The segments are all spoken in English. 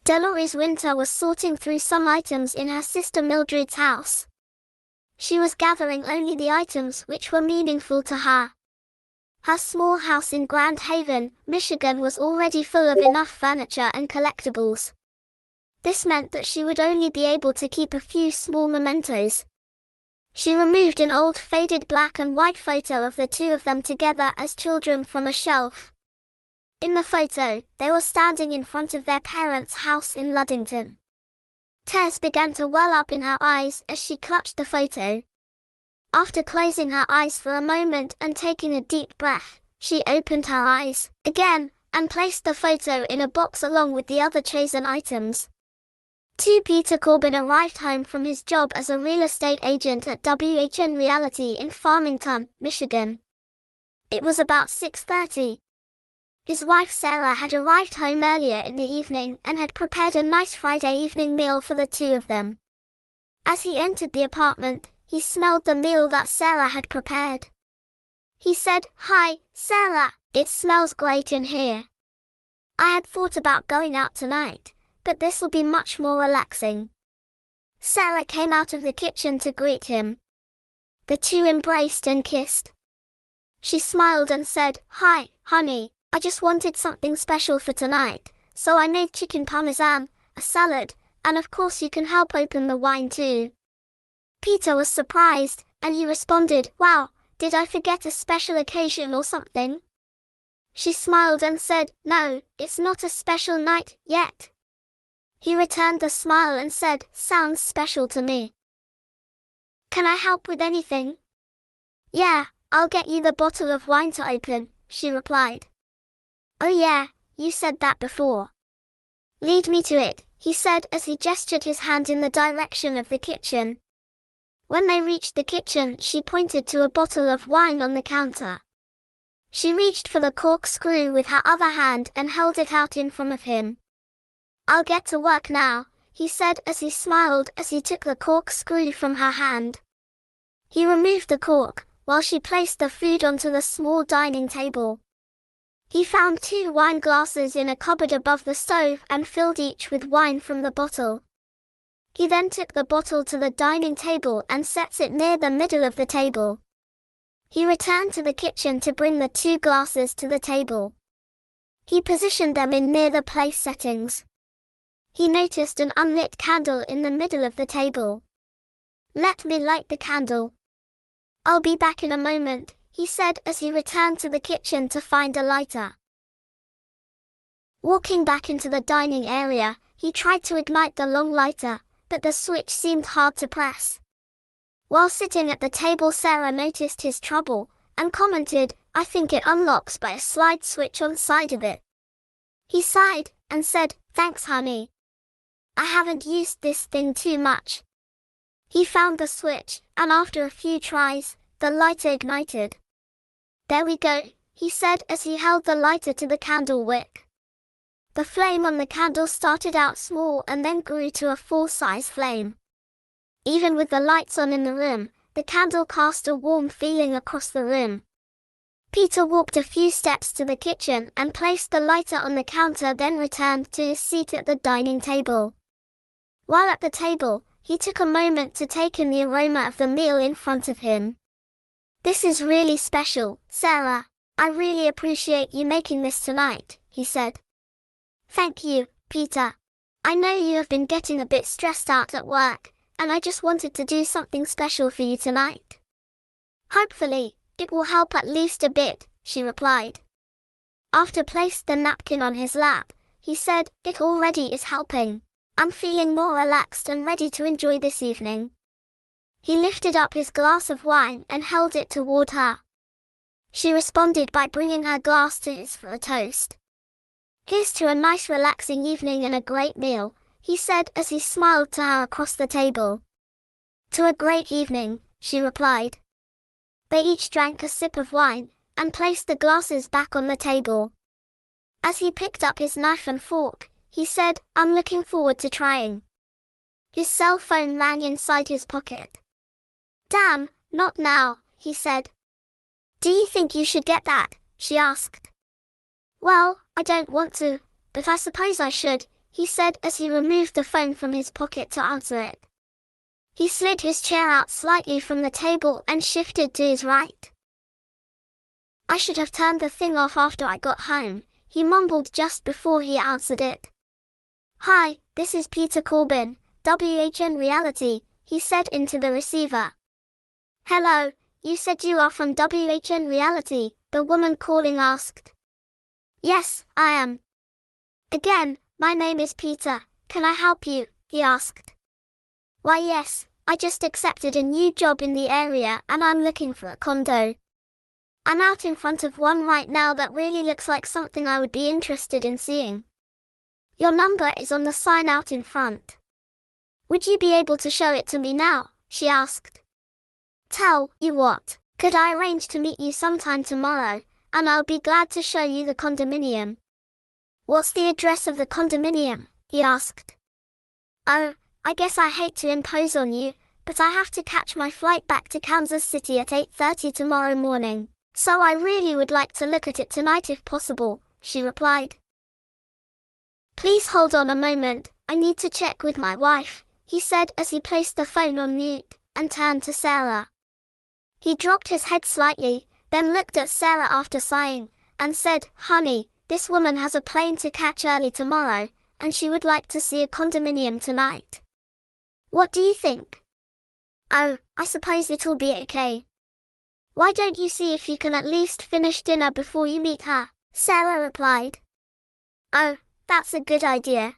Dolores Winter was sorting through some items in her sister Mildred's house. She was gathering only the items which were meaningful to her. Her small house in Grand Haven, Michigan was already full of enough furniture and collectibles. This meant that she would only be able to keep a few small mementos. She removed an old faded black and white photo of the two of them together as children from a shelf. In the photo, they were standing in front of their parents' house in Ludington. Tears began to well up in her eyes as she clutched the photo. After closing her eyes for a moment and taking a deep breath, she opened her eyes again and placed the photo in a box along with the other chosen items. Peter Corbin arrived home from his job as a real estate agent at WHN Realty in Farmington, Michigan. It was about 6:30. His wife Sarah had arrived home earlier in the evening and had prepared a nice Friday evening meal for the two of them. As he entered the apartment, he smelled the meal that Sarah had prepared. He said, "Hi, Sarah, it smells great in here. I had thought about going out tonight, but this will be much more relaxing." Sarah came out of the kitchen to greet him. The two embraced and kissed. She smiled and said, "Hi, honey. I just wanted something special for tonight, so I made chicken parmesan, a salad, and of course you can help open the wine too." Peter was surprised, and he responded, "Wow, did I forget a special occasion or something?" She smiled and said, "No, it's not a special night yet." He returned the smile and said, "Sounds special to me. Can I help with anything?" "Yeah, I'll get you the bottle of wine to open," she replied. "Oh yeah, you said that before." "Lead me to it," he said as he gestured his hand in the direction of the kitchen. When they reached the kitchen, she pointed to a bottle of wine on the counter. She reached for the corkscrew with her other hand and held it out in front of him. "I'll get to work now," he said as he smiled as he took the corkscrew from her hand. He removed the cork, while she placed the food onto the small dining table. He found 2 wine glasses in a cupboard above the stove and filled each with wine from the bottle. He then took the bottle to the dining table and sets it near the middle of the table. He returned to the kitchen to bring the 2 glasses to the table. He positioned them in near the place settings. He noticed an unlit candle in the middle of the table. "Let me light the candle. I'll be back in a moment," he said as he returned to the kitchen to find a lighter. Walking back into the dining area, he tried to ignite the long lighter, but the switch seemed hard to press. While sitting at the table, Sarah noticed his trouble and commented, "I think it unlocks by a slide switch on side of it." He sighed and said, "Thanks, honey. I haven't used this thing too much." He found the switch, and after a few tries, the lighter ignited. "There we go," he said as he held the lighter to the candle wick. The flame on the candle started out small and then grew to a full-size flame. Even with the lights on in the room, the candle cast a warm feeling across the room. Peter walked a few steps to the kitchen and placed the lighter on the counter, then returned to his seat at the dining table. While at the table, he took a moment to take in the aroma of the meal in front of him. "This is really special, Sarah. I really appreciate you making this tonight," he said. "Thank you, Peter. I know you have been getting a bit stressed out at work, and I just wanted to do something special for you tonight." "Hopefully, it will help at least a bit," she replied. After placed the napkin on his lap, he said, "It already is helping. I'm feeling more relaxed and ready to enjoy this evening." He lifted up his glass of wine and held it toward her. She responded by bringing her glass to his for a toast. "Here's to a nice relaxing evening and a great meal," he said as he smiled to her across the table. "To a great evening," she replied. They each drank a sip of wine and placed the glasses back on the table. As he picked up his knife and fork, he said, "I'm looking forward to trying." His cell phone rang inside his pocket. "Damn, not now," he said. "Do you think you should get that?" she asked. "Well, I don't want to, but I suppose I should," he said as he removed the phone from his pocket to answer it. He slid his chair out slightly from the table and shifted to his right. I should have turned the thing off after I got home, he mumbled just before he answered it. Hi, this is Peter Corbin, WHN Reality, he said into the receiver. Hello, you said you are from WHN Reality, the woman calling asked. Yes, I am. Again, my name is Peter, can I help you, he asked. Why yes, I just accepted a new job in the area and I'm looking for a condo. I'm out in front of one right now that really looks like something I would be interested in seeing. Your number is on the sign out in front. Would you be able to show it to me now? She asked. Tell you what, could I arrange to meet you sometime tomorrow, and I'll be glad to show you the condominium. What's the address of the condominium? He asked. Oh, I guess I hate to impose on you, but I have to catch my flight back to Kansas City at 8:30 tomorrow morning, so I really would like to look at it tonight if possible, she replied. Please hold on a moment, I need to check with my wife, he said as he placed the phone on mute, and turned to Sarah. He dropped his head slightly, then looked at Sarah after sighing, and said, Honey, this woman has a plane to catch early tomorrow, and she would like to see a condominium tonight. What do you think? Oh, I suppose it'll be okay. Why don't you see if you can at least finish dinner before you meet her? Sarah replied. Oh, that's a good idea.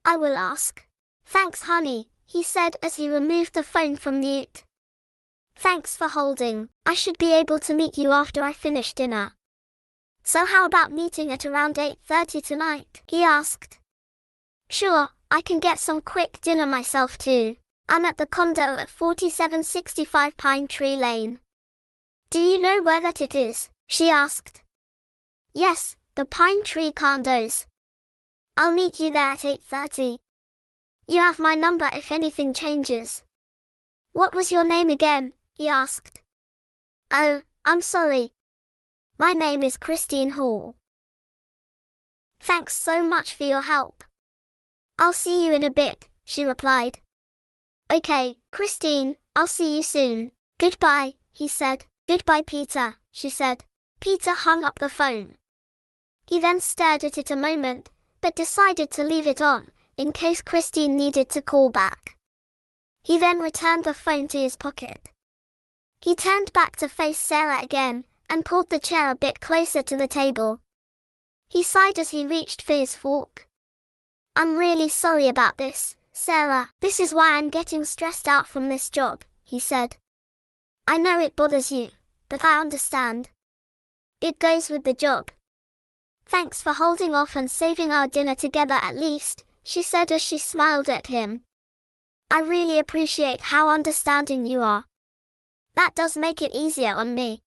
I will ask. Thanks, honey, he said as he removed the phone from mute. Thanks for holding. I should be able to meet you after I finish dinner. So how about meeting at around 8:30 tonight? He asked. Sure, I can get some quick dinner myself too. I'm at the condo at 4765 Pine Tree Lane. Do you know where that it is? She asked. Yes, the Pine Tree condos. I'll meet you there at 8:30. You have my number if anything changes. What was your name again? He asked. Oh, I'm sorry. My name is Christine Hall. Thanks so much for your help. I'll see you in a bit, she replied. Okay, Christine, I'll see you soon. Goodbye, he said. Goodbye, Peter, she said. Peter hung up the phone. He then stared at it a moment, but decided to leave it on, in case Christine needed to call back. He then returned the phone to his pocket. He turned back to face Sarah again, and pulled the chair a bit closer to the table. He sighed as he reached for his fork. I'm really sorry about this, Sarah. This is why I'm getting stressed out from this job, he said. I know it bothers you, but I understand. It goes with the job. Thanks for holding off and saving our dinner together at least, she said as she smiled at him. I really appreciate how understanding you are. That does make it easier on me.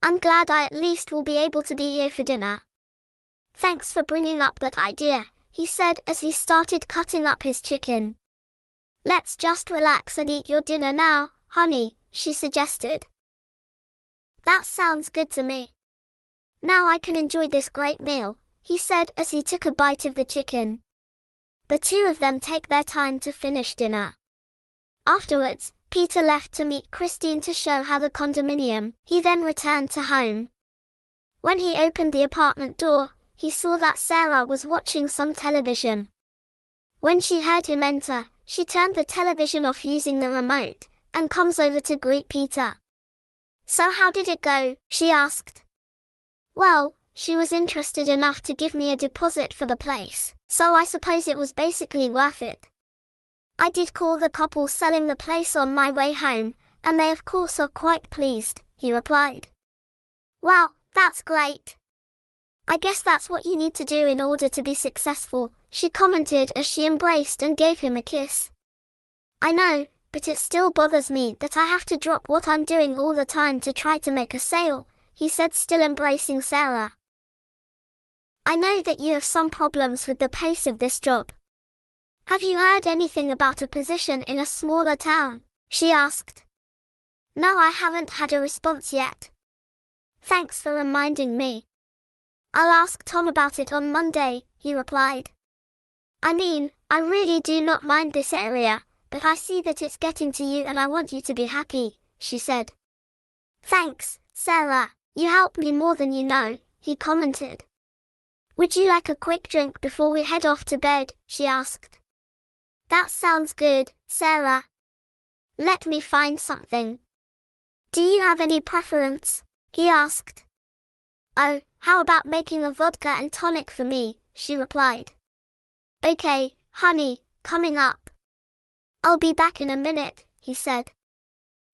I'm glad I at least will be able to be here for dinner. Thanks for bringing up that idea, he said as he started cutting up his chicken. Let's just relax and eat your dinner now, honey, she suggested. That sounds good to me. Now I can enjoy this great meal, he said as he took a bite of the chicken. The two of them take their time to finish dinner. Afterwards, Peter left to meet Christine to show her the condominium. He then returned to home. When he opened the apartment door, he saw that Sarah was watching some television. When she heard him enter, she turned the television off using the remote, and comes over to greet Peter. So how did it go? She asked. Well, she was interested enough to give me a deposit for the place, so I suppose it was basically worth it. I did call the couple selling the place on my way home, and they of course are quite pleased, he replied. Well, that's great. I guess that's what you need to do in order to be successful, she commented as she embraced and gave him a kiss. I know, but it still bothers me that I have to drop what I'm doing all the time to try to make a sale, he said, still embracing Sarah. I know that you have some problems with the pace of this job. Have you heard anything about a position in a smaller town? She asked. No, I haven't had a response yet. Thanks for reminding me. I'll ask Tom about it on Monday, he replied. I mean, I really do not mind this area, but I see that it's getting to you and I want you to be happy, she said. Thanks, Sarah, you helped me more than you know, he commented. Would you like a quick drink before we head off to bed, she asked. That sounds good, Sarah. Let me find something. Do you have any preference? He asked. Oh, how about making a vodka and tonic for me, she replied. Okay, honey, coming up. I'll be back in a minute, he said.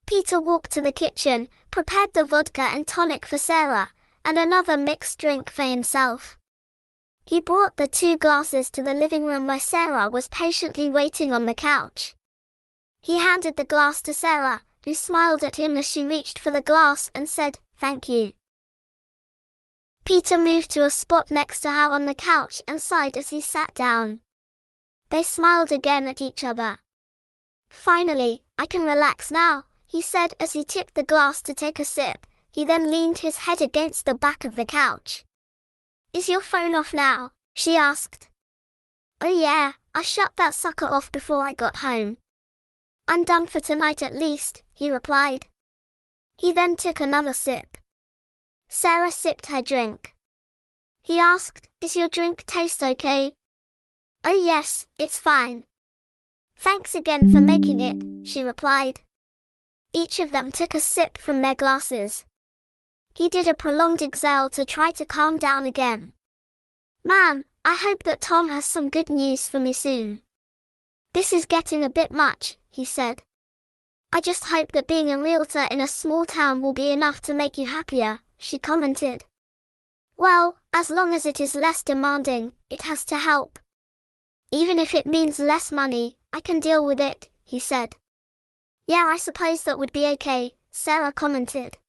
Peter walked to the kitchen, prepared the vodka and tonic for Sarah, and another mixed drink for himself. He brought the 2 glasses to the living room where Sarah was patiently waiting on the couch. He handed the glass to Sarah, who smiled at him as she reached for the glass and said, "Thank you." Peter moved to a spot next to her on the couch and sighed as he sat down. They smiled again at each other. "Finally, I can relax now," he said as he tipped the glass to take a sip. He then leaned his head against the back of the couch. "Is your phone off now?" she asked. "Oh yeah, I shut that sucker off before I got home." "I'm done for tonight at least," he replied. He then took another sip. Sarah sipped her drink. He asked, "Does your drink taste okay?" "Oh yes, it's fine." "Thanks again for making it," she replied. Each of them took a sip from their glasses. He did a prolonged exhale to try to calm down again. "Man, I hope that Tom has some good news for me soon. This is getting a bit much," he said. "I just hope that being a realtor in a small town will be enough to make you happier," she commented. "Well, as long as it is less demanding, it has to help. Even if it means less money, I can deal with it," he said. "Yeah, I suppose that would be okay," Sarah commented.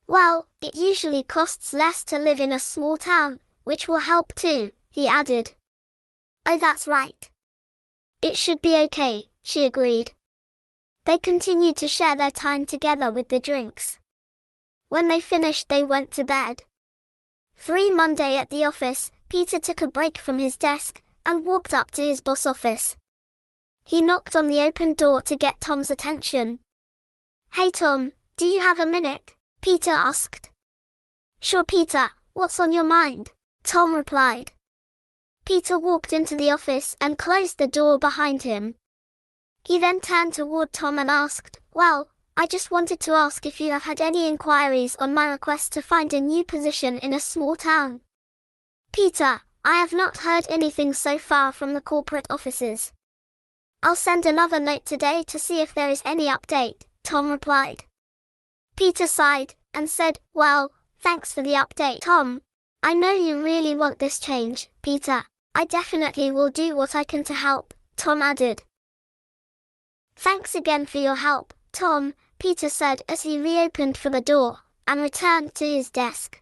"Well, it usually costs less to live in a small town, which will help too," he added. "Oh, that's right. It should be okay," she agreed. They continued to share their time together with the drinks. When they finished, they went to bed. Monday at the office, Peter took a break from his desk and walked up to his boss' office. He knocked on the open door to get Tom's attention. "Hey Tom, do you have a minute?" Peter asked. "Sure Peter, what's on your mind?" Tom replied. Peter walked into the office and closed the door behind him. He then turned toward Tom and asked, "Well, I just wanted to ask if you have had any inquiries on my request to find a new position in a small town." "Peter, I have not heard anything so far from the corporate offices. I'll send another note today to see if there is any update," Tom replied. Peter sighed and said, "Well, thanks for the update, Tom. I know you really want this change, Peter. I definitely will do what I can to help," Tom added. "Thanks again for your help, Tom," Peter said as he reopened for the door and returned to his desk.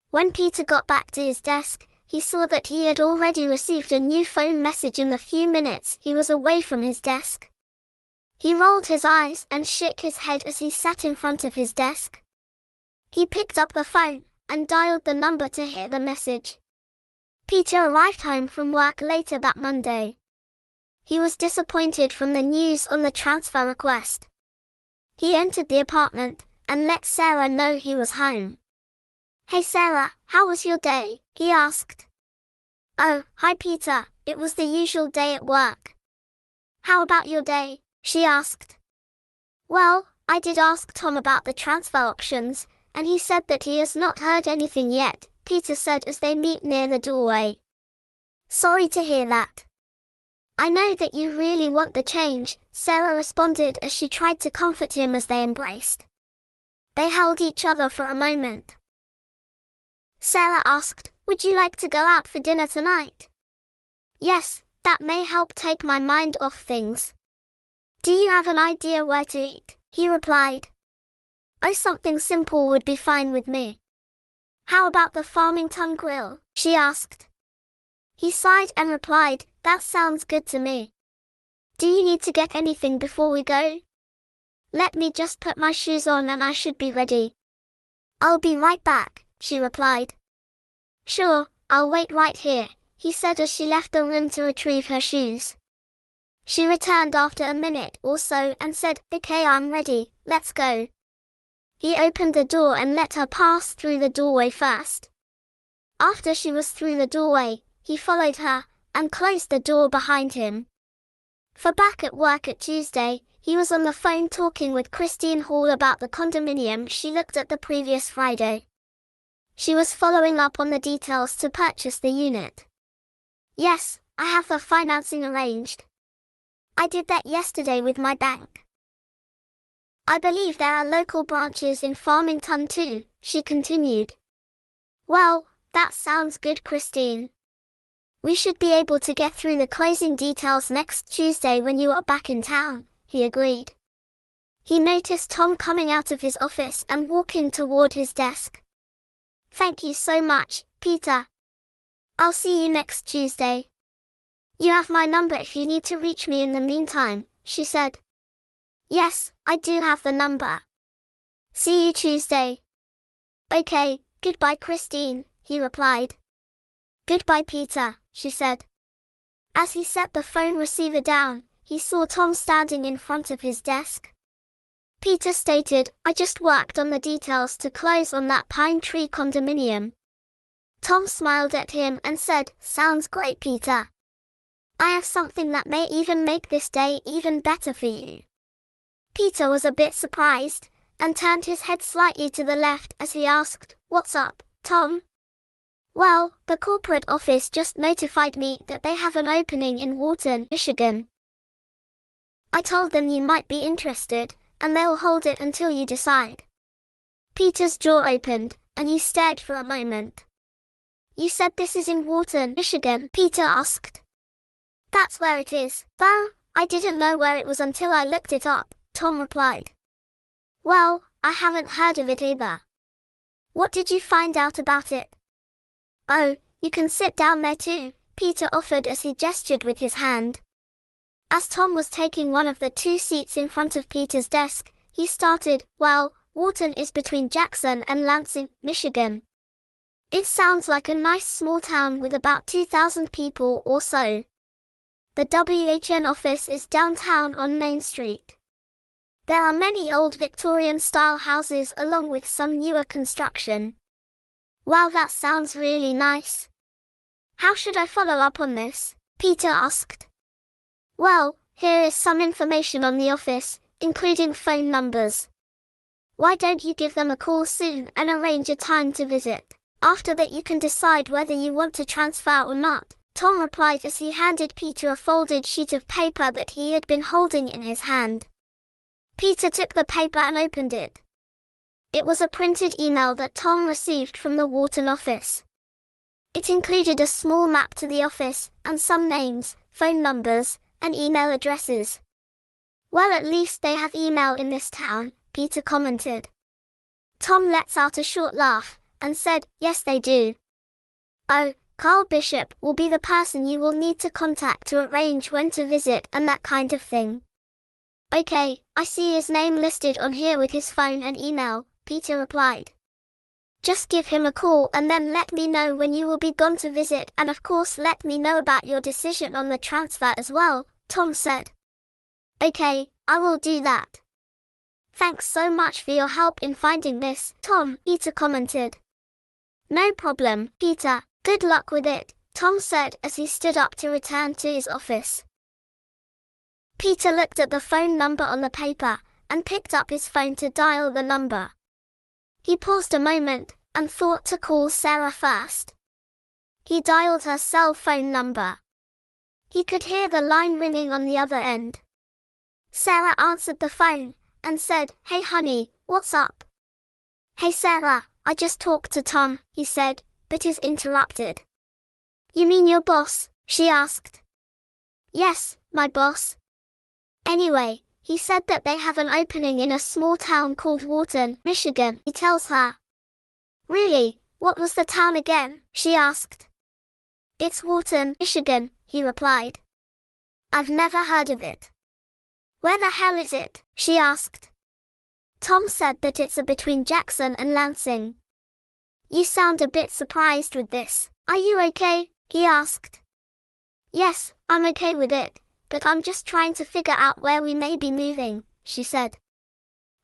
When Peter got back to his desk, he saw that he had already received a new phone message in the few minutes he was away from his desk. He rolled his eyes and shook his head as he sat in front of his desk. He picked up the phone and dialed the number to hear the message. Peter arrived home from work later that Monday. He was disappointed from the news on the transfer request. He entered the apartment and let Sarah know he was home. "Hey Sarah, how was your day?" he asked. "Oh, hi Peter, it was the usual day at work." "How about your day?" she asked. "Well, I did ask Tom about the transfer options, and he said that he has not heard anything yet," Peter said as they met near the doorway. "Sorry to hear that. I know that you really want the change," Sarah responded as she tried to comfort him as they embraced. They held each other for a moment. Sarah asked, "Would you like to go out for dinner tonight?" "Yes, that may help take my mind off things." "Do you have an idea where to eat?" he replied. "Oh, something simple would be fine with me." "How about the Farmington Grill?" she asked. He sighed and replied, "That sounds good to me. Do you need to get anything before we go?" "Let me just put my shoes on and I should be ready." "I'll be right back," she replied. "Sure, I'll wait right here," he said as she left the room to retrieve her shoes. She returned after a minute or so and said, "Okay, I'm ready, let's go." He opened the door and let her pass through the doorway first. After she was through the doorway, he followed her and closed the door behind him. For back at work at Tuesday, he was on the phone talking with Christine Hall about the condominium she looked at the previous Friday. She was following up on the details to purchase the unit. "Yes, I have the financing arranged. I did that yesterday with my bank. I believe there are local branches in Farmington too," she continued. "Well, that sounds good, Christine. We should be able to get through the closing details next Tuesday when you are back in town," he agreed. He noticed Tom coming out of his office and walking toward his desk. "Thank you so much, Peter. I'll see you next Tuesday. You have my number if you need to reach me in the meantime," she said. "Yes, I do have the number. See you Tuesday." "Okay, goodbye Christine," he replied. "Goodbye Peter," she said. As he set the phone receiver down, he saw Tom standing in front of his desk. Peter stated, "I just worked on the details to close on that Pine Tree condominium." Tom smiled at him and said, "Sounds great, Peter. I have something that may even make this day even better for you." Peter was a bit surprised, and turned his head slightly to the left as he asked, "What's up, Tom?" "Well, the corporate office just notified me that they have an opening in Wharton, Michigan. I told them you might be interested, and they'll hold it until you decide." Peter's jaw opened, and he stared for a moment. "You said this is in Wharton, Michigan?" Peter asked. "That's where it is, though I didn't know where it was until I looked it up," Tom replied. "Well, I haven't heard of it either. What did you find out about it?" "Oh, you can sit down there too," Peter offered as he gestured with his hand. As Tom was taking one of the two seats in front of Peter's desk, he started, "Well, Wharton is between Jackson and Lansing, Michigan. It sounds like a nice small town with about 2,000 people or so. The WHN office is downtown on Main Street. There are many old Victorian-style houses along with some newer construction." "Wow, that sounds really nice. How should I follow up on this?" Peter asked. "Well, here is some information on the office, including phone numbers. Why don't you give them a call soon and arrange a time to visit? After that you can decide whether you want to transfer or not," Tom replied as he handed Peter a folded sheet of paper that he had been holding in his hand. Peter took the paper and opened it. It was a printed email that Tom received from the Wharton office. It included a small map to the office, and some names, phone numbers, and email addresses. "Well, at least they have email in this town," Peter commented. Tom let out a short laugh, and said, "Yes they do. Oh, Carl Bishop will be the person you will need to contact to arrange when to visit and that kind of thing." "Okay, I see his name listed on here with his phone and email," Peter replied. "Just give him a call and then let me know when you will be gone to visit, and of course let me know about your decision on the transfer as well," Tom said. "Okay, I will do that. Thanks so much for your help in finding this, Tom," Peter commented. "No problem, Peter. Good luck with it," Tom said as he stood up to return to his office. Peter looked at the phone number on the paper, and picked up his phone to dial the number. He paused a moment, and thought to call Sarah first. He dialed her cell phone number. He could hear the line ringing on the other end. Sarah answered the phone, and said, "Hey honey, what's up?" "Hey Sarah, I just talked to Tom," he said, but he interrupted. "You mean your boss?" she asked. "Yes, my boss. Anyway, he said that they have an opening in a small town called Wharton, Michigan," he tells her. "Really? What was the town again?" she asked. "It's Wharton, Michigan," he replied. "I've never heard of it." "Where the hell is it?" she asked. Tom said that it's between Jackson and Lansing. "You sound a bit surprised with this. Are you okay?" he asked. Yes, I'm okay with it, but I'm just trying to figure out where we may be moving, she said.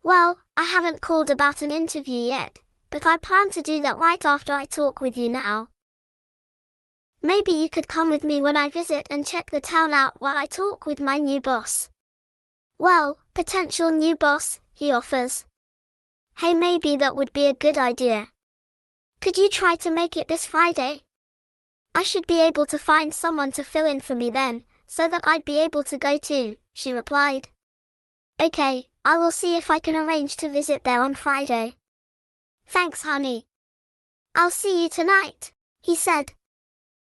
Well, I haven't called about an interview yet, but I plan to do that right after I talk with you now. Maybe you could come with me when I visit and check the town out while I talk with my new boss. Well, potential new boss, he offers. Hey, maybe that would be a good idea. Could you try to make it this Friday? I should be able to find someone to fill in for me then, so that I'd be able to go too, she replied. Okay, I will see if I can arrange to visit there on Friday. Thanks, honey. I'll see you tonight, he said.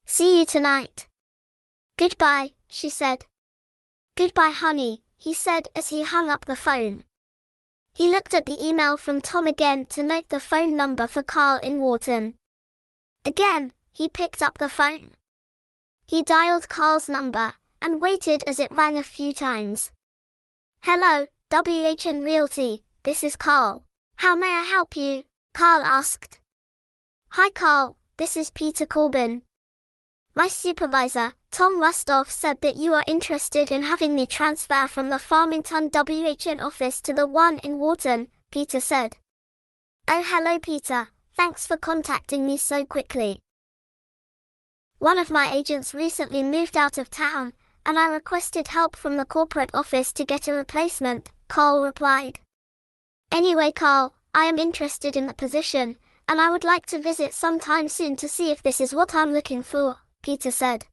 See you tonight. Goodbye, she said. Goodbye, honey, he said as he hung up the phone. He looked at the email from Tom again to note the phone number for Carl in Wharton. Again, he picked up the phone. He dialed Carl's number and waited as it rang a few times. Hello, WHN Realty, this is Carl. How may I help you? Carl asked. Hi Carl, this is Peter Corbin. My supervisor, Tom Rustoff, said that you are interested in having me transfer from the Farmington WHN office to the one in Wharton, Peter said. Oh, hello Peter, thanks for contacting me so quickly. One of my agents recently moved out of town, and I requested help from the corporate office to get a replacement, Carl replied. Anyway Carl, I am interested in the position, and I would like to visit sometime soon to see if this is what I'm looking for, Peter said.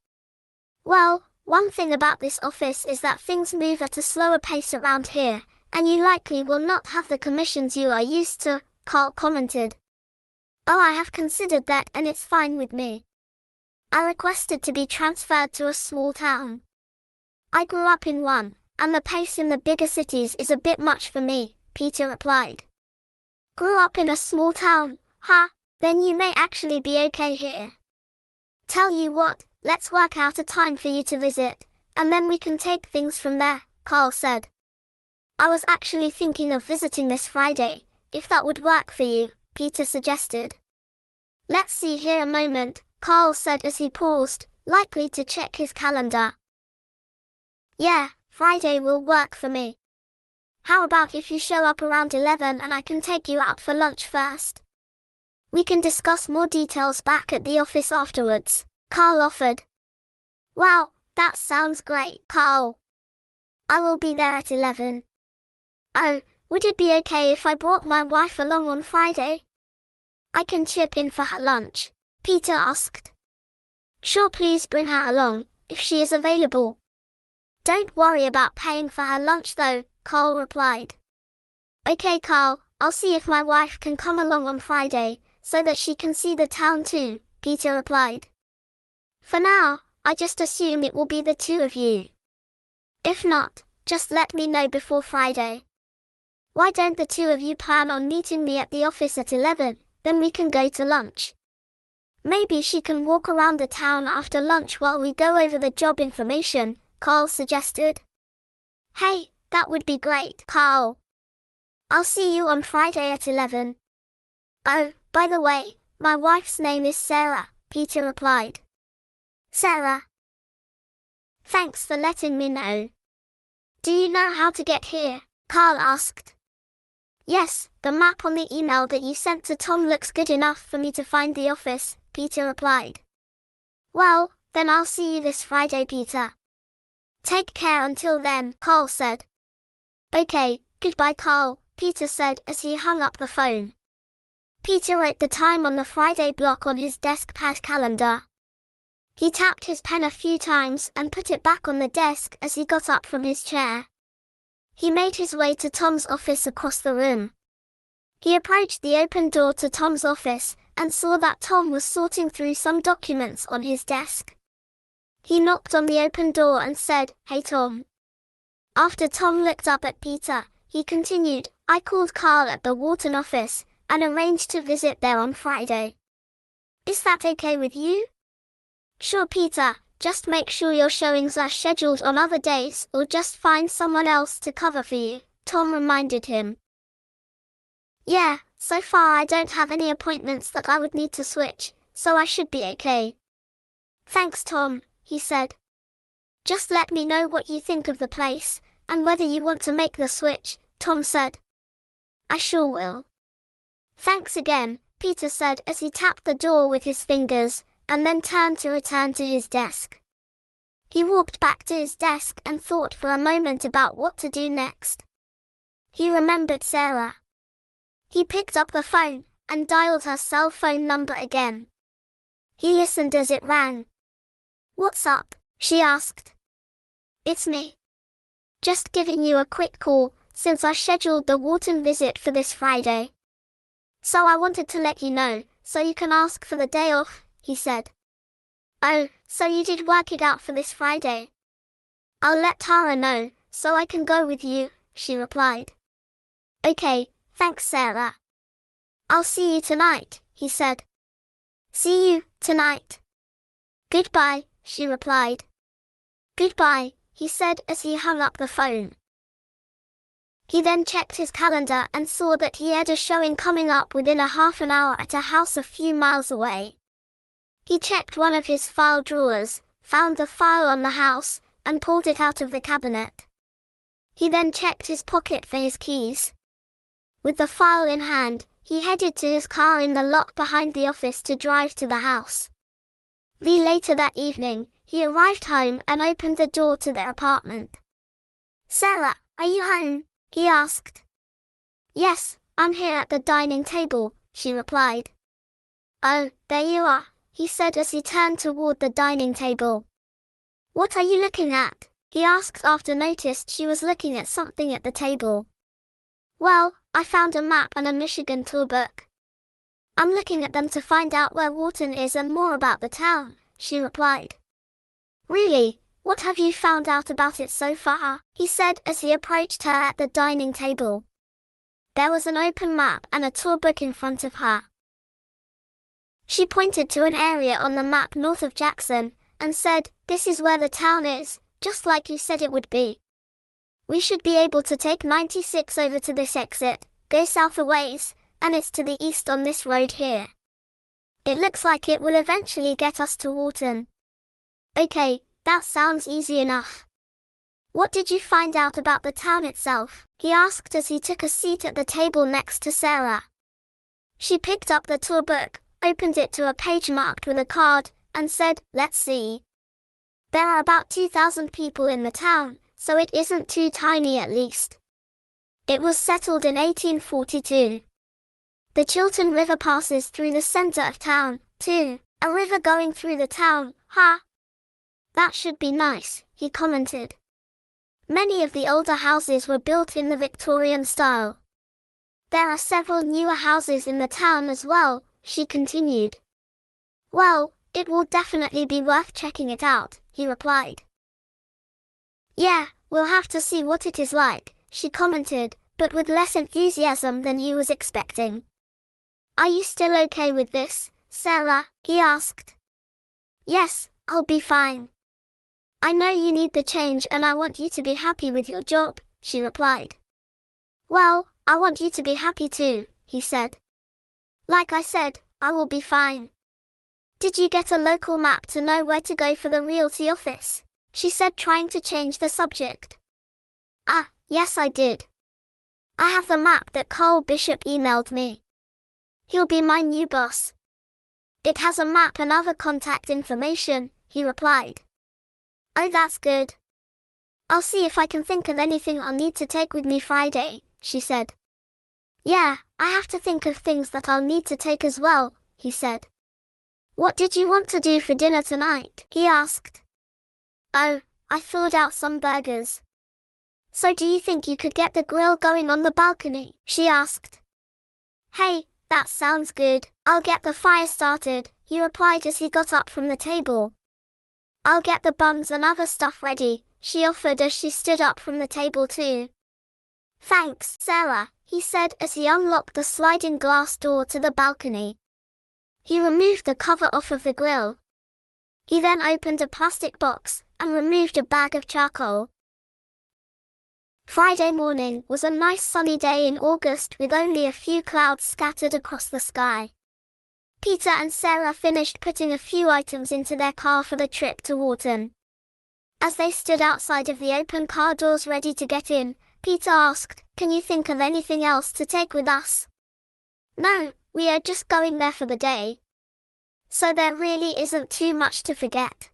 Well, one thing about this office is that things move at a slower pace around here, and you likely will not have the commissions you are used to, Carl commented. Oh, I have considered that and it's fine with me. I requested to be transferred to a small town. I grew up in one, and the pace in the bigger cities is a bit much for me, Peter replied. Grew up in a small town, huh? Then you may actually be okay here. Tell you what, let's work out a time for you to visit, and then we can take things from there, Carl said. I was actually thinking of visiting this Friday, if that would work for you, Peter suggested. Let's see here a moment, Carl said as he paused, likely to check his calendar. Yeah, Friday will work for me. How about if you show up around 11 and I can take you out for lunch first? We can discuss more details back at the office afterwards, Carl offered. Wow, that sounds great, Carl. I will be there at 11. Oh, would it be okay if I brought my wife along on Friday? I can chip in for her lunch, Peter asked. Sure, please bring her along, if she is available. Don't worry about paying for her lunch though, Carl replied. Okay Carl, I'll see if my wife can come along on Friday, so that she can see the town too, Peter replied. For now, I just assume it will be the two of you. If not, just let me know before Friday. Why don't the two of you plan on meeting me at the office at 11, then we can go to lunch. Maybe she can walk around the town after lunch while we go over the job information, Carl suggested. Hey, that would be great, Carl. I'll see you on Friday at 11. Oh, by the way, my wife's name is Sarah, Peter replied. Sarah. Thanks for letting me know. Do you know how to get here? Carl asked. Yes, the map on the email that you sent to Tom looks good enough for me to find the office, Peter replied. Well, then I'll see you this Friday, Peter. Take care until then, Carl said. Okay, goodbye Carl, Peter said as he hung up the phone. Peter wrote the time on the Friday block on his desk pad calendar. He tapped his pen a few times and put it back on the desk as he got up from his chair. He made his way to Tom's office across the room. He approached the open door to Tom's office and saw that Tom was sorting through some documents on his desk. He knocked on the open door and said, Hey Tom. After Tom looked up at Peter, he continued, I called Carl at the Wharton office and arranged to visit there on Friday. Is that okay with you? Sure Peter, just make sure your showings are scheduled on other days or just find someone else to cover for you, Tom reminded him. Yeah, so far I don't have any appointments that I would need to switch, so I should be okay. Thanks, Tom, he said. Just let me know what you think of the place, and whether you want to make the switch, Tom said. I sure will. Thanks again, Peter said as he tapped the door with his fingers, and then turned to return to his desk. He walked back to his desk and thought for a moment about what to do next. He remembered Sarah. He picked up the phone and dialed her cell phone number again. He listened as it rang. "What's up?" she asked. "It's me. Just giving you a quick call, since I scheduled the Wharton visit for this Friday. So I wanted to let you know, so you can ask for the day off," he said. "Oh, so you did work it out for this Friday?" "I'll let Tara know, so I can go with you," she replied. "Okay, thanks, Sarah. I'll see you tonight," he said. "See you, tonight." "Goodbye," she replied. "Goodbye," he said as he hung up the phone. He then checked his calendar and saw that he had a showing coming up within a half an hour at a house a few miles away. He checked one of his file drawers, found the file on the house, and pulled it out of the cabinet. He then checked his pocket for his keys. With the file in hand, he headed to his car in the lot behind the office to drive to the house. Later that evening, he arrived home and opened the door to their apartment. "Sarah, are you home?" he asked. "Yes, I'm here at the dining table," she replied. "Oh, there you are," he said as he turned toward the dining table. "What are you looking at?" he asked after noticed she was looking at something at the table. "Well, I found a map and a Michigan tour book. I'm looking at them to find out where Wharton is and more about the town," she replied. "Really? What have you found out about it so far?" he said as he approached her at the dining table. There was an open map and a tour book in front of her. She pointed to an area on the map north of Jackson, and said, "This is where the town is, just like you said it would be. We should be able to take 96 over to this exit, go south a ways, and it's to the east on this road here. It looks like it will eventually get us to Wharton." "Okay, that sounds easy enough. What did you find out about the town itself?" he asked as he took a seat at the table next to Sarah. She picked up the tour book, opened it to a page marked with a card, and said, "Let's see. There are about 2,000 people in the town, so it isn't too tiny at least. It was settled in 1842. The Chilton River passes through the center of town, too. A river going through the town, huh? That should be nice," he commented. Many of the older houses were built in the Victorian style. There are several newer houses in the town as well, she continued. "Well, it will definitely be worth checking it out," he replied. "Yeah, we'll have to see what it is like," she commented, but with less enthusiasm than he was expecting. "Are you still okay with this, Sarah?" he asked. "Yes, I'll be fine. I know you need the change and I want you to be happy with your job," she replied. "Well, I want you to be happy too," he said. "Like I said, I will be fine. Did you get a local map to know where to go for the realty office?" she said, trying to change the subject. "Ah, yes I did. I have the map that Carl Bishop emailed me. He'll be my new boss. It has a map and other contact information," he replied. "Oh, that's good. I'll see if I can think of anything I'll need to take with me Friday," she said. "Yeah, I have to think of things that I'll need to take as well," he said. "What did you want to do for dinner tonight?" he asked. "Oh, I thawed out some burgers. So do you think you could get the grill going on the balcony?" she asked. "Hey, that sounds good. I'll get the fire started," he replied as he got up from the table. "I'll get the buns and other stuff ready," she offered as she stood up from the table too. "Thanks, Sarah," he said as he unlocked the sliding glass door to the balcony. He removed the cover off of the grill. He then opened a plastic box and removed a bag of charcoal. Friday morning was a nice sunny day in August with only a few clouds scattered across the sky. Peter and Sarah finished putting a few items into their car for the trip to Wharton. As they stood outside of the open car doors ready to get in, Peter asked, "Can you think of anything else to take with us?" "No, we are just going there for the day. So there really isn't too much to forget.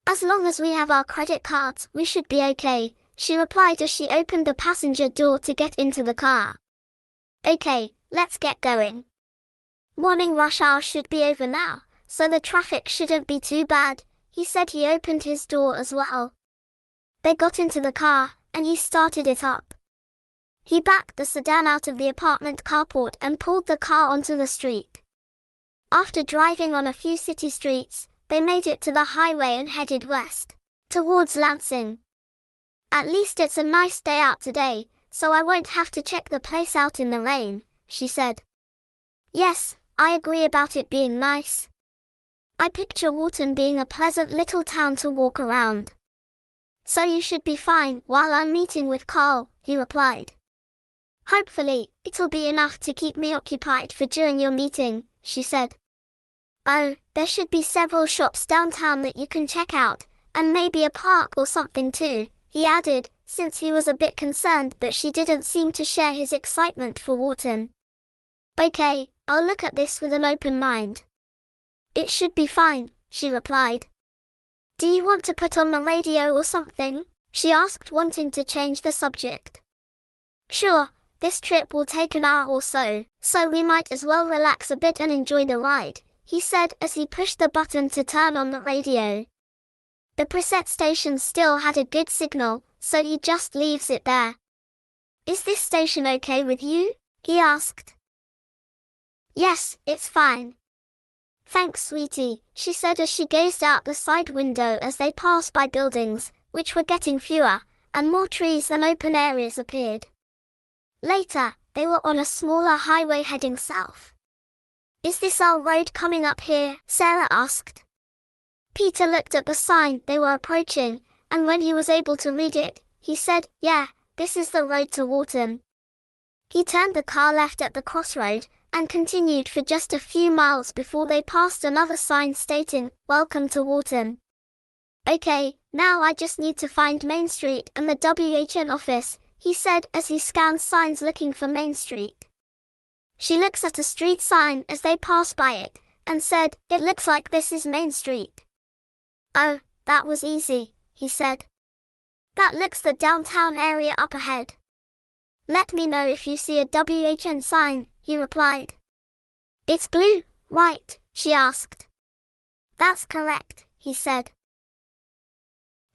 As long as we have our credit cards, we should be okay," she replied as she opened the passenger door to get into the car. "Okay, let's get going. Morning rush hour should be over now, so the traffic shouldn't be too bad," he said. He opened his door as well. They got into the car, and he started it up. He backed the sedan out of the apartment carport and pulled the car onto the street. After driving on a few city streets, they made it to the highway and headed west, towards Lansing. "At least it's a nice day out today, so I won't have to check the place out in the rain," she said. "Yes, I agree about it being nice. I picture Wharton being a pleasant little town to walk around. So you should be fine while I'm meeting with Carl," he replied. "Hopefully, it'll be enough to keep me occupied for during your meeting," she said. "Oh, there should be several shops downtown that you can check out, and maybe a park or something too," he added, since he was a bit concerned that she didn't seem to share his excitement for Wharton. "Okay, I'll look at this with an open mind." "It should be fine," she replied. "Do you want to put on the radio or something?" she asked, wanting to change the subject. "Sure, this trip will take an hour or so we might as well relax a bit and enjoy the ride," he said as he pushed the button to turn on the radio. The preset station still had a good signal, so he just leaves it there. "Is this station okay with you?" he asked. "Yes, it's fine. Thanks, sweetie," she said as she gazed out the side window as they passed by buildings, which were getting fewer, and more trees than open areas appeared. Later, they were on a smaller highway heading south. "Is this our road coming up here?" Sarah asked. Peter looked at the sign they were approaching, and when he was able to read it, he said, "Yeah, this is the road to Wharton." He turned the car left at the crossroad, and continued for just a few miles before they passed another sign stating, "Welcome to Wharton." "Okay, now I just need to find Main Street and the WHN office," he said as he scanned signs looking for Main Street. She looks at a street sign as they pass by it, and said, "It looks like this is Main Street." "Oh, that was easy," he said. "That looks the downtown area up ahead. Let me know if you see a WHN sign," he replied. "It's blue, right?" she asked. "That's correct," he said.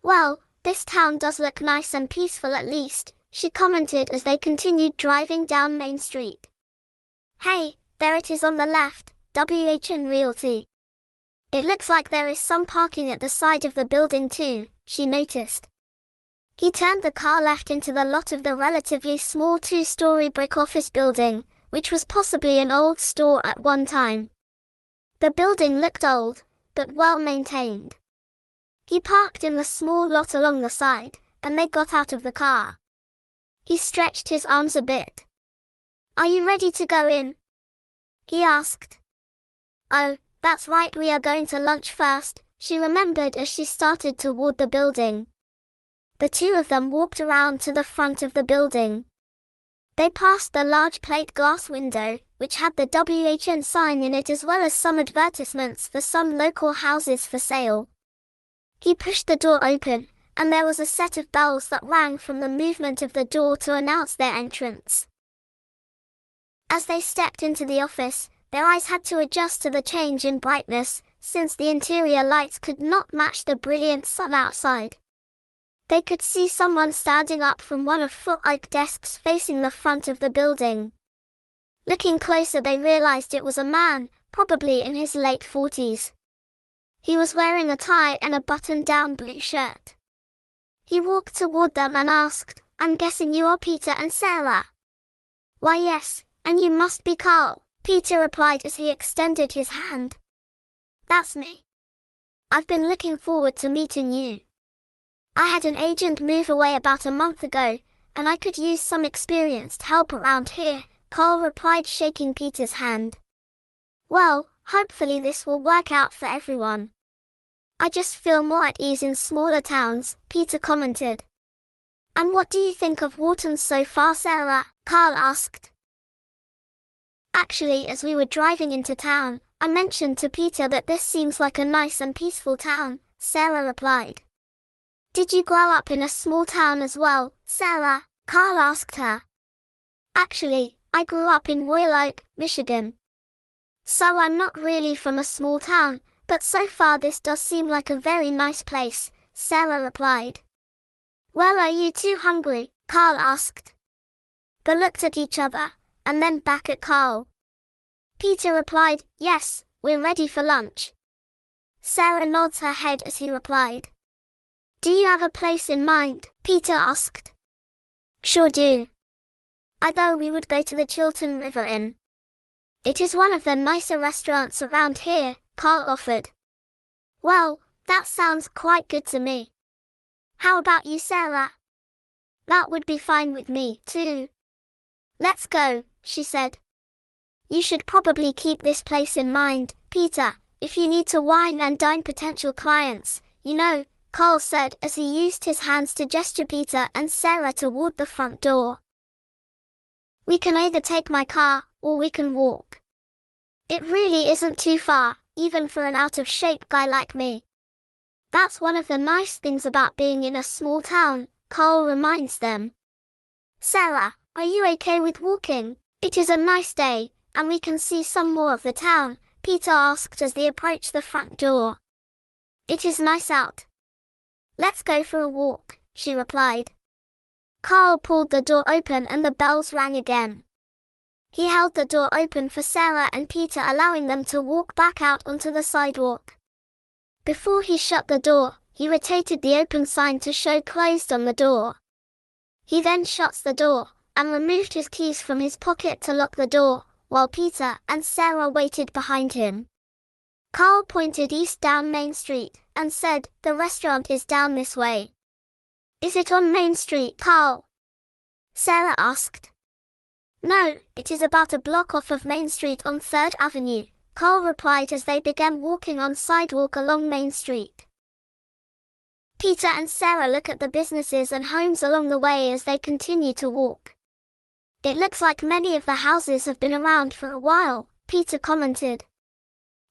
"Well, this town does look nice and peaceful at least," she commented as they continued driving down Main Street. "Hey, there it is on the left, WHN Realty. It looks like there is some parking at the side of the building too," she noticed. He turned the car left into the lot of the relatively small two-story brick office building, which was possibly an old store at one time. The building looked old, but well-maintained. He parked in the small lot along the side, and they got out of the car. He stretched his arms a bit. "Are you ready to go in?" he asked. "Oh, that's right, we are going to lunch first," she remembered as she started toward the building. The two of them walked around to the front of the building. They passed the large plate glass window, which had the WHN sign in it as well as some advertisements for some local houses for sale. He pushed the door open, and there was a set of bells that rang from the movement of the door to announce their entrance. As they stepped into the office, their eyes had to adjust to the change in brightness, since the interior lights could not match the brilliant sun outside. They could see someone standing up from one of foot-like desks facing the front of the building. Looking closer, they realized it was a man, probably in his late 40s. He was wearing a tie and a button-down blue shirt. He walked toward them and asked, "I'm guessing you are Peter and Sarah?" "Why yes, and you must be Carl," Peter replied as he extended his hand. "That's me. I've been looking forward to meeting you. I had an agent move away about a month ago, and I could use some experienced help around here," Carl replied, shaking Peter's hand. "Well, Hopefully this will work out for everyone. I just feel more at ease in smaller towns, Peter commented. And what do you think of Wharton so far, Sarah? Carl asked. Actually, as we were driving into town, I mentioned to Peter that this seems like a nice and peaceful town, Sarah replied. Did you grow up in a small town as well, Sarah? Carl asked her. Actually, I grew up in Royal Oak, Michigan. So I'm not really from a small town, but so far this does seem like a very nice place, Sarah replied. Well, are you too hungry? Carl asked. They looked at each other, and then back at Carl. Peter replied, yes, we're ready for lunch. Sarah nods her head as he replied. Do you have a place in mind? Peter asked. Sure do. I thought we would go to the Chiltern River Inn. It is one of the nicer restaurants around here, Carl offered. Well, that sounds quite good to me. How about you, Sarah? That would be fine with me, too. Let's go, she said. You should probably keep this place in mind, Peter, if you need to wine and dine potential clients, you know, Carl said as he used his hands to gesture Peter and Sarah toward the front door. We can either take my car, or we can walk. It really isn't too far, even for an out-of-shape guy like me. That's one of the nice things about being in a small town, Carl reminds them. Sarah, are you okay with walking? It is a nice day, and we can see some more of the town, Peter asked as they approached the front door. It is nice out. Let's go for a walk, she replied. Carl pulled the door open and the bells rang again. He held the door open for Sarah and Peter, allowing them to walk back out onto the sidewalk. Before he shut the door, he rotated the open sign to show closed on the door. He then shuts the door, and removed his keys from his pocket to lock the door, while Peter and Sarah waited behind him. Carl pointed east down Main Street, and said, the restaurant is down this way. Is it on Main Street, Carl? Sarah asked. No, it is about a block off of Main Street on 3rd Avenue, Carl replied as they began walking on sidewalk along Main Street. Peter and Sarah look at the businesses and homes along the way as they continue to walk. It looks like many of the houses have been around for a while, Peter commented.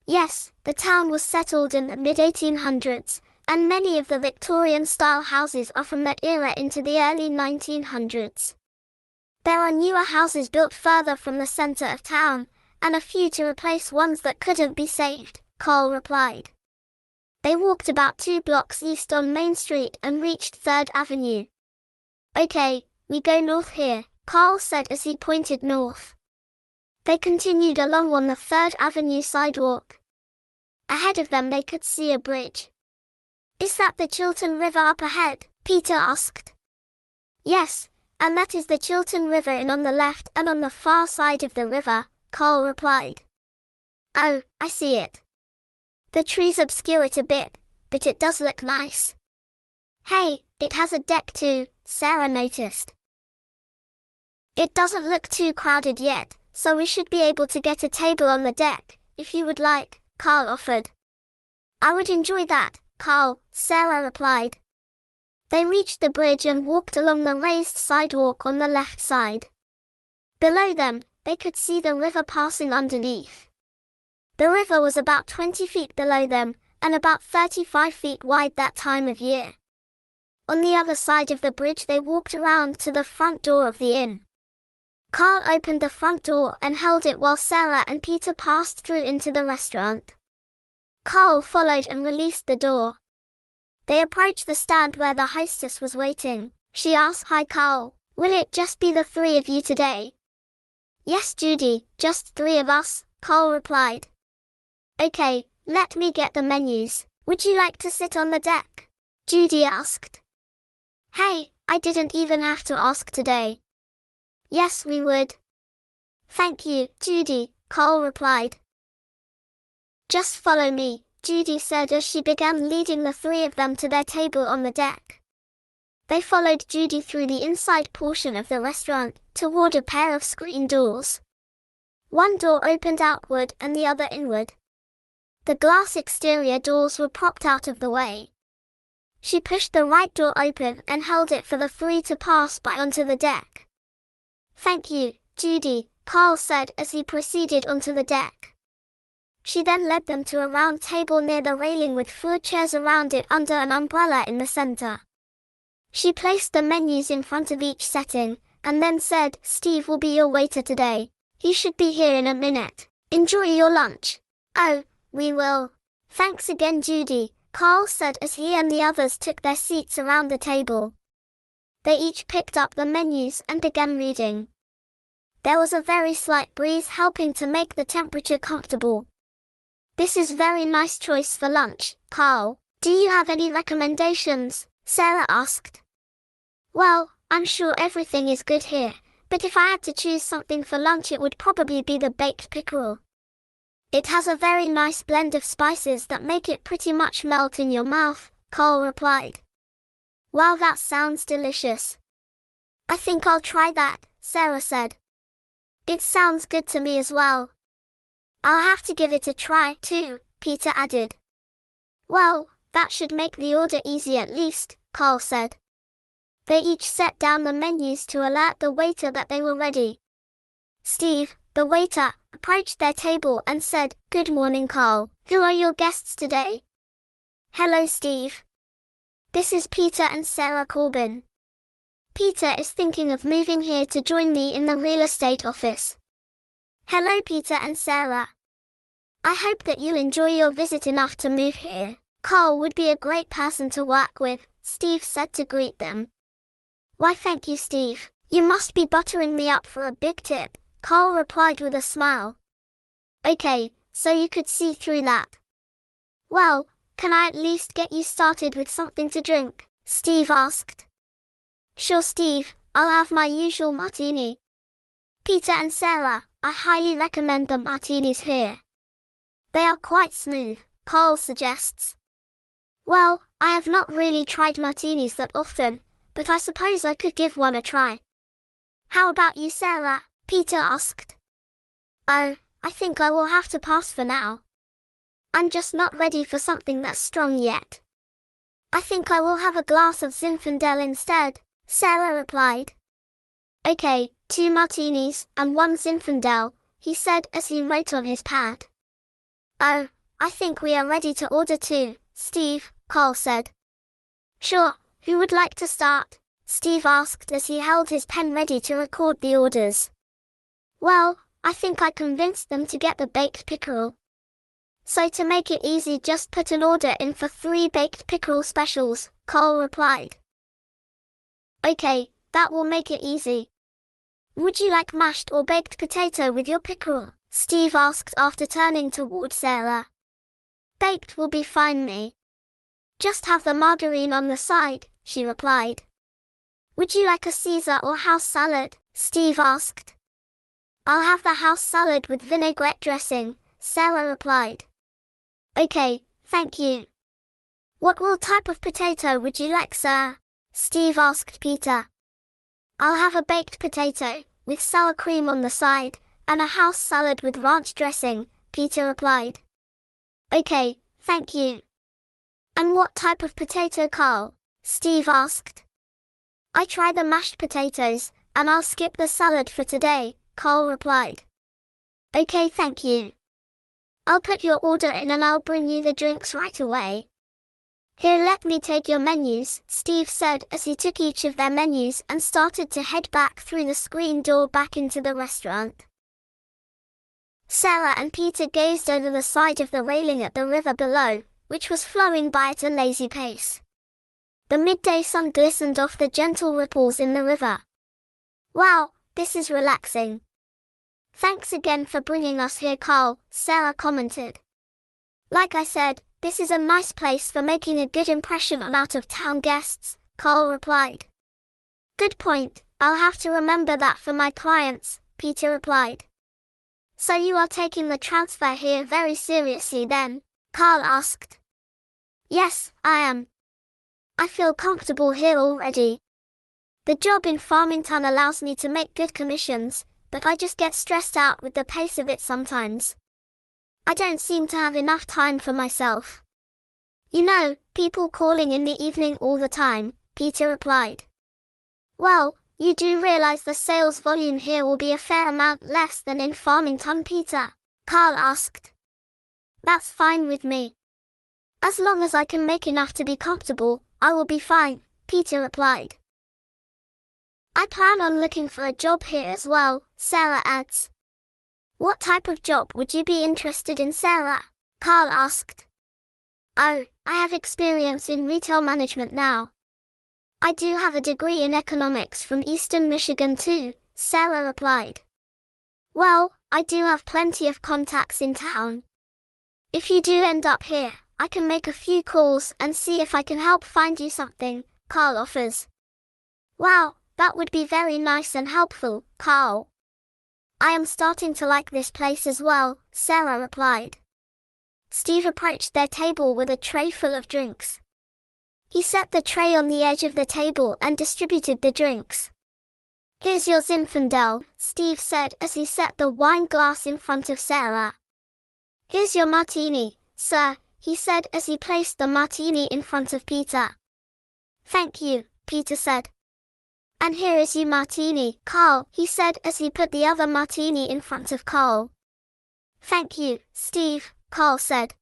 Yes, the town was settled in the mid-1800s, and many of the Victorian-style houses are from that era into the early 1900s. There are newer houses built further from the center of town, and a few to replace ones that couldn't be saved, Carl replied. They walked about 2 blocks east on Main Street and reached 3rd Avenue. Okay, we go north here, Carl said as he pointed north. They continued along on the 3rd Avenue sidewalk. Ahead of them they could see a bridge. Is that the Chiltern River up ahead? Peter asked. Yes, and that is the Chiltern River Inn on the left and on the far side of the river, Carl replied. Oh, I see it. The trees obscure it a bit, but it does look nice. Hey, it has a deck too, Sarah noticed. It doesn't look too crowded yet, so we should be able to get a table on the deck, if you would like, Carl offered. I would enjoy that, Carl, Sarah replied. They reached the bridge and walked along the raised sidewalk on the left side. Below them, they could see the river passing underneath. The river was about 20 feet below them, and about 35 feet wide that time of year. On the other side of the bridge they walked around to the front door of the inn. Carl opened the front door and held it while Sarah and Peter passed through into the restaurant. Carl followed and released the door. They approached the stand where the hostess was waiting. She asked, Hi Carl, will it just be the 3 of you today? Yes Judy, just 3 of us, Carl replied. Okay, let me get the menus. Would you like to sit on the deck? Judy asked. Hey, I didn't even have to ask today. Yes, we would. Thank you, Judy, Carl replied. Just follow me, Judy said as she began leading the 3 of them to their table on the deck. They followed Judy through the inside portion of the restaurant, toward a pair of screen doors. One door opened outward and the other inward. The glass exterior doors were propped out of the way. She pushed the right door open and held it for the three to pass by onto the deck. "Thank you, Judy," Carl said as he proceeded onto the deck. She then led them to a round table near the railing with 4 chairs around it under an umbrella in the center. She placed the menus in front of each setting, and then said, "Steve will be your waiter today. He should be here in a minute. Enjoy your lunch." "Oh, we will. Thanks again, Judy," Carl said as he and the others took their seats around the table. They each picked up the menus and began reading. There was a very slight breeze helping to make the temperature comfortable. "This is very nice choice for lunch, Carl. Do you have any recommendations?" Sarah asked. "Well, I'm sure everything is good here, but if I had to choose something for lunch it would probably be the baked pickerel. It has a very nice blend of spices that make it pretty much melt in your mouth," Carl replied. "Wow, that sounds delicious. I think I'll try that," Sarah said. "It sounds good to me as well." "I'll have to give it a try, too," Peter added. "Well, that should make the order easy at least," Carl said. They each set down the menus to alert the waiter that they were ready. Steve, the waiter, approached their table and said, "Good morning, Carl. Who are your guests today?" "Hello, Steve. This is Peter and Sarah Corbin. Peter is thinking of moving here to join me in the real estate office." "Hello, Peter and Sarah. I hope that you'll enjoy your visit enough to move here. Carl would be a great person to work with," Steve said to greet them. "Why, thank you, Steve. You must be buttering me up for a big tip," Carl replied with a smile. "Okay, so you could see through that. Well, can I at least get you started with something to drink?" Steve asked. "Sure, Steve. I'll have my usual martini." "Peter and Sarah, I highly recommend the martinis here. They are quite smooth," Carl suggests. "Well, I have not really tried martinis that often, but I suppose I could give one a try." "How about you, Sarah?" Peter asked. "Oh, I think I will have to pass for now. I'm just not ready for something that's strong yet. I think I will have a glass of Zinfandel instead," Sarah replied. "Okay, 2 martinis and 1 Zinfandel," he said as he wrote on his pad. "Oh, I think we are ready to order too, Steve," Carl said. "Sure, who would like to start?" Steve asked as he held his pen ready to record the orders. "Well, I think I convinced them to get the baked pickerel. So to make it easy, just put an order in for 3 baked pickerel specials," Carl replied. "Okay, that will make it easy. Would you like mashed or baked potato with your pickerel?" Steve asked after turning toward Sarah. "Baked will be fine, me. Just have the margarine on the side," she replied. "Would you like a Caesar or house salad?" Steve asked. "I'll have the house salad with vinaigrette dressing," Sarah replied. "Okay, thank you." "What type of potato would you like, sir?" Steve asked Peter. "I'll have a baked potato, with sour cream on the side, and a house salad with ranch dressing," Peter replied. "Okay, thank you." "And what type of potato, Carl?" Steve asked. "I try the mashed potatoes, and I'll skip the salad for today," Carl replied. "Okay, thank you. I'll put your order in and I'll bring you the drinks right away." "Here, let me take your menus," Steve said as he took each of their menus and started to head back through the screen door back into the restaurant. Sarah and Peter gazed over the side of the railing at the river below, which was flowing by at a lazy pace. The midday sun glistened off the gentle ripples in the river. "Wow, this is relaxing. Thanks again for bringing us here, Carl," Sarah commented. "Like I said, this is a nice place for making a good impression on out-of-town guests," Carl replied. "Good point, I'll have to remember that for my clients," Peter replied. "So you are taking the transfer here very seriously then?" Carl asked. "Yes, I am. I feel comfortable here already. The job in Farmington allows me to make good commissions, but I just get stressed out with the pace of it sometimes. I don't seem to have enough time for myself. You know, people calling in the evening all the time, Peter replied. Well, you do realize the sales volume here will be a fair amount less than in Farmington, Peter? Carl asked. That's fine with me. As long as I can make enough to be comfortable, I will be fine, Peter replied. I plan on looking for a job here as well, Sarah adds. What type of job would you be interested in, Sarah? Carl asked. Oh, I have experience in retail management now. I do have a degree in economics from Eastern Michigan too, Sarah replied. Well, I do have plenty of contacts in town. If you do end up here, I can make a few calls and see if I can help find you something, Carl offers. Wow, that would be very nice and helpful, Carl. I am starting to like this place as well, Sarah replied. Steve approached their table with a tray full of drinks. He set the tray on the edge of the table and distributed the drinks. Here's your Zinfandel, Steve said as he set the wine glass in front of Sarah. Here's your martini, sir, he said as he placed the martini in front of Peter. Thank you, Peter said. And here is your martini, Carl, he said as he put the other martini in front of Carl. Thank you, Steve, Carl said.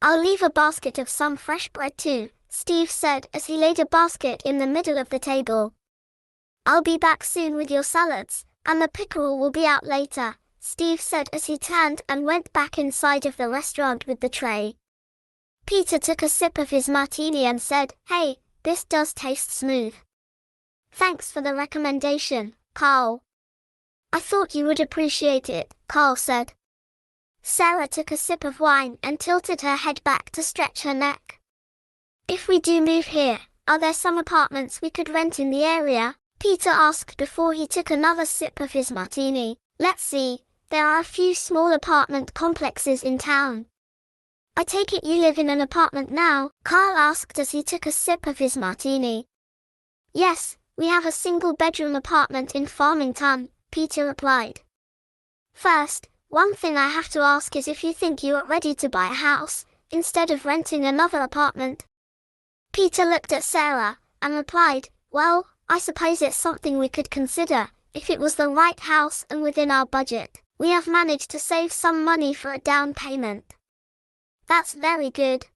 I'll leave a basket of some fresh bread too, Steve said as he laid a basket in the middle of the table. I'll be back soon with your salads, and the pickerel will be out later, Steve said as he turned and went back inside of the restaurant with the tray. Peter took a sip of his martini and said, Hey, this does taste smooth. Thanks for the recommendation, Carl. I thought you would appreciate it, Carl said. Sarah took a sip of wine and tilted her head back to stretch her neck. If we do move here, are there some apartments we could rent in the area? Peter asked before he took another sip of his martini. Let's see, there are a few small apartment complexes in town. I take it you live in an apartment now? Carl asked as he took a sip of his martini. Yes, we have a single-bedroom apartment in Farmington, Peter replied. First, one thing I have to ask is if you think you are ready to buy a house, instead of renting another apartment. Peter looked at Sarah, and replied, Well, I suppose it's something we could consider, if it was the right house and within our budget. We have managed to save some money for a down payment. That's very good.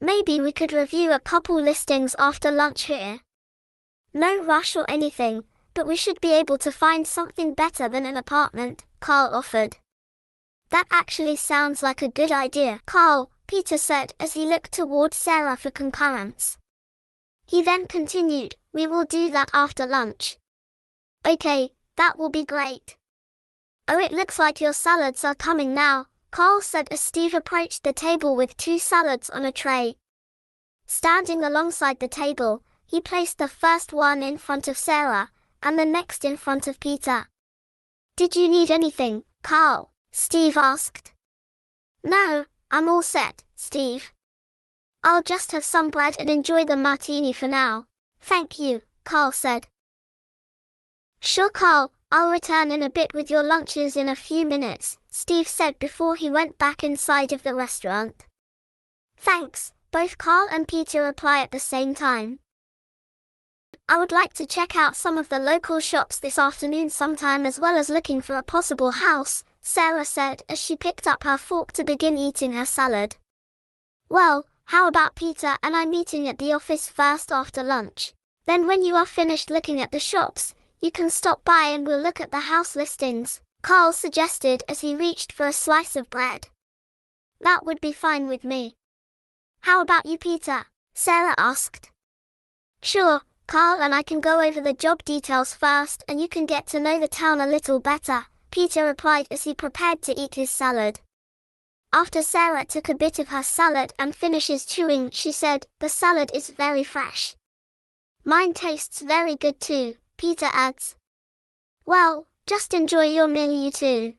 Maybe we could review a couple listings after lunch here. No rush or anything, but we should be able to find something better than an apartment, Carl offered. That actually sounds like a good idea, Carl, Peter said as he looked toward Sarah for concurrence. He then continued, We will do that after lunch. Okay, that will be great. Oh, it looks like your salads are coming now, Carl said as Steve approached the table with 2 salads on a tray. Standing alongside the table, he placed the first one in front of Sarah, and the next in front of Peter. Did you need anything, Carl? Steve asked. No, I'm all set, Steve. I'll just have some bread and enjoy the martini for now. Thank you, Carl said. Sure, Carl, I'll return in a bit with your lunches in a few minutes, Steve said before he went back inside of the restaurant. Thanks, both Carl and Peter replied at the same time. I would like to check out some of the local shops this afternoon sometime as well as looking for a possible house, Sarah said as she picked up her fork to begin eating her salad. Well, how about Peter and I meeting at the office first after lunch? Then when you are finished looking at the shops, you can stop by and we'll look at the house listings, Carl suggested as he reached for a slice of bread. That would be fine with me. How about you, Peter? Sarah asked. Sure, Carl and I can go over the job details first and you can get to know the town a little better, Peter replied as he prepared to eat his salad. After Sarah took a bit of her salad and finishes chewing, she said, The salad is very fresh. Mine tastes very good too, Peter adds. Well, just enjoy your meal you two.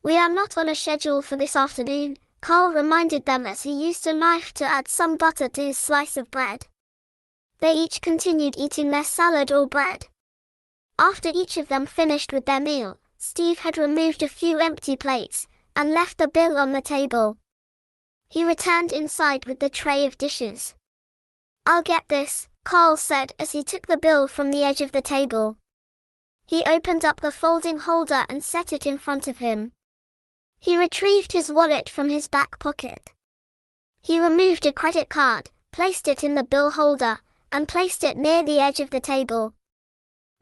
We are not on a schedule for this afternoon, Carl reminded them as he used a knife to add some butter to his slice of bread. They each continued eating their salad or bread. After each of them finished with their meal, Steve had removed a few empty plates and left the bill on the table. He returned inside with the tray of dishes. "I'll get this," Carl said as he took the bill from the edge of the table. He opened up the folding holder and set it in front of him. He retrieved his wallet from his back pocket. He removed a credit card, placed it in the bill holder, and placed it near the edge of the table.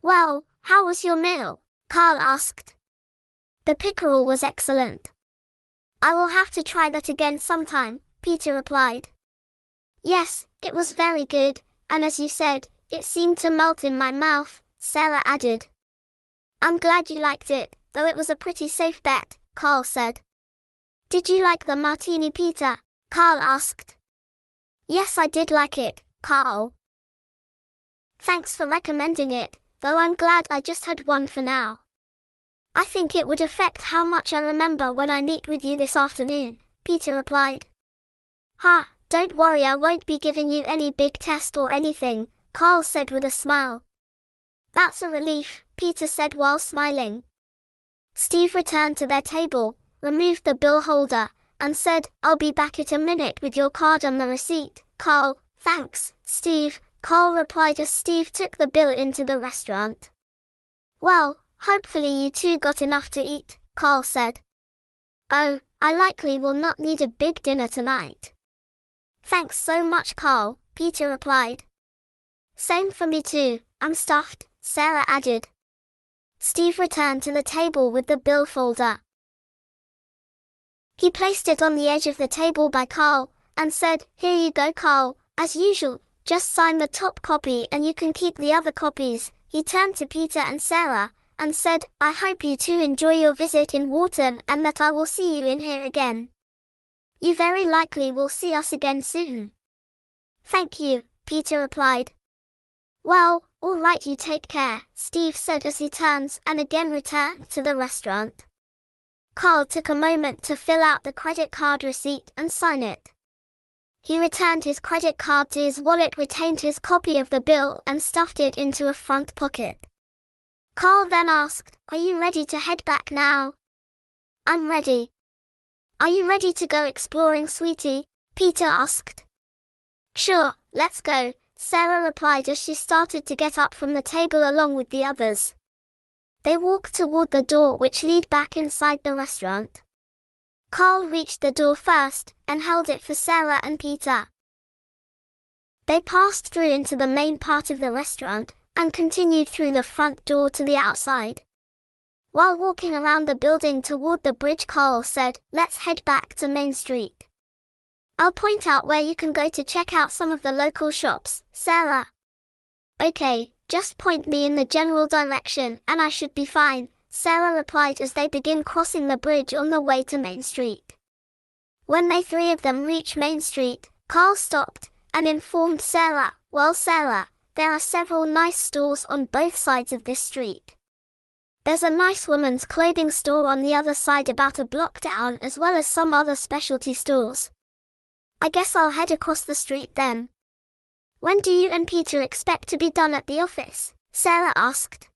"Well, how was your meal?" Carl asked. "The pickerel was excellent." "I will have to try that again sometime," Peter replied. "Yes, it was very good, and as you said, it seemed to melt in my mouth," Sarah added. "I'm glad you liked it, though it was a pretty safe bet," Carl said. "Did you like the martini, Peter?" Carl asked. "Yes, I did like it, Carl." "Thanks for recommending it, though I'm glad I just had one for now. I think it would affect how much I remember when I meet with you this afternoon," Peter replied. "Ha, don't worry, I won't be giving you any big test or anything," Carl said with a smile. "That's a relief," Peter said while smiling. Steve returned to their table, removed the bill holder, and said, "I'll be back in a minute with your card and the receipt." "Carl, thanks, Steve," Carl replied as Steve took the bill into the restaurant. "Well, hopefully you two got enough to eat," Carl said. "Oh, I likely will not need a big dinner tonight." "Thanks so much, Carl," Peter replied. "Same for me too, I'm stuffed," Sarah added. Steve returned to the table with the bill folder. He placed it on the edge of the table by Carl, and said, "Here you go, Carl, as usual, just sign the top copy and you can keep the other copies." He turned to Peter and Sarah, and said, "I hope you two enjoy your visit in Wharton and that I will see you in here again. You very likely will see us again soon." "Thank you," Peter replied. "Well, all right, you take care," Steve said as he turns and again returned to the restaurant. Carl took a moment to fill out the credit card receipt and sign it. He returned his credit card to his wallet, retained his copy of the bill and stuffed it into a front pocket. Carl then asked, "Are you ready to head back now?" "I'm ready." "Are you ready to go exploring, sweetie?" Peter asked. "Sure, let's go," Sarah replied as she started to get up from the table along with the others. They walked toward the door which led back inside the restaurant. Carl reached the door first and held it for Sarah and Peter. They passed through into the main part of the restaurant and continued through the front door to the outside. While walking around the building toward the bridge, Carl said, "Let's head back to Main Street. I'll point out where you can go to check out some of the local shops, Sarah." "Okay, just point me in the general direction and I should be fine," Sarah replied as they began crossing the bridge on the way to Main Street. When they three of them reached Main Street, Carl stopped and informed Sarah, "Well, Sarah, there are several nice stores on both sides of this street. There's a nice women's clothing store on the other side about a block down, as well as some other specialty stores. I guess I'll head across the street then." "When do you and Peter expect to be done at the office?" Sarah asked.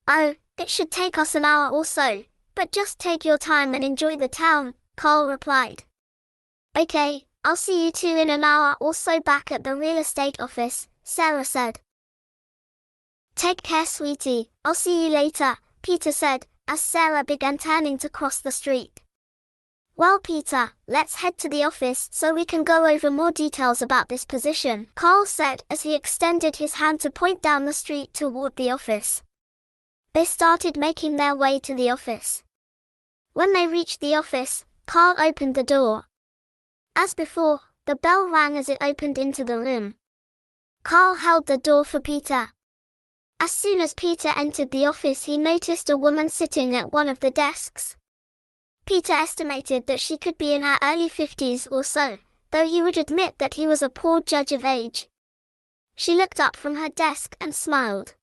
"Oh, it should take us an hour or so, but just take your time and enjoy the town," Carl replied. "Okay, I'll see you two in an hour or so back at the real estate office," Sarah said. "Take care, sweetie, I'll see you later," Peter said, as Sarah began turning to cross the street. "Well, Peter, let's head to the office so we can go over more details about this position," Carl said as he extended his hand to point down the street toward the office. They started making their way to the office. When they reached the office, Carl opened the door. As before, the bell rang as it opened into the room. Carl held the door for Peter. As soon as Peter entered the office, he noticed a woman sitting at one of the desks. Peter estimated that she could be in her early 50s or so, though he would admit that he was a poor judge of age. She looked up from her desk and smiled.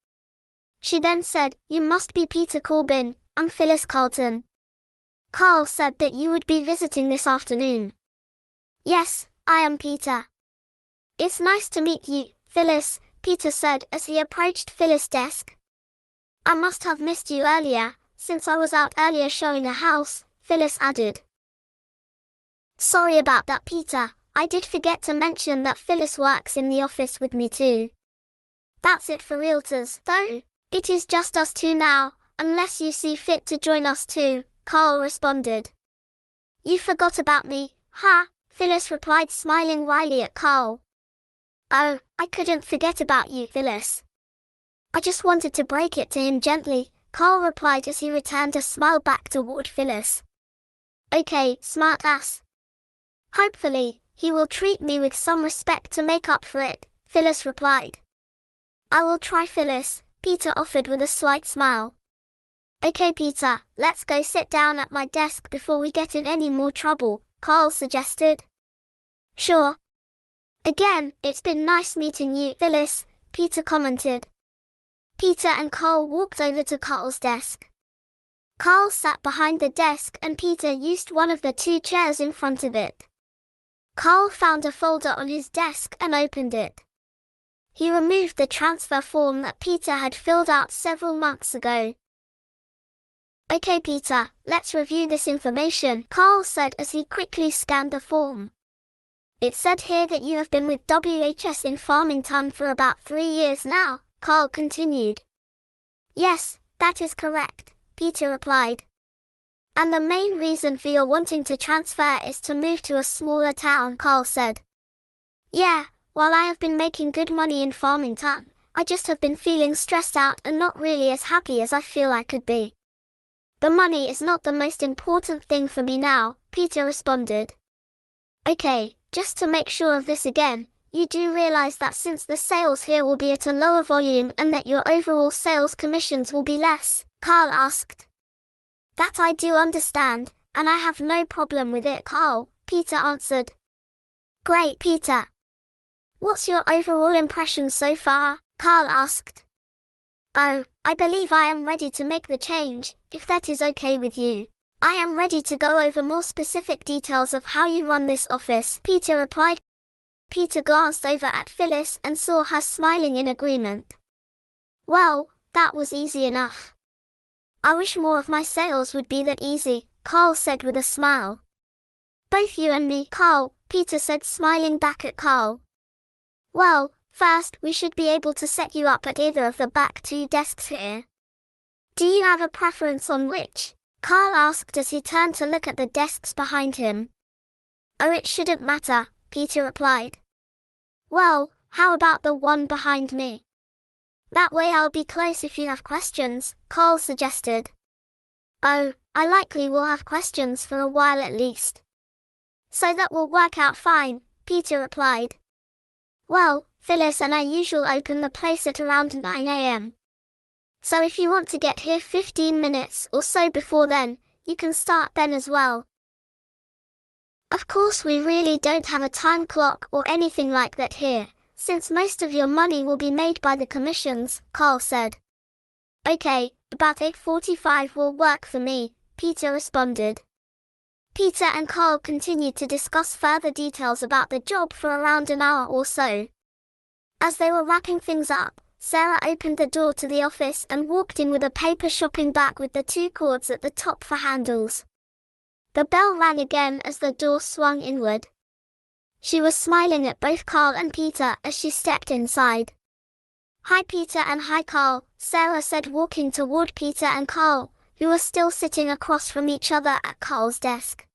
She then said, "You must be Peter Corbin, I'm Phyllis Carlton. Carl said that you would be visiting this afternoon." "Yes, I am Peter." "It's nice to meet you, Phyllis," Peter said as he approached Phyllis' desk. "I must have missed you earlier, since I was out earlier showing a house, Phyllis added. Sorry about that, Peter. I did forget to mention that Phyllis works in the office with me too. That's it for realtors, though. It is just us two now, unless you see fit to join us too, Carl responded. You forgot about me, huh? Phyllis replied, smiling wryly at Carl. Oh, I couldn't forget about you, Phyllis. I just wanted to break it to him gently, Carl replied as he returned a smile back toward Phyllis. Okay, smart ass. Hopefully, he will treat me with some respect to make up for it, Phyllis replied. I will try, Phyllis, Peter offered with a slight smile. Okay, Peter, let's go sit down at my desk before we get in any more trouble, Carl suggested. Sure. Again, it's been nice meeting you, Phyllis, Peter commented. Peter and Carl walked over to Carl's desk. Carl sat behind the desk and Peter used one of the two chairs in front of it. Carl found a folder on his desk and opened it. He removed the transfer form that Peter had filled out several months ago. Okay, Peter, let's review this information, Carl said as he quickly scanned the form. It said here that you have been with WHS in Farmington for about 3 years now, Carl continued. Yes, that is correct, Peter replied. And the main reason for your wanting to transfer is to move to a smaller town, Carl said. Yeah, while I have been making good money in Farmington, I just have been feeling stressed out and not really as happy as I feel I could be. The money is not the most important thing for me now, Peter responded. Okay, just to make sure of this again, you do realize that since the sales here will be at a lower volume and that your overall sales commissions will be less, Carl asked. That I do understand, and I have no problem with it, Carl, Peter answered. Great, Peter. What's your overall impression so far? Carl asked. Oh, I believe I am ready to make the change, if that is okay with you. I am ready to go over more specific details of how you run this office, Peter replied. Peter glanced over at Phyllis and saw her smiling in agreement. Well, that was easy enough. I wish more of my sales would be that easy, Carl said with a smile. Both you and me, Carl, Peter said, smiling back at Carl. Well, first we should be able to set you up at either of the back 2 desks here. Do you have a preference on which? Carl asked as he turned to look at the desks behind him. Oh, it shouldn't matter, Peter replied. Well, how about the one behind me? That way I'll be close if you have questions, Carl suggested. Oh, I likely will have questions for a while at least. So that will work out fine, Peter replied. Well, Phyllis and I usually open the place at around 9 a.m. So if you want to get here 15 minutes or so before then, you can start then as well. Of course, we really don't have a time clock or anything like that here, since most of your money will be made by the commissions, Carl said. Okay, about 8:45 will work for me, Peter responded. Peter and Carl continued to discuss further details about the job for around an hour or so. As they were wrapping things up, Sarah opened the door to the office and walked in with a paper shopping bag with the 2 cords at the top for handles. The bell rang again as the door swung inward. She was smiling at both Carl and Peter as she stepped inside. Hi Peter and hi Carl, Sarah said, walking toward Peter and Carl, who were still sitting across from each other at Carl's desk.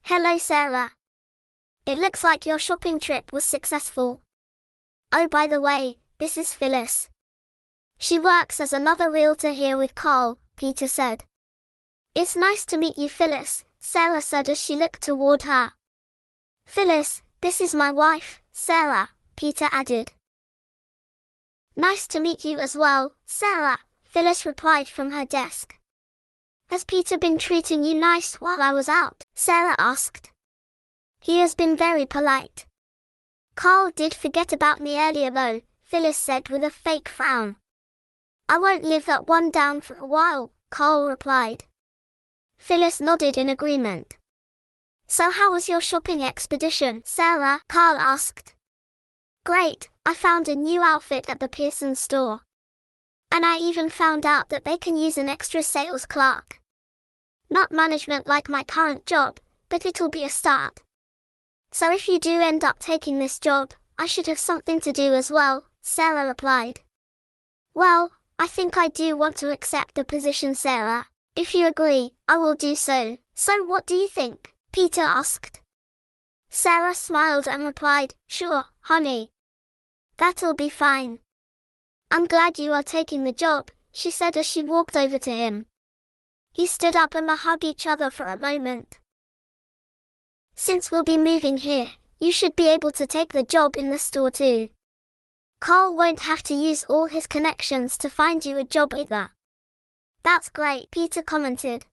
Hello Sarah. It looks like your shopping trip was successful. Oh, by the way, this is Phyllis. She works as another realtor here with Carl, Peter said. It's nice to meet you, Phyllis, Sarah said as she looked toward her. Phyllis, this is my wife, Sarah, Peter added. Nice to meet you as well, Sarah, Phyllis replied from her desk. Has Peter been treating you nice while I was out? Sarah asked. He has been very polite. Carl did forget about me earlier though, Phyllis said with a fake frown. I won't live that one down for a while, Carl replied. Phyllis nodded in agreement. So how was your shopping expedition, Sarah? Carl asked. Great, I found a new outfit at the Pearson store. And I even found out that they can use an extra sales clerk. Not management like my current job, but it'll be a start. So if you do end up taking this job, I should have something to do as well, Sarah replied. Well, I think I do want to accept the position, Sarah. If you agree, I will do so. So what do you think? Peter asked. Sarah smiled and replied, Sure, honey. That'll be fine. I'm glad you are taking the job, she said as she walked over to him. He stood up and they hugged each other for a moment. Since we'll be moving here, you should be able to take the job in the store too. Carl won't have to use all his connections to find you a job either. That's great, Peter commented.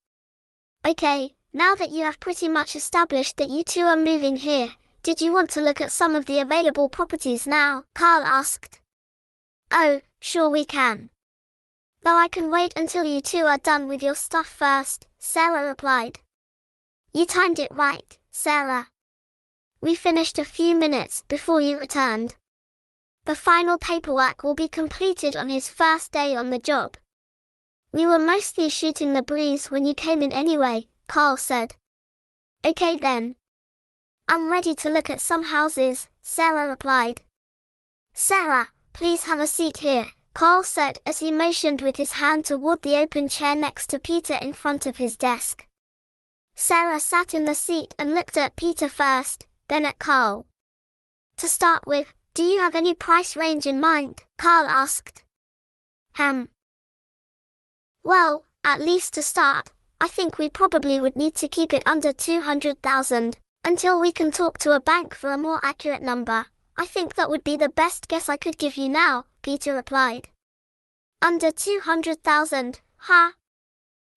Okay, now that you have pretty much established that you two are moving here, did you want to look at some of the available properties now? Carl asked. Oh, sure we can. Though I can wait until you two are done with your stuff first, Sarah replied. You timed it right, Sarah. We finished a few minutes before you returned. The final paperwork will be completed on his first day on the job. We were mostly shooting the breeze when you came in anyway, Carl said. Okay then. I'm ready to look at some houses, Sarah replied. Sarah, please have a seat here, Carl said as he motioned with his hand toward the open chair next to Peter in front of his desk. Sarah sat in the seat and looked at Peter first, then at Carl. To start with, do you have any price range in mind? Carl asked. Well, at least to start, I think we probably would need to keep it under 200,000, until we can talk to a bank for a more accurate number. I think that would be the best guess I could give you now, Peter replied. Under 200,000, huh?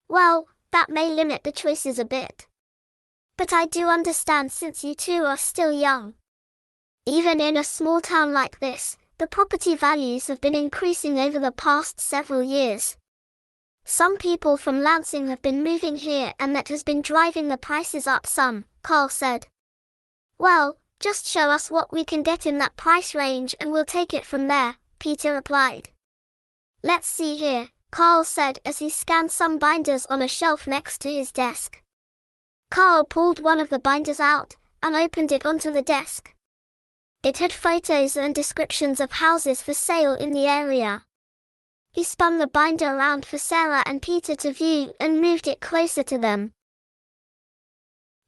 Well, that may limit the choices a bit. But I do understand since you two are still young. Even in a small town like this, the property values have been increasing over the past several years. Some people from Lansing have been moving here and that has been driving the prices up some, Carl said. Well, just show us what we can get in that price range and we'll take it from there, Peter replied. Let's see here, Carl said as he scanned some binders on a shelf next to his desk. Carl pulled one of the binders out and opened it onto the desk. It had photos and descriptions of houses for sale in the area. He spun the binder around for Sarah and Peter to view and moved it closer to them.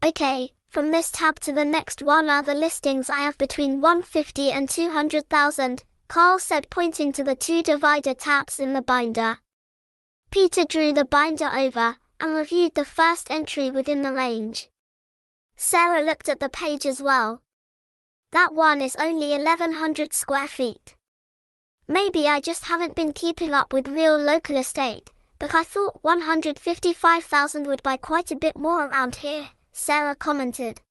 Okay, from this tab to the next one are the listings I have between 150 and 200,000, Carl said pointing to the two divider tabs in the binder. Peter drew the binder over and reviewed the first entry within the range. Sarah looked at the page as well. That one is only 1,100 square feet. Maybe I just haven't been keeping up with real local estate, but I thought 155,000 would buy quite a bit more around here, Sarah commented.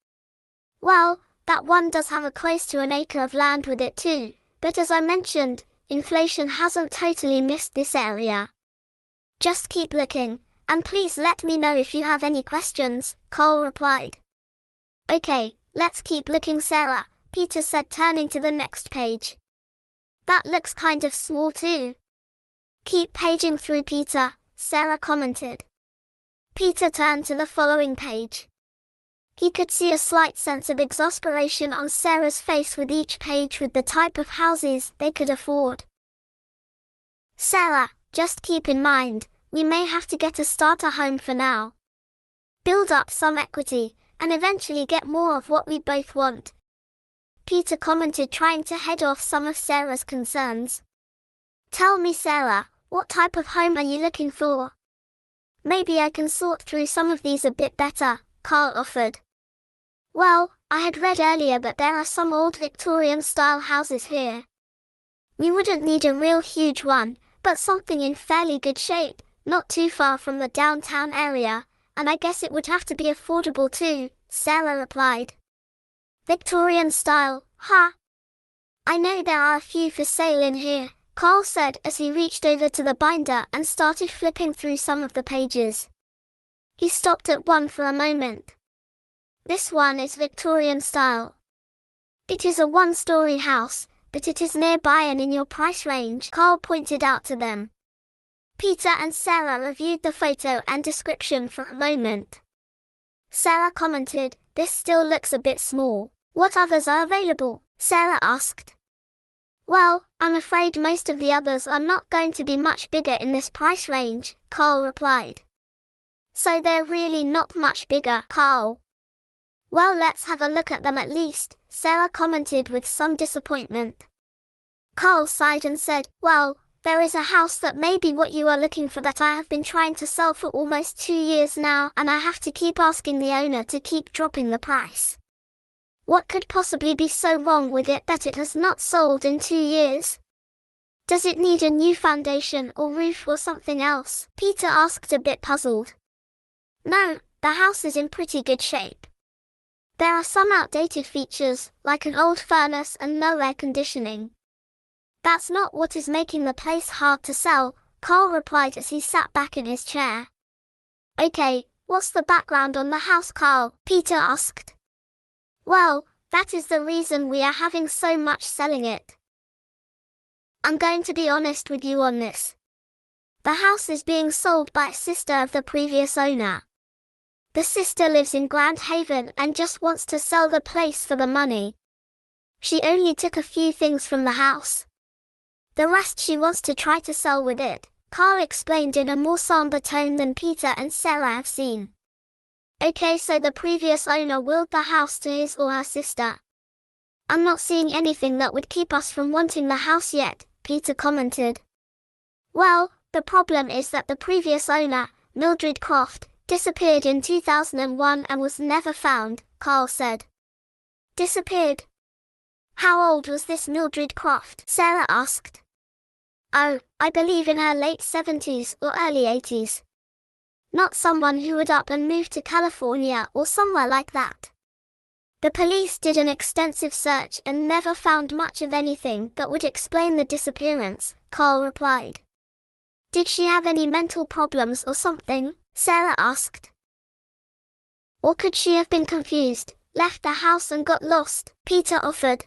Well, that one does have a close to an acre of land with it too, but as I mentioned, inflation hasn't totally missed this area. Just keep looking, and please let me know if you have any questions, Carl replied. Okay, let's keep looking, Sarah, Peter said turning to the next page. That looks kind of small too. Keep paging through, Peter, Sarah commented. Peter turned to the following page. He could see a slight sense of exasperation on Sarah's face with each page with the type of houses they could afford. Sarah, just keep in mind, we may have to get a starter home for now. Build up some equity, and eventually get more of what we both want, Peter commented, trying to head off some of Sarah's concerns. Tell me, Sarah, what type of home are you looking for? Maybe I can sort through some of these a bit better, Carl offered. Well, I had read earlier that there are some old Victorian-style houses here. We wouldn't need a real huge one, but something in fairly good shape, not too far from the downtown area, and I guess it would have to be affordable too, Sarah replied. Victorian style, huh? I know there are a few for sale in here, Carl said as he reached over to the binder and started flipping through some of the pages. He stopped at one for a moment. This one is Victorian style. It is a one-story house, but it is nearby and in your price range, Carl pointed out to them. Peter and Sarah reviewed the photo and description for a moment. Sarah commented, "This still looks a bit small. What others are available?" Sarah asked. "Well, I'm afraid most of the others are not going to be much bigger in this price range," Carl replied. "So they're really not much bigger, Carl?" "Well, let's have a look at them at least," Sarah commented with some disappointment. Carl sighed and said, "Well, there is a house that may be what you are looking for that I have been trying to sell for almost 2 years now, and I have to keep asking the owner to keep dropping the price. What could possibly be so wrong with it that it has not sold in 2 years? Does it need a new foundation or roof or something else?" Peter asked, a bit puzzled. "No, the house is in pretty good shape. There are some outdated features, like an old furnace and no air conditioning. That's not what is making the place hard to sell," Carl replied as he sat back in his chair. "Okay, what's the background on the house, Carl?" Peter asked. "Well, that is the reason we are having so much selling it. I'm going to be honest with you on this. The house is being sold by a sister of the previous owner. The sister lives in Grand Haven and just wants to sell the place for the money. She only took a few things from the house. The rest she wants to try to sell with it," Carl explained in a more somber tone than Peter and Sarah have seen. "Okay, so the previous owner willed the house to his or her sister. I'm not seeing anything that would keep us from wanting the house yet," Peter commented. "Well, the problem is that the previous owner, Mildred Croft, disappeared in 2001 and was never found," Carl said. "Disappeared? How old was this Mildred Croft?" Sarah asked. "Oh, I believe in her late 70s or early 80s. Not someone who would up and move to California or somewhere like that. The police did an extensive search and never found much of anything that would explain the disappearance," Carl replied. "Did she have any mental problems or something?" Sarah asked. "Or could she have been confused, left the house and got lost?" Peter offered.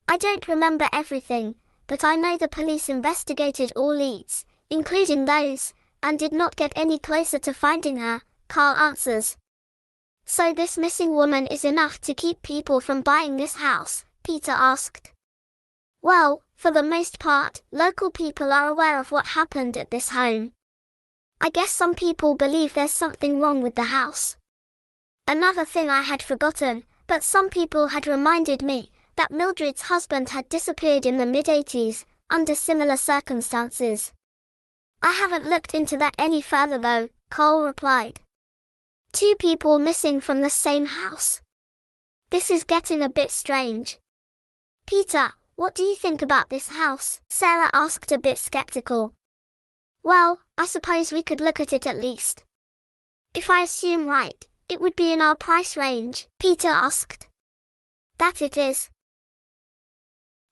"I don't remember everything, but I know the police investigated all leads, including those, and did not get any closer to finding her," Carl answers. "So this missing woman is enough to keep people from buying this house?" Peter asked. "Well, for the most part, local people are aware of what happened at this home. I guess some people believe there's something wrong with the house. Another thing I had forgotten, but some people had reminded me, that Mildred's husband had disappeared in the mid-80s, under similar circumstances. I haven't looked into that any further though," Carl replied. 2 people missing from the same house. This is getting a bit strange. "Peter, what do you think about this house?" Sarah asked, a bit skeptical. "Well, I suppose we could look at it at least. If I assume right, it would be in our price range," Peter asked. "That it is.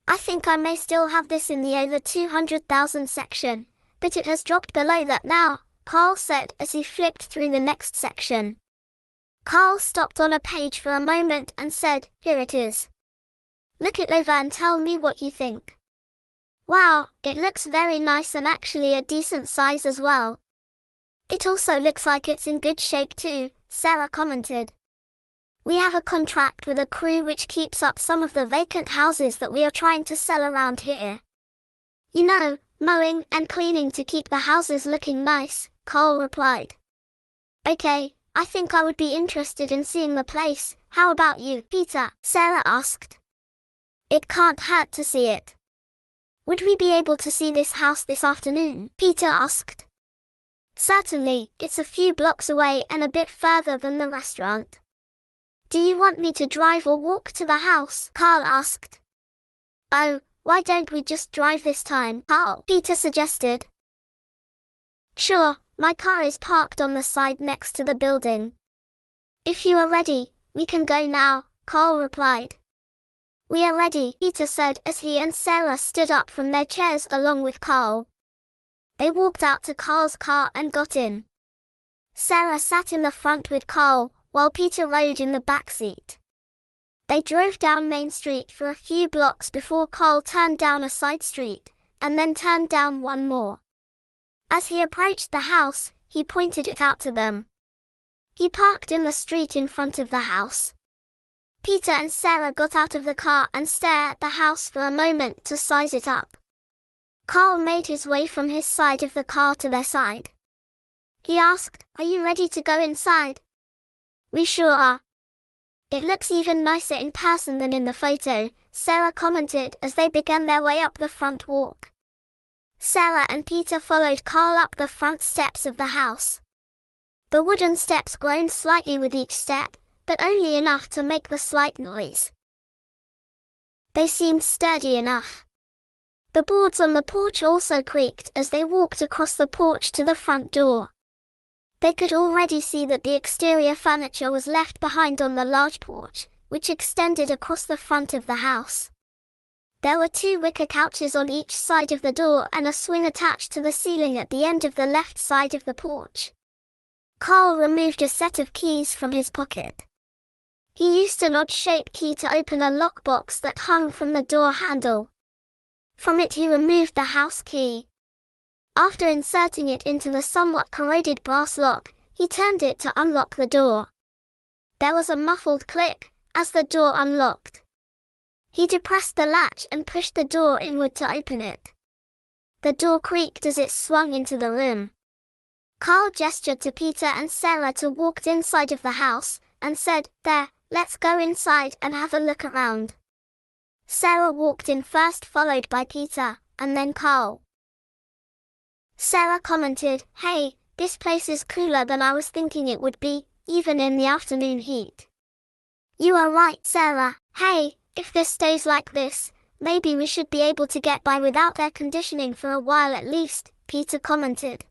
I think I may still have this in the over 200,000 section, but it has dropped below that now," Carl said as he flipped through the next section. Carl stopped on a page for a moment and said, "Here it is. Look it over and tell me what you think." "Wow, it looks very nice and actually a decent size as well. It also looks like it's in good shape too," Sarah commented. "We have a contract with a crew which keeps up some of the vacant houses that we are trying to sell around here. You know, mowing and cleaning to keep the houses looking nice," Carl replied. "Okay, I think I would be interested in seeing the place. How about you, Peter?" Sarah asked. "It can't hurt to see it. Would we be able to see this house this afternoon?" Peter asked. "Certainly, it's a few blocks away and a bit further than the restaurant." "Do you want me to drive or walk to the house?" Carl asked. "Oh, why don't we just drive this time, Carl?" Peter suggested. "Sure, my car is parked on the side next to the building." "If you are ready, we can go now," Carl replied. "We are ready," Peter said as he and Sarah stood up from their chairs along with Carl. They walked out to Carl's car and got in. Sarah sat in the front with Carl, while Peter rode in the back seat. They drove down Main Street for a few blocks before Carl turned down a side street, and then turned down one more. As he approached the house, he pointed it out to them. He parked in the street in front of the house. Peter and Sarah got out of the car and stared at the house for a moment to size it up. Carl made his way from his side of the car to their side. He asked, "Are you ready to go inside?" "We sure are." "It looks even nicer in person than in the photo," Sarah commented as they began their way up the front walk. Sarah and Peter followed Carl up the front steps of the house. The wooden steps groaned slightly with each step, but only enough to make the slight noise. They seemed sturdy enough. The boards on the porch also creaked as they walked across the porch to the front door. They could already see that the exterior furniture was left behind on the large porch, which extended across the front of the house. There were 2 wicker couches on each side of the door and a swing attached to the ceiling at the end of the left side of the porch. Carl removed a set of keys from his pocket. He used an odd-shaped key to open a lockbox that hung from the door handle. From it he removed the house key. After inserting it into the somewhat corroded brass lock, he turned it to unlock the door. There was a muffled click as the door unlocked. He depressed the latch and pushed the door inward to open it. The door creaked as it swung into the room. Carl gestured to Peter and Sarah to walk inside of the house, and said, "There, let's go inside and have a look around." Sarah walked in first, followed by Peter, and then Carl. Sarah commented, "Hey, this place is cooler than I was thinking it would be, even in the afternoon heat." "You are right, Sarah. Hey, if this stays like this, maybe we should be able to get by without air conditioning for a while at least," Peter commented.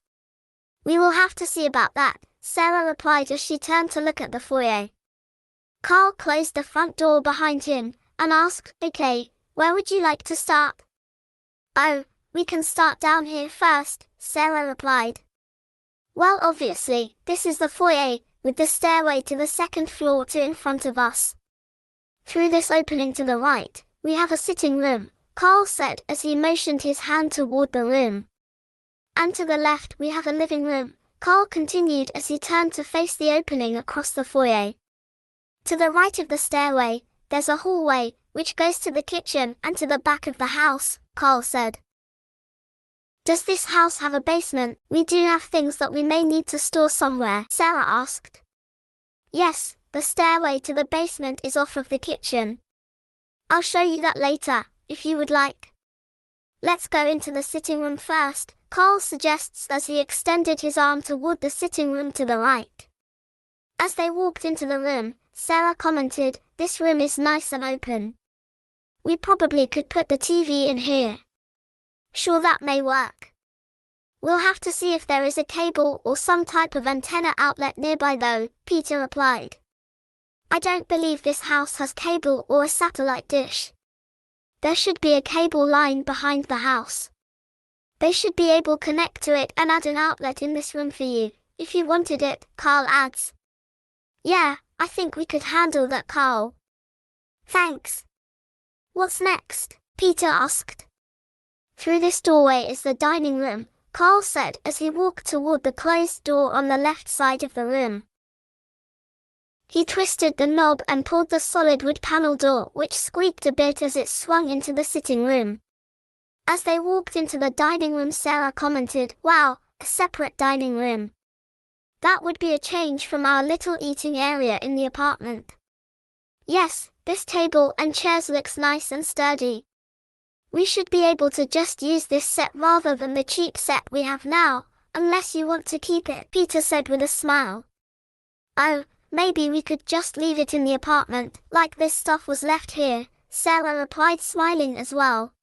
"We will have to see about that," Sarah replied as she turned to look at the foyer. Carl closed the front door behind him and asked, "Okay, where would you like to start?" "Oh, we can start down here first," Sarah replied. "Well, obviously, this is the foyer, with the stairway to the second floor in front of us. Through this opening to the right, we have a sitting room," Carl said as he motioned his hand toward the room. "And to the left we have a living room," Carl continued as he turned to face the opening across the foyer. "To the right of the stairway, there's a hallway, which goes to the kitchen and to the back of the house," Carl said. "Does this house have a basement? We do have things that we may need to store somewhere," Sarah asked. "Yes, the stairway to the basement is off of the kitchen. I'll show you that later, if you would like." "Let's go into the sitting room first," Carl suggests as he extended his arm toward the sitting room to the right. As they walked into the room, Sarah commented, "This room is nice and open. We probably could put the TV in here." "Sure, that may work. We'll have to see if there is a cable or some type of antenna outlet nearby though," Peter replied. "I don't believe this house has cable or a satellite dish. There should be a cable line behind the house. They should be able to connect to it and add an outlet in this room for you, if you wanted it," Carl adds. "Yeah, I think we could handle that, Carl. Thanks." "What's next?" Peter asked. "Through this doorway is the dining room," Carl said as he walked toward the closed door on the left side of the room. He twisted the knob and pulled the solid wood panel door, which squeaked a bit as it swung into the sitting room. As they walked into the dining room, Sarah commented, "Wow, a separate dining room. That would be a change from our little eating area in the apartment." "Yes, this table and chairs looks nice and sturdy. We should be able to just use this set rather than the cheap set we have now, unless you want to keep it," Peter said with a smile. "Oh, maybe we could just leave it in the apartment, like this stuff was left here," Sarah replied, smiling as well.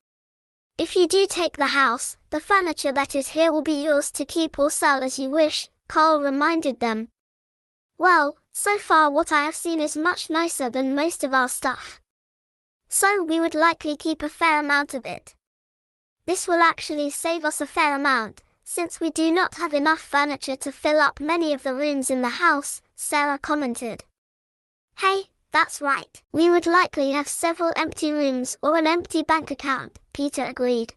"If you do take the house, the furniture that is here will be yours to keep or sell as you wish," Carl reminded them. "Well, so far what I have seen is much nicer than most of our stuff. So we would likely keep a fair amount of it. This will actually save us a fair amount, since we do not have enough furniture to fill up many of the rooms in the house," Sarah commented. "Hey, that's right. We would likely have several empty rooms or an empty bank account," Peter agreed.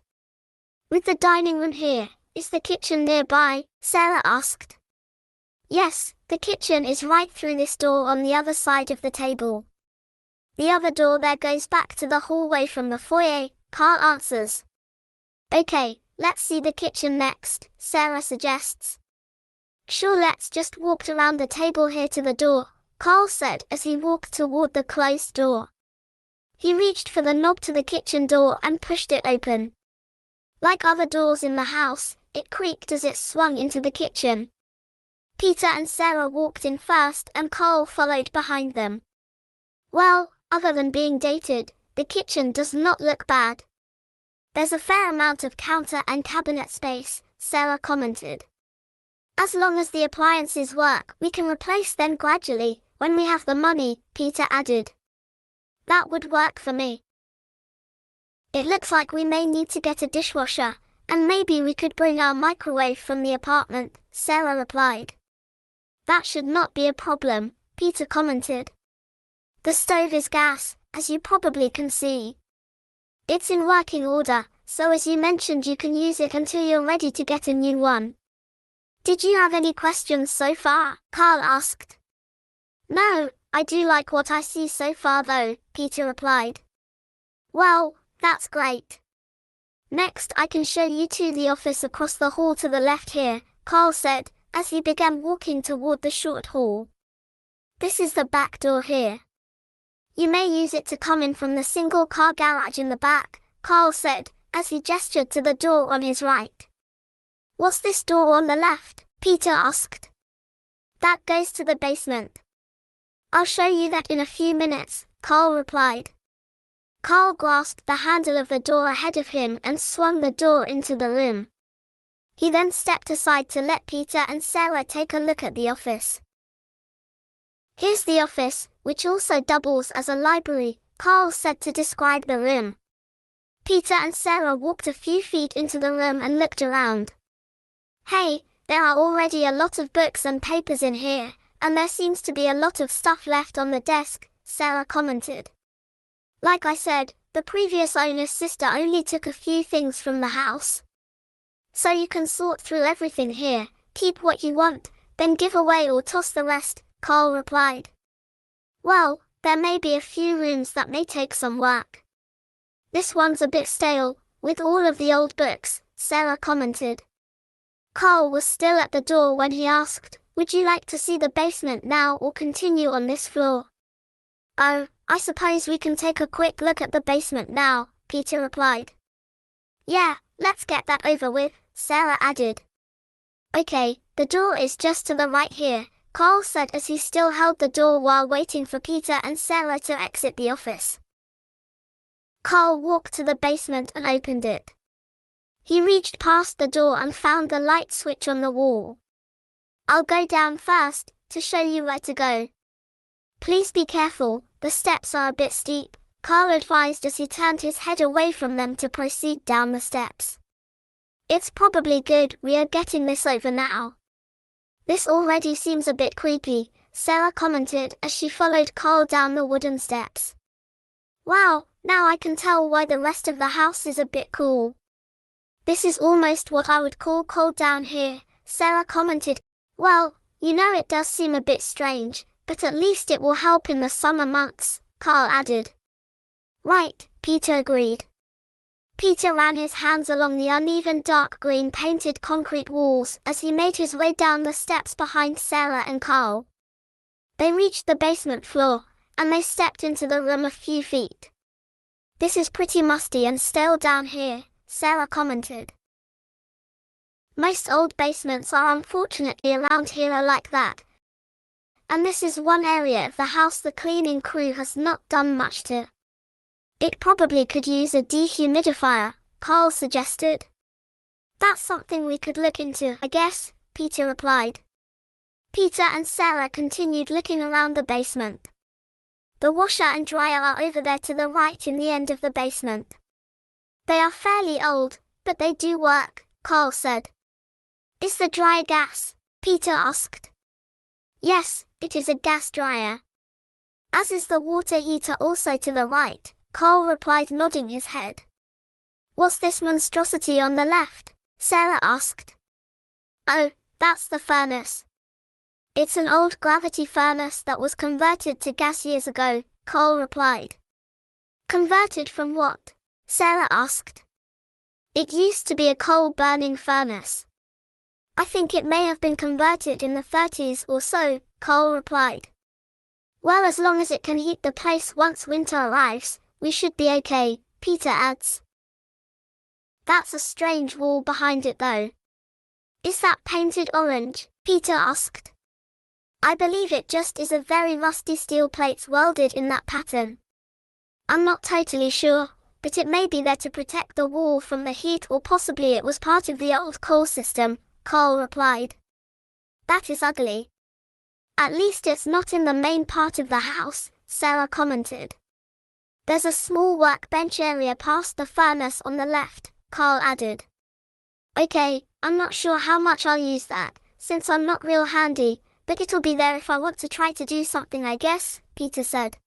"With the dining room here, is the kitchen nearby? Sarah asked. Yes, the kitchen is right through this door on the other side of the table. The other door there goes back to the hallway from the foyer, Carl answers. Okay, let's see the kitchen next, Sarah suggests. Sure, let's just walk around the table here to the door, Carl said as he walked toward the closed door. He reached for the knob to the kitchen door and pushed it open. Like other doors in the house, it creaked as it swung into the kitchen. Peter and Sarah walked in first and Carl followed behind them. Well, other than being dated, the kitchen does not look bad. There's a fair amount of counter and cabinet space, Sarah commented. As long as the appliances work, we can replace them gradually, when we have the money, Peter added. That would work for me. It looks like we may need to get a dishwasher, and maybe we could bring our microwave from the apartment, Sarah replied. That should not be a problem, Peter commented. The stove is gas, as you probably can see. It's in working order, so as you mentioned you can use it until you're ready to get a new one. Did you have any questions so far? Carl asked. No, I do like what I see so far though, Peter replied. Well, that's great. Next I can show you to the office across the hall to the left here, Carl said, as he began walking toward the short hall. This is the back door here. You may use it to come in from the single-car garage in the back, Carl said, as he gestured to the door on his right. What's this door on the left? Peter asked. That goes to the basement. I'll show you that in a few minutes, Carl replied. Carl grasped the handle of the door ahead of him and swung the door into the room. He then stepped aside to let Peter and Sarah take a look at the office. Here's the office, which also doubles as a library, Carl said to describe the room. Peter and Sarah walked a few feet into the room and looked around. Hey, there are already a lot of books and papers in here, and there seems to be a lot of stuff left on the desk, Sarah commented. Like I said, the previous owner's sister only took a few things from the house. So you can sort through everything here, keep what you want, then give away or toss the rest, Carl replied. Well, there may be a few rooms that may take some work. This one's a bit stale, with all of the old books, Sarah commented. Carl was still at the door when he asked, would you like to see the basement now or continue on this floor? Oh, I suppose we can take a quick look at the basement now, Peter replied. Yeah, let's get that over with, Sarah added. Okay, the door is just to the right here, Carl said as he still held the door while waiting for Peter and Sarah to exit the office. Carl walked to the basement and opened it. He reached past the door and found the light switch on the wall. I'll go down first, to show you where to go. Please be careful, the steps are a bit steep, Carl advised as he turned his head away from them to proceed down the steps. It's probably good we are getting this over now. This already seems a bit creepy, Sarah commented as she followed Carl down the wooden steps. Wow, now I can tell why the rest of the house is a bit cool. This is almost what I would call cold down here, Sarah commented. Well, you know it does seem a bit strange, but at least it will help in the summer months, Carl added. Right, Peter agreed. Peter ran his hands along the uneven dark green painted concrete walls as he made his way down the steps behind Sarah and Carl. They reached the basement floor, and they stepped into the room a few feet. This is pretty musty and stale down here, Sarah commented. Most old basements are unfortunately around here are like that. And this is one area of the house the cleaning crew has not done much to. It probably could use a dehumidifier, Carl suggested. That's something we could look into, I guess, Peter replied. Peter and Sarah continued looking around the basement. The washer and dryer are over there to the right in the end of the basement. They are fairly old, but they do work, Carl said. Is the dryer gas? Peter asked. Yes, it is a gas dryer. As is the water heater also to the right, Carl replied nodding his head. What's this monstrosity on the left? Sarah asked. Oh, that's the furnace. It's an old gravity furnace that was converted to gas years ago, Carl replied. Converted from what? Sarah asked. It used to be a coal-burning furnace. I think it may have been converted in the 30s or so, Carl replied. Well, as long as it can heat the place once winter arrives, we should be okay, Peter adds. That's a strange wall behind it though. Is that painted orange? Peter asked. I believe it just is a very rusty steel plates welded in that pattern. I'm not totally sure, but it may be there to protect the wall from the heat, or possibly it was part of the old coal system, Carl replied. That is ugly. At least it's not in the main part of the house, Sarah commented. There's a small workbench area past the furnace on the left, Carl added. Okay, I'm not sure how much I'll use that, since I'm not real handy, but it'll be there if I want to try to do something, I guess, Peter said.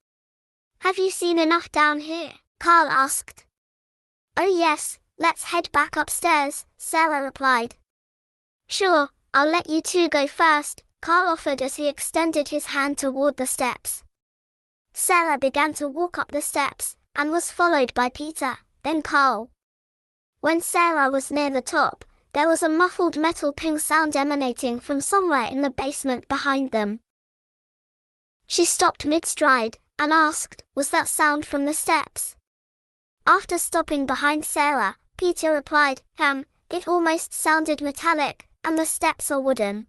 Have you seen enough down here? Carl asked. Oh yes, let's head back upstairs, Sarah replied. Sure, I'll let you two go first, Carl offered as he extended his hand toward the steps. Sarah began to walk up the steps, and was followed by Peter, then Carl. When Sarah was near the top, there was a muffled metal ping sound emanating from somewhere in the basement behind them. She stopped mid-stride, and asked, was that sound from the steps? After stopping behind Sarah, Peter replied, it almost sounded metallic, and the steps are wooden.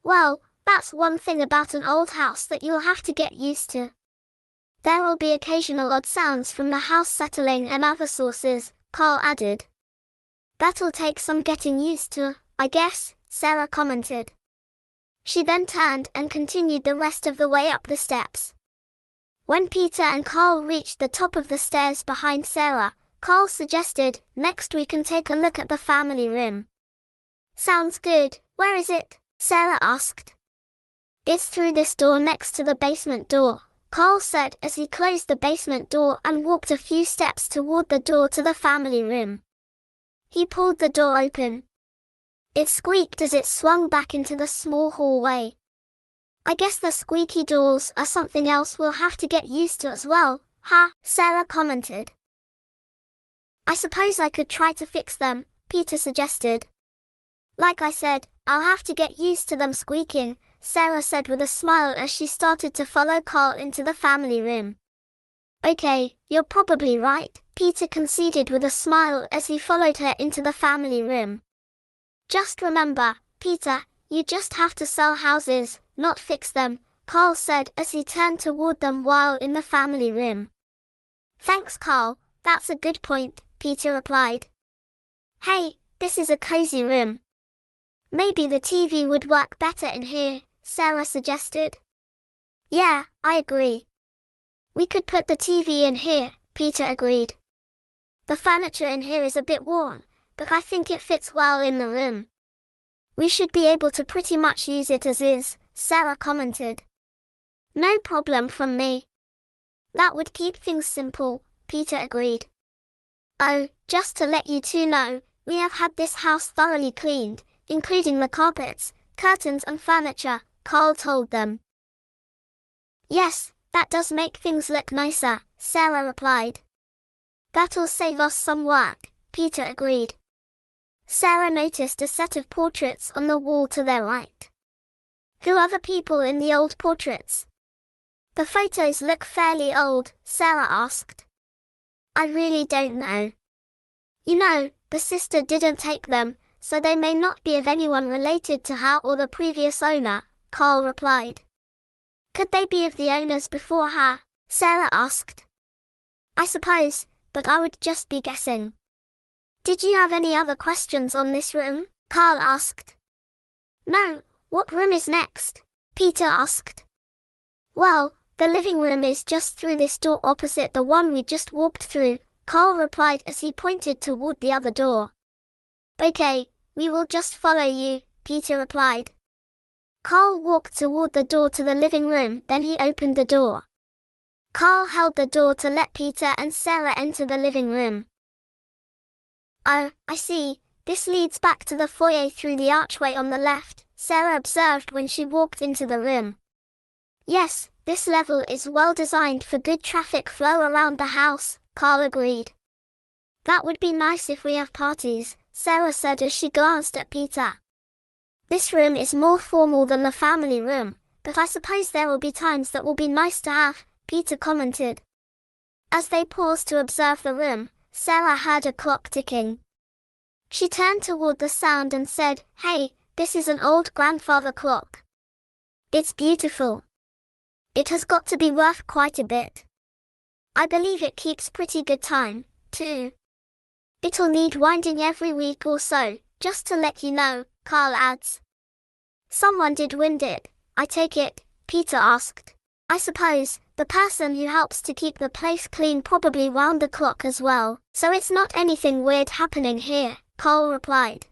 Well, that's one thing about an old house that you'll have to get used to. There will be occasional odd sounds from the house settling and other sources, Carl added. That'll take some getting used to, I guess, Sarah commented. She then turned and continued the rest of the way up the steps. When Peter and Carl reached the top of the stairs behind Sarah, Carl suggested, next we can take a look at the family room. Sounds good, where is it? Sarah asked. It's through this door next to the basement door, Carl said as he closed the basement door and walked a few steps toward the door to the family room. He pulled the door open. It squeaked as it swung back into the small hallway. I guess the squeaky doors are something else we'll have to get used to as well, huh? Sarah commented. I suppose I could try to fix them, Peter suggested. Like I said, I'll have to get used to them squeaking, Sarah said with a smile as she started to follow Carl into the family room. Okay, you're probably right, Peter conceded with a smile as he followed her into the family room. Just remember, Peter, you just have to sell houses, not fix them, Carl said as he turned toward them while in the family room. Thanks, Carl, that's a good point, Peter replied. Hey, this is a cozy room. Maybe the TV would work better in here, Sarah suggested. Yeah, I agree. We could put the TV in here, Peter agreed. The furniture in here is a bit worn, but I think it fits well in the room. We should be able to pretty much use it as is, Sarah commented. No problem from me. That would keep things simple, Peter agreed. Oh, just to let you two know, we have had this house thoroughly cleaned, including the carpets, curtains and furniture, Carl told them. Yes, that does make things look nicer, Sarah replied. That'll save us some work, Peter agreed. Sarah noticed a set of portraits on the wall to their right. Who are the people in the old portraits? The photos look fairly old, Sarah asked. I really don't know. You know, the sister didn't take them, so they may not be of anyone related to her or the previous owner, Carl replied. Could they be of the owners before her? Sarah asked. I suppose, but I would just be guessing. Did you have any other questions on this room? Carl asked. No, what room is next? Peter asked. Well, the living room is just through this door opposite the one we just walked through, Carl replied as he pointed toward the other door. Okay, we will just follow you, Peter replied. Carl walked toward the door to the living room, then he opened the door. Carl held the door to let Peter and Sarah enter the living room. Oh, I see, This leads back to the foyer through the archway on the left, Sarah observed when she walked into the room. Yes, this level is well designed for good traffic flow around the house, Carl agreed. That would be nice if we have parties, Sarah said as she glanced at Peter. This room is more formal than the family room, but I suppose there will be times that will be nice to have, Peter commented. As they paused to observe the room, Sarah heard a clock ticking. She turned toward the sound and said, "Hey, this is an old grandfather clock. It's beautiful. It has got to be worth quite a bit. I believe it keeps pretty good time, too. It'll need winding every week or so, just to let you know," Carl adds. "Someone did wind it, I take it?" Peter asked. "I suppose, the person who helps to keep the place clean probably wound the clock as well, so it's not anything weird happening here," Carl replied.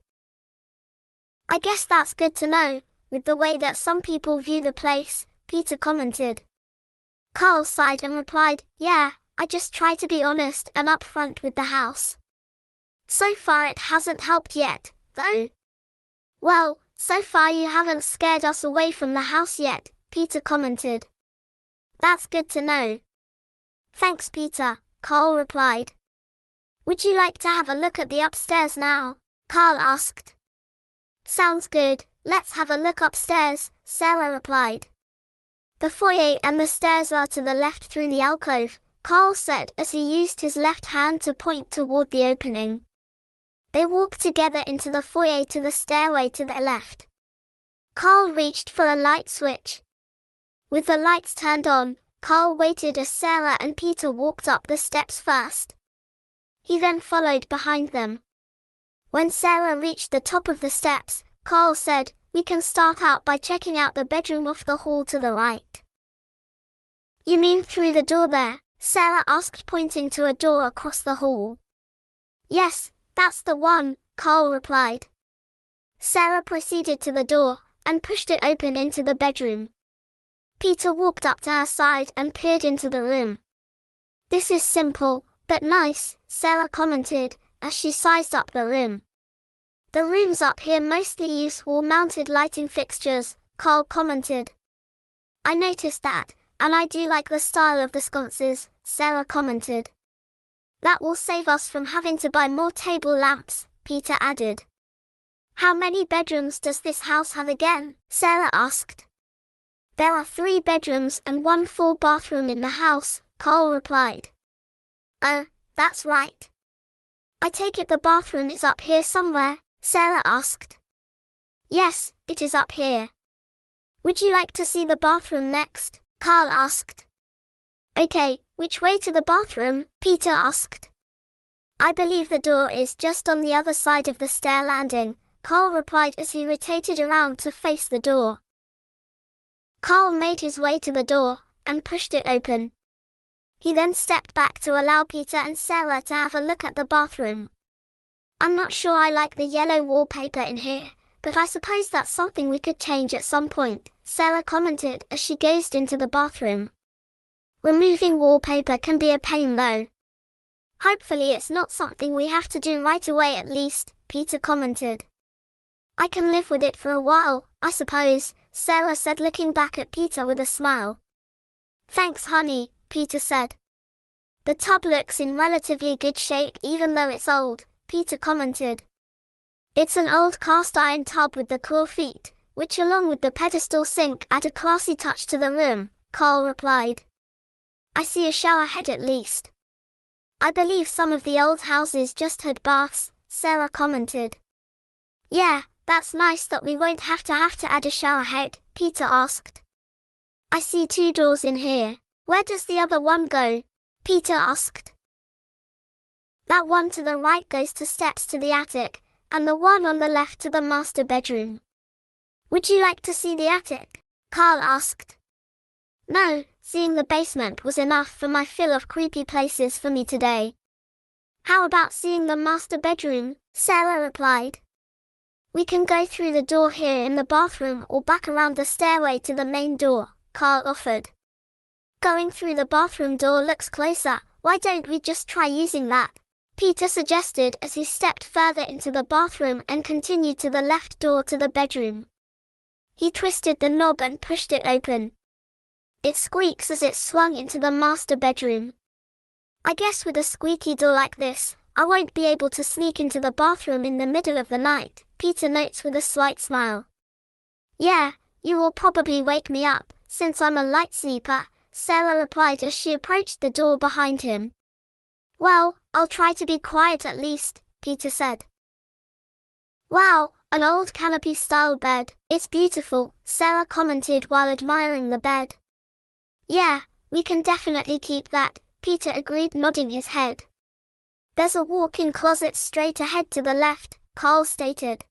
"I guess that's good to know, with the way that some people view the place," Peter commented. Carl sighed and replied, "Yeah, I just try to be honest and upfront with the house. So far it hasn't helped yet, though." "Well, so far you haven't scared us away from the house yet," Peter commented. "That's good to know." "Thanks, Peter," Carl replied. "Would you like to have a look at the upstairs now?" Carl asked. "Sounds good, let's have a look upstairs," Sarah replied. "The foyer and the stairs are to the left through the alcove," Carl said as he used his left hand to point toward the opening. They walked together into the foyer to the stairway to the left. Carl reached for a light switch. With the lights turned on, Carl waited as Sarah and Peter walked up the steps first. He then followed behind them. When Sarah reached the top of the steps, Carl said, "We can start out by checking out the bedroom off the hall to the right." "You mean through the door there?" Sarah asked, pointing to a door across the hall. "Yes, that's the one," Carl replied. Sarah proceeded to the door and pushed it open into the bedroom. Peter walked up to her side and peered into the room. "This is simple, but nice," Sarah commented as she sized up the room. "The rooms up here mostly use wall-mounted lighting fixtures," Carl commented. "I noticed that, and I do like the style of the sconces," Sarah commented. "That will save us from having to buy more table lamps," Peter added. "How many bedrooms does this house have again?" Sarah asked. "There are 3 bedrooms and 1 full bathroom in the house," Carl replied. "Oh, that's right. I take it the bathroom is up here somewhere?" Sarah asked. "Yes, it is up here." "Would you like to see the bathroom next?" Carl asked. "Okay, which way to the bathroom?" Peter asked. "I believe the door is just on the other side of the stair landing," Carl replied as he rotated around to face the door. Carl made his way to the door and pushed it open. He then stepped back to allow Peter and Sarah to have a look at the bathroom. "I'm not sure I like the yellow wallpaper in here, but I suppose that's something we could change at some point," Sarah commented as she gazed into the bathroom. "Removing wallpaper can be a pain though. Hopefully it's not something we have to do right away at least," Peter commented. "I can live with it for a while, I suppose," Sarah said, looking back at Peter with a smile. "Thanks, honey," Peter said. "The tub looks in relatively good shape even though it's old," Peter commented. "It's an old cast-iron tub with the claw feet, which along with the pedestal sink add a classy touch to the room," Carl replied. "I see a shower head at least." "I believe some of the old houses just had baths," Sarah commented. "Yeah, that's nice that we won't have to add a shower head," Peter asked. "I see 2 doors in here. Where does the other one go?" Peter asked. "That one to the right goes to steps to the attic, and the one on the left to the master bedroom." "Would you like to see the attic?" Carl asked. "No, seeing the basement was enough for my fill of creepy places for me today." "How about seeing the master bedroom?" Sarah replied. "We can go through the door here in the bathroom or back around the stairway to the main door," Carl offered. "Going through the bathroom door looks closer, why don't we just try using that?" Peter suggested as he stepped further into the bathroom and continued to the left door to the bedroom. He twisted the knob and pushed it open. It squeaks as it swung into the master bedroom. I guess with a squeaky door like this, I won't be able to sneak into the bathroom in the middle of the night, Peter notes with a slight smile. Yeah, you will probably wake me up, since I'm a light sleeper, Sarah replied as she approached the door behind him. Well, I'll try to be quiet at least, Peter said. Wow, an old canopy-style bed. It's beautiful, Sarah commented while admiring the bed. Yeah, we can definitely keep that, Peter agreed, nodding his head. There's a walk-in closet straight ahead to the left, Carl stated.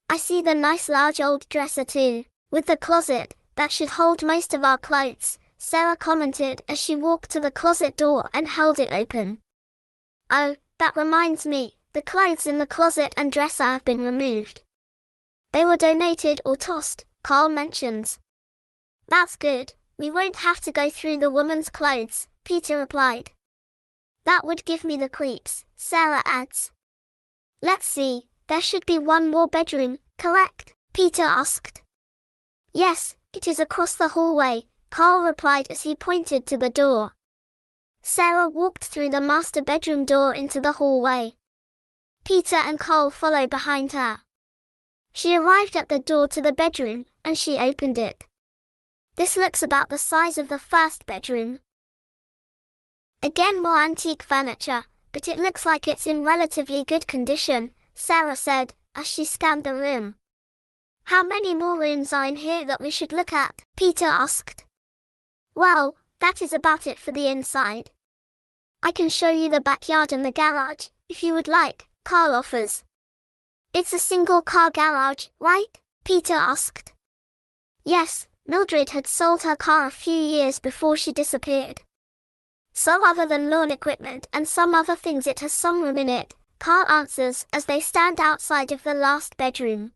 I see the nice large old dresser too. With the closet, that should hold most of our clothes, Sarah commented as she walked to the closet door and held it open. Oh, that reminds me, the clothes in the closet and dresser have been removed. They were donated or tossed, Carl mentions. That's good, we won't have to go through the woman's clothes, Peter replied. That would give me the creeps, Sarah adds. Let's see, there should be one more bedroom, correct? Peter asked. Yes, it is across the hallway, Carl replied as he pointed to the door. Sarah walked through the master bedroom door into the hallway. Peter and Carl followed behind her. She arrived at the door to the bedroom, and she opened it. This looks about the size of the first bedroom. Again, more antique furniture, but it looks like it's in relatively good condition, Sarah said, as she scanned the room. How many more rooms are in here that we should look at? Peter asked. Well, that is about it for the inside. I can show you the backyard and the garage, if you would like, Carl offers. It's a single-car garage, right? Peter asked. Yes, Mildred had sold her car a few years before she disappeared. So other than lawn equipment and some other things, it has some room in it, Carl answers as they stand outside of the last bedroom.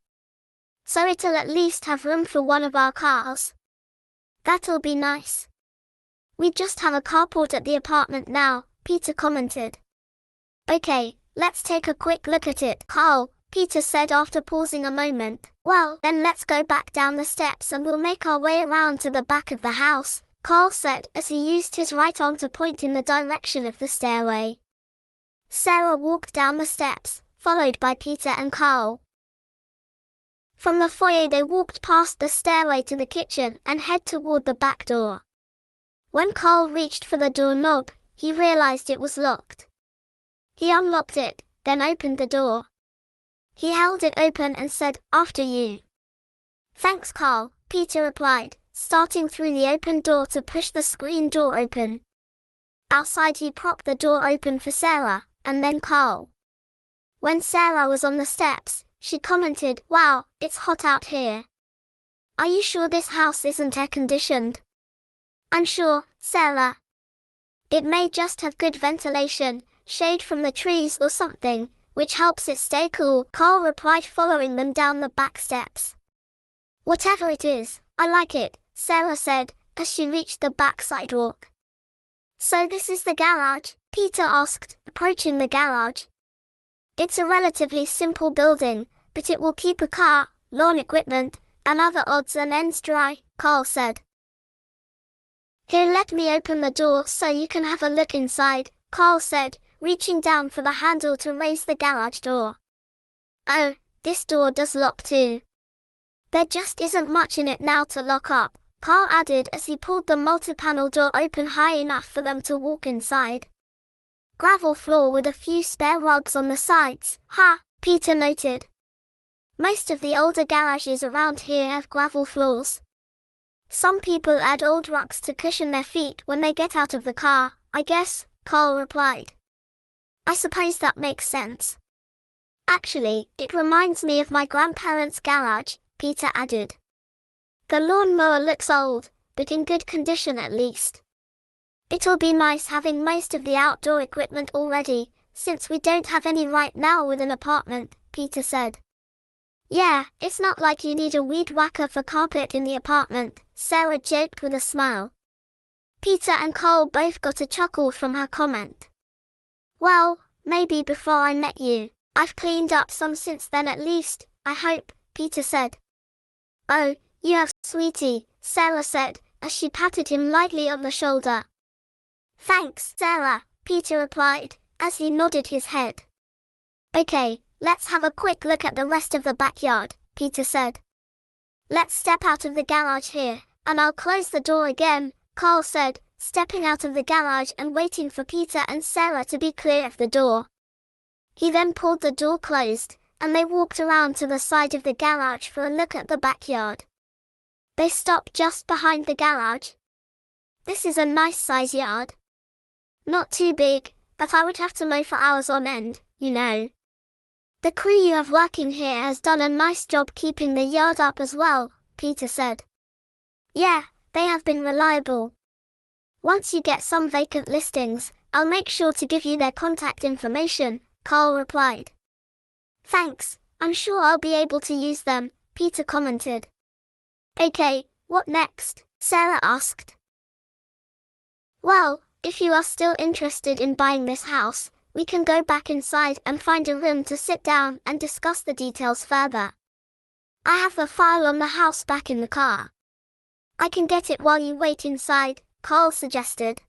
So it'll at least have room for one of our cars. That'll be nice. We just have a carport at the apartment now, Peter commented. Okay, let's take a quick look at it, Carl, Peter said after pausing a moment. Well, then let's go back down the steps and we'll make our way around to the back of the house, Carl said as he used his right arm to point in the direction of the stairway. Sarah walked down the steps, followed by Peter and Carl. From the foyer they walked past the stairway to the kitchen and head toward the back door. When Carl reached for the doorknob, he realized it was locked. He unlocked it, then opened the door. He held it open and said, "After you." "Thanks, Carl," Peter replied, starting through the open door to push the screen door open. Outside he propped the door open for Sarah, and then Carl. When Sarah was on the steps, she commented, "Wow, it's hot out here. Are you sure this house isn't air-conditioned?" "I'm sure, Sarah. It may just have good ventilation, shade from the trees or something, which helps it stay cool," Carl replied, following them down the back steps. "Whatever it is, I like it," Sarah said, as she reached the back sidewalk. "So this is the garage?" Peter asked, approaching the garage. "It's a relatively simple building, but it will keep a car, lawn equipment, and other odds and ends dry," Carl said. "Here, let me open the door so you can have a look inside," Carl said, reaching down for the handle to raise the garage door. "Oh, this door does lock too. There just isn't much in it now to lock up," Carl added as he pulled the multi-panel door open high enough for them to walk inside. "Gravel floor with a few spare rugs on the sides, huh?" Peter noted. "Most of the older garages around here have gravel floors. Some people add old rugs to cushion their feet when they get out of the car, I guess," Carl replied. "I suppose that makes sense. Actually, it reminds me of my grandparents' garage," Peter added. "The lawnmower looks old, but in good condition at least. It'll be nice having most of the outdoor equipment already, since we don't have any right now with an apartment," Peter said. "Yeah, it's not like you need a weed whacker for carpet in the apartment," Sarah joked with a smile. Peter and Carl both got a chuckle from her comment. "Well, maybe before I met you. I've cleaned up some since then at least, I hope, Peter said. Oh, you have, sweetie, Sarah said, as she patted him lightly on the shoulder. Thanks, Sarah, Peter replied, as he nodded his head. Okay, let's have a quick look at the rest of the backyard, Peter said. Let's step out of the garage here, and I'll close the door again, Carl said, stepping out of the garage and waiting for Peter and Sarah to be clear of the door. He then pulled the door closed, and they walked around to the side of the garage for a look at the backyard. They stopped just behind the garage. This is a nice size yard. Not too big, but I would have to mow for hours on end, you know. The crew you have working here has done a nice job keeping the yard up as well, Peter said. Yeah, they have been reliable. Once you get some vacant listings, I'll make sure to give you their contact information, Carl replied. Thanks, I'm sure I'll be able to use them, Peter commented. Okay, what next? Sarah asked. Well, if you are still interested in buying this house, we can go back inside and find a room to sit down and discuss the details further. I have the file on the house back in the car. I can get it while you wait inside, Carl suggested.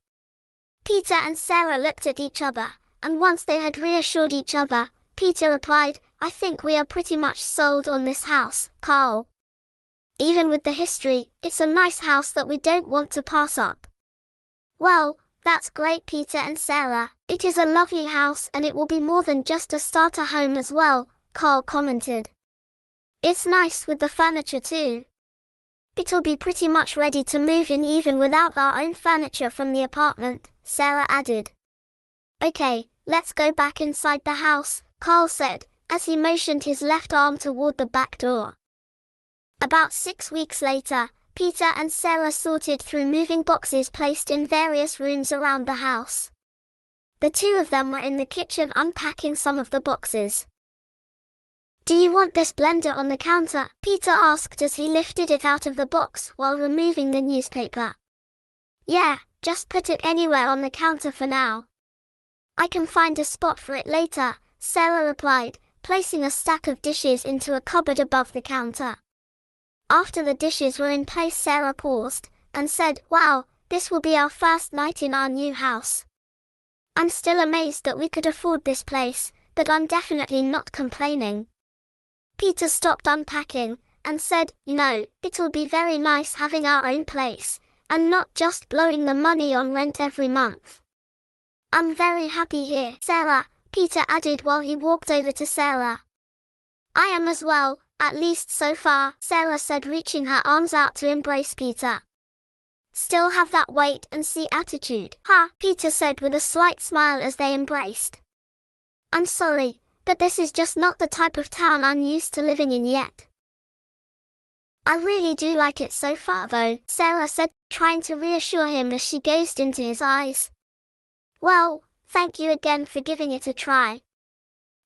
Peter and Sarah looked at each other, and once they had reassured each other, Peter replied, I think we are pretty much sold on this house, Carl. Even with the history, it's a nice house that we don't want to pass up. Well, that's great, Peter and Sarah. It is a lovely house and it will be more than just a starter home as well, Carl commented. It's nice with the furniture too. It'll be pretty much ready to move in even without our own furniture from the apartment, Sarah added. Okay, let's go back inside the house, Carl said, as he motioned his left arm toward the back door. About 6 weeks later, Peter and Sarah sorted through moving boxes placed in various rooms around the house. The two of them were in the kitchen unpacking some of the boxes. Do you want this blender on the counter? Peter asked as he lifted it out of the box while removing the newspaper. Yeah, just put it anywhere on the counter for now. I can find a spot for it later, Sarah replied, placing a stack of dishes into a cupboard above the counter. After the dishes were in place, Sarah paused and said, Wow, this will be our first night in our new house. I'm still amazed that we could afford this place, but I'm definitely not complaining. Peter stopped unpacking and said, it'll be very nice having our own place, and not just blowing the money on rent every month. I'm very happy here, Sarah, Peter added while he walked over to Sarah. I am as well, at least so far, Sarah said, reaching her arms out to embrace Peter. Still have that wait and see attitude, huh? Peter said with a slight smile as they embraced. I'm sorry, but this is just not the type of town I'm used to living in yet. I really do like it so far though, Sarah said, trying to reassure him as she gazed into his eyes. Well, thank you again for giving it a try.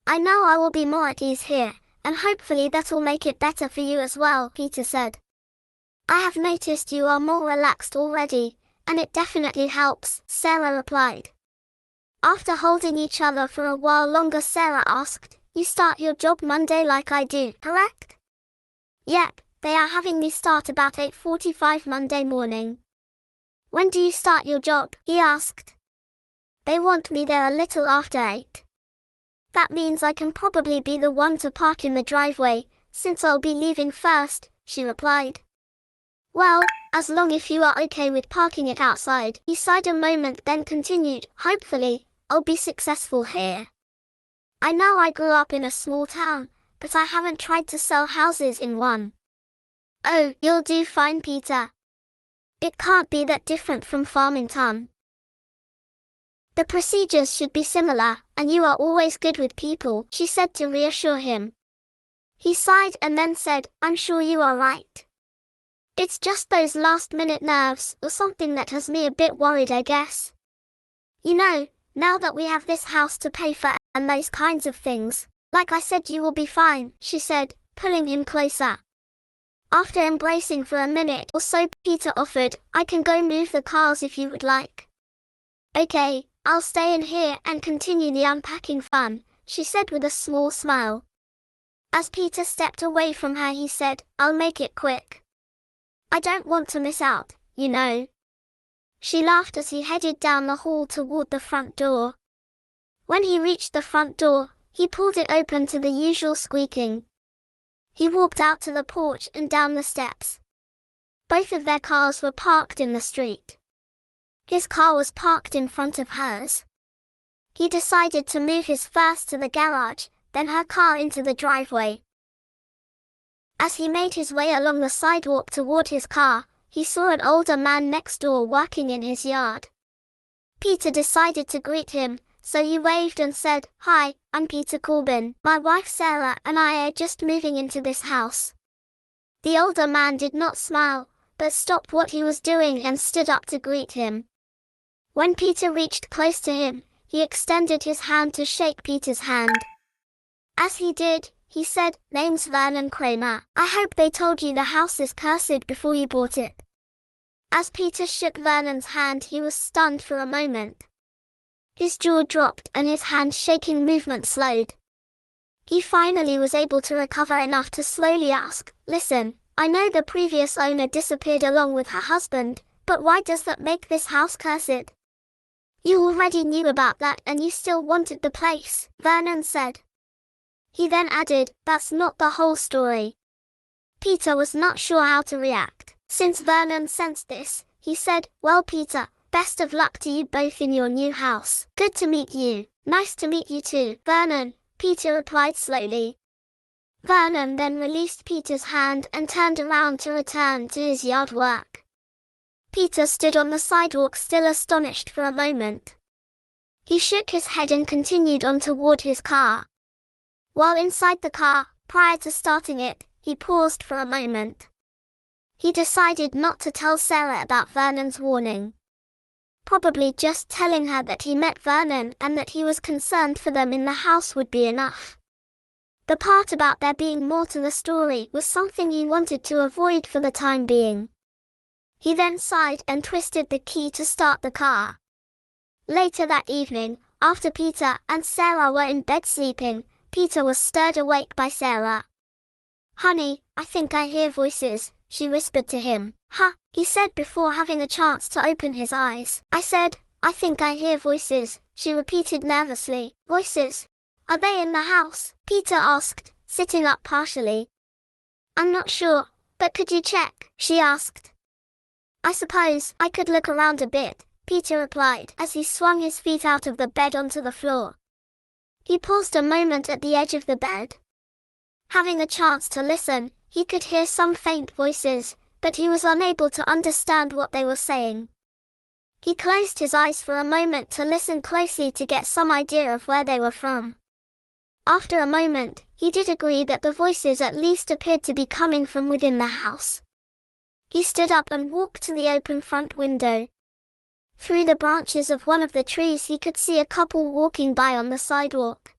I know I will be more at ease here, and hopefully that'll make it better for you as well, Peter said. I have noticed you are more relaxed already, and it definitely helps, Sarah replied. After holding each other for a while longer, Sarah asked, You start your job Monday like I do, correct? Yep, they are having me start about 8:45 Monday morning. When do you start your job? He asked. They want me there a little after 8. That means I can probably be the one to park in the driveway, since I'll be leaving first, she replied. Well, as long as you are okay with parking it outside. He sighed a moment then continued, Hopefully, I'll be successful here. I know I grew up in a small town, but I haven't tried to sell houses in one. Oh, you'll do fine, Peter. It can't be that different from Farmington. The procedures should be similar, and you are always good with people, she said to reassure him. He sighed and then said, I'm sure you are right. It's just those last-minute nerves or something that has me a bit worried, I guess. Now that we have this house to pay for and those kinds of things, like I said, you will be fine, she said, pulling him closer. After embracing for a minute or so, Peter offered, I can go move the cars if you would like. Okay, I'll stay in here and continue the unpacking fun, she said with a small smile. As Peter stepped away from her, he said, I'll make it quick. I don't want to miss out, you know. She laughed as he headed down the hall toward the front door. When he reached the front door, he pulled it open to the usual squeaking. He walked out to the porch and down the steps. Both of their cars were parked in the street. His car was parked in front of hers. He decided to move his first to the garage, then her car into the driveway. As he made his way along the sidewalk toward his car, he saw an older man next door working in his yard. Peter decided to greet him, so he waved and said, Hi, I'm Peter Corbin. My wife Sarah and I are just moving into this house. The older man did not smile, but stopped what he was doing and stood up to greet him. When Peter reached close to him, he extended his hand to shake Peter's hand. As he did, he said, Name's Vernon Kramer. I hope they told you the house is cursed before you bought it. As Peter shook Vernon's hand, he was stunned for a moment. His jaw dropped and his hand-shaking movement slowed. He finally was able to recover enough to slowly ask, Listen, I know the previous owner disappeared along with her husband, but why does that make this house cursed? You already knew about that and you still wanted the place, Vernon said. He then added, That's not the whole story. Peter was not sure how to react. Since Vernon sensed this, he said, Well, Peter, best of luck to you both in your new house. Good to meet you. Nice to meet you too, Vernon, Peter replied slowly. Vernon then released Peter's hand and turned around to return to his yard work. Peter stood on the sidewalk still astonished for a moment. He shook his head and continued on toward his car. While inside the car, prior to starting it, he paused for a moment. He decided not to tell Sarah about Vernon's warning. Probably just telling her that he met Vernon and that he was concerned for them in the house would be enough. The part about there being more to the story was something he wanted to avoid for the time being. He then sighed and twisted the key to start the car. Later that evening, after Peter and Sarah were in bed sleeping, Peter was stirred awake by Sarah. Honey, I think I hear voices, she whispered to him. Huh, he said before having a chance to open his eyes. I said, I think I hear voices, she repeated nervously. Voices? Are they in the house? Peter asked, sitting up partially. I'm not sure, but could you check? She asked. I suppose I could look around a bit, Peter replied as he swung his feet out of the bed onto the floor. He paused a moment at the edge of the bed. Having a chance to listen, he could hear some faint voices, but he was unable to understand what they were saying. He closed his eyes for a moment to listen closely to get some idea of where they were from. After a moment, he did agree that the voices at least appeared to be coming from within the house. He stood up and walked to the open front window. Through the branches of one of the trees he could see a couple walking by on the sidewalk.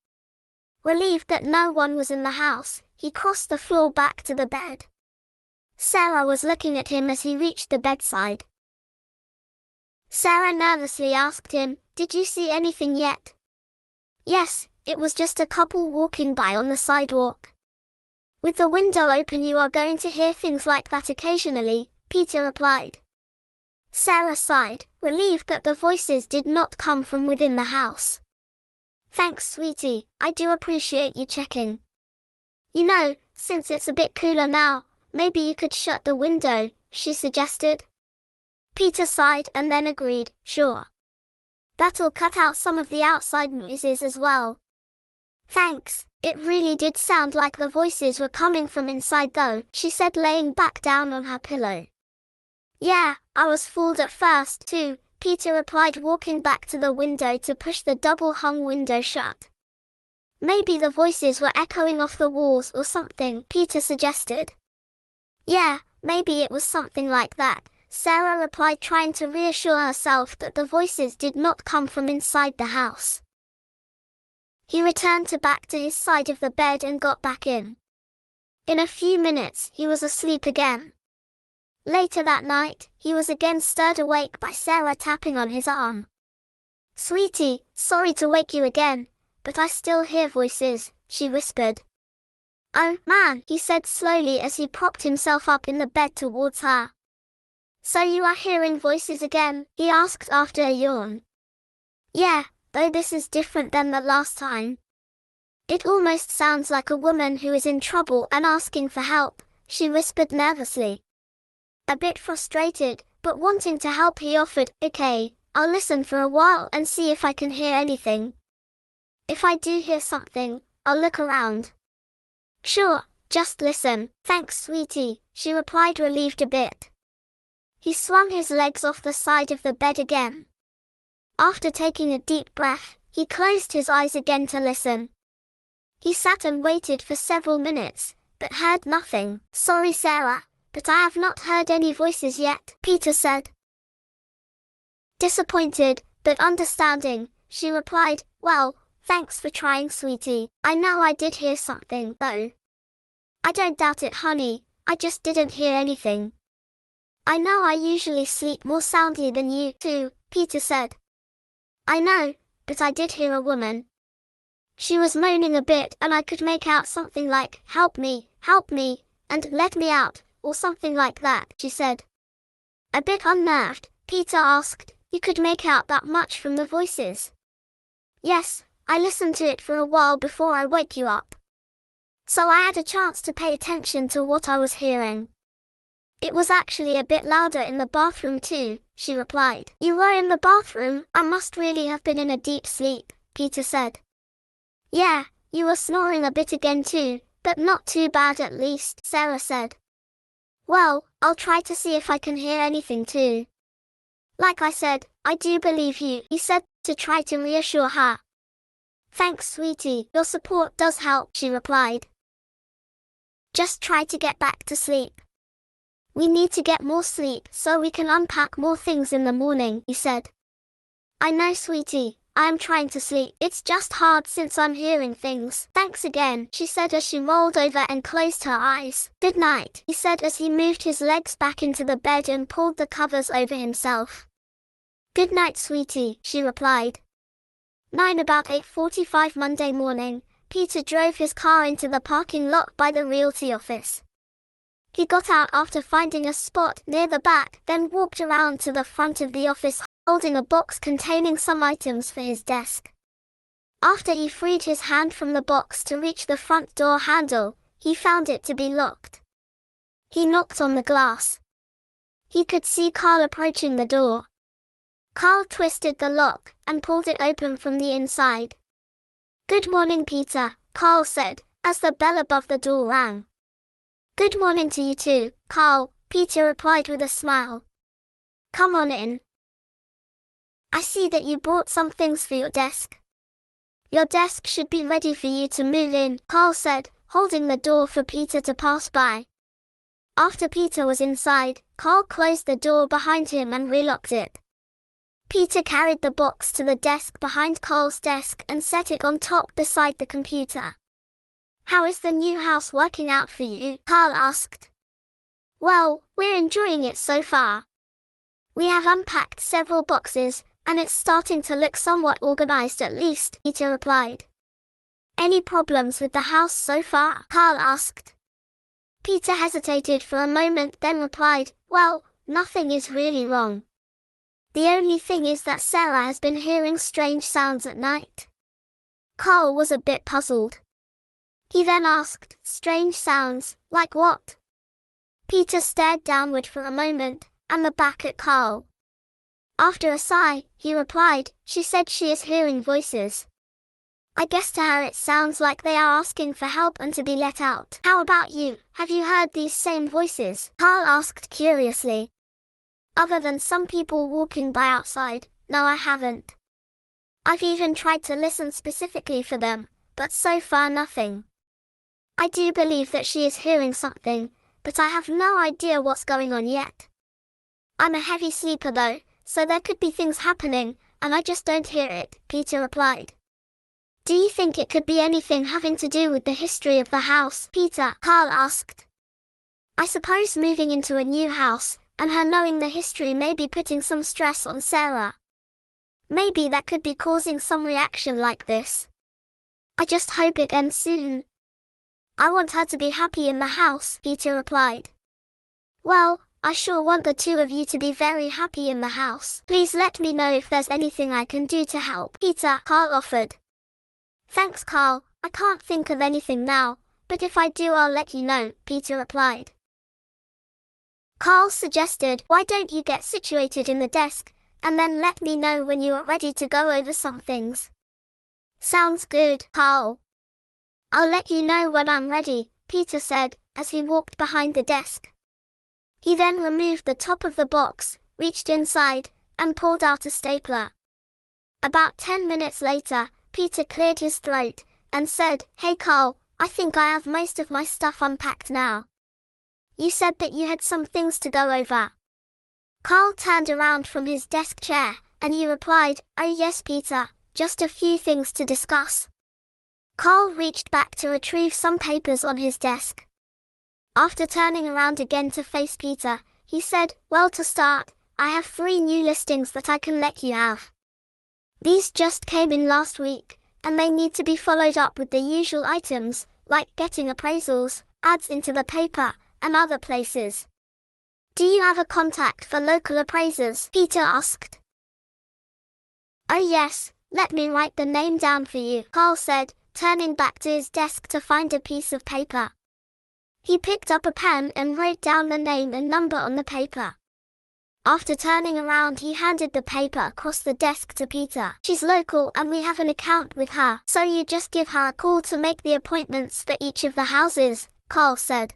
Relieved that no one was in the house, he crossed the floor back to the bed. Sarah was looking at him as he reached the bedside. Sarah nervously asked him, Did you see anything yet? Yes, it was just a couple walking by on the sidewalk. With the window open you are going to hear things like that occasionally, Peter replied. Sarah sighed, relieved that the voices did not come from within the house. Thanks, sweetie, I do appreciate you checking. You know, since it's a bit cooler now, maybe you could shut the window, she suggested. Peter sighed and then agreed, sure. That'll cut out some of the outside noises as well. Thanks, it really did sound like the voices were coming from inside though, she said laying back down on her pillow. Yeah, I was fooled at first too, Peter replied walking back to the window to push the double-hung window shut. Maybe the voices were echoing off the walls or something, Peter suggested. Yeah, maybe it was something like that, Sarah replied trying to reassure herself that the voices did not come from inside the house. He returned back to his side of the bed and got back in. In a few minutes, he was asleep again. Later that night, he was again stirred awake by Sarah tapping on his arm. Sweetie, sorry to wake you again, but I still hear voices, she whispered. Oh, man, he said slowly as he propped himself up in the bed towards her. So you are hearing voices again? He asked after a yawn. Yeah, though this is different than the last time. It almost sounds like a woman who is in trouble and asking for help, she whispered nervously. A bit frustrated, but wanting to help, he offered, okay, I'll listen for a while and see if I can hear anything. If I do hear something, I'll look around. Sure, just listen. Thanks, sweetie, she replied, relieved a bit. He swung his legs off the side of the bed again. After taking a deep breath, he closed his eyes again to listen. He sat and waited for several minutes, but heard nothing. Sorry, Sarah, but I have not heard any voices yet, Peter said. Disappointed, but understanding, she replied, well, thanks for trying, sweetie. I know I did hear something, though. I don't doubt it, honey, I just didn't hear anything. I know I usually sleep more soundly than you, too, Peter said. I know, but I did hear a woman. She was moaning a bit and I could make out something like, help me, and let me out, or something like that, she said. A bit unnerved, Peter asked, you could make out that much from the voices? Yes, I listened to it for a while before I woke you up. So I had a chance to pay attention to what I was hearing. It was actually a bit louder in the bathroom too, she replied. You were in the bathroom? I must really have been in a deep sleep, Peter said. Yeah, you were snoring a bit again too, but not too bad at least, Sarah said. Well, I'll try to see if I can hear anything too. Like I said, I do believe you, he said, to try to reassure her. Thanks, sweetie, your support does help, she replied. Just try to get back to sleep. We need to get more sleep so we can unpack more things in the morning, he said. I know, sweetie, I am trying to sleep. It's just hard since I'm hearing things. Thanks again, she said as she rolled over and closed her eyes. Good night, he said as he moved his legs back into the bed and pulled the covers over himself. Good night, sweetie, she replied. About 8:45 Monday morning, Peter drove his car into the parking lot by the realty office. He got out after finding a spot near the back, then walked around to the front of the office, holding a box containing some items for his desk. After he freed his hand from the box to reach the front door handle, he found it to be locked. He knocked on the glass. He could see Carl approaching the door. Carl twisted the lock and pulled it open from the inside. Good morning, Peter, Carl said, as the bell above the door rang. Good morning to you too, Carl, Peter replied with a smile. Come on in. I see that you brought some things for your desk. Your desk should be ready for you to move in, Carl said, holding the door for Peter to pass by. After Peter was inside, Carl closed the door behind him and relocked it. Peter carried the box to the desk behind Carl's desk and set it on top beside the computer. How is the new house working out for you? Carl asked. Well, we're enjoying it so far. We have unpacked several boxes, and it's starting to look somewhat organized at least, Peter replied. Any problems with the house so far? Carl asked. Peter hesitated for a moment then replied, well, nothing is really wrong. The only thing is that Sarah has been hearing strange sounds at night. Carl was a bit puzzled. He then asked, strange sounds, like what? Peter stared downward for a moment, and then back at Carl. After a sigh, he replied, she said she is hearing voices. I guess to her it sounds like they are asking for help and to be let out. How about you? Have you heard these same voices? Carl asked curiously. Other than some people walking by outside, no, I haven't. I've even tried to listen specifically for them, but so far nothing. I do believe that she is hearing something, but I have no idea what's going on yet. I'm a heavy sleeper though, so there could be things happening, and I just don't hear it, Peter replied. Do you think it could be anything having to do with the history of the house, Peter? Carl asked. I suppose moving into a new house, and her knowing the history may be putting some stress on Sarah. Maybe that could be causing some reaction like this. I just hope it ends soon. I want her to be happy in the house, Peter replied. Well, I sure want the two of you to be very happy in the house. Please let me know if there's anything I can do to help, Carl offered. Thanks, Carl. I can't think of anything now, but if I do I'll let you know, Peter replied. Carl suggested, why don't you get situated in the desk, and then let me know when you are ready to go over some things. Sounds good, Carl. I'll let you know when I'm ready, Peter said, as he walked behind the desk. He then removed the top of the box, reached inside, and pulled out a stapler. About 10 minutes later, Peter cleared his throat, and said, Hey Carl, I think I have most of my stuff unpacked now. You said that you had some things to go over. Carl turned around from his desk chair, and he replied, Oh yes Peter, just a few things to discuss. Carl reached back to retrieve some papers on his desk. After turning around again to face Peter, he said, Well, to start, I have 3 new listings that I can let you have. These just came in last week, and they need to be followed up with the usual items, like getting appraisals, ads into the paper, and other places. Do you have a contact for local appraisers? Peter asked. Oh yes, let me write the name down for you, Carl said, turning back to his desk to find a piece of paper. He picked up a pen and wrote down the name and number on the paper. After turning around he handed the paper across the desk to Peter. She's local and we have an account with her, so you just give her a call to make the appointments for each of the houses, Carl said.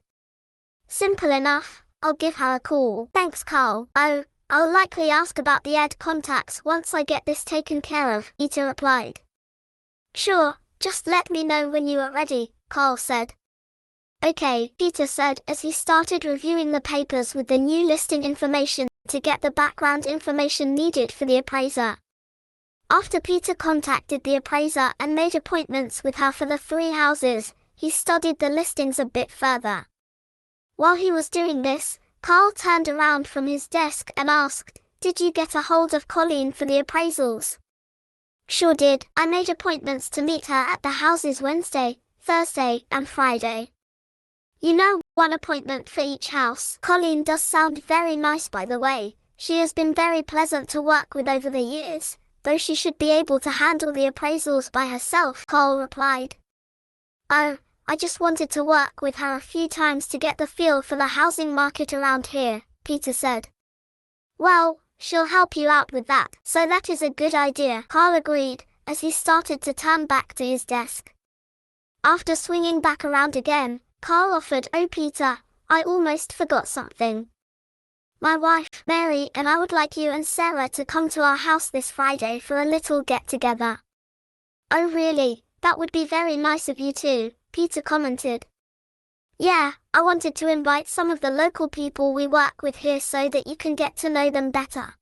Simple enough, I'll give her a call. Thanks Carl. Oh, I'll likely ask about the ad contacts once I get this taken care of, Peter replied. Sure, just let me know when you are ready, Carl said. Okay, Peter said as he started reviewing the papers with the new listing information to get the background information needed for the appraiser. After Peter contacted the appraiser and made appointments with her for the 3 houses, he studied the listings a bit further. While he was doing this, Carl turned around from his desk and asked, Did you get a hold of Colleen for the appraisals? Sure did. I made appointments to meet her at the houses Wednesday, Thursday, and Friday. You know, 1 appointment for each house. Colleen does sound very nice by the way. She has been very pleasant to work with over the years, though she should be able to handle the appraisals by herself, Carl replied. Oh, I just wanted to work with her a few times to get the feel for the housing market around here, Peter said. Well, she'll help you out with that, so that is a good idea, Carl agreed, as he started to turn back to his desk. After swinging back around again, Carl offered, Oh Peter, I almost forgot something. My wife, Mary, and I would like you and Sarah to come to our house this Friday for a little get-together. Oh really, that would be very nice of you too, Peter commented. Yeah, I wanted to invite some of the local people we work with here so that you can get to know them better.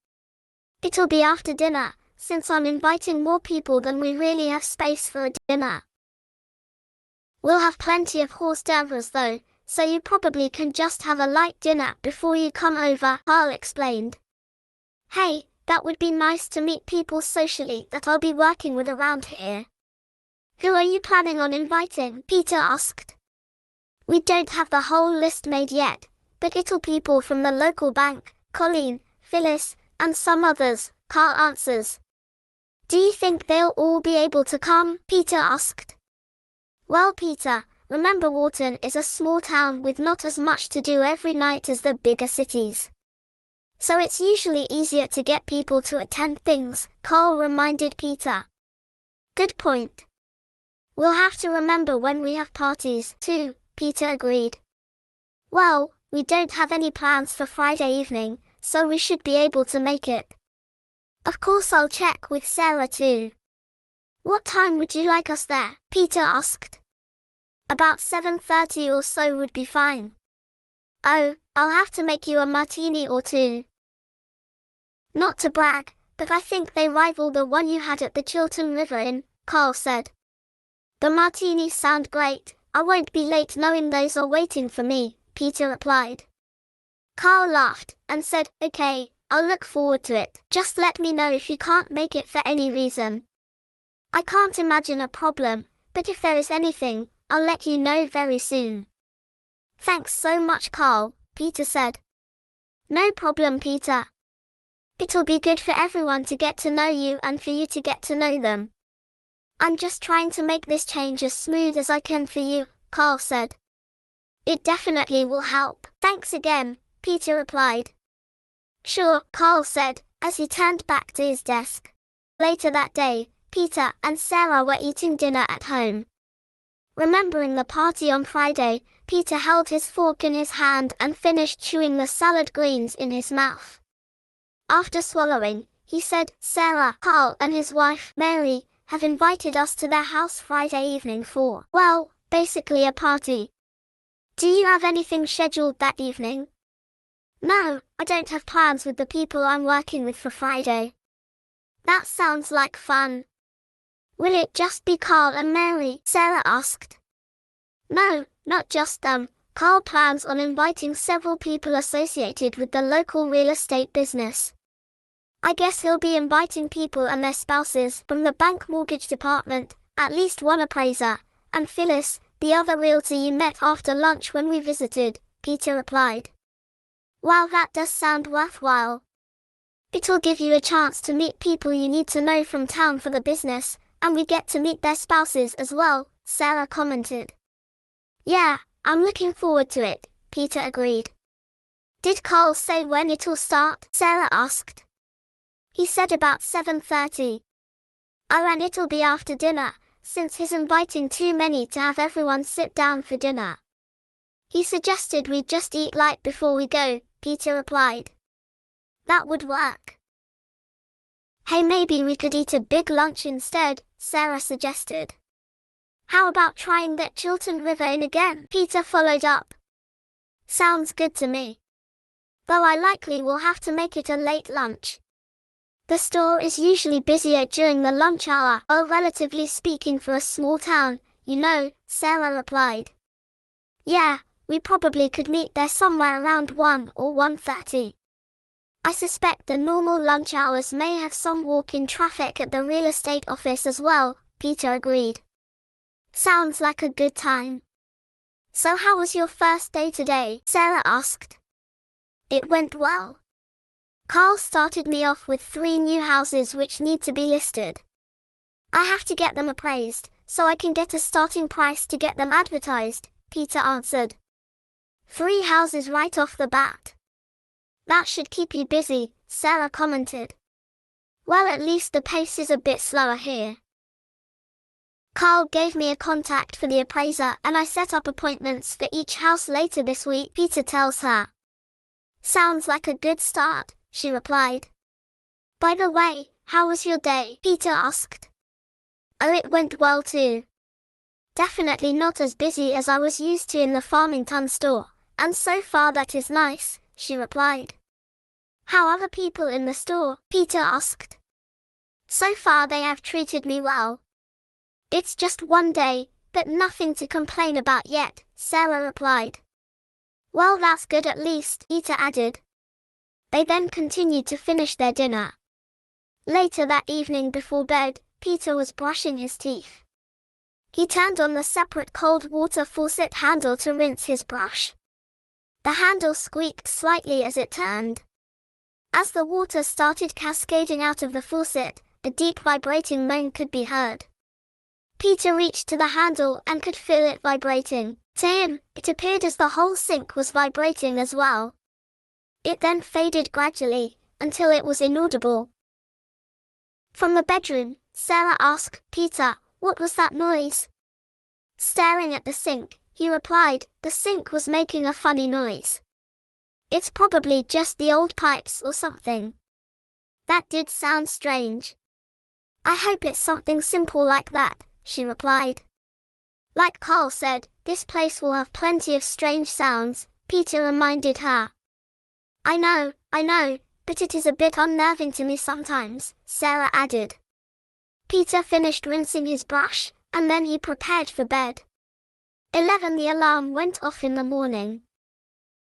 It'll be after dinner, since I'm inviting more people than we really have space for a dinner. We'll have plenty of hors d'oeuvres though, so you probably can just have a light dinner before you come over, Carl explained. Hey, that would be nice to meet people socially that I'll be working with around here. Who are you planning on inviting? Peter asked. We don't have the whole list made yet, but it'll be people from the local bank, Colleen, Phyllis, and some others, Carl answers. Do you think they'll all be able to come? Peter asked. Well Peter, remember Wharton is a small town with not as much to do every night as the bigger cities. So it's usually easier to get people to attend things, Carl reminded Peter. Good point. We'll have to remember when we have parties, too, Peter agreed. Well, we don't have any plans for Friday evening, so we should be able to make it. Of course I'll check with Sarah too. What time would you like us there? Peter asked. About 7:30 or so would be fine. Oh, I'll have to make you a martini or 2. Not to brag, but I think they rival the one you had at the Chiltern River Inn, Carl said. The martinis sound great. I won't be late knowing those are waiting for me, Peter replied. Carl laughed and said, Okay, I'll look forward to it. Just let me know if you can't make it for any reason. I can't imagine a problem, but if there is anything, I'll let you know very soon. Thanks so much, Carl, Peter said. No problem, Peter. It'll be good for everyone to get to know you and for you to get to know them. I'm just trying to make this change as smooth as I can for you, Carl said. It definitely will help. Thanks again, Peter replied. Sure, Carl said, as he turned back to his desk. Later that day, Peter and Sarah were eating dinner at home. Remembering the party on Friday, Peter held his fork in his hand and finished chewing the salad greens in his mouth. After swallowing, he said, Sarah, Carl and his wife, Mary, have invited us to their house Friday evening for, well, basically a party. Do you have anything scheduled that evening? No, I don't have plans with the people I'm working with for Friday. That sounds like fun. Will it just be Carl and Mary? Sarah asked. No, not just them. Carl plans on inviting several people associated with the local real estate business. I guess he'll be inviting people and their spouses from the bank mortgage department, at least one appraiser, and Phyllis, the other realtor you met after lunch when we visited, Peter replied. Well, that does sound worthwhile. It'll give you a chance to meet people you need to know from town for the business, and we get to meet their spouses as well, Sarah commented. Yeah, I'm looking forward to it, Peter agreed. Did Carl say when it'll start? Sarah asked. He said about 7:30. Oh, and it'll be after dinner, since he's inviting too many to have everyone sit down for dinner. He suggested we just eat light before we go, Peter replied. That would work. Hey, maybe we could eat a big lunch instead, Sarah suggested. How about trying that Chiltern River Inn again? Peter followed up. Sounds good to me. Though I likely will have to make it a late lunch. The store is usually busier during the lunch hour, relatively speaking for a small town, you know, Sarah replied. Yeah, we probably could meet there somewhere around 1 or 1:30. I suspect the normal lunch hours may have some walk-in traffic at the real estate office as well, Peter agreed. Sounds like a good time. So how was your first day today? Sarah asked. It went well. Carl started me off with 3 new houses which need to be listed. I have to get them appraised, so I can get a starting price to get them advertised, Peter answered. 3 houses right off the bat. That should keep you busy, Sarah commented. Well, at least the pace is a bit slower here. Carl gave me a contact for the appraiser and I set up appointments for each house later this week, Peter tells her. Sounds like a good start, she replied. By the way, how was your day? Peter asked. Oh, it went well too. Definitely not as busy as I was used to in the Farmington store, and so far that is nice, she replied. How are the people in the store? Peter asked. So far they have treated me well. It's just one day, but nothing to complain about yet, Sarah replied. Well, that's good at least, Peter added. They then continued to finish their dinner. Later that evening before bed, Peter was brushing his teeth. He turned on the separate cold water faucet handle to rinse his brush. The handle squeaked slightly as it turned. As the water started cascading out of the faucet, a deep vibrating moan could be heard. Peter reached to the handle and could feel it vibrating. To him, it appeared as the whole sink was vibrating as well. It then faded gradually, until it was inaudible. From the bedroom, Sarah asked Peter, what was that noise? Staring at the sink, he replied, the sink was making a funny noise. It's probably just the old pipes or something. That did sound strange. I hope it's something simple like that, she replied. Like Carl said, this place will have plenty of strange sounds, Peter reminded her. I know, but it is a bit unnerving to me sometimes, Sarah added. Peter finished rinsing his brush, and then he prepared for bed. 11. The alarm went off in the morning.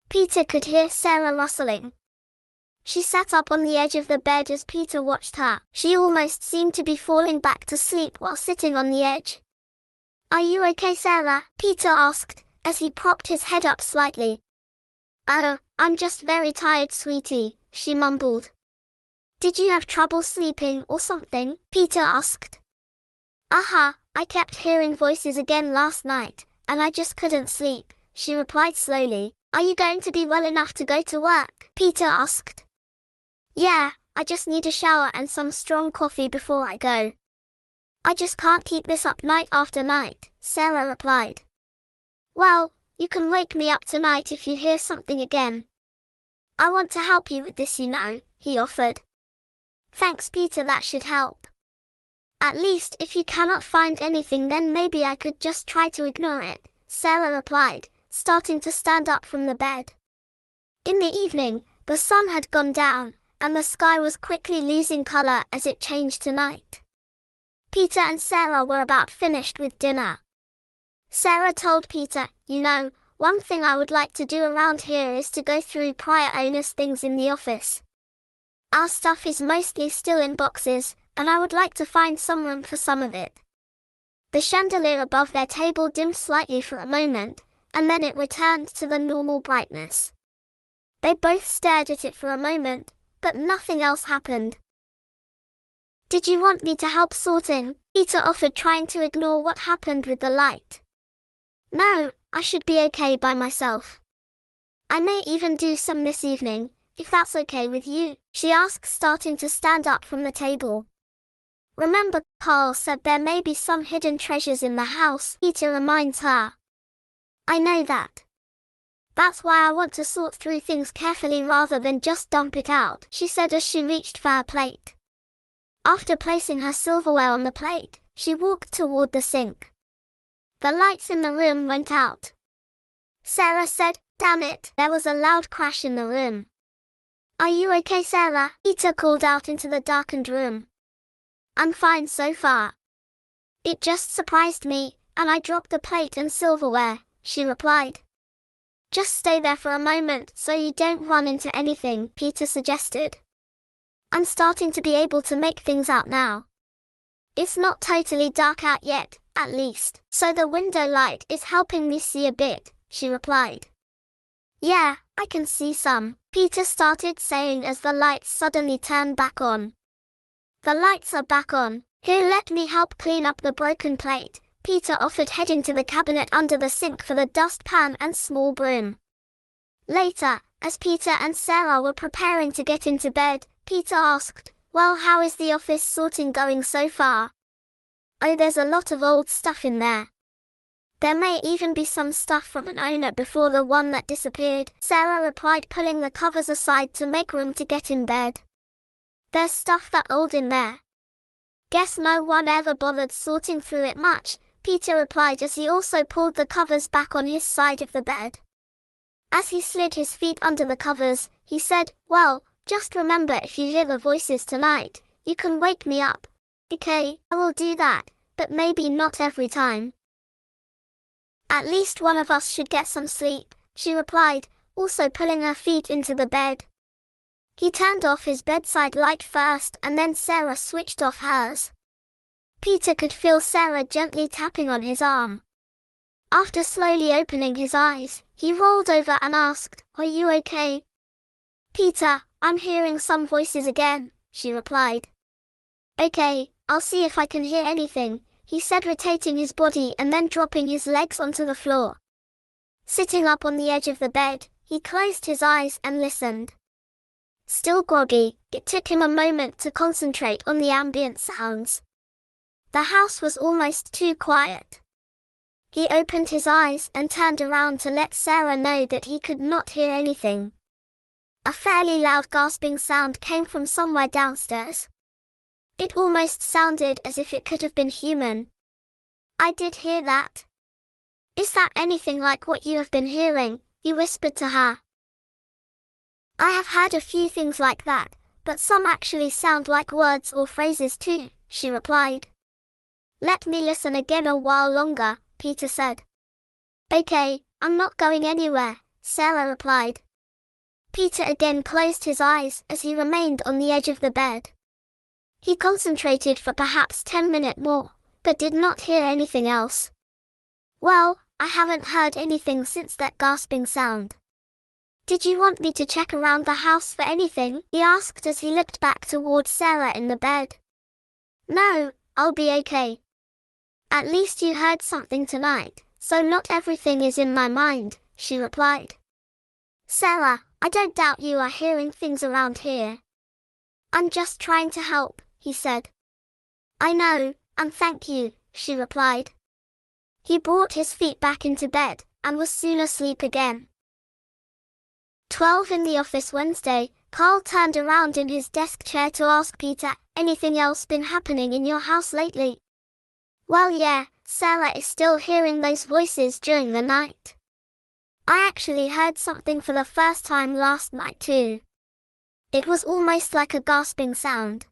Peter could hear Sarah rustling. She sat up on the edge of the bed as Peter watched her. She almost seemed to be falling back to sleep while sitting on the edge. "Are you okay, Sarah?" Peter asked, as he propped his head up slightly. "Oh, I'm just very tired, sweetie," she mumbled. "Did you have trouble sleeping or something?" Peter asked. I kept hearing voices again last night, and I just couldn't sleep," she replied slowly. "Are you going to be well enough to go to work?" Peter asked. "Yeah, I just need a shower and some strong coffee before I go. I just can't keep this up night after night," Sarah replied. "Well, you can wake me up tonight if you hear something again. I want to help you with this, you know," he offered. "Thanks, Peter, that should help. At least if you cannot find anything, then maybe I could just try to ignore it," Sarah replied, starting to stand up from the bed. In the evening, the sun had gone down, and the sky was quickly losing color as it changed to night. Peter and Sarah were about finished with dinner. Sarah told Peter, "You know, one thing I would like to do around here is to go through prior owners' things in the office. Our stuff is mostly still in boxes, and I would like to find some room for some of it." The chandelier above their table dimmed slightly for a moment, and then it returned to the normal brightness. They both stared at it for a moment, but nothing else happened. "Did you want me to help sorting?" Peter offered, trying to ignore what happened with the light. "No, I should be okay by myself. I may even do some this evening, if that's okay with you," she asked, starting to stand up from the table. "Remember, Carl said there may be some hidden treasures in the house," Peter reminds her. "I know that. That's why I want to sort through things carefully rather than just dump it out," she said as she reached for her plate. After placing her silverware on the plate, she walked toward the sink. The lights in the room went out. Sarah said, "Damn it!" There was a loud crash in the room. "Are you okay, Sarah?" Peter called out into the darkened room. "I'm fine so far. It just surprised me, and I dropped the plate and silverware," she replied. "Just stay there for a moment so you don't run into anything," Peter suggested. "I'm starting to be able to make things out now. It's not totally dark out yet, at least, so the window light is helping me see a bit," she replied. "Yeah, I can see some," Peter started saying as the lights suddenly turned back on. "The lights are back on. Here, let me help clean up the broken plate," Peter offered, heading to the cabinet under the sink for the dustpan and small broom. Later, as Peter and Sarah were preparing to get into bed, Peter asked, "Well, how is the office sorting going so far?" "Oh, there's a lot of old stuff in there. There may even be some stuff from an owner before the one that disappeared," Sarah replied, pulling the covers aside to make room to get in bed. "There's stuff that old in there. Guess no one ever bothered sorting through it much," Peter replied as he also pulled the covers back on his side of the bed. As he slid his feet under the covers, he said, "Well, just remember, if you hear the voices tonight, you can wake me up. Okay, I will do that, but maybe not every time." "At least one of us should get some sleep," she replied, also pulling her feet into the bed. He turned off his bedside light first, and then Sarah switched off hers. Peter could feel Sarah gently tapping on his arm. After slowly opening his eyes, he rolled over and asked, "Are you okay?" "Peter, I'm hearing some voices again," she replied. "Okay, I'll see if I can hear anything," he said, rotating his body and then dropping his legs onto the floor. Sitting up on the edge of the bed, he closed his eyes and listened. Still groggy, it took him a moment to concentrate on the ambient sounds. The house was almost too quiet. He opened his eyes and turned around to let Sarah know that he could not hear anything. A fairly loud gasping sound came from somewhere downstairs. It almost sounded as if it could have been human. "I did hear that. Is that anything like what you have been hearing?" he whispered to her. "I have heard a few things like that, but some actually sound like words or phrases too," she replied. "Let me listen again a while longer," Peter said. "Okay, I'm not going anywhere," Sarah replied. Peter again closed his eyes as he remained on the edge of the bed. He concentrated for perhaps 10 minutes more, but did not hear anything else. Well, I haven't heard anything since that gasping sound. Did you want me to check around the house for anything? He asked as he looked back towards Sarah in the bed. No, I'll be okay. At least you heard something tonight, so not everything is in my mind, she replied. Sarah, I don't doubt you are hearing things around here. I'm just trying to help, he said. I know, and thank you, she replied. He brought his feet back into bed, and was soon asleep again. 12 in the office Wednesday, Carl turned around in his desk chair to ask Peter, anything else been happening in your house lately? Well yeah, Sarah is still hearing those voices during the night. I actually heard something for the first time last night too. It was almost like a gasping sound.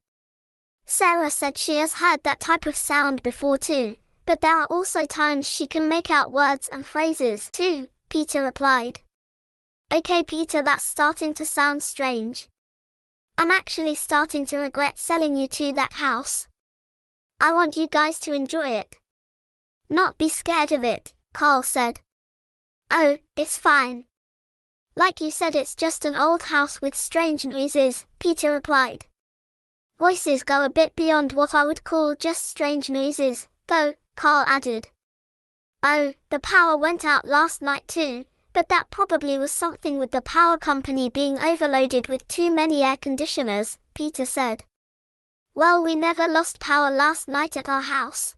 Sarah said she has heard that type of sound before too, but there are also times she can make out words and phrases too, Peter replied. Okay Peter, that's starting to sound strange. I'm actually starting to regret selling you to that house. I want you guys to enjoy it. Not be scared of it, Carl said. Oh, it's fine. Like you said, it's just an old house with strange noises, Peter replied. Voices go a bit beyond what I would call just strange noises, though, Carl added. Oh, the power went out last night too, but that probably was something with the power company being overloaded with too many air conditioners, Peter said. Well, we never lost power last night at our house.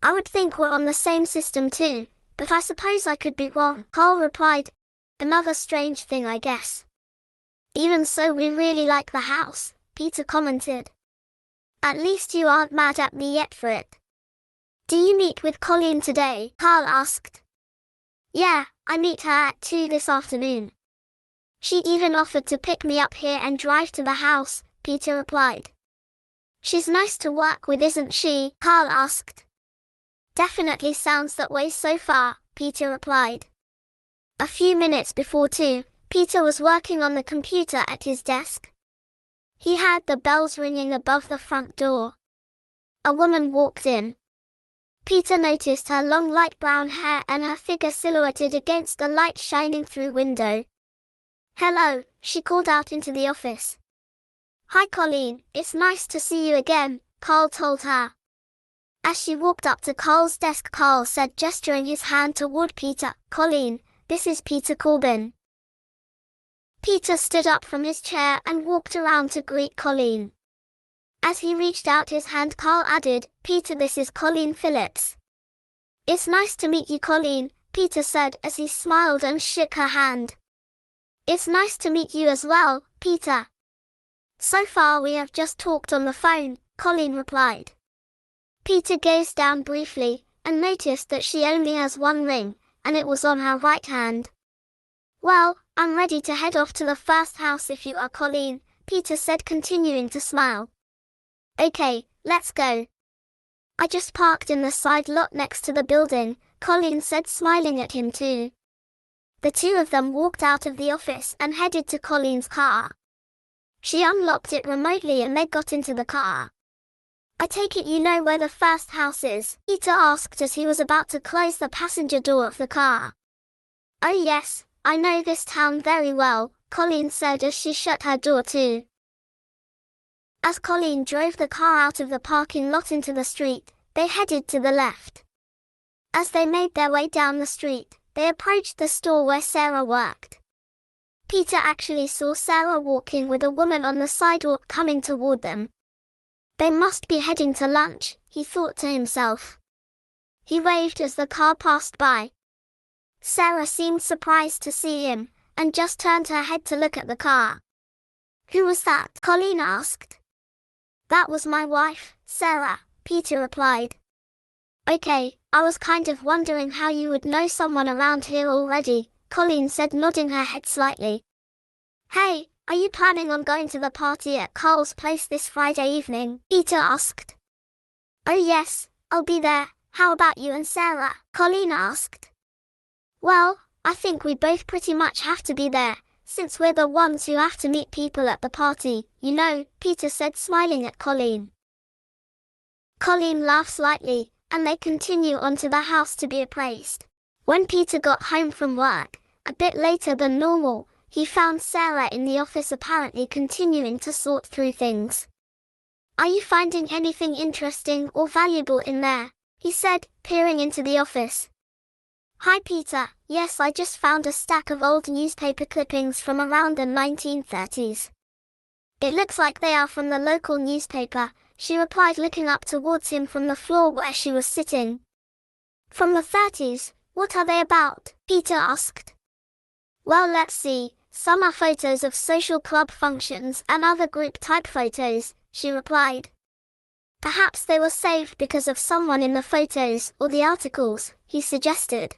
I would think we're on the same system too, but I suppose I could be wrong, Carl replied. Another strange thing, I guess. Even so, we really like the house, Peter commented. At least you aren't mad at me yet for it. Do you meet with Colleen today? Carl asked. Yeah, I meet her at 2 this afternoon. She even offered to pick me up here and drive to the house, Peter replied. She's nice to work with, isn't she? Carl asked. Definitely sounds that way so far, Peter replied. A few minutes before 2, Peter was working on the computer at his desk. He heard the bells ringing above the front door. A woman walked in. Peter noticed her long light brown hair and her figure silhouetted against the light shining through window. Hello, she called out into the office. Hi Colleen, it's nice to see you again, Carl told her. As she walked up to Carl's desk, Carl said, gesturing his hand toward Peter, Colleen, this is Peter Corbin. Peter stood up from his chair and walked around to greet Colleen. As he reached out his hand, Carl added, Peter, this is Colleen Phillips. It's nice to meet you, Colleen, Peter said as he smiled and shook her hand. It's nice to meet you as well, Peter. So far we have just talked on the phone, Colleen replied. Peter gazed down briefly and noticed that she only has one ring, and it was on her right hand. Well, I'm ready to head off to the first house if you are, Colleen, Peter said, continuing to smile. Okay, let's go. I just parked in the side lot next to the building, Colleen said, smiling at him too. The two of them walked out of the office and headed to Colleen's car. She unlocked it remotely and they got into the car. I take it you know where the first house is? Peter asked as he was about to close the passenger door of the car. Oh yes, I know this town very well, Colleen said as she shut her door too. As Colleen drove the car out of the parking lot into the street, they headed to the left. As they made their way down the street, they approached the store where Sarah worked. Peter actually saw Sarah walking with a woman on the sidewalk coming toward them. They must be heading to lunch, he thought to himself. He waved as the car passed by. Sarah seemed surprised to see him, and just turned her head to look at the car. Who was that? Colleen asked. That was my wife, Sarah, Peter replied. Okay, I was kind of wondering how you would know someone around here already, Colleen said, nodding her head slightly. Hey, are you planning on going to the party at Carl's place this Friday evening? Peter asked. Oh yes, I'll be there. How about you and Sarah? Colleen asked. Well, I think we both pretty much have to be there, since we're the ones who have to meet people at the party, you know, Peter said, smiling at Colleen. Colleen laughs lightly, and they continue on to the house to be appraised. When Peter got home from work, a bit later than normal, he found Sarah in the office apparently continuing to sort through things. "Are you finding anything interesting or valuable in there?" he said, peering into the office. "Hi Peter, yes, I just found a stack of old newspaper clippings from around the 1930s. It looks like they are from the local newspaper," she replied, looking up towards him from the floor where she was sitting. "From the 30s? What are they about?" Peter asked. "Well, let's see. Some are photos of social club functions and other group-type photos," she replied. "Perhaps they were saved because of someone in the photos or the articles," he suggested.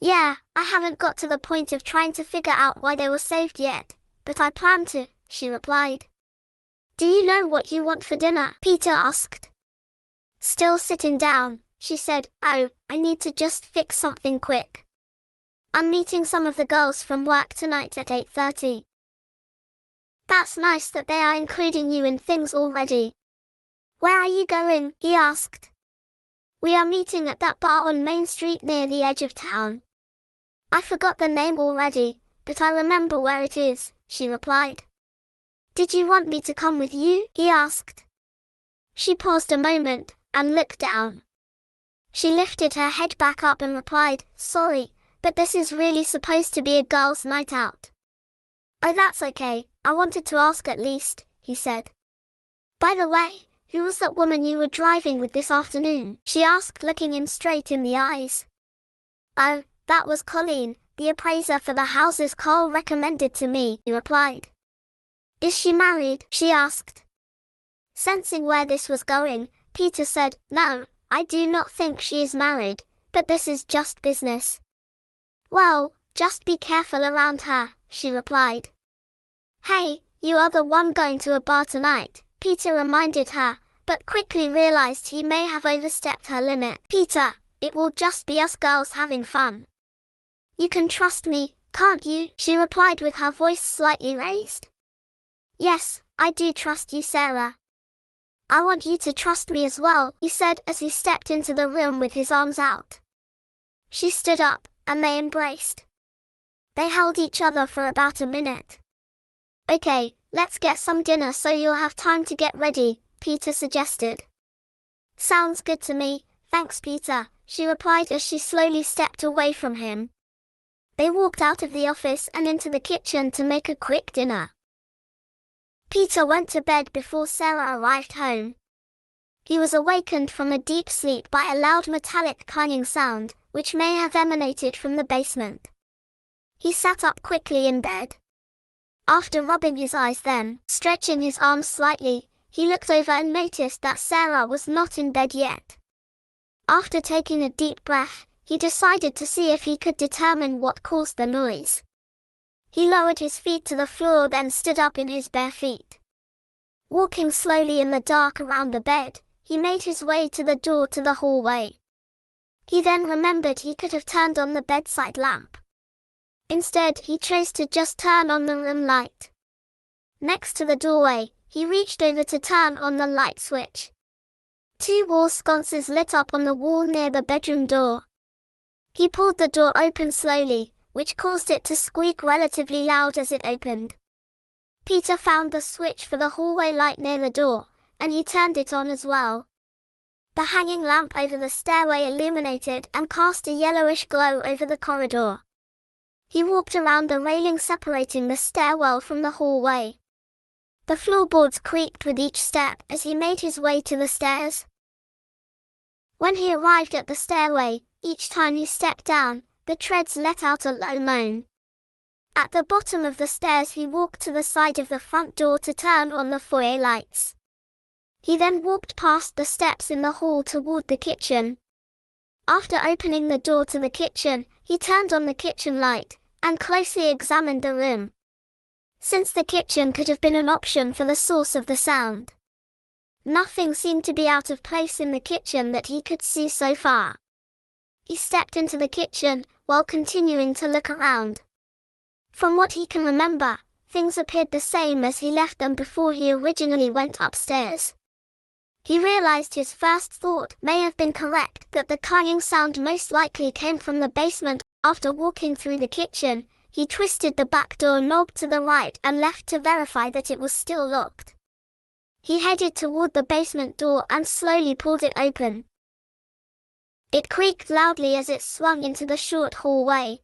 "Yeah, I haven't got to the point of trying to figure out why they were saved yet, but I plan to," she replied. "Do you know what you want for dinner?" Peter asked. Still sitting down, she said, "Oh, I need to just fix something quick. I'm meeting some of the girls from work tonight at 8:30. "That's nice that they are including you in things already. Where are you going?" he asked. "We are meeting at that bar on Main Street near the edge of town. I forgot the name already, but I remember where it is," she replied. "Did you want me to come with you?" he asked. She paused a moment, and looked down. She lifted her head back up and replied, "Sorry, but this is really supposed to be a girls' night out." "Oh, that's okay, I wanted to ask at least," he said. "By the way, who was that woman you were driving with this afternoon?" she asked, looking him straight in the eyes. "Oh, that was Colleen, the appraiser for the houses Carl recommended to me," he replied. "Is she married?" she asked. Sensing where this was going, Peter said, "No, I do not think she is married, but this is just business." "Well, just be careful around her," she replied. "Hey, you are the one going to a bar tonight," Peter reminded her, but quickly realized he may have overstepped her limit. "Peter, it will just be us girls having fun. You can trust me, can't you?" she replied with her voice slightly raised. "Yes, I do trust you, Sarah. I want you to trust me as well," he said as he stepped into the room with his arms out. She stood up, and they embraced. They held each other for about a minute. "Okay, let's get some dinner so you'll have time to get ready," Peter suggested. "Sounds good to me, thanks Peter," she replied as she slowly stepped away from him. They walked out of the office and into the kitchen to make a quick dinner. Peter went to bed before Sarah arrived home. He was awakened from a deep sleep by a loud metallic clanging sound, which may have emanated from the basement. He sat up quickly in bed. After rubbing his eyes, then, stretching his arms slightly, he looked over and noticed that Sarah was not in bed yet. After taking a deep breath, he decided to see if he could determine what caused the noise. He lowered his feet to the floor, then stood up in his bare feet. Walking slowly in the dark around the bed, he made his way to the door to the hallway. He then remembered he could have turned on the bedside lamp. Instead, he chose to just turn on the room light. Next to the doorway, he reached over to turn on the light switch. Two wall sconces lit up on the wall near the bedroom door. He pulled the door open slowly, which caused it to squeak relatively loud as it opened. Peter found the switch for the hallway light near the door, and he turned it on as well. The hanging lamp over the stairway illuminated and cast a yellowish glow over the corridor. He walked around the railing separating the stairwell from the hallway. The floorboards creaked with each step as he made his way to the stairs. When he arrived at the stairway, each time he stepped down, the treads let out a low moan. At the bottom of the stairs, he walked to the side of the front door to turn on the foyer lights. He then walked past the steps in the hall toward the kitchen. After opening the door to the kitchen, he turned on the kitchen light and closely examined the room. Since the kitchen could have been an option for the source of the sound, nothing seemed to be out of place in the kitchen that he could see so far. He stepped into the kitchen, while continuing to look around. From what he can remember, things appeared the same as he left them before he originally went upstairs. He realized his first thought may have been correct, that the clanging sound most likely came from the basement. After walking through the kitchen, he twisted the back door knob to the right and left to verify that it was still locked. He headed toward the basement door and slowly pulled it open. It creaked loudly as it swung into the short hallway.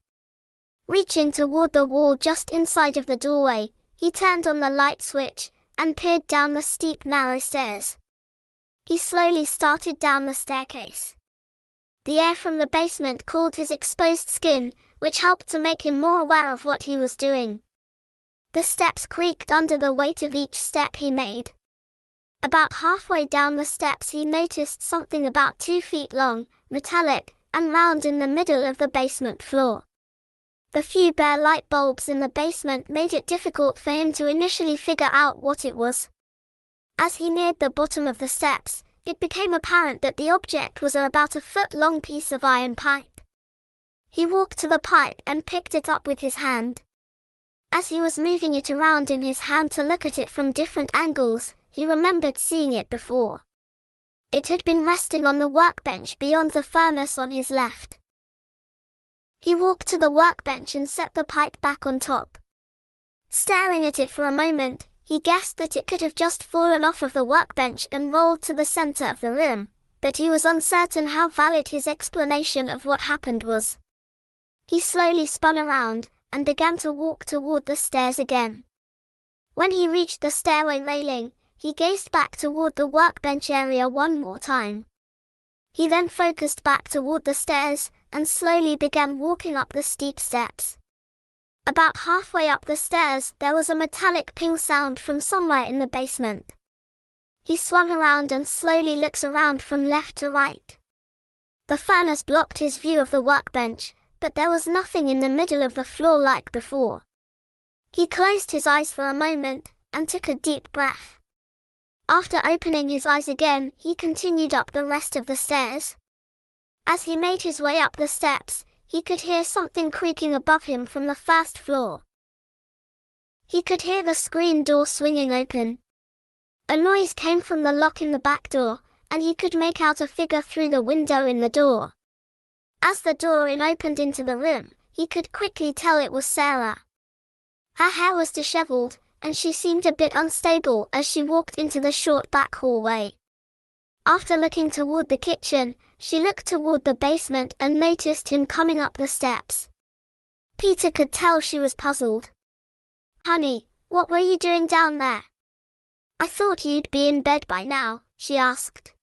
Reaching toward the wall just inside of the doorway, he turned on the light switch and peered down the steep, narrow stairs. He slowly started down the staircase. The air from the basement cooled his exposed skin, which helped to make him more aware of what he was doing. The steps creaked under the weight of each step he made. About halfway down the steps he noticed something about 2 feet long, metallic, and round in the middle of the basement floor. The few bare light bulbs in the basement made it difficult for him to initially figure out what it was. As he neared the bottom of the steps, it became apparent that the object was about a foot-long piece of iron pipe. He walked to the pipe and picked it up with his hand. As he was moving it around in his hand to look at it from different angles, he remembered seeing it before. It had been resting on the workbench beyond the furnace on his left. He walked to the workbench and set the pipe back on top. Staring at it for a moment, he guessed that it could have just fallen off of the workbench and rolled to the center of the room, but he was uncertain how valid his explanation of what happened was. He slowly spun around and began to walk toward the stairs again. When he reached the stairway railing, he gazed back toward the workbench area one more time. He then focused back toward the stairs and slowly began walking up the steep steps. About halfway up the stairs, there was a metallic ping sound from somewhere in the basement. He swung around and slowly looked around from left to right. The furnace blocked his view of the workbench, but there was nothing in the middle of the floor like before. He closed his eyes for a moment and took a deep breath. After opening his eyes again, he continued up the rest of the stairs. As he made his way up the steps, he could hear something creaking above him from the first floor. He could hear the screen door swinging open. A noise came from the lock in the back door, and he could make out a figure through the window in the door. As the door opened into the room, he could quickly tell it was Sarah. Her hair was disheveled, and she seemed a bit unstable as she walked into the short back hallway. After looking toward the kitchen, she looked toward the basement and noticed him coming up the steps. Peter could tell she was puzzled. "Honey, what were you doing down there?" "I thought you'd be in bed by now," she asked.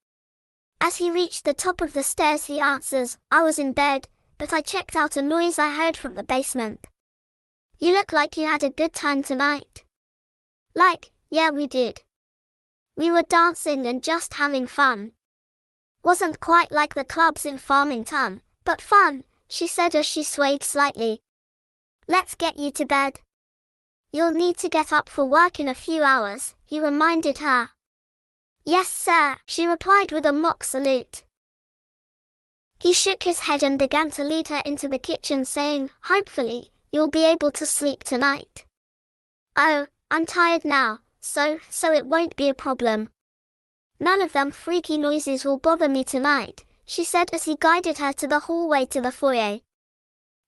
As he reached the top of the stairs, he answers, "I was in bed, but I checked out a noise I heard from the basement." "You look like you had a good time tonight." Yeah, we did. We were dancing and just having fun. Wasn't quite like the clubs in Farmington, but fun," she said as she swayed slightly. "Let's get you to bed. You'll need to get up for work in a few hours," he reminded her. "Yes, sir," she replied with a mock salute. He shook his head and began to lead her into the kitchen, saying, "Hopefully, you'll be able to sleep tonight." "Oh, I'm tired now, so it won't be a problem. None of them freaky noises will bother me tonight," she said as he guided her to the hallway to the foyer.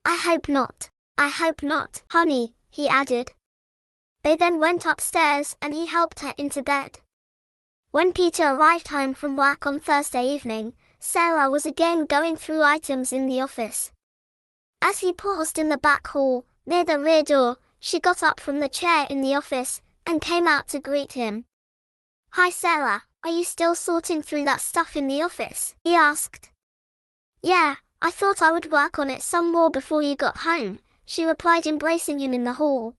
I hope not, honey," he added. They then went upstairs and he helped her into bed. When Peter arrived home from work on Thursday evening, Sarah was again going through items in the office. As he paused in the back hall, near the rear door, she got up from the chair in the office and came out to greet him. "Hi Sarah, are you still sorting through that stuff in the office?" he asked. "Yeah, I thought I would work on it some more before you got home," she replied, embracing him in the hall.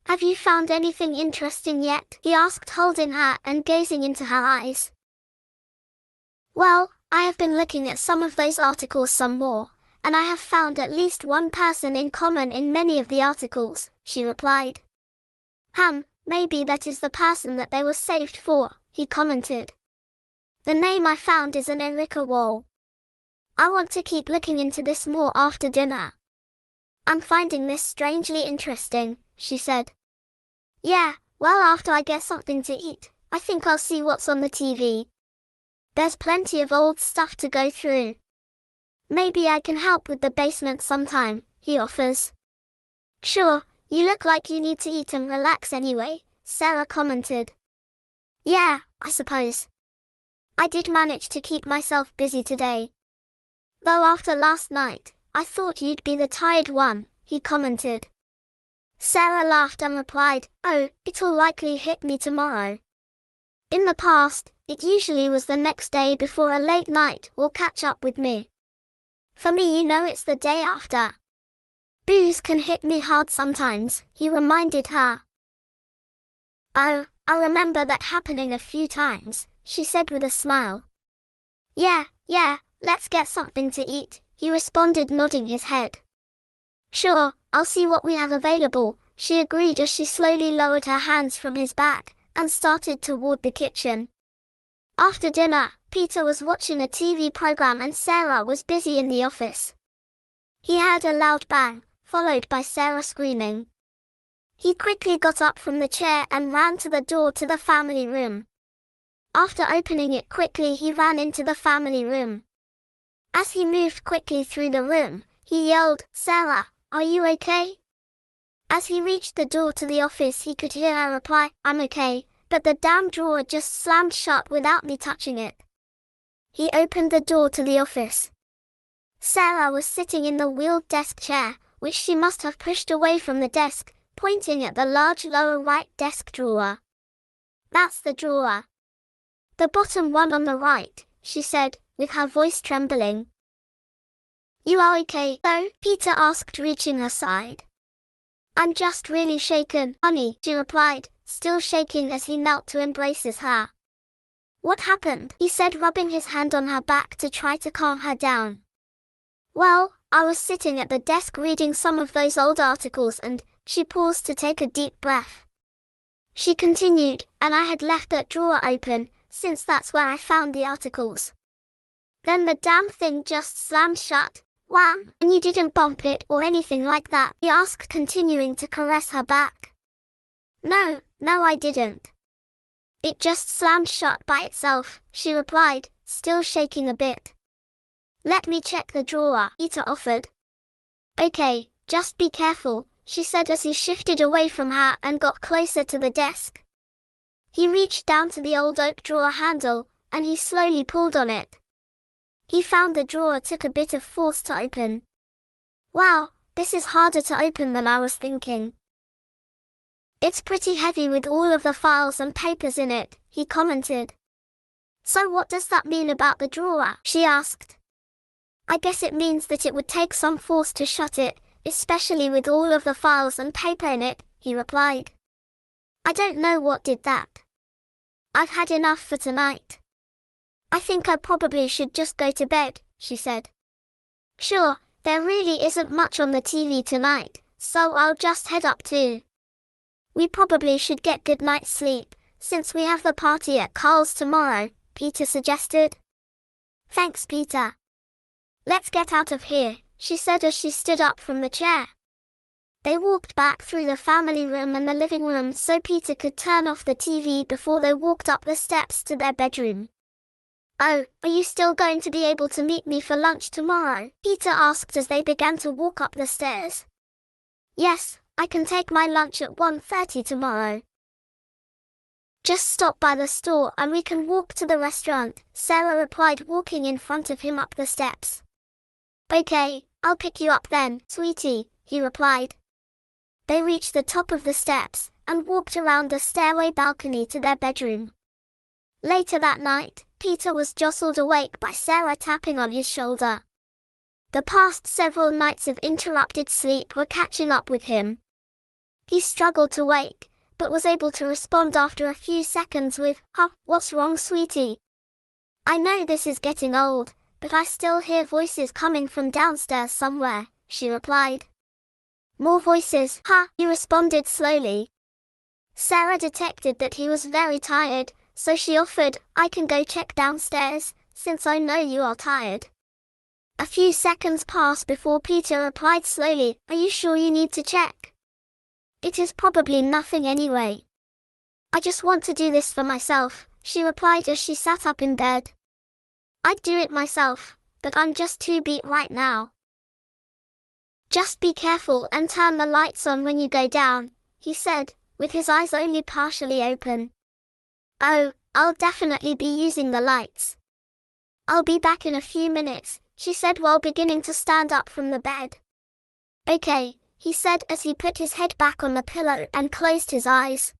"Have you found anything interesting yet?" he asked, holding her and gazing into her eyes. "Well, I have been looking at some of those articles some more, and I have found at least one person in common in many of the articles," she replied. Maybe that is the person that they were saved for," he commented. "The name I found is an Erika Wahl. I want to keep looking into this more after dinner." I'm finding this strangely interesting, she said. Yeah, well, after I get something to eat, I think I'll see what's on the TV. There's plenty of old stuff to go through. Maybe I can help with the basement sometime, he offers. Sure, you look like you need to eat and relax anyway, Sarah commented. Yeah, I suppose. I did manage to keep myself busy today. Though after last night, I thought you'd be the tired one, he commented. Sarah laughed and replied, oh, it'll likely hit me tomorrow. In the past, it usually was the next day before a late night will catch up with me. For me, it's the day after. Booze can hit me hard sometimes, he reminded her. Oh, I remember that happening a few times, she said with a smile. Yeah, let's get something to eat, he responded, nodding his head. Sure, I'll see what we have available, she agreed as she slowly lowered her hands from his back and started toward the kitchen. After dinner, Peter was watching a TV program and Sarah was busy in the office. He heard a loud bang, followed by Sarah screaming. He quickly got up from the chair and ran to the door to the family room. After opening it quickly, he ran into the family room. As he moved quickly through the room, he yelled, Sarah, are you okay? As he reached the door to the office, he could hear her reply, I'm okay, but the damn drawer just slammed shut without me touching it. He opened the door to the office. Sarah was sitting in the wheeled desk chair, which she must have pushed away from the desk, pointing at the large lower right desk drawer. That's the drawer. The bottom one on the right, she said, with her voice trembling. You are okay, though? Peter asked, reaching her side. I'm just really shaken, honey, she replied, still shaking as he knelt to embrace her. What happened? He said, rubbing his hand on her back to try to calm her down. Well, I was sitting at the desk reading some of those old articles and, she paused to take a deep breath. She continued, and I had left that drawer open, since that's where I found the articles. Then the damn thing just slammed shut. Wham! And you didn't bump it or anything like that? He asked, continuing to caress her back. No, I didn't. It just slammed shut by itself, she replied, still shaking a bit. Let me check the drawer, Peter offered. Okay, just be careful, she said as he shifted away from her and got closer to the desk. He reached down to the old oak drawer handle, and he slowly pulled on it. He found the drawer took a bit of force to open. Wow, this is harder to open than I was thinking. It's pretty heavy with all of the files and papers in it, he commented. So what does that mean about the drawer? She asked. I guess it means that it would take some force to shut it, especially with all of the files and paper in it, he replied. I don't know what did that. I've had enough for tonight. I think I probably should just go to bed, she said. Sure, there really isn't much on the TV tonight, so I'll just head up too. We probably should get good night's sleep, since we have the party at Carl's tomorrow, Peter suggested. Thanks, Peter. Let's get out of here, she said as she stood up from the chair. They walked back through the family room and the living room so Peter could turn off the TV before they walked up the steps to their bedroom. Oh, are you still going to be able to meet me for lunch tomorrow? Peter asked as they began to walk up the stairs. Yes, I can take my lunch at 1:30 tomorrow. Just stop by the store and we can walk to the restaurant, Sarah replied, walking in front of him up the steps. Okay, I'll pick you up then, sweetie, he replied. They reached the top of the steps and walked around the stairway balcony to their bedroom. Later that night, Peter was jostled awake by Sarah tapping on his shoulder. The past several nights of interrupted sleep were catching up with him. He struggled to wake, but was able to respond after a few seconds with, what's wrong, sweetie? I know this is getting old, but I still hear voices coming from downstairs somewhere, she replied. More voices, he responded slowly. Sarah detected that he was very tired, so she offered, I can go check downstairs, since I know you are tired. A few seconds passed before Peter replied slowly, "Are you sure you need to check? It is probably nothing anyway." "I just want to do this for myself," she replied as she sat up in bed. "I'd do it myself, but I'm just too beat right now." "Just be careful and turn the lights on when you go down," he said, with his eyes only partially open. "Oh, I'll definitely be using the lights. I'll be back in a few minutes," she said while beginning to stand up from the bed. "Okay," he said as he put his head back on the pillow and closed his eyes.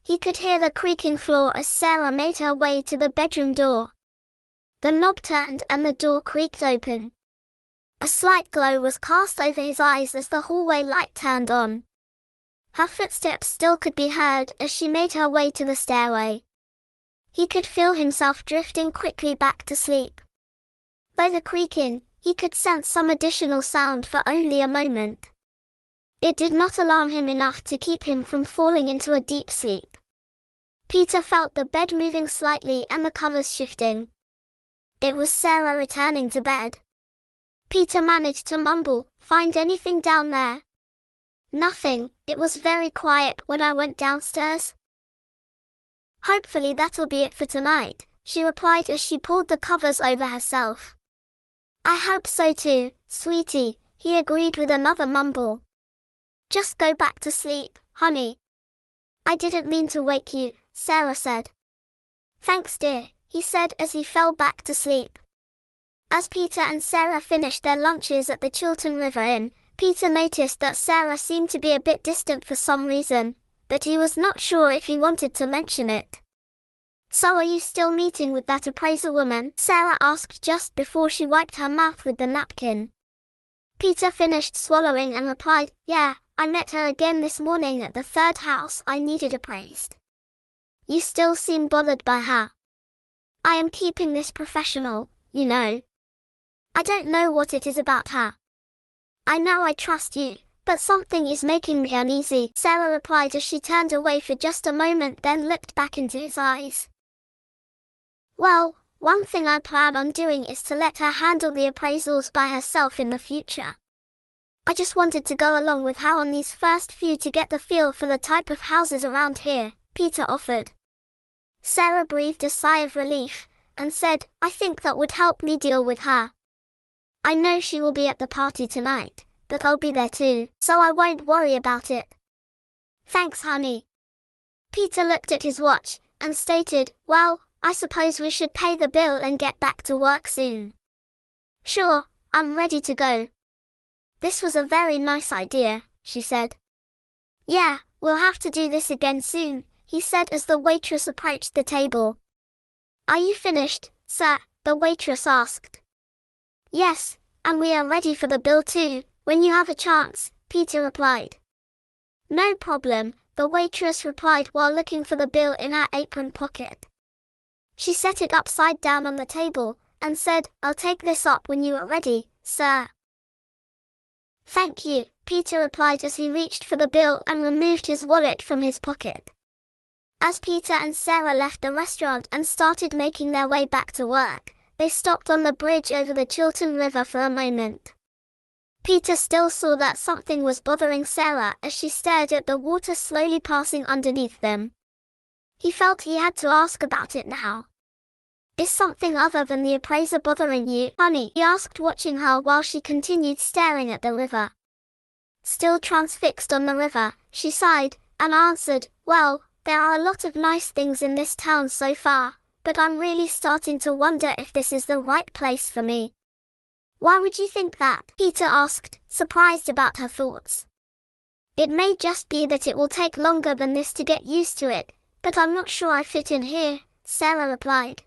He could hear the creaking floor as Sarah made her way to the bedroom door. The knob turned and the door creaked open. A slight glow was cast over his eyes as the hallway light turned on. Her footsteps still could be heard as she made her way to the stairway. He could feel himself drifting quickly back to sleep. By the creaking, he could sense some additional sound for only a moment. It did not alarm him enough to keep him from falling into a deep sleep. Peter felt the bed moving slightly and the covers shifting. It was Sarah returning to bed. Peter managed to mumble, "Find anything down there?" "Nothing, it was very quiet when I went downstairs." "Hopefully that'll be it for tonight," she replied as she pulled the covers over herself. "I hope so too, sweetie," he agreed with another mumble. "Just go back to sleep, honey." "I didn't mean to wake you," Sarah said. "Thanks dear," he said as he fell back to sleep. As Peter and Sarah finished their lunches at the Chiltern River Inn, Peter noticed that Sarah seemed to be a bit distant for some reason, but he was not sure if he wanted to mention it. "So are you still meeting with that appraiser woman?" Sarah asked just before she wiped her mouth with the napkin. Peter finished swallowing and replied, "Yeah, I met her again this morning at the third house I needed appraised." "You still seem bothered by her." "I am keeping this professional, you know. I don't know what it is about her. I know I trust you, but something is making me uneasy," Sarah replied as she turned away for just a moment then looked back into his eyes. "Well, one thing I plan on doing is to let her handle the appraisals by herself in the future. I just wanted to go along with her on these first few to get the feel for the type of houses around here," Peter offered. Sarah breathed a sigh of relief and said, "I think that would help me deal with her. I know she will be at the party tonight, but I'll be there too, so I won't worry about it." "Thanks, honey." Peter looked at his watch and stated, "Well, I suppose we should pay the bill and get back to work soon." "Sure, I'm ready to go." "This was a very nice idea," she said. "Yeah, we'll have to do this again soon," he said as the waitress approached the table. "Are you finished, sir?" the waitress asked. "Yes, and we are ready for the bill too, when you have a chance," Peter replied. "No problem," the waitress replied while looking for the bill in her apron pocket. She set it upside down on the table and said, "I'll take this up when you are ready, sir." "Thank you," Peter replied as he reached for the bill and removed his wallet from his pocket. As Peter and Sarah left the restaurant and started making their way back to work, they stopped on the bridge over the Chiltern River for a moment. Peter still saw that something was bothering Sarah as she stared at the water slowly passing underneath them. He felt he had to ask about it now. "Is something other than the appraiser bothering you, honey?" he asked, watching her while she continued staring at the river. Still transfixed on the river, she sighed and answered, "Well, there are a lot of nice things in this town so far, but I'm really starting to wonder if this is the right place for me." "Why would you think that?" Peter asked, surprised about her thoughts. "It may just be that it will take longer than this to get used to it, but I'm not sure I fit in here," Sarah replied.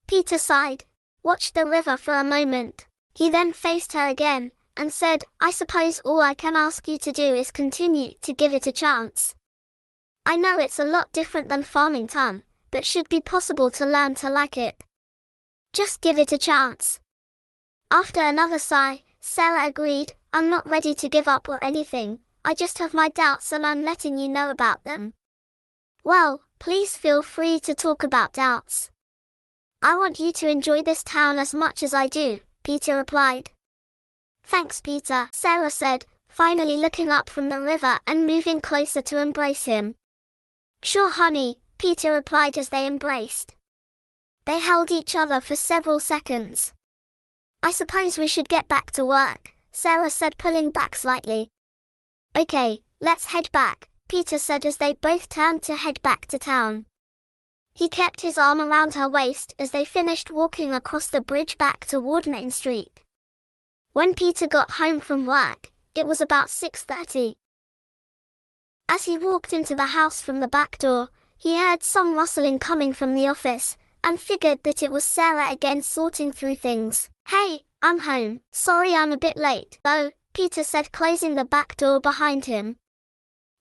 Peter sighed, watched the river for a moment. He then faced her again and said, "I suppose all I can ask you to do is continue to give it a chance. I know it's a lot different than farming ton, but should be possible to learn to like it. Just give it a chance." After another sigh, Sarah agreed, "I'm not ready to give up or anything, I just have my doubts and I'm letting you know about them." "Well, please feel free to talk about doubts. I want you to enjoy this town as much as I do," Peter replied. Thanks, Peter, Sarah said, finally looking up from the river and moving closer to embrace him. Sure, honey, Peter replied as they embraced. They held each other for several seconds. I suppose we should get back to work, Sarah said, pulling back slightly. Okay, let's head back, Peter said as they both turned to head back to town. He kept his arm around her waist as they finished walking across the bridge back toward Main Street. When Peter got home from work, it was about 6:30. As he walked into the house from the back door, he heard some rustling coming from the office, and figured that it was Sarah again sorting through things. Hey, I'm home. Sorry I'm a bit late, though, Peter said, closing the back door behind him.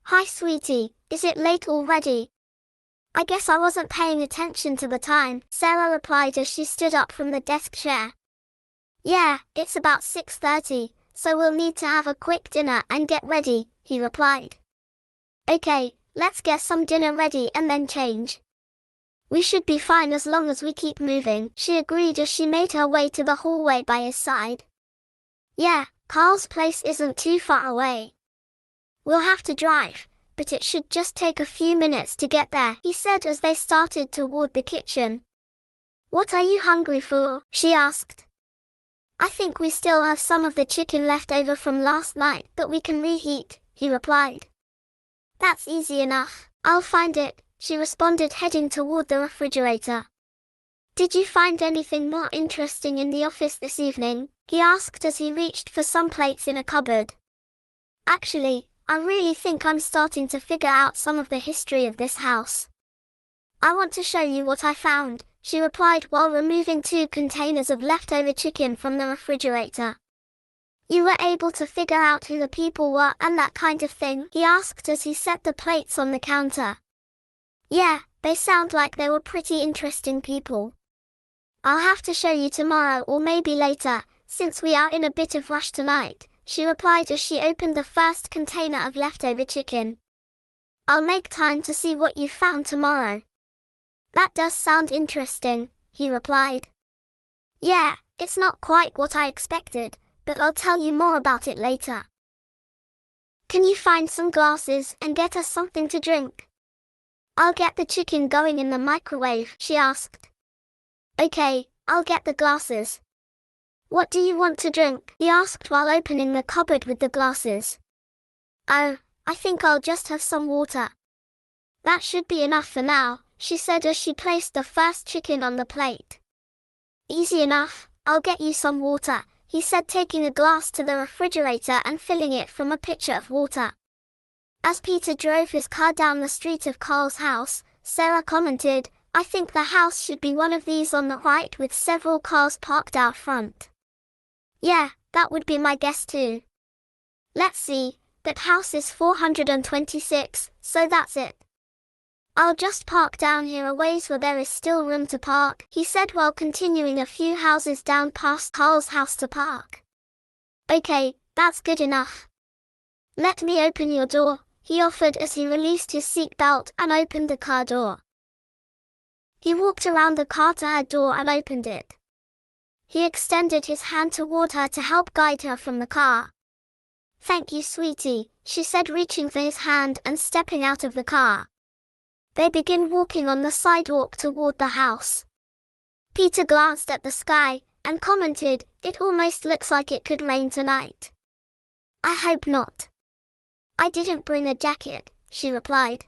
Hi sweetie, is it late already? I guess I wasn't paying attention to the time, Sarah replied as she stood up from the desk chair. Yeah, it's about 6:30, so we'll need to have a quick dinner and get ready, he replied. Okay, let's get some dinner ready and then change. We should be fine as long as we keep moving, she agreed as she made her way to the hallway by his side. Yeah, Carl's place isn't too far away. We'll have to drive, but it should just take a few minutes to get there, he said as they started toward the kitchen. What are you hungry for? She asked. I think we still have some of the chicken left over from last night that we can reheat, he replied. That's easy enough, I'll find it, she responded, heading toward the refrigerator. Did you find anything more interesting in the office this evening? He asked as he reached for some plates in a cupboard. Actually, I really think I'm starting to figure out some of the history of this house. I want to show you what I found, she replied while removing 2 containers of leftover chicken from the refrigerator. You were able to figure out who the people were and that kind of thing? He asked as he set the plates on the counter. Yeah, they sound like they were pretty interesting people. I'll have to show you tomorrow or maybe later, since we are in a bit of rush tonight, she replied as she opened the first container of leftover chicken. I'll make time to see what you found tomorrow. That does sound interesting, he replied. Yeah, it's not quite what I expected, but I'll tell you more about it later. Can you find some glasses and get us something to drink? I'll get the chicken going in the microwave, she asked. Okay, I'll get the glasses. What do you want to drink? He asked while opening the cupboard with the glasses. Oh, I think I'll just have some water. That should be enough for now, she said as she placed the first chicken on the plate. Easy enough, I'll get you some water, he said, taking a glass to the refrigerator and filling it from a pitcher of water. As Peter drove his car down the street of Carl's house, Sarah commented, I think the house should be one of these on the right with several cars parked out front. Yeah, that would be my guess too. Let's see, that house is 426, so that's it. I'll just park down here a ways where there is still room to park, he said while continuing a few houses down past Carl's house to park. Okay, that's good enough. Let me open your door, he offered as he released his seatbelt and opened the car door. He walked around the car to her door and opened it. He extended his hand toward her to help guide her from the car. Thank you, sweetie, she said, reaching for his hand and stepping out of the car. They began walking on the sidewalk toward the house. Peter glanced at the sky and commented, it almost looks like it could rain tonight. I hope not. I didn't bring a jacket, she replied.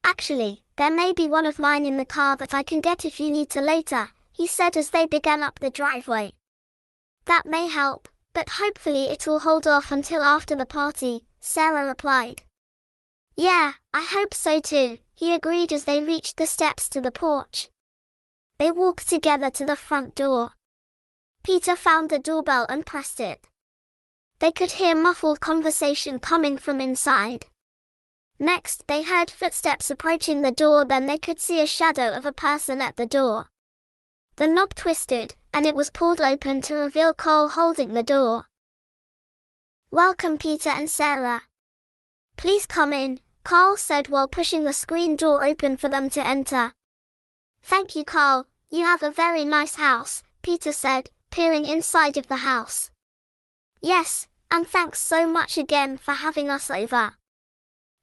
Actually, there may be one of mine in the car that I can get if you need to later, he said as they began up the driveway. That may help, but hopefully it will hold off until after the party, Sarah replied. Yeah, I hope so too, he agreed as they reached the steps to the porch. They walked together to the front door. Peter found the doorbell and pressed it. They could hear muffled conversation coming from inside. Next, they heard footsteps approaching the door, then they could see a shadow of a person at the door. The knob twisted, and it was pulled open to reveal Carl holding the door. Welcome, Peter and Sarah. Please come in, Carl said while pushing the screen door open for them to enter. Thank you, Carl. You have a very nice house, Peter said, peering inside of the house. Yes, and thanks so much again for having us over.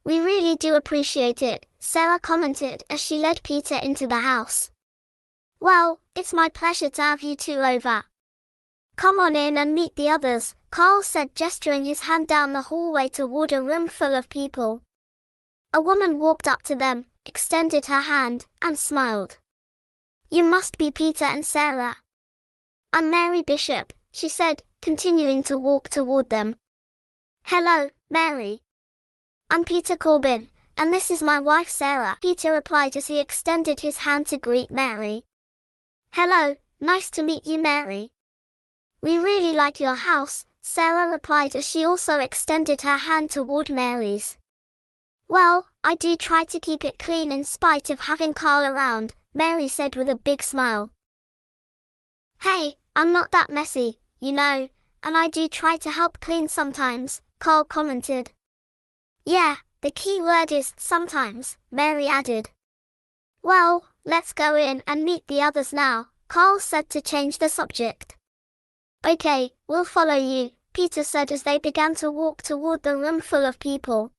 We really do appreciate it, Sarah commented as she led Peter into the house. Well, it's my pleasure to have you two over. Come on in and meet the others, Carl said, gesturing his hand down the hallway toward a room full of people. A woman walked up to them, extended her hand, and smiled. You must be Peter and Sarah. I'm Mary Bishop, she said, continuing to walk toward them. Hello, Mary. I'm Peter Corbin, and this is my wife Sarah, Peter replied as he extended his hand to greet Mary. Hello, nice to meet you, Mary. We really like your house, Sarah replied as she also extended her hand toward Mary's. Well, I do try to keep it clean in spite of having Carl around, Mary said with a big smile. Hey, I'm not that messy, you know, and I do try to help clean sometimes, Carl commented. Yeah, the key word is sometimes, Mary added. Well, let's go in and meet the others now, Carl said to change the subject. Okay, we'll follow you, Peter said as they began to walk toward the room full of people.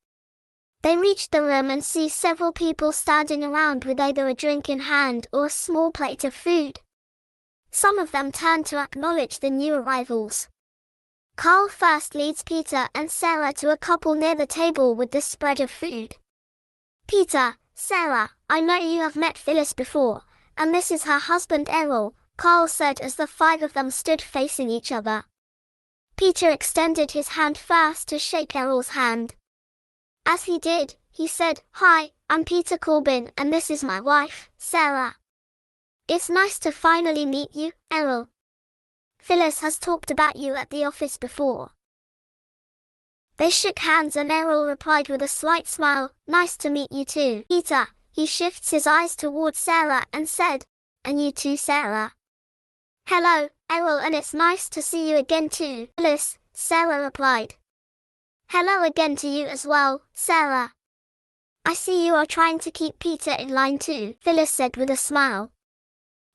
They reached the room and see several people standing around with either a drink in hand or a small plate of food. Some of them turned to acknowledge the new arrivals. Carl first leads Peter and Sarah to a couple near the table with the spread of food. Peter, Sarah, I know you have met Phyllis before, and this is her husband Errol, Carl said as the five of them stood facing each other. Peter extended his hand first to shake Errol's hand. As he did, he said, Hi, I'm Peter Corbin and this is my wife, Sarah. It's nice to finally meet you, Errol. Phyllis has talked about you at the office before. They shook hands and Errol replied with a slight smile, Nice to meet you too, Peter. He shifts his eyes towards Sarah and said, And you too, Sarah. Hello, Errol, and it's nice to see you again too, Phyllis, Sarah replied. Hello again to you as well, Sarah. I see you are trying to keep Peter in line too, Phyllis said with a smile.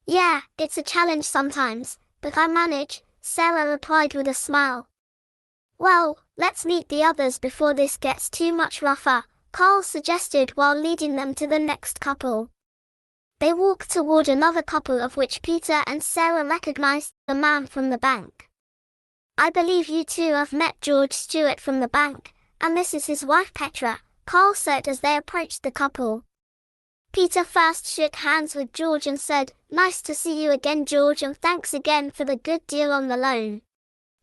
Yeah, it's a challenge sometimes, but I manage, Sarah replied with a smile. Well, let's meet the others before this gets too much rougher, Carl suggested while leading them to the next couple. They walked toward another couple of which Peter and Sarah recognized the man from the bank. I believe you two have met George Stewart from the bank, and this is his wife Petra, Carl said as they approached the couple. Peter first shook hands with George and said, Nice to see you again, George, and thanks again for the good deal on the loan.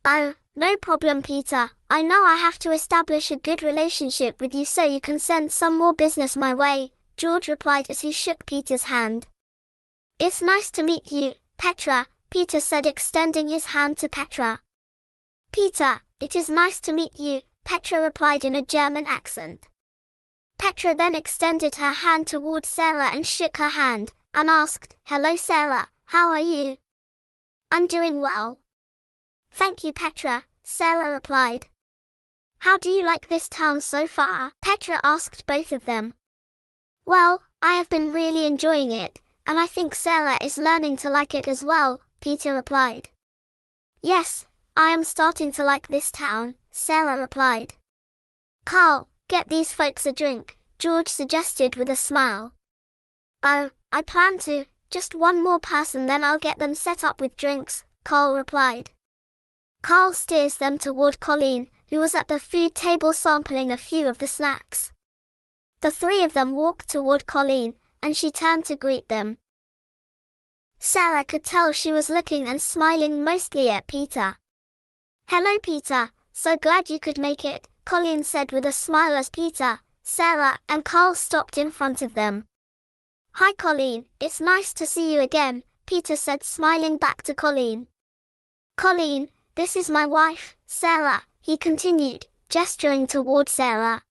Oh, no problem, Peter. I know I have to establish a good relationship with you so you can send some more business my way, George replied as he shook Peter's hand. It's nice to meet you, Petra, Peter said, extending his hand to Petra. Peter, it is nice to meet you, Petra replied in a German accent. Petra then extended her hand towards Sarah and shook her hand, and asked, Hello Sarah, how are you? I'm doing well. Thank you, Petra, Sarah replied. How do you like this town so far? Petra asked both of them. Well, I have been really enjoying it, and I think Sarah is learning to like it as well, Peter replied. Yes, I am starting to like this town, Sarah replied. Carl, get these folks a drink, George suggested with a smile. Oh, I plan to, just one more person then I'll get them set up with drinks, Carl replied. Carl steers them toward Colleen, who was at the food table sampling a few of the snacks. The three of them walked toward Colleen, and she turned to greet them. Sarah could tell she was looking and smiling mostly at Peter. Hello Peter, so glad you could make it, Colleen said with a smile as Peter, Sarah, and Carl stopped in front of them. Hi Colleen, it's nice to see you again, Peter said, smiling back to Colleen. Colleen, this is my wife, Sarah, he continued, gesturing toward Sarah.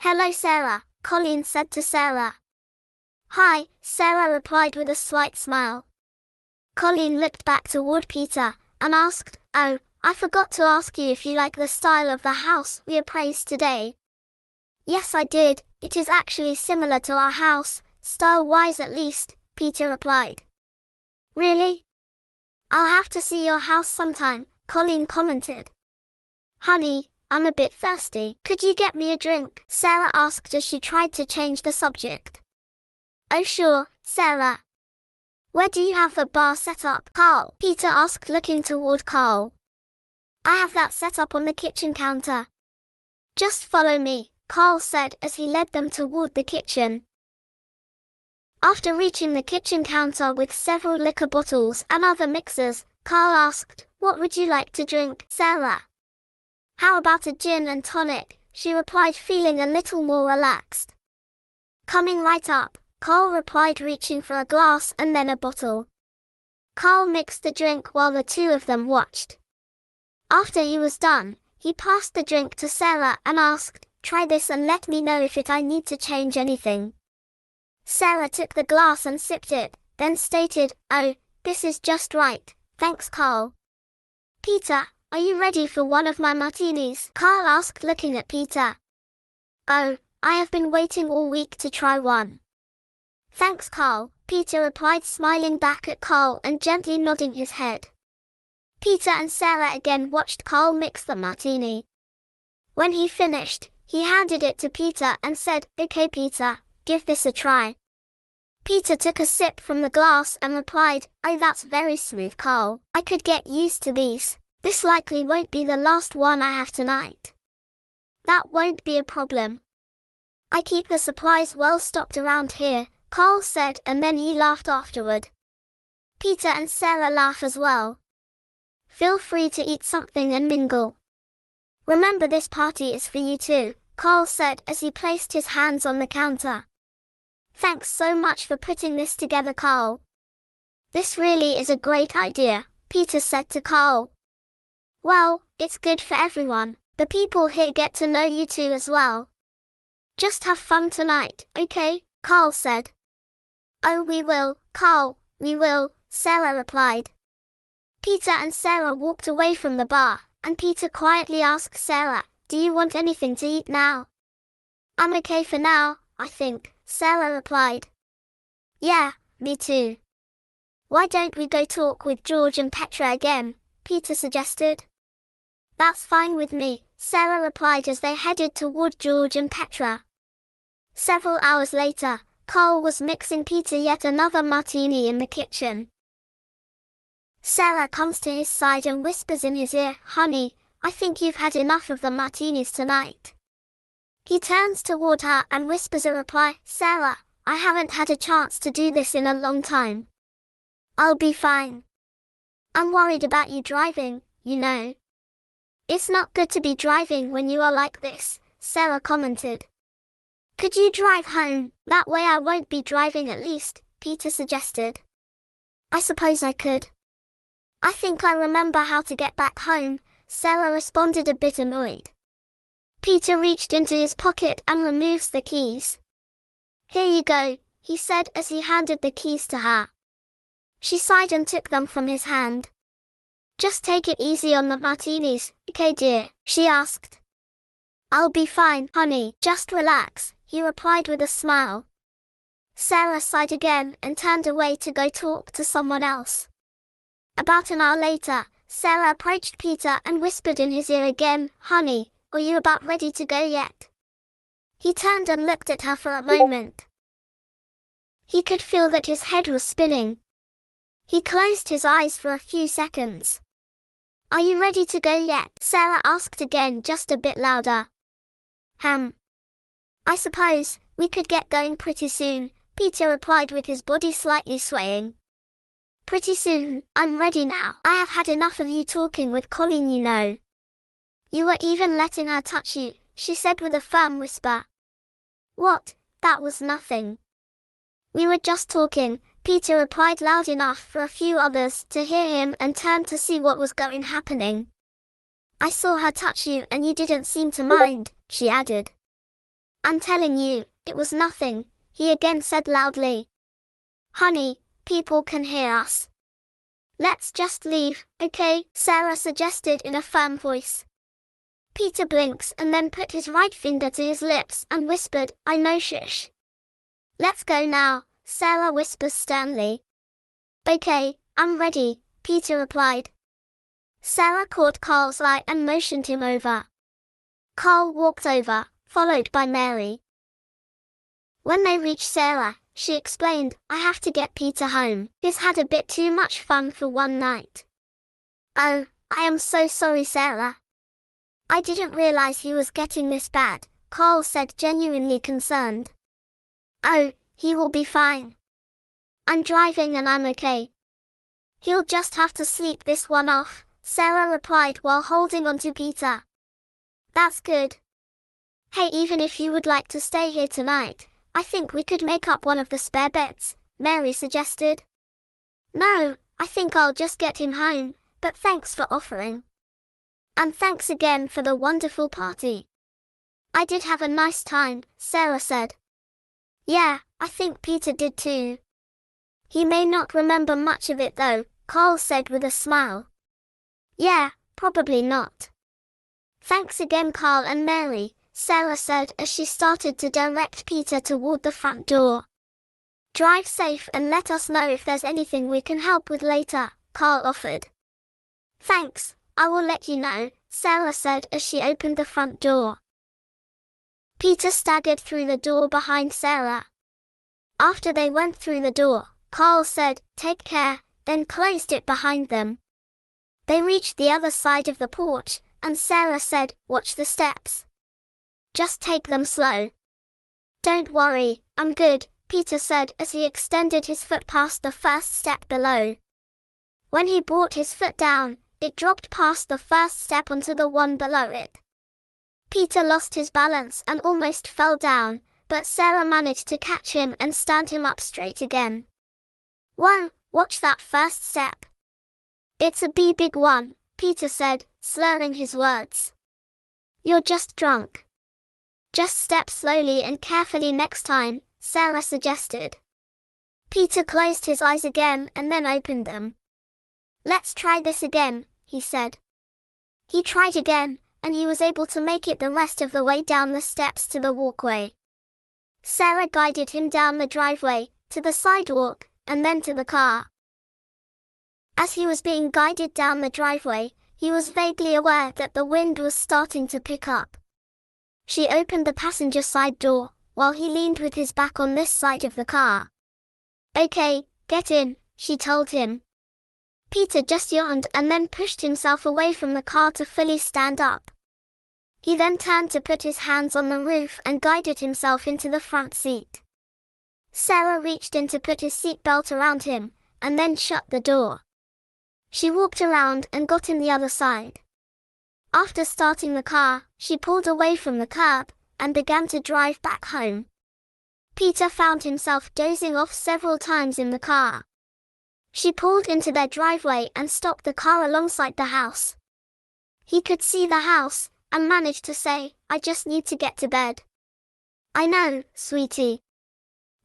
Hello Sarah, Colleen said to Sarah. Hi, Sarah replied with a slight smile. Colleen looked back toward Peter, and asked, Oh, I forgot to ask you if you like the style of the house we appraised today. Yes I did, it is actually similar to our house, style-wise at least, Peter replied. Really? I'll have to see your house sometime, Colleen commented. Honey, I'm a bit thirsty. Could you get me a drink? Sarah asked as she tried to change the subject. Oh sure, Sarah. Where do you have the bar set up, Carl? Peter asked, looking toward Carl. I have that set up on the kitchen counter. Just follow me, Carl said as he led them toward the kitchen. After reaching the kitchen counter with several liquor bottles and other mixers, Carl asked, What would you like to drink, Sarah? How about a gin and tonic? She replied, feeling a little more relaxed. Coming right up, Carl replied, reaching for a glass and then a bottle. Carl mixed the drink while the two of them watched. After he was done, he passed the drink to Sarah and asked, Try this and let me know if I need to change anything. Sarah took the glass and sipped it, then stated, Oh, this is just right, thanks Carl. Peter, are you ready for one of my martinis? Carl asked, looking at Peter. Oh, I have been waiting all week to try one. Thanks Carl, Peter replied, smiling back at Carl and gently nodding his head. Peter and Sarah again watched Carl mix the martini. When he finished, he handed it to Peter and said, Okay Peter, give this a try. Peter took a sip from the glass and replied, Oh, that's very smooth, Carl. I could get used to these. This likely won't be the last one I have tonight. That won't be a problem. I keep the supplies well stocked around here, Carl said, and then he laughed afterward. Peter and Sarah laugh as well. Feel free to eat something and mingle. Remember, this party is for you too, Carl said as he placed his hands on the counter. Thanks so much for putting this together, Carl. This really is a great idea, Peter said to Carl. Well, it's good for everyone. The people here get to know you too as well. Just have fun tonight, okay? Carl said. Oh, we will, Carl, we will, Sarah replied. Peter and Sarah walked away from the bar, and Peter quietly asked Sarah, Do you want anything to eat now? I'm okay for now, I think, Sarah replied. Yeah, me too. Why don't we go talk with George and Petra again? Peter suggested. That's fine with me, Sarah replied as they headed toward George and Petra. Several hours later, Carl was mixing Peter yet another martini in the kitchen. Sarah comes to his side and whispers in his ear, Honey, I think you've had enough of the martinis tonight. He turns toward her and whispers a reply, Sarah, I haven't had a chance to do this in a long time. I'll be fine. I'm worried about you driving, you know. It's not good to be driving when you are like this, Sarah commented. Could you drive home? That way I won't be driving at least, Peter suggested. I suppose I could. I think I remember how to get back home, Sarah responded, a bit annoyed. Peter reached into his pocket and removes the keys. Here you go, he said as he handed the keys to her. She sighed and took them from his hand. Just take it easy on the martinis, okay dear? She asked. I'll be fine, honey, just relax, he replied with a smile. Sarah sighed again and turned away to go talk to someone else. About an hour later, Sarah approached Peter and whispered in his ear again, Honey, are you about ready to go yet? He turned and looked at her for a moment. He could feel that his head was spinning. He closed his eyes for a few seconds. Are you ready to go yet? Sarah asked again, just a bit louder. I suppose, we could get going pretty soon, Peter replied with his body slightly swaying. Pretty soon, I'm ready now. I have had enough of you talking with Colleen, you know. You were even letting her touch you, she said with a firm whisper. What? That was nothing. We were just talking, Peter replied loud enough for a few others to hear him and turned to see what was happening. I saw her touch you and you didn't seem to mind, she added. I'm telling you, it was nothing, he again said loudly. Honey, people can hear us. Let's just leave, okay? Sarah suggested in a firm voice. Peter blinks and then put his right finger to his lips and whispered, I know, shush. Let's go now, Sarah whispers sternly. Okay, I'm ready, Peter replied. Sarah caught Carl's eye and motioned him over. Carl walked over, followed by Mary. When they reached Sarah, she explained, I have to get Peter home. He's had a bit too much fun for one night. Oh, I am so sorry, Sarah. I didn't realize he was getting this bad, Carl said, genuinely concerned. Oh, he will be fine. I'm driving and I'm okay. He'll just have to sleep this one off, Sarah replied while holding on to Peter. That's good. Hey, even if you would like to stay here tonight, I think we could make up one of the spare beds, Mary suggested. No, I think I'll just get him home, but thanks for offering. And thanks again for the wonderful party. I did have a nice time, Sarah said. Yeah, I think Peter did too. He may not remember much of it though, Carl said with a smile. Yeah, probably not. Thanks again, Carl and Mary, Sarah said as she started to direct Peter toward the front door. Drive safe and let us know if there's anything we can help with later, Carl offered. Thanks, I will let you know, Sarah said as she opened the front door. Peter staggered through the door behind Sarah. After they went through the door, Carl said, take care, then closed it behind them. They reached the other side of the porch, and Sarah said, watch the steps. Just take them slow. Don't worry, I'm good, Peter said as he extended his foot past the first step below. When he brought his foot down, it dropped past the first step onto the one below it. Peter lost his balance and almost fell down, but Sarah managed to catch him and stand him up straight again. Whoa, watch that first step. It's a big one, Peter said, slurring his words. You're just drunk. Just step slowly and carefully next time, Sarah suggested. Peter closed his eyes again and then opened them. Let's try this again, he said. He tried again, and he was able to make it the rest of the way down the steps to the walkway. Sarah guided him down the driveway, to the sidewalk, and then to the car. As he was being guided down the driveway, he was vaguely aware that the wind was starting to pick up. She opened the passenger side door, while he leaned with his back on this side of the car. Okay, get in, she told him. Peter just yawned and then pushed himself away from the car to fully stand up. He then turned to put his hands on the roof and guided himself into the front seat. Sarah reached in to put his seatbelt around him, and then shut the door. She walked around and got in the other side. After starting the car, she pulled away from the curb, and began to drive back home. Peter found himself dozing off several times in the car. She pulled into their driveway and stopped the car alongside the house. He could see the house, and managed to say, I just need to get to bed. I know, sweetie.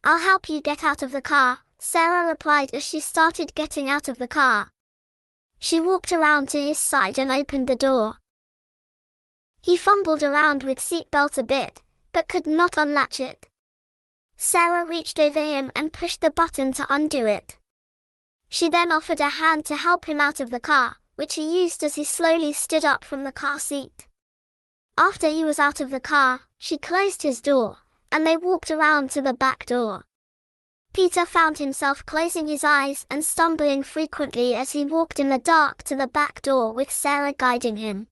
I'll help you get out of the car, Sarah replied as she started getting out of the car. She walked around to his side and opened the door. He fumbled around with seatbelt a bit, but could not unlatch it. Sarah reached over him and pushed the button to undo it. She then offered a hand to help him out of the car, which he used as he slowly stood up from the car seat. After he was out of the car, she closed his door, and they walked around to the back door. Peter found himself closing his eyes and stumbling frequently as he walked in the dark to the back door with Sarah guiding him.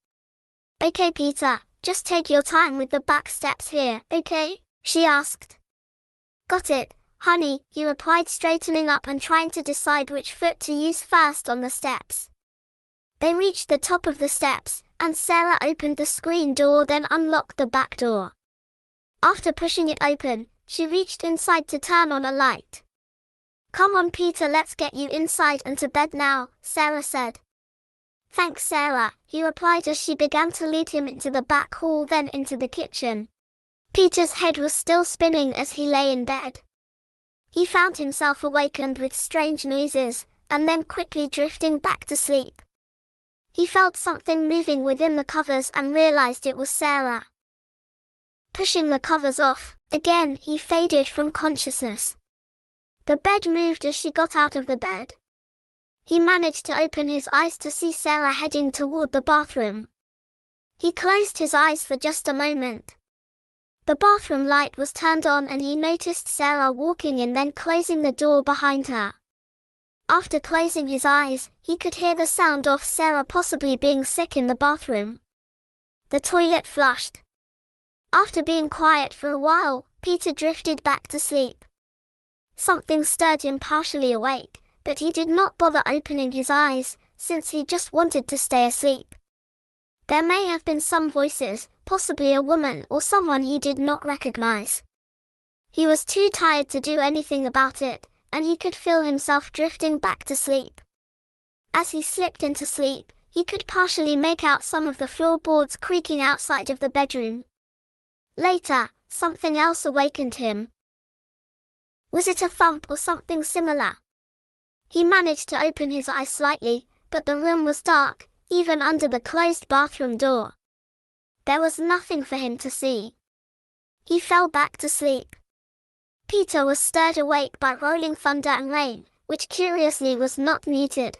Okay, Peter, just take your time with the back steps here, okay? She asked. Got it, honey, he replied, straightening up and trying to decide which foot to use first on the steps. They reached the top of the steps, and Sarah opened the screen door, then unlocked the back door. After pushing it open, she reached inside to turn on a light. Come on, Peter, let's get you inside and to bed now, Sarah said. Thanks, Sarah, he replied as she began to lead him into the back hall, then into the kitchen. Peter's head was still spinning as he lay in bed. He found himself awakened with strange noises, and then quickly drifting back to sleep. He felt something moving within the covers and realized it was Sarah. Pushing the covers off, again he faded from consciousness. The bed moved as she got out of the bed. He managed to open his eyes to see Sarah heading toward the bathroom. He closed his eyes for just a moment. The bathroom light was turned on and he noticed Sarah walking in, then closing the door behind her. After closing his eyes, he could hear the sound of Sarah possibly being sick in the bathroom. The toilet flushed. After being quiet for a while, Peter drifted back to sleep. Something stirred him partially awake, but he did not bother opening his eyes, since he just wanted to stay asleep. There may have been some voices, possibly a woman or someone he did not recognize. He was too tired to do anything about it, and he could feel himself drifting back to sleep. As he slipped into sleep, he could partially make out some of the floorboards creaking outside of the bedroom. Later, something else awakened him. Was it a thump or something similar? He managed to open his eyes slightly, but the room was dark, even under the closed bathroom door. There was nothing for him to see. He fell back to sleep. Peter was stirred awake by rolling thunder and rain, which curiously was not muted.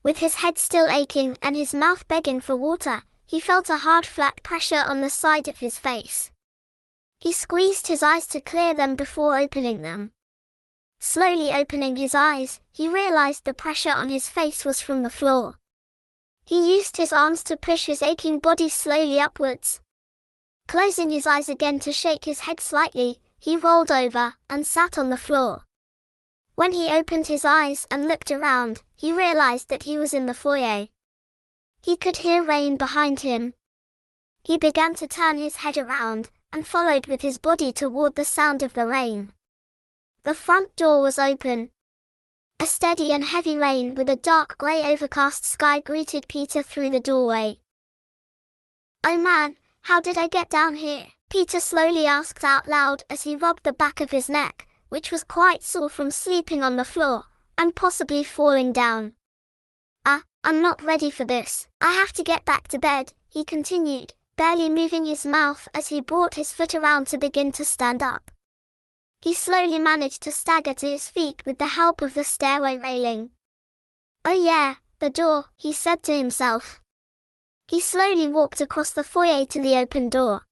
With his head still aching and his mouth begging for water, he felt a hard flat pressure on the side of his face. He squeezed his eyes to clear them before opening them. Slowly opening his eyes, he realized the pressure on his face was from the floor. He used his arms to push his aching body slowly upwards. Closing his eyes again to shake his head slightly, he rolled over and sat on the floor. When he opened his eyes and looked around, he realized that he was in the foyer. He could hear rain behind him. He began to turn his head around, and followed with his body toward the sound of the rain. The front door was open. A steady and heavy rain with a dark grey overcast sky greeted Peter through the doorway. "Oh man, how did I get down here?" Peter slowly asked out loud as he rubbed the back of his neck, which was quite sore from sleeping on the floor, and possibly falling down. I'm not ready for this. I have to get back to bed," he continued, barely moving his mouth as he brought his foot around to begin to stand up. He slowly managed to stagger to his feet with the help of the stairway railing. "Oh yeah, the door," he said to himself. He slowly walked across the foyer to the open door.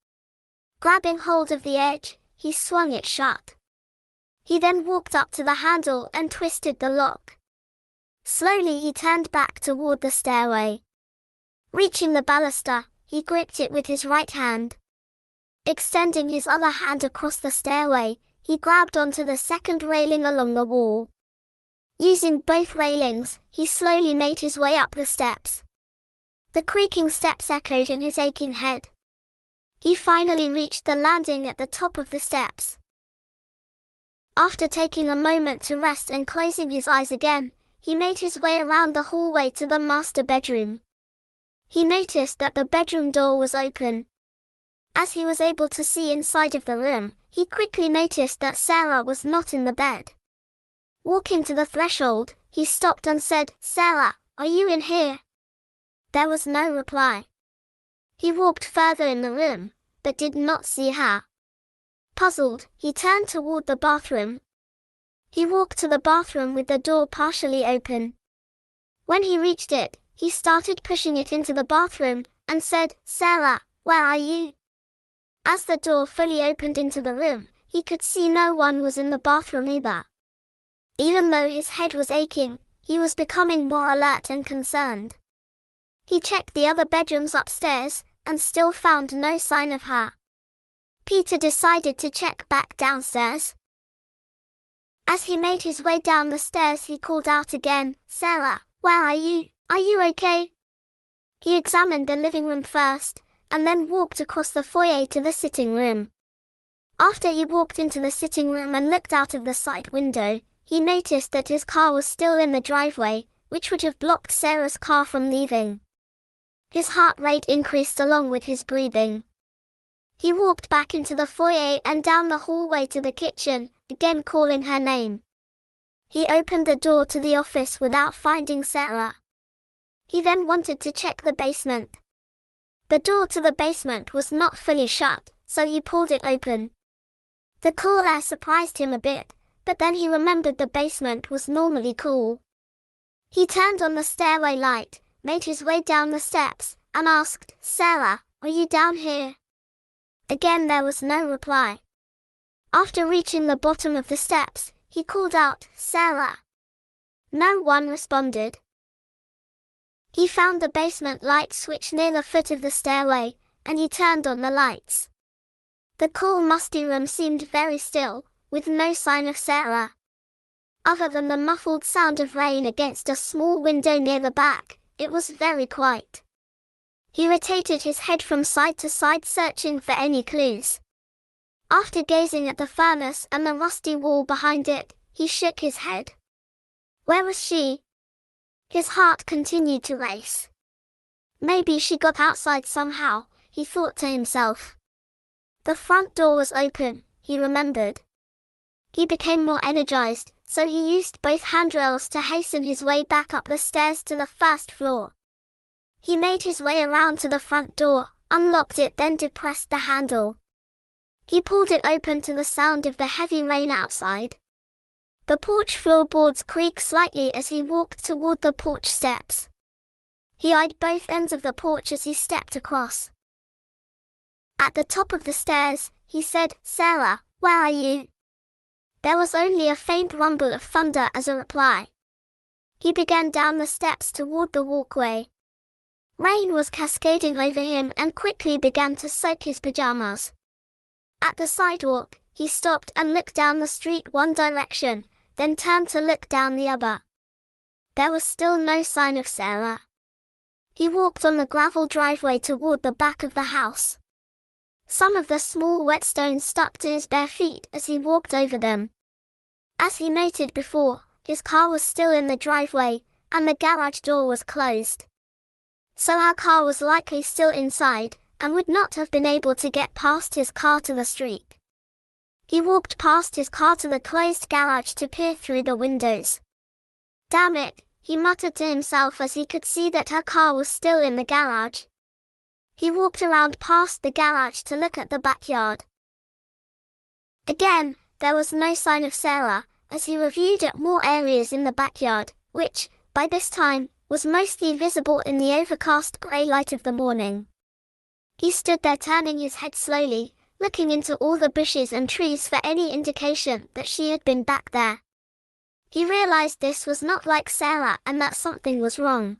Grabbing hold of the edge, he swung it shut. He then walked up to the handle and twisted the lock. Slowly he turned back toward the stairway. Reaching the baluster, he gripped it with his right hand. Extending his other hand across the stairway, he grabbed onto the second railing along the wall. Using both railings, he slowly made his way up the steps. The creaking steps echoed in his aching head. He finally reached the landing at the top of the steps. After taking a moment to rest and closing his eyes again, he made his way around the hallway to the master bedroom. He noticed that the bedroom door was open. As he was able to see inside of the room, he quickly noticed that Sarah was not in the bed. Walking to the threshold, he stopped and said, "Sarah, are you in here?" There was no reply. He walked further in the room, but did not see her. Puzzled, he turned toward the bathroom. He walked to the bathroom with the door partially open. When he reached it, he started pushing it into the bathroom, and said, "Sarah, where are you?" As the door fully opened into the room, he could see no one was in the bathroom either. Even though his head was aching, he was becoming more alert and concerned. He checked the other bedrooms upstairs, and still found no sign of her. Peter decided to check back downstairs. As he made his way down the stairs, he called out again, "Sarah, where are you? Are you okay?" He examined the living room first, and then walked across the foyer to the sitting room. After he walked into the sitting room and looked out of the side window, he noticed that his car was still in the driveway, which would have blocked Sarah's car from leaving. His heart rate increased along with his breathing. He walked back into the foyer and down the hallway to the kitchen, again calling her name. He opened the door to the office without finding Sarah. He then wanted to check the basement. The door to the basement was not fully shut, so he pulled it open. The cool air surprised him a bit, but then he remembered the basement was normally cool. He turned on the stairway light, made his way down the steps, and asked, "Sarah, are you down here?" Again there was no reply. After reaching the bottom of the steps, he called out, "Sarah." No one responded. He found the basement light switch near the foot of the stairway, and he turned on the lights. The cool, musty room seemed very still, with no sign of Sarah. Other than the muffled sound of rain against a small window near the back, it was very quiet. He rotated his head from side to side, searching for any clues. After gazing at the furnace and the rusty wall behind it, he shook his head. Where was she? His heart continued to race. Maybe she got outside somehow, he thought to himself. The front door was open, he remembered. He became more energized, so he used both handrails to hasten his way back up the stairs to the first floor. He made his way around to the front door, unlocked it, then depressed the handle. He pulled it open to the sound of the heavy rain outside. The porch floorboards creaked slightly as he walked toward the porch steps. He eyed both ends of the porch as he stepped across. At the top of the stairs, he said, "Sarah, where are you?" There was only a faint rumble of thunder as a reply. He began down the steps toward the walkway. Rain was cascading over him and quickly began to soak his pajamas. At the sidewalk, he stopped and looked down the street one direction, then turned to look down the other. There was still no sign of Sarah. He walked on the gravel driveway toward the back of the house. Some of the small wet stones stuck to his bare feet as he walked over them. As he noted before, his car was still in the driveway, and the garage door was closed. So our car was likely still inside, and would not have been able to get past his car to the street. He walked past his car to the closed garage to peer through the windows. "Damn it," he muttered to himself as he could see that her car was still in the garage. He walked around past the garage to look at the backyard. Again, there was no sign of Sarah, as he reviewed at more areas in the backyard, which, by this time, was mostly visible in the overcast grey light of the morning. He stood there turning his head slowly, looking into all the bushes and trees for any indication that she had been back there. He realized this was not like Sarah and that something was wrong.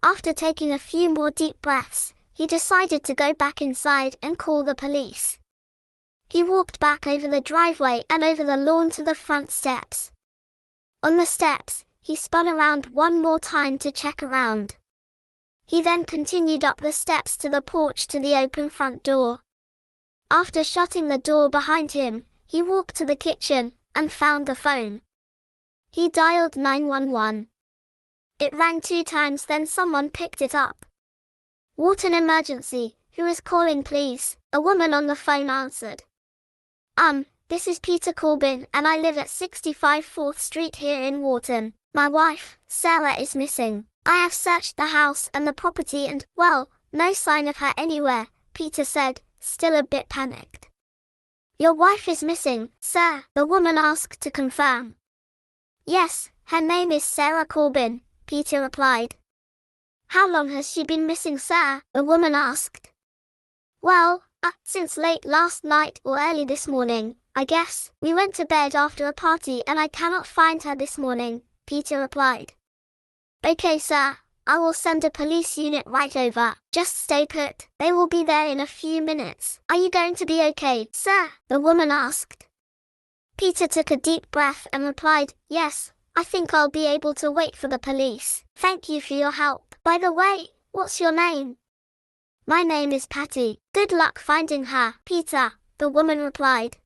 After taking a few more deep breaths, he decided to go back inside and call the police. He walked back over the driveway and over the lawn to the front steps. On the steps, he spun around one more time to check around. He then continued up the steps to the porch to the open front door. After shutting the door behind him, he walked to the kitchen and found the phone. He dialed 911. It rang 2 times, then someone picked it up. "What an emergency, who is calling please?" a woman on the phone answered. This is Peter Corbin and I live at 65 4th Street here in Wharton. My wife, Sarah, is missing. I have searched the house and the property and, well, no sign of her anywhere," Peter said, still a bit panicked. "Your wife is missing, sir?" the woman asked to confirm. "Yes, her name is Sarah Corbin," Peter replied. "How long has she been missing, sir?" the woman asked. "Well, since late last night or early this morning, I guess. We went to bed after a party and I cannot find her this morning," Peter replied. "Okay, sir, I will send a police unit right over. Just stay put. They will be there in a few minutes." "Are you going to be okay, sir?" the woman asked. Peter took a deep breath and replied, "Yes, I think I'll be able to wait for the police. Thank you for your help. By the way, what's your name?" "My name is Patty. Good luck finding her, Peter," the woman replied.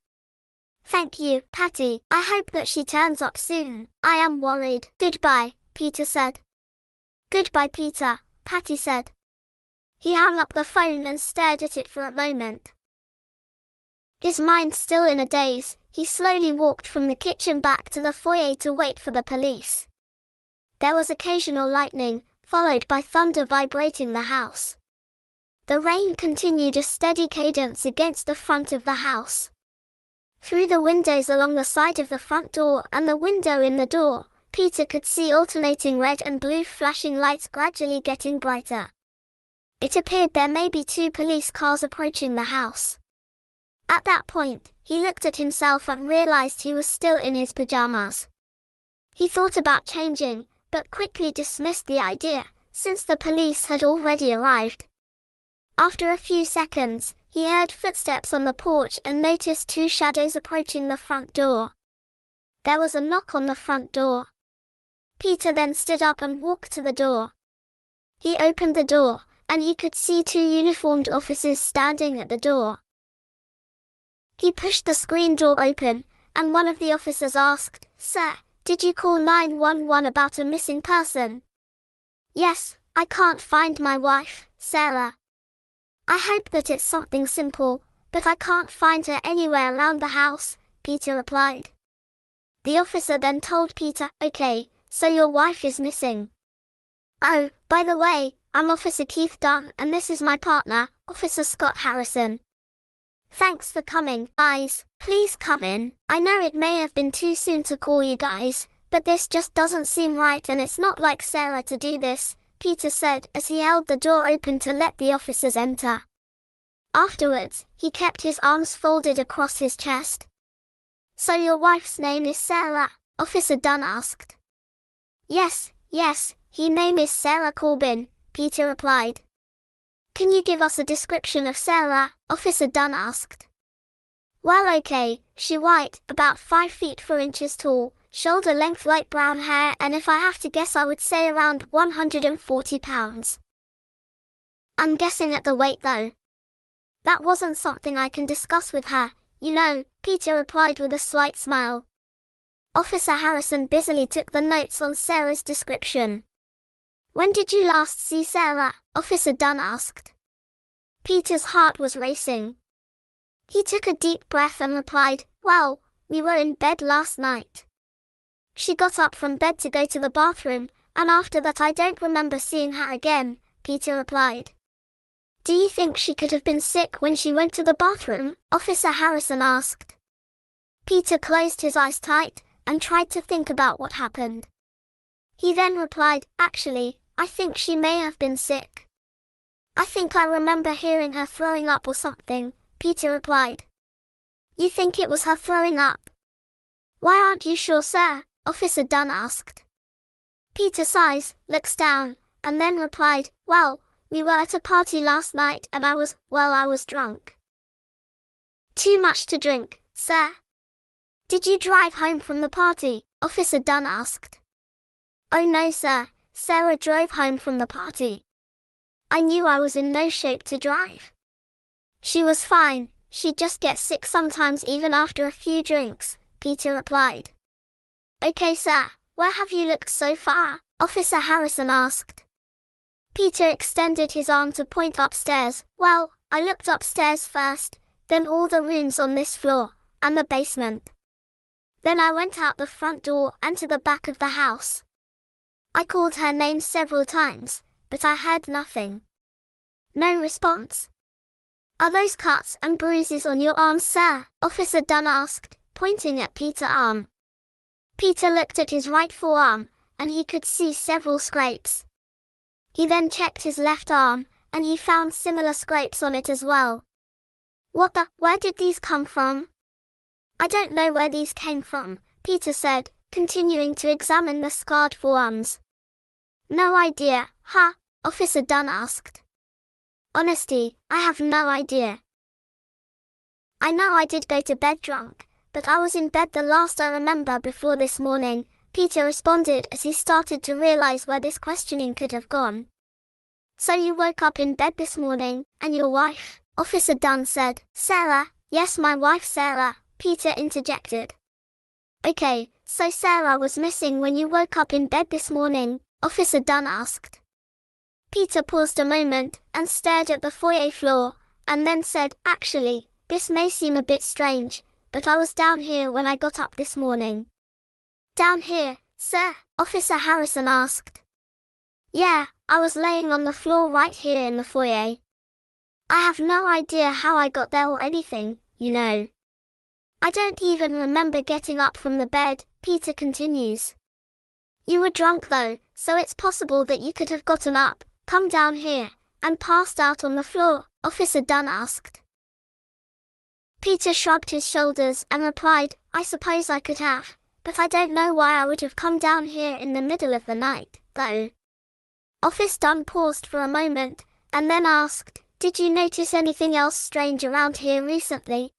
"Thank you, Patty. I hope that she turns up soon. I am worried." "Goodbye," Peter said. "Goodbye, Peter," Patty said. He hung up the phone and stared at it for a moment. His mind still in a daze, he slowly walked from the kitchen back to the foyer to wait for the police. There was occasional lightning, followed by thunder vibrating the house. The rain continued a steady cadence against the front of the house. Through the windows along the side of the front door and the window in the door, Peter could see alternating red and blue flashing lights gradually getting brighter. It appeared there may be 2 police cars approaching the house. At that point, he looked at himself and realized he was still in his pajamas. He thought about changing, but quickly dismissed the idea, since the police had already arrived. After a few seconds, he heard footsteps on the porch and noticed 2 shadows approaching the front door. There was a knock on the front door. Peter then stood up and walked to the door. He opened the door, and he could see 2 uniformed officers standing at the door. He pushed the screen door open, and one of the officers asked, "Sir, did you call 911 about a missing person?" "Yes, I can't find my wife, Sarah. I hope that it's something simple, but I can't find her anywhere around the house," Peter replied. The officer then told Peter, "Okay, so your wife is missing. Oh, by the way, I'm Officer Keith Dunn and this is my partner, Officer Scott Harrison. Thanks for coming, guys. Please come in. I know it may have been too soon to call you guys, but this just doesn't seem right and it's not like Sarah to do this," Peter said as he held the door open to let the officers enter. Afterwards, he kept his arms folded across his chest. "So your wife's name is Sarah?" Officer Dunn asked. Yes, her name is Sarah Corbin," Peter replied. "Can you give us a description of Sarah?" Officer Dunn asked. "Well, okay, she's white, about 5 feet 4 inches tall, shoulder-length light brown hair, and if I have to guess I would say around 140 pounds. I'm guessing at the weight though. That wasn't something I can discuss with her, you know," Peter replied with a slight smile. Officer Harrison busily took the notes on Sarah's description. "When did you last see Sarah?" Officer Dunn asked. Peter's heart was racing. He took a deep breath and replied, "Well, we were in bed last night. She got up from bed to go to the bathroom, and after that I don't remember seeing her again," Peter replied. "Do you think she could have been sick when she went to the bathroom?" Officer Harrison asked. Peter closed his eyes tight and tried to think about what happened. He then replied, "Actually, I think she may have been sick. I think I remember hearing her throwing up or something," Peter replied. "You think it was her throwing up? Why aren't you sure, sir?" Officer Dunn asked. Peter sighs, looks down, and then replied, "Well, we were at a party last night and I was drunk. Too much to drink, sir." "Did you drive home from the party?" Officer Dunn asked. "Oh no, sir, Sarah drove home from the party. I knew I was in no shape to drive. She was fine, she'd just get sick sometimes even after a few drinks," Peter replied. "Okay, sir, where have you looked so far?" Officer Harrison asked. Peter extended his arm to point upstairs. "Well, I looked upstairs first, then all the rooms on this floor, and the basement. Then I went out the front door and to the back of the house. I called her name several times, but I heard nothing. No response." "Are those cuts and bruises on your arms, sir?" Officer Dunn asked, pointing at Peter's arm. Peter looked at his right forearm, and he could see several scrapes. He then checked his left arm, and he found similar scrapes on it as well. Where did these come from?" "I don't know where these came from," Peter said, continuing to examine the scarred forearms. "No idea, huh?" Officer Dunn asked. "Honesty, I have no idea. I know I did go to bed drunk, but I was in bed the last I remember before this morning," Peter responded as he started to realize where this questioning could have gone. "So you woke up in bed this morning, and your wife?" Officer Dunn said. "Sarah, yes, my wife Sarah," Peter interjected. "Okay, so Sarah was missing when you woke up in bed this morning?" Officer Dunn asked. Peter paused a moment and stared at the foyer floor, and then said, "Actually, this may seem a bit strange, but I was down here when I got up this morning." "Down here, sir?" Officer Harrison asked. "Yeah, I was laying on the floor right here in the foyer. I have no idea how I got there or anything, you know. I don't even remember getting up from the bed," Peter continues. You were drunk though, so it's possible that you could have gotten up, come down here, and passed out on the floor, Officer Dunn asked. Peter shrugged his shoulders and replied, I suppose I could have, but I don't know why I would have come down here in the middle of the night, though. Officer Dunn paused for a moment, and then asked, did you notice anything else strange around here recently?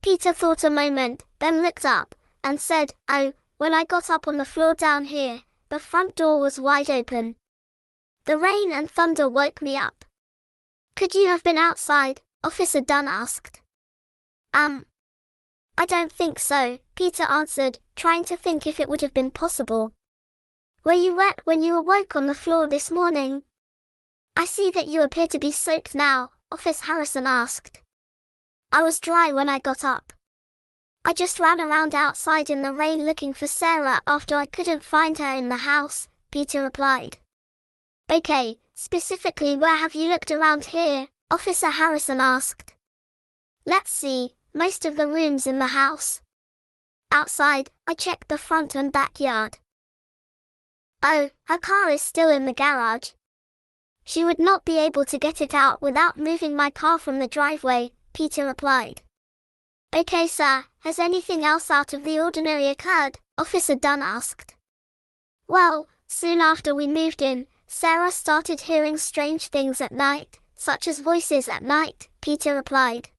Peter thought a moment, then looked up, and said, oh, when I got up on the floor down here, the front door was wide open. The rain and thunder woke me up. Could you have been outside? Officer Dunn asked. I don't think so, Peter answered, trying to think if it would have been possible. Were you wet when you awoke on the floor this morning? I see that you appear to be soaked now, Officer Harrison asked. I was dry when I got up. I just ran around outside in the rain looking for Sarah after I couldn't find her in the house, Peter replied. Okay, specifically where have you looked around here? Officer Harrison asked. Let's see, most of the rooms in the house. Outside, I checked the front and backyard. Oh, her car is still in the garage. She would not be able to get it out without moving my car from the driveway, Peter replied. Okay sir, has anything else out of the ordinary occurred? Officer Dunn asked. Well, soon after we moved in, Sarah started hearing strange things at night, such as voices at night, Peter replied.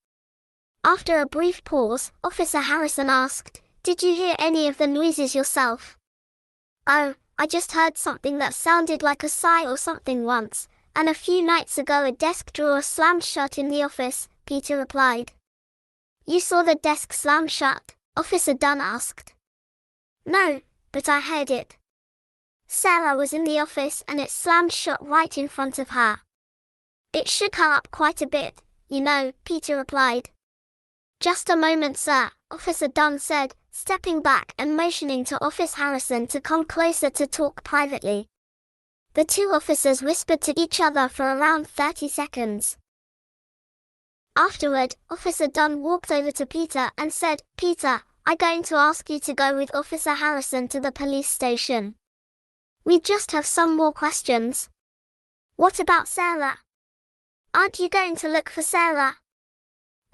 After a brief pause, Officer Harrison asked, did you hear any of the noises yourself? Oh, I just heard something that sounded like a sigh or something once, and a few nights ago a desk drawer slammed shut in the office, Peter replied. You saw the desk slam shut? Officer Dunn asked. No, but I heard it. Sarah was in the office and it slammed shut right in front of her. It shook her up quite a bit, you know, Peter replied. Just a moment sir, Officer Dunn said, stepping back and motioning to Officer Harrison to come closer to talk privately. The two officers whispered to each other for around 30 seconds. Afterward, Officer Dunn walked over to Peter and said, Peter, I'm going to ask you to go with Officer Harrison to the police station. We just have some more questions. What about Sarah? Aren't you going to look for Sarah?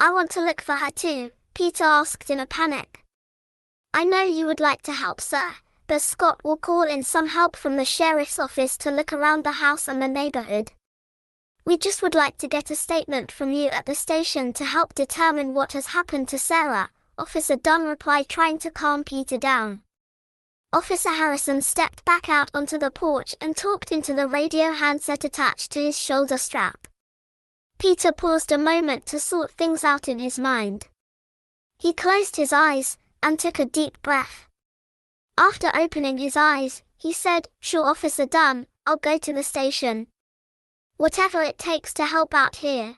I want to look for her too, Peter asked in a panic. I know you would like to help sir, but Scott will call in some help from the sheriff's office to look around the house and the neighborhood. We just would like to get a statement from you at the station to help determine what has happened to Sarah, Officer Dunn replied, trying to calm Peter down. Officer Harrison stepped back out onto the porch and talked into the radio handset attached to his shoulder strap. Peter paused a moment to sort things out in his mind. He closed his eyes and took a deep breath. After opening his eyes, he said, Sure Officer Dunn, I'll go to the station. Whatever it takes to help out here.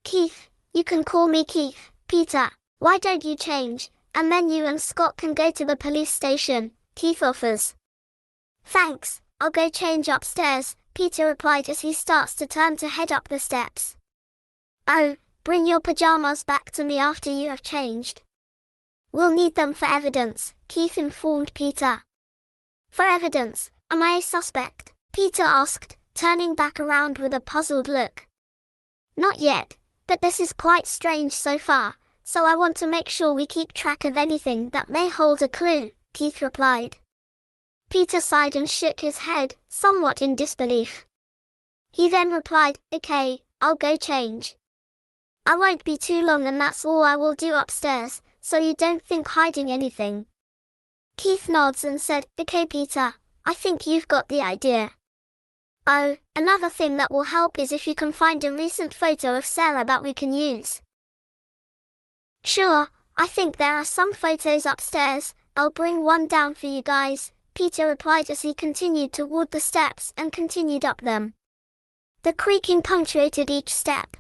Keith, you can call me Keith. Peter, why don't you change, and then you and Scott can go to the police station, Keith offers. Thanks, I'll go change upstairs, Peter replied as he starts to turn to head up the steps. Oh, bring your pajamas back to me after you have changed. We'll need them for evidence, Keith informed Peter. For evidence, am I a suspect? Peter asked, turning back around with a puzzled look. Not yet, but this is quite strange so far, so I want to make sure we keep track of anything that may hold a clue, Keith replied. Peter sighed and shook his head, somewhat in disbelief. He then replied, Okay, I'll go change. I won't be too long and that's all I will do upstairs, so you don't think hiding anything. Keith nods and said, Okay Peter, I think you've got the idea. Oh, another thing that will help is if you can find a recent photo of Sarah that we can use. Sure, I think there are some photos upstairs, I'll bring one down for you guys, Peter replied as he continued toward the steps and continued up them. The creaking punctuated each step.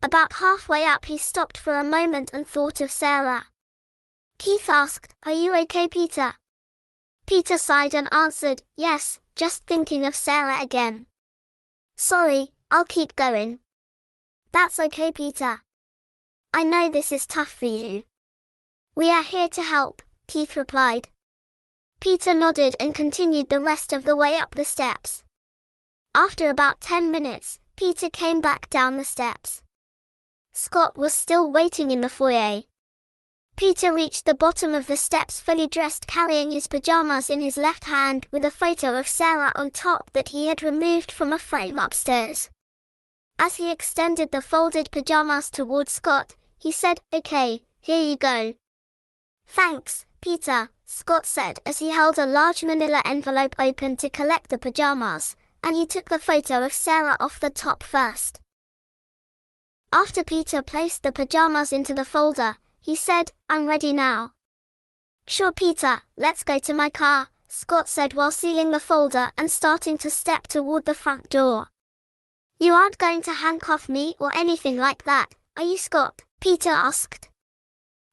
About halfway up he stopped for a moment and thought of Sarah. Keith asked, Are you okay Peter? Peter sighed and answered, Yes, just thinking of Sarah again. Sorry, I'll keep going. That's okay Peter. I know this is tough for you. We are here to help, Keith replied. Peter nodded and continued the rest of the way up the steps. After about 10 minutes, Peter came back down the steps. Scott was still waiting in the foyer. Peter reached the bottom of the steps fully dressed, carrying his pajamas in his left hand with a photo of Sarah on top that he had removed from a frame upstairs. As he extended the folded pajamas toward Scott, he said, "Okay, here you go." "Thanks, Peter," Scott said as he held a large manila envelope open to collect the pajamas, and he took the photo of Sarah off the top first. After Peter placed the pajamas into the folder, he said, "I'm ready now." "Sure, Peter, let's go to my car," Scott said while sealing the folder and starting to step toward the front door. "You aren't going to handcuff me or anything like that, are you, Scott?" Peter asked.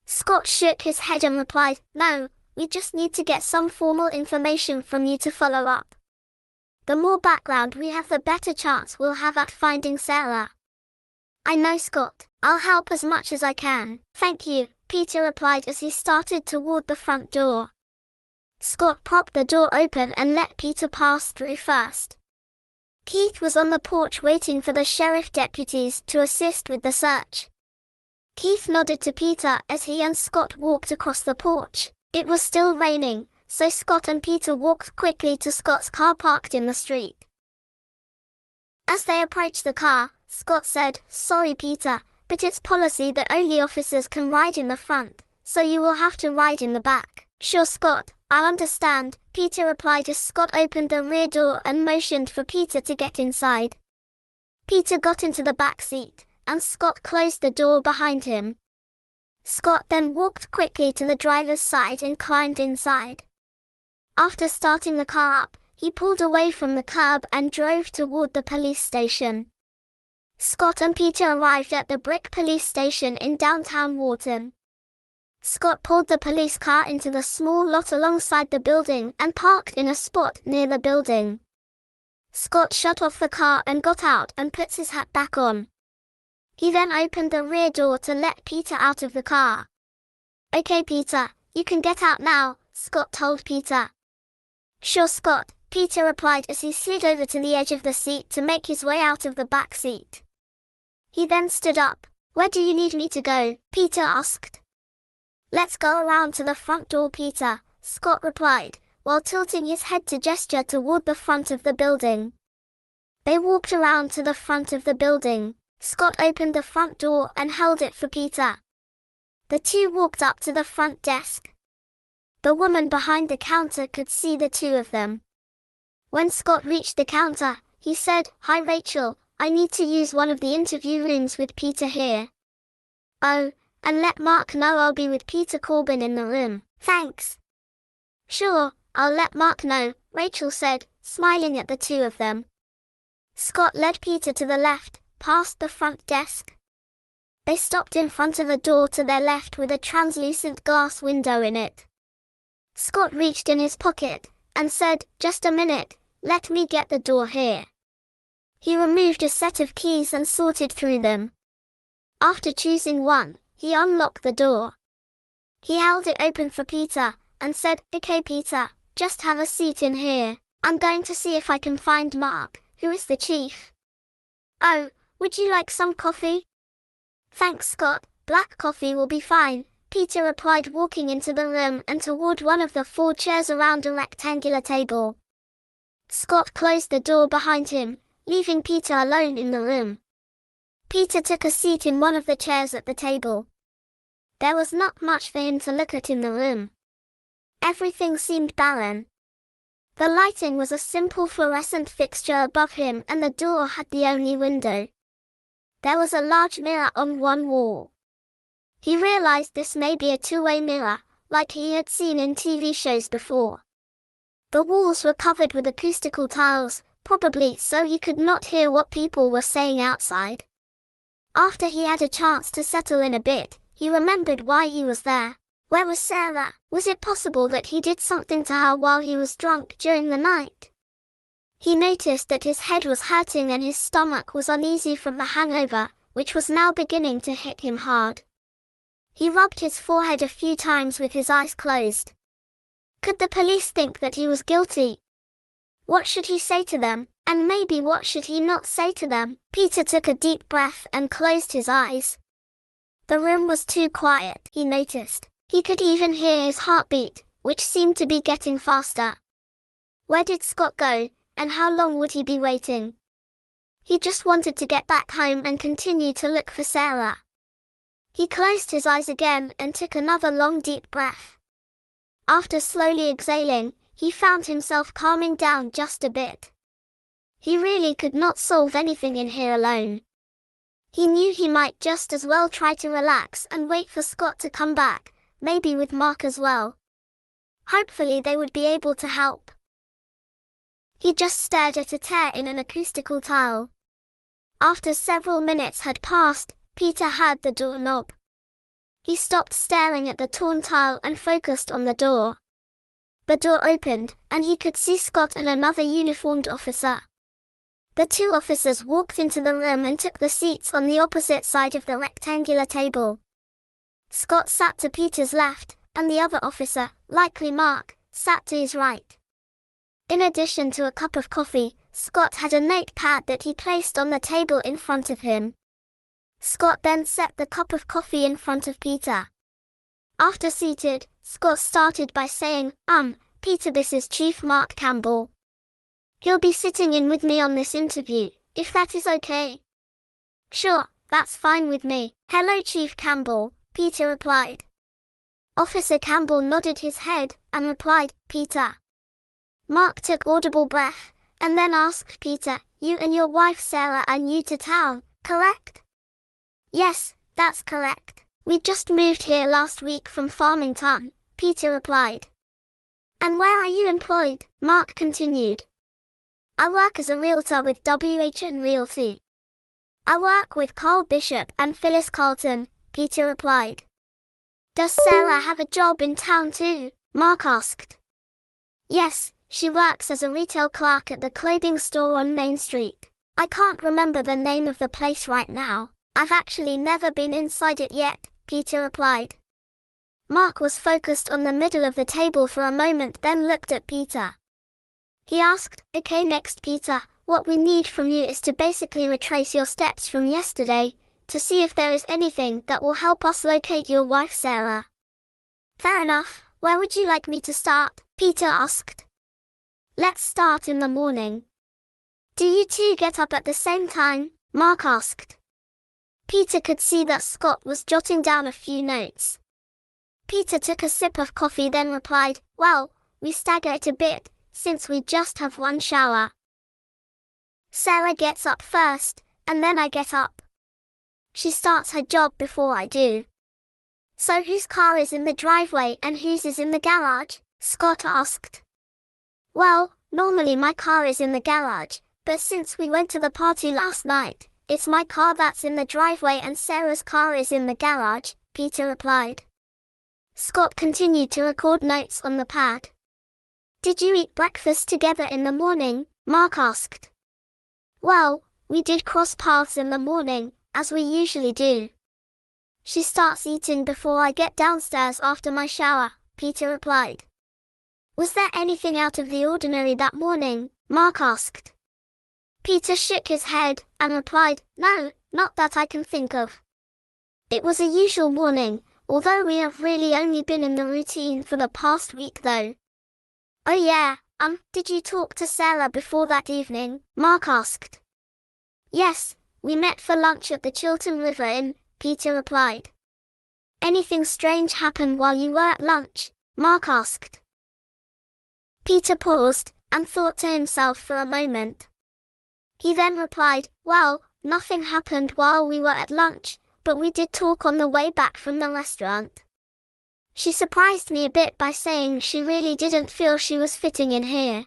Scott shook his head and replied, "No, we just need to get some formal information from you to follow up. The more background we have, the better chance we'll have at finding Sarah." "I know, Scott. I'll help as much as I can." "Thank you," Peter replied as he started toward the front door. Scott propped the door open and let Peter pass through first. Keith was on the porch waiting for the sheriff deputies to assist with the search. Keith nodded to Peter as he and Scott walked across the porch. It was still raining, so Scott and Peter walked quickly to Scott's car parked in the street. As they approached the car, Scott said, "Sorry, Peter, but it's policy that only officers can ride in the front, so you will have to ride in the back." "Sure, Scott, I understand," Peter replied as Scott opened the rear door and motioned for Peter to get inside. Peter got into the back seat, and Scott closed the door behind him. Scott then walked quickly to the driver's side and climbed inside. After starting the car up, he pulled away from the curb and drove toward the police station. Scott and Peter arrived at the brick police station in downtown Wharton. Scott pulled the police car into the small lot alongside the building and parked in a spot near the building. Scott shut off the car and got out and put his hat back on. He then opened the rear door to let Peter out of the car. "Okay, Peter, you can get out now," Scott told Peter. "Sure, Scott," Peter replied as he slid over to the edge of the seat to make his way out of the back seat. He then stood up. "Where do you need me to go?" Peter asked. "Let's go around to the front door, Peter," Scott replied, while tilting his head to gesture toward the front of the building. They walked around to the front of the building. Scott opened the front door and held it for Peter. The two walked up to the front desk. The woman behind the counter could see the two of them. When Scott reached the counter, he said, "Hi Rachel, I need to use one of the interview rooms with Peter here." "Oh, and let Mark know I'll be with Peter Corbin in the room." "Thanks." "Sure, I'll let Mark know," Rachel said, smiling at the two of them. Scott led Peter to the left, past the front desk. They stopped in front of a door to their left with a translucent glass window in it. Scott reached in his pocket and said, "Just a minute, let me get the door here." He removed a set of keys and sorted through them. After choosing one, he unlocked the door. He held it open for Peter and said, "Okay, Peter, just have a seat in here. I'm going to see if I can find Mark, who is the chief." "Oh, would you like some coffee?" "Thanks, Scott, black coffee will be fine," Peter replied, walking into the room and toward one of the 4 chairs around a rectangular table. Scott closed the door behind him, leaving Peter alone in the room. Peter took a seat in one of the chairs at the table. There was not much for him to look at in the room. Everything seemed barren. The lighting was a simple fluorescent fixture above him and the door had the only window. There was a large mirror on one wall. He realized this may be a two-way mirror, like he had seen in TV shows before. The walls were covered with acoustical tiles, probably so he could not hear what people were saying outside. After he had a chance to settle in a bit, he remembered why he was there. Where was Sarah? Was it possible that he did something to her while he was drunk during the night? He noticed that his head was hurting and his stomach was uneasy from the hangover, which was now beginning to hit him hard. He rubbed his forehead a few times with his eyes closed. Could the police think that he was guilty? What should he say to them, and maybe what should he not say to them? Peter took a deep breath and closed his eyes. The room was too quiet, he noticed. He could even hear his heartbeat, which seemed to be getting faster. Where did Scott go, and how long would he be waiting? He just wanted to get back home and continue to look for Sarah. He closed his eyes again and took another long deep breath. After slowly exhaling, he found himself calming down just a bit. He really could not solve anything in here alone. He knew he might just as well try to relax and wait for Scott to come back, maybe with Mark as well. Hopefully they would be able to help. He just stared at a tear in an acoustical tile. After several minutes had passed, Peter heard the doorknob. He stopped staring at the torn tile and focused on the door. The door opened, and he could see Scott and another uniformed officer. The two officers walked into the room and took the seats on the opposite side of the rectangular table. Scott sat to Peter's left, and the other officer, likely Mark, sat to his right. In addition to a cup of coffee, Scott had a notepad that he placed on the table in front of him. Scott then set the cup of coffee in front of Peter. After seated, Scott started by saying, Peter, this is Chief Mark Campbell. He'll be sitting in with me on this interview, if that is okay. Sure, that's fine with me. Hello, Chief Campbell, Peter replied. Officer Campbell nodded his head and replied, Peter. Mark took audible breath, and then asked Peter, you and your wife Sarah are new to town, correct? Yes, that's correct. We just moved here last week from Farmington, Peter replied. And where are you employed? Mark continued. I work as a realtor with WHN Realty. I work with Carl Bishop and Phyllis Carlton, Peter replied. Does Sarah have a job in town too? Mark asked. Yes, she works as a retail clerk at the clothing store on Main Street. I can't remember the name of the place right now. I've actually never been inside it yet, Peter replied. Mark was focused on the middle of the table for a moment, then looked at Peter. He asked, okay, next Peter, what we need from you is to basically retrace your steps from yesterday, to see if there is anything that will help us locate your wife Sarah. Fair enough, where would you like me to start? Peter asked. Let's start in the morning. Do you two get up at the same time? Mark asked. Peter could see that Scott was jotting down a few notes. Peter took a sip of coffee, then replied, well, we stagger it a bit, since we just have one shower. Sarah gets up first, and then I get up. She starts her job before I do. So whose car is in the driveway and whose is in the garage? Scott asked. Well, normally my car is in the garage, but since we went to the party last night, it's my car that's in the driveway and Sarah's car is in the garage, Peter replied. Scott continued to record notes on the pad. Did you eat breakfast together in the morning? Mark asked. Well, we did cross paths in the morning, as we usually do. She starts eating before I get downstairs after my shower, Peter replied. Was there anything out of the ordinary that morning? Mark asked. Peter shook his head and replied, no, not that I can think of. It was a usual morning, although we have really only been in the routine for the past week though. Oh yeah, did you talk to Sarah before that evening? Mark asked. Yes, we met for lunch at the Chiltern River Inn, Peter replied. Anything strange happened while you were at lunch? Mark asked. Peter paused and thought to himself for a moment. He then replied, well, nothing happened while we were at lunch, but we did talk on the way back from the restaurant. She surprised me a bit by saying she really didn't feel she was fitting in here.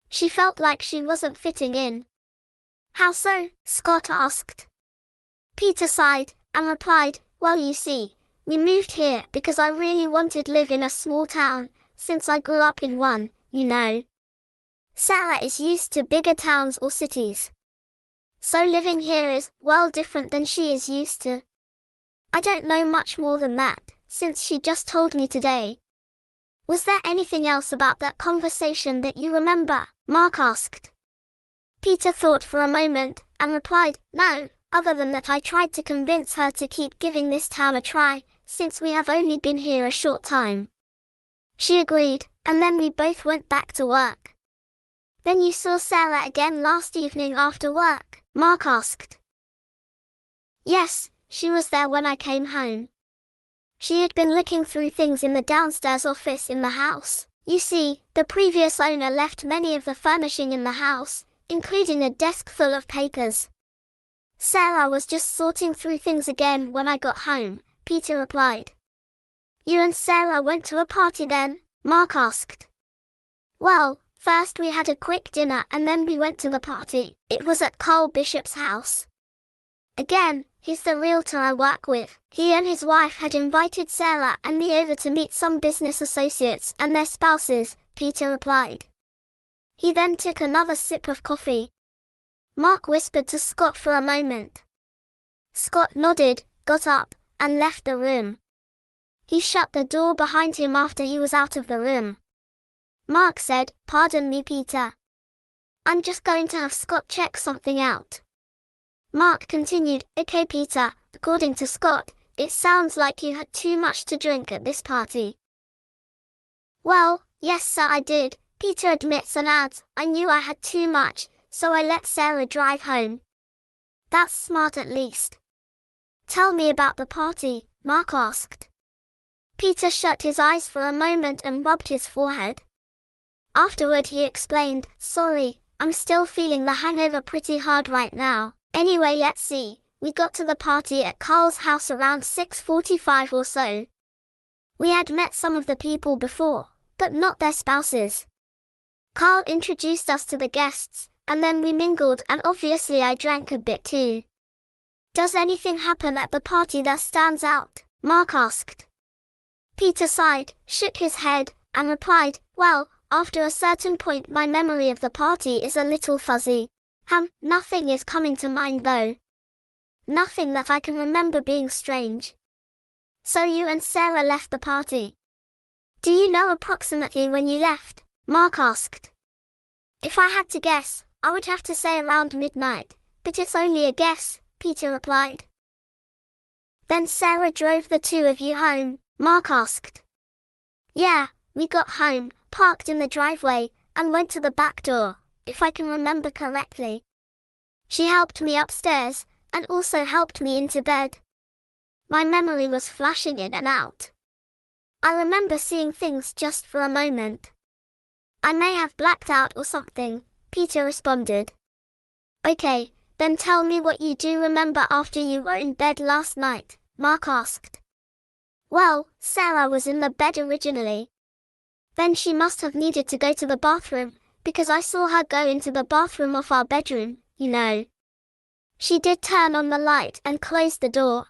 She felt like she wasn't fitting in. How so? Scott asked. Peter sighed and replied, well, you see, we moved here because I really wanted to live in a small town, since I grew up in one, you know. Sarah is used to bigger towns or cities. So living here is, well, different than she is used to. I don't know much more than that, since she just told me today. Was there anything else about that conversation that you remember? Mark asked. Peter thought for a moment, and replied, no, other than that I tried to convince her to keep giving this town a try, since we have only been here a short time. She agreed, and then we both went back to work. Then you saw Sarah again last evening after work? Mark asked. Yes, she was there when I came home. She had been looking through things in the downstairs office in the house. You see, the previous owner left many of the furnishing in the house, including a desk full of papers. Sarah was just sorting through things again when I got home, Peter replied. You and Sarah went to a party then? Mark asked. Well, first we had a quick dinner and then we went to the party. It was at Carl Bishop's house. Again, he's the realtor I work with. He and his wife had invited Sarah and me over to meet some business associates and their spouses, Peter replied. He then took another sip of coffee. Mark whispered to Scott for a moment. Scott nodded, got up, and left the room. He shut the door behind him after he was out of the room. Mark said, pardon me, Peter. I'm just going to have Scott check something out. Mark continued, okay, Peter, according to Scott, it sounds like you had too much to drink at this party. Well, yes sir, I did, Peter admits and adds, I knew I had too much, so I let Sarah drive home. That's smart at least. Tell me about the party, Mark asked. Peter shut his eyes for a moment and rubbed his forehead. Afterward he explained, sorry, I'm still feeling the hangover pretty hard right now. Anyway, let's see, we got to the party at Carl's house around 6:45 or so. We had met some of the people before, but not their spouses. Carl introduced us to the guests, and then we mingled and obviously I drank a bit too. Does anything happen at the party that stands out? Mark asked. Peter sighed, shook his head, and replied, well, after a certain point my memory of the party is a little fuzzy. Nothing is coming to mind though. Nothing that I can remember being strange. So you and Sarah left the party. Do you know approximately when you left? Mark asked. If I had to guess, I would have to say around midnight, but it's only a guess, Peter replied. Then Sarah drove the two of you home? Mark asked. Yeah, we got home, parked in the driveway, and went to the back door, if I can remember correctly. She helped me upstairs, and also helped me into bed. My memory was flashing in and out. I remember seeing things just for a moment. I may have blacked out or something, Peter responded. Okay, then tell me what you do remember after you were in bed last night, Mark asked. Well, Sarah was in the bed originally. Then she must have needed to go to the bathroom, because I saw her go into the bathroom of our bedroom, you know. She did turn on the light and close the door.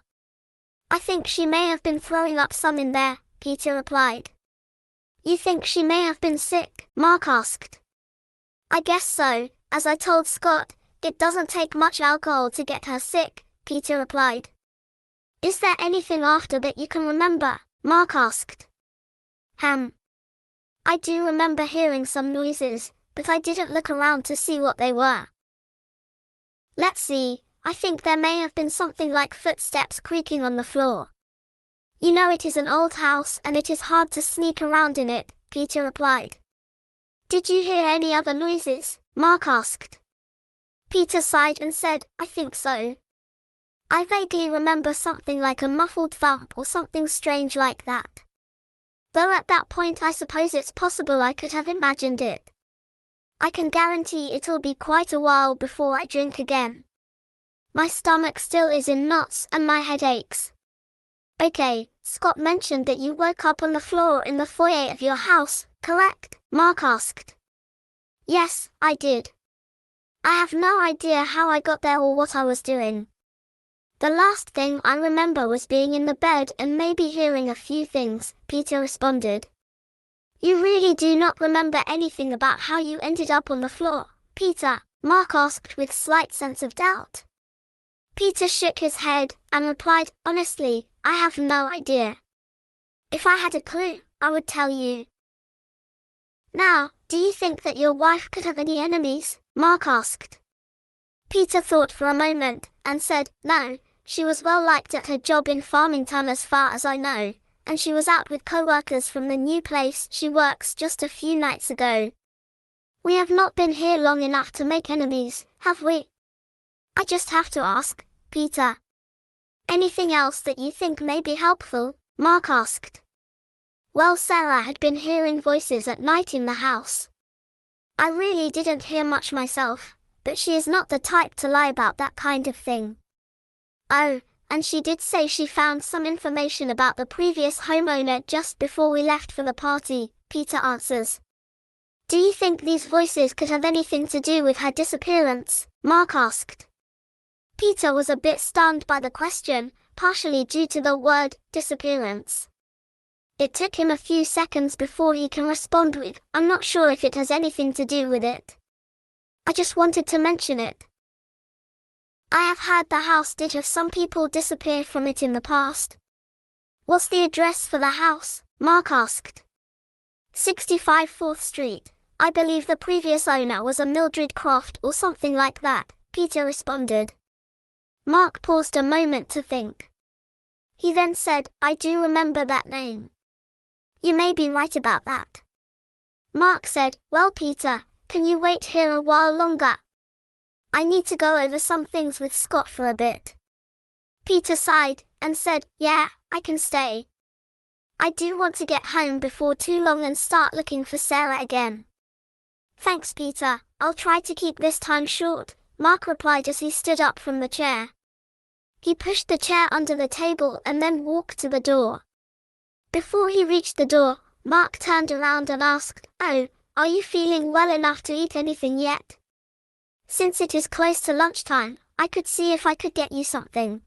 I think she may have been throwing up some in there, Peter replied. You think she may have been sick? Mark asked. I guess so, as I told Scott, it doesn't take much alcohol to get her sick, Peter replied. Is there anything after that you can remember? Mark asked. I do remember hearing some noises, but I didn't look around to see what they were. Let's see, I think there may have been something like footsteps creaking on the floor. You know it is an old house and it is hard to sneak around in it, Peter replied. Did you hear any other noises? Mark asked. Peter sighed and said, I think so. I vaguely remember something like a muffled thump or something strange like that. Though at that point I suppose it's possible I could have imagined it. I can guarantee it'll be quite a while before I drink again. My stomach still is in knots and my head aches. Okay, Scott mentioned that you woke up on the floor in the foyer of your house, correct? Mark asked. Yes, I did. I have no idea how I got there or what I was doing. The last thing I remember was being in the bed and maybe hearing a few things, Peter responded. You really do not remember anything about how you ended up on the floor, Peter? Mark asked with slight sense of doubt. Peter shook his head and replied, honestly, I have no idea. If I had a clue, I would tell you. Now, do you think that your wife could have any enemies? Mark asked. Peter thought for a moment, and said, no, she was well liked at her job in Farmington as far as I know, and she was out with co-workers from the new place she works just a few nights ago. We have not been here long enough to make enemies, have we? I just have to ask, Peter. Anything else that you think may be helpful? Mark asked. Well, Sarah had been hearing voices at night in the house. I really didn't hear much myself, but she is not the type to lie about that kind of thing. Oh, and she did say she found some information about the previous homeowner just before we left for the party, Peter answers. Do you think these voices could have anything to do with her disappearance? Mark asked. Peter was a bit stunned by the question, partially due to the word disappearance. It took him a few seconds before he can respond with, I'm not sure if it has anything to do with it. I just wanted to mention it. I have heard the house did have some people disappear from it in the past. What's the address for the house? Mark asked. 65 4th Street. I believe the previous owner was a Mildred Croft or something like that, Peter responded. Mark paused a moment to think. He then said, I do remember that name. You may be right about that. Mark said, well, Peter, can you wait here a while longer? I need to go over some things with Scott for a bit. Peter sighed and said, yeah, I can stay. I do want to get home before too long and start looking for Sarah again. Thanks, Peter, I'll try to keep this time short, Mark replied as he stood up from the chair. He pushed the chair under the table and then walked to the door. Before he reached the door, Mark turned around and asked, oh, are you feeling well enough to eat anything yet? Since it is close to lunchtime, I could see if I could get you something.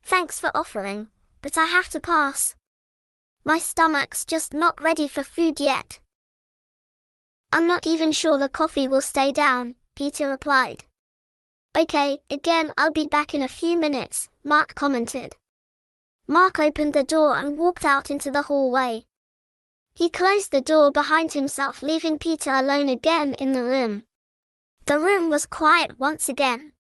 Thanks for offering, but I have to pass. My stomach's just not ready for food yet. I'm not even sure the coffee will stay down, Peter replied. Okay, again, I'll be back in a few minutes, Mark commented. Mark opened the door and walked out into the hallway. He closed the door behind himself, leaving Peter alone again in the room. The room was quiet once again.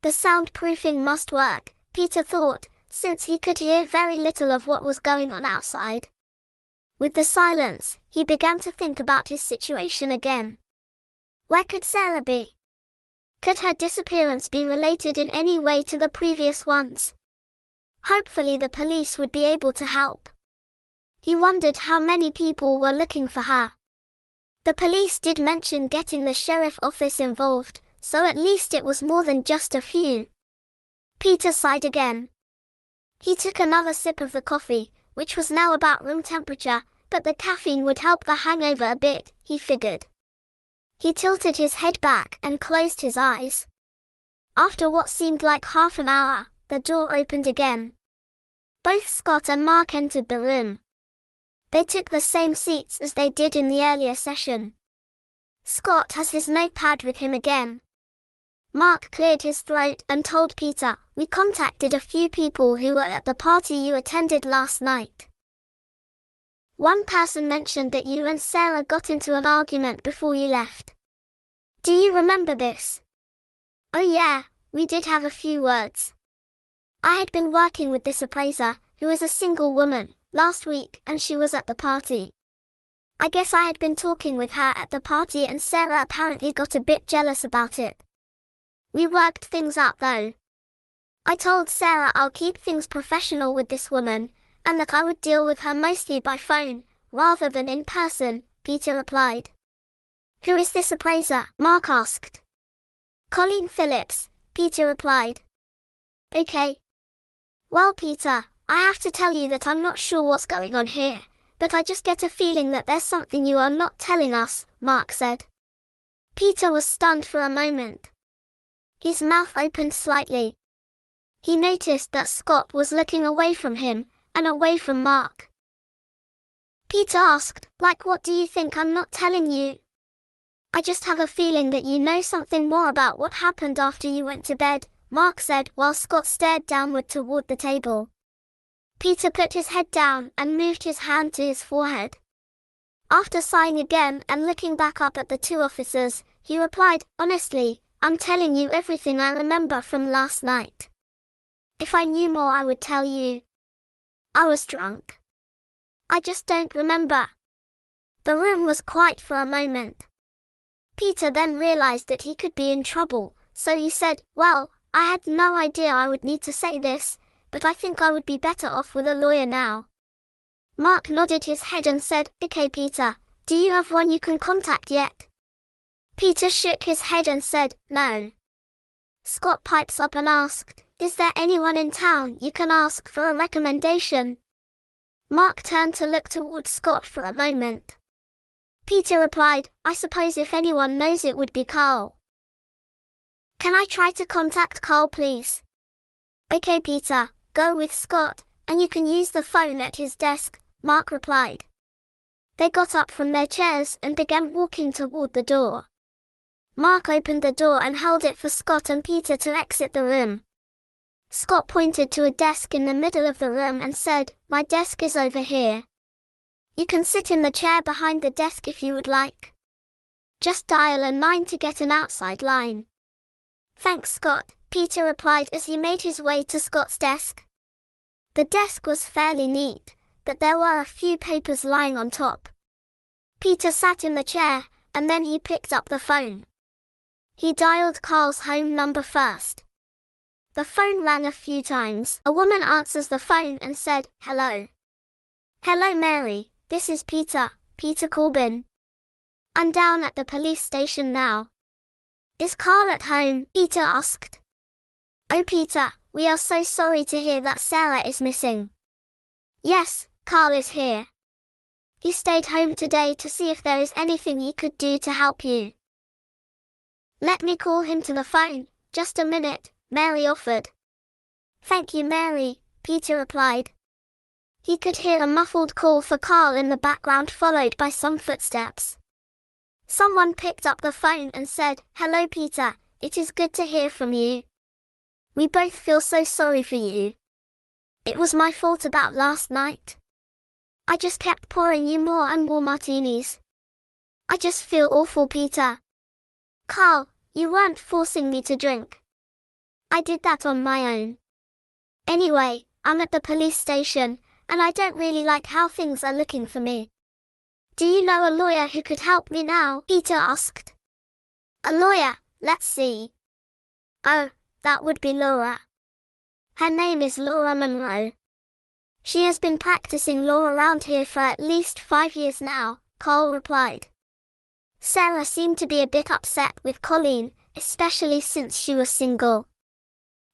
The soundproofing must work, Peter thought, since he could hear very little of what was going on outside. With the silence, he began to think about his situation again. Where could Sarah be? Could her disappearance be related in any way to the previous ones? Hopefully the police would be able to help. He wondered how many people were looking for her. The police did mention getting the sheriff office involved, so at least it was more than just a few. Peter sighed again. He took another sip of the coffee, which was now about room temperature, but the caffeine would help the hangover a bit, he figured. He tilted his head back and closed his eyes. After what seemed like half an hour, the door opened again. Both Scott and Mark entered the room. They took the same seats as they did in the earlier session. Scott has his notepad with him again. Mark cleared his throat and told Peter, we contacted a few people who were at the party you attended last night. One person mentioned that you and Sarah got into an argument before you left. Do you remember this? Oh yeah, we did have a few words. I had been working with this appraiser, who is a single woman, last week, and she was at the party. I guess I had been talking with her at the party and Sarah apparently got a bit jealous about it. We worked things out though. I told Sarah I'll keep things professional with this woman, and that I would deal with her mostly by phone, rather than in person, Peter replied. Who is this appraiser? Mark asked. Colleen Phillips, Peter replied. Okay. Well, Peter, I have to tell you that I'm not sure what's going on here, but I just get a feeling that there's something you are not telling us, Mark said. Peter was stunned for a moment. His mouth opened slightly. He noticed that Scott was looking away from him, and away from Mark. Peter asked, like, what do you think I'm not telling you? I just have a feeling that you know something more about what happened after you went to bed, Mark said while Scott stared downward toward the table. Peter put his head down and moved his hand to his forehead. After sighing again and looking back up at the two officers, he replied, "Honestly, I'm telling you everything I remember from last night. If I knew more I would tell you. I was drunk. I just don't remember." The room was quiet for a moment. Peter then realized that he could be in trouble, so he said, "Well, I had no idea I would need to say this, but I think I would be better off with a lawyer now." Mark nodded his head and said, "Okay Peter, do you have one you can contact yet?" Peter shook his head and said, "No." Scott pipes up and asked, "Is there anyone in town you can ask for a recommendation?" Mark turned to look towards Scott for a moment. Peter replied, "I suppose if anyone knows it would be Carl." "Can I try to contact Carl please?" "Okay Peter, go with Scott, and you can use the phone at his desk," Mark replied. They got up from their chairs and began walking toward the door. Mark opened the door and held it for Scott and Peter to exit the room. Scott pointed to a desk in the middle of the room and said, "My desk is over here. You can sit in the chair behind the desk if you would like. Just dial a 9 to get an outside line." "Thanks Scott," Peter replied as he made his way to Scott's desk. The desk was fairly neat, but there were a few papers lying on top. Peter sat in the chair, and then he picked up the phone. He dialed Carl's home number first. The phone rang a few times. A woman answers the phone and said, "Hello." "Hello Mary, this is Peter Corbin. I'm down at the police station now." "Is Carl at home?" Peter asked. "Oh Peter, we are so sorry to hear that Sarah is missing." "Yes, Carl is here. He stayed home today to see if there is anything he could do to help you." "Let me call him to the phone, just a minute," Mary offered. "Thank you Mary," Peter replied. He could hear a muffled call for Carl in the background followed by some footsteps. Someone picked up the phone and said, "Hello Peter, it is good to hear from you. We both feel so sorry for you. It was my fault about last night. I just kept pouring you more and more martinis. I just feel awful Peter. Carl, you weren't forcing me to drink. I did that on my own. Anyway, I'm at the police station, and I don't really like how things are looking for me. Do you know a lawyer who could help me now?" Peter asked. "A lawyer, let's see. Oh, that would be Laura. Her name is Laura Monroe. She has been practicing law around here for at least 5 years now," Carl replied. Sarah seemed to be a bit upset with Colleen, especially since she was single.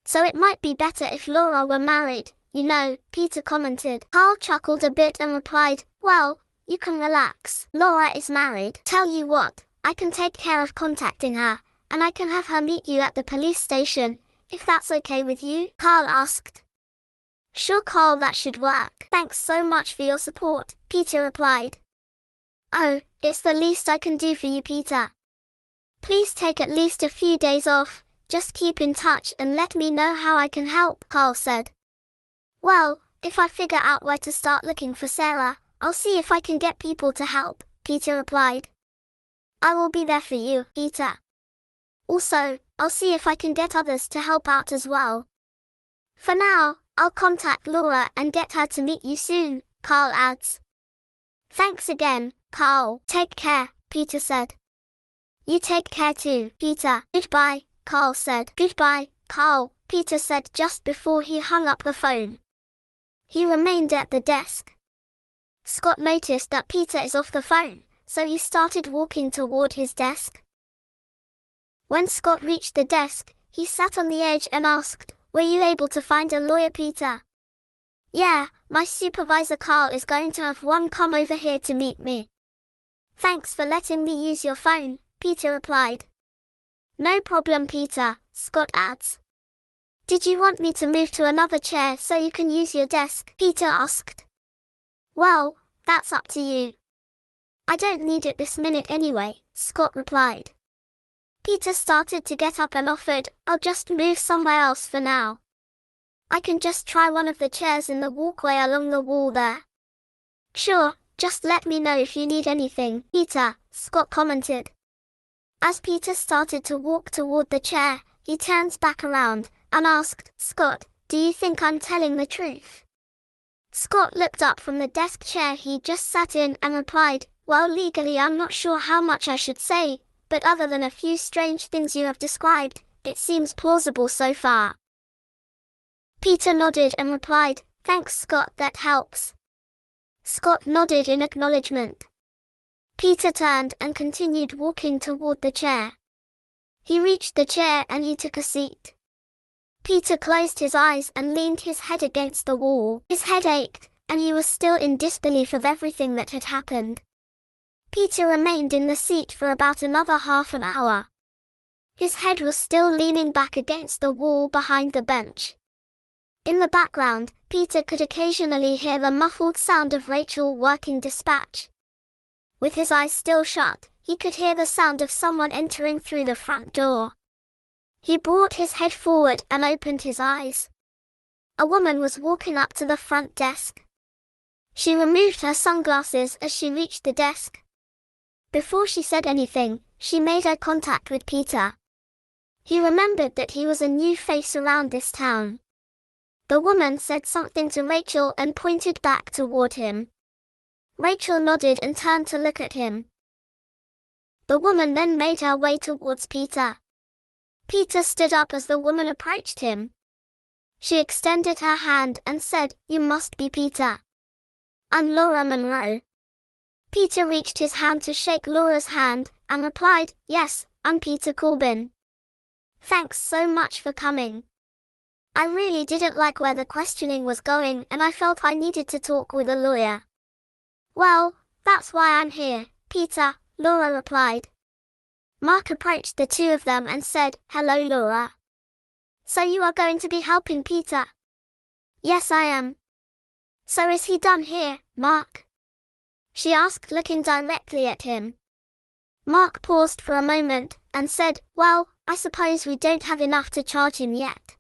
"So it might be better if Laura were married, you know," Peter commented. Carl chuckled a bit and replied, "Well, you can relax. Laura is married. Tell you what, I can take care of contacting her, and I can have her meet you at the police station, if that's okay with you?" Carl asked. "Sure Carl, that should work. Thanks so much for your support," Peter replied. "Oh, it's the least I can do for you Peter. Please take at least a few days off, just keep in touch and let me know how I can help," Carl said. "Well, if I figure out where to start looking for Sarah, I'll see if I can get people to help," Peter replied. "I will be there for you, Peter. Also, I'll see if I can get others to help out as well. For now, I'll contact Laura and get her to meet you soon," Carl adds. "Thanks again, Carl. Take care," Peter said. "You take care too, Peter." "Goodbye," Carl said. "Goodbye, Carl," Peter said just before he hung up the phone. He remained at the desk. Scott noticed that Peter is off the phone, so he started walking toward his desk. When Scott reached the desk, he sat on the edge and asked, "Were you able to find a lawyer, Peter?" "Yeah, my supervisor Carl is going to have one come over here to meet me." "Thanks for letting me use your phone," Peter replied. "No problem, Peter," Scott adds. "Did you want me to move to another chair so you can use your desk?" Peter asked. "Well, that's up to you. I don't need it this minute anyway," Scott replied. Peter started to get up and offered, "I'll just move somewhere else for now. I can just try one of the chairs in the walkway along the wall there." "Sure, Just let me know if you need anything, Peter, Scott commented. As Peter started to walk toward the chair, he turned back around and asked, Scott, do you think I'm telling the truth? Scott looked up from the desk chair he just sat in and replied, well, legally I'm not sure how much I should say, but other than a few strange things you have described, it seems plausible so far. Peter nodded and replied, thanks Scott, that helps. Scott nodded in acknowledgement. Peter turned and continued walking toward the chair. He reached the chair and he took a seat. Peter closed his eyes and leaned his head against the wall. His head ached, and he was still in disbelief of everything that had happened. Peter remained in the seat for about another half an hour. His head was still leaning back against the wall behind the bench. In the background, Peter could occasionally hear the muffled sound of Rachel working dispatch. With his eyes still shut, he could hear the sound of someone entering through the front door. He brought his head forward and opened his eyes. A woman was walking up to the front desk. She removed her sunglasses as she reached the desk. Before she said anything, she made eye contact with Peter. He remembered that he was a new face around this town. The woman said something to Rachel and pointed back toward him. Rachel nodded and turned to look at him. The woman then made her way towards Peter. Peter stood up as the woman approached him. She extended her hand and said, you must be Peter. I'm Laura Monroe. Peter reached his hand to shake Laura's hand and replied, yes, I'm Peter Corbin. Thanks so much for coming. I really didn't like where the questioning was going and I felt I needed to talk with a lawyer. Well, that's why I'm here, Peter, Laura replied. Mark approached the two of them and said, hello Laura. So you are going to be helping Peter? Yes I am. So is he done here, Mark? She asked, looking directly at him. Mark paused for a moment and said, well, I suppose we don't have enough to charge him yet.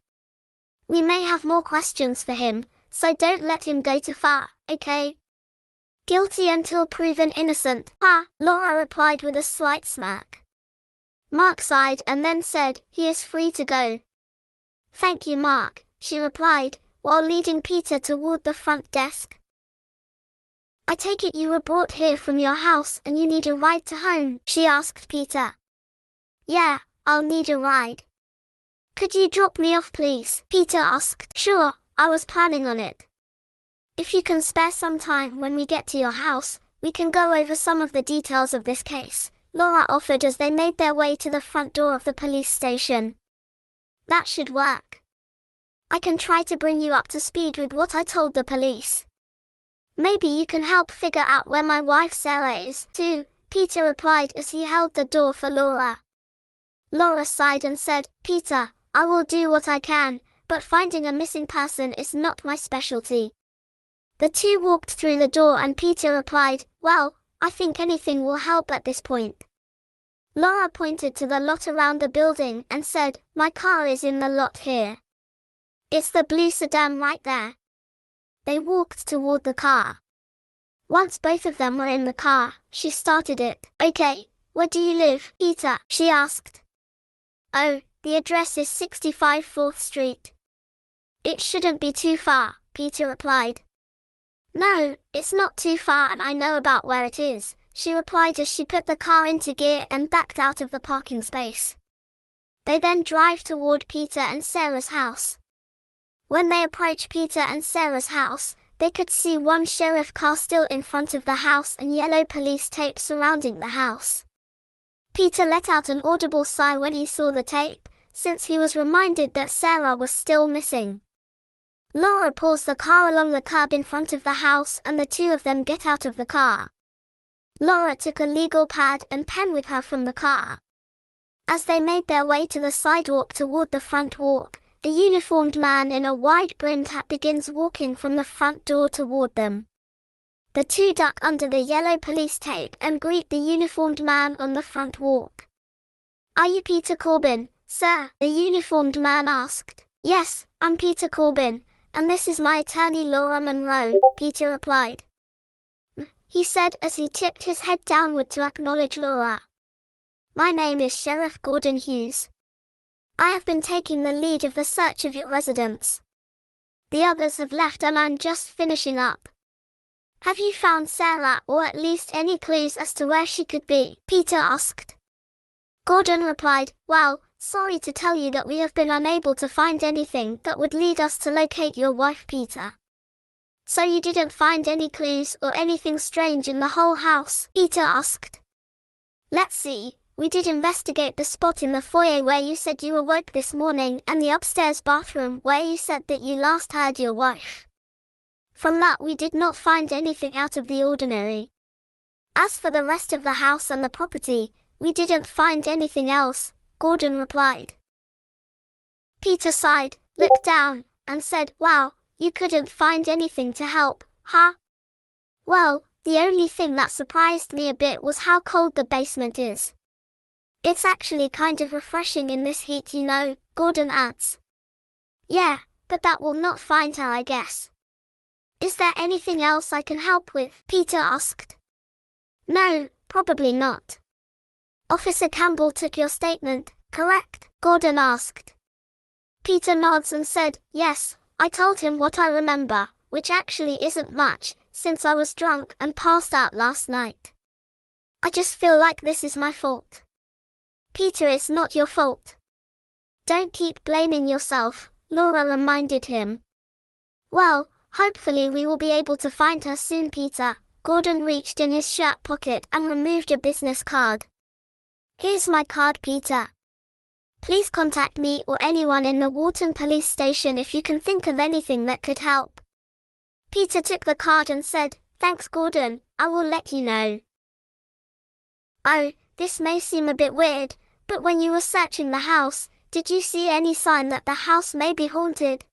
We may have more questions for him, so don't let him go too far, okay? Guilty until proven innocent, Laura replied with a slight smirk. Mark sighed and then said, he is free to go. Thank you Mark, she replied, while leading Peter toward the front desk. I take it you were brought here from your house and you need a ride to home, she asked Peter. Yeah, I'll need a ride. Could you drop me off please? Peter asked. Sure, I was planning on it. If you can spare some time when we get to your house, we can go over some of the details of this case, Laura offered as they made their way to the front door of the police station. That should work. I can try to bring you up to speed with what I told the police. Maybe you can help figure out where my wife Sarah is, too, Peter replied as he held the door for Laura. Laura sighed and said, Peter, I will do what I can, but finding a missing person is not my specialty. The two walked through the door and Peter replied, well, I think anything will help at this point. Laura pointed to the lot around the building and said, my car is in the lot here. It's the blue sedan right there. They walked toward the car. Once both of them were in the car, she started it. Okay, where do you live, Peter? She asked. Oh, the address is 65 4th Street. It shouldn't be too far, Peter replied. No, it's not too far and I know about where it is, she replied as she put the car into gear and backed out of the parking space. They then drive toward Peter and Sarah's house. When they approached Peter and Sarah's house, they could see one sheriff car still in front of the house and yellow police tape surrounding the house. Peter let out an audible sigh when he saw the tape, since he was reminded that Sarah was still missing. Laura pulls the car along the curb in front of the house and the two of them get out of the car. Laura took a legal pad and pen with her from the car. As they made their way to the sidewalk toward the front walk, a uniformed man in a wide-brimmed hat begins walking from the front door toward them. The two duck under the yellow police tape and greet the uniformed man on the front walk. Are you Peter Corbin, sir? The uniformed man asked. Yes, I'm Peter Corbin, and this is my attorney Laura Monroe, Peter replied. he said as he tipped his head downward to acknowledge Laura. "My name is Sheriff Gordon Hughes. I have been taking the lead of the search of your residence. The others have left and I'm just finishing up. Have you found Sarah, or at least any clues as to where she could be?" Peter asked. Gordon replied, "Well, sorry to tell you that we have been unable to find anything that would lead us to locate your wife, Peter." "So you didn't find any clues or anything strange in the whole house?" Peter asked. "Let's see. We did investigate the spot in the foyer where you said you awoke this morning and the upstairs bathroom where you said that you last heard your wife. From that we did not find anything out of the ordinary. As for the rest of the house and the property, we didn't find anything else," Gordon replied. Peter sighed, looked down, and said, "Wow, you couldn't find anything to help, huh?" "Well, the only thing that surprised me a bit was how cold the basement is. It's actually kind of refreshing in this heat, you know," Gordon adds. "Yeah, but that will not find her, I guess." "Is there anything else I can help with?" Peter asked. "No, probably not." "Officer Campbell took your statement, correct?" Gordon asked. Peter nods and said, "Yes, I told him what I remember, which actually isn't much, since I was drunk and passed out last night. I just feel like this is my fault." "Peter, it's not your fault. Don't keep blaming yourself," Laura reminded him. "Well, hopefully we will be able to find her soon, Peter." Gordon reached in his shirt pocket and removed a business card. "Here's my card, Peter. Please contact me or anyone in the Wharton police station if you can think of anything that could help." Peter took the card and said, "Thanks, Gordon, I will let you know." "Oh, this may seem a bit weird, but when you were searching the house, did you see any sign that the house may be haunted?"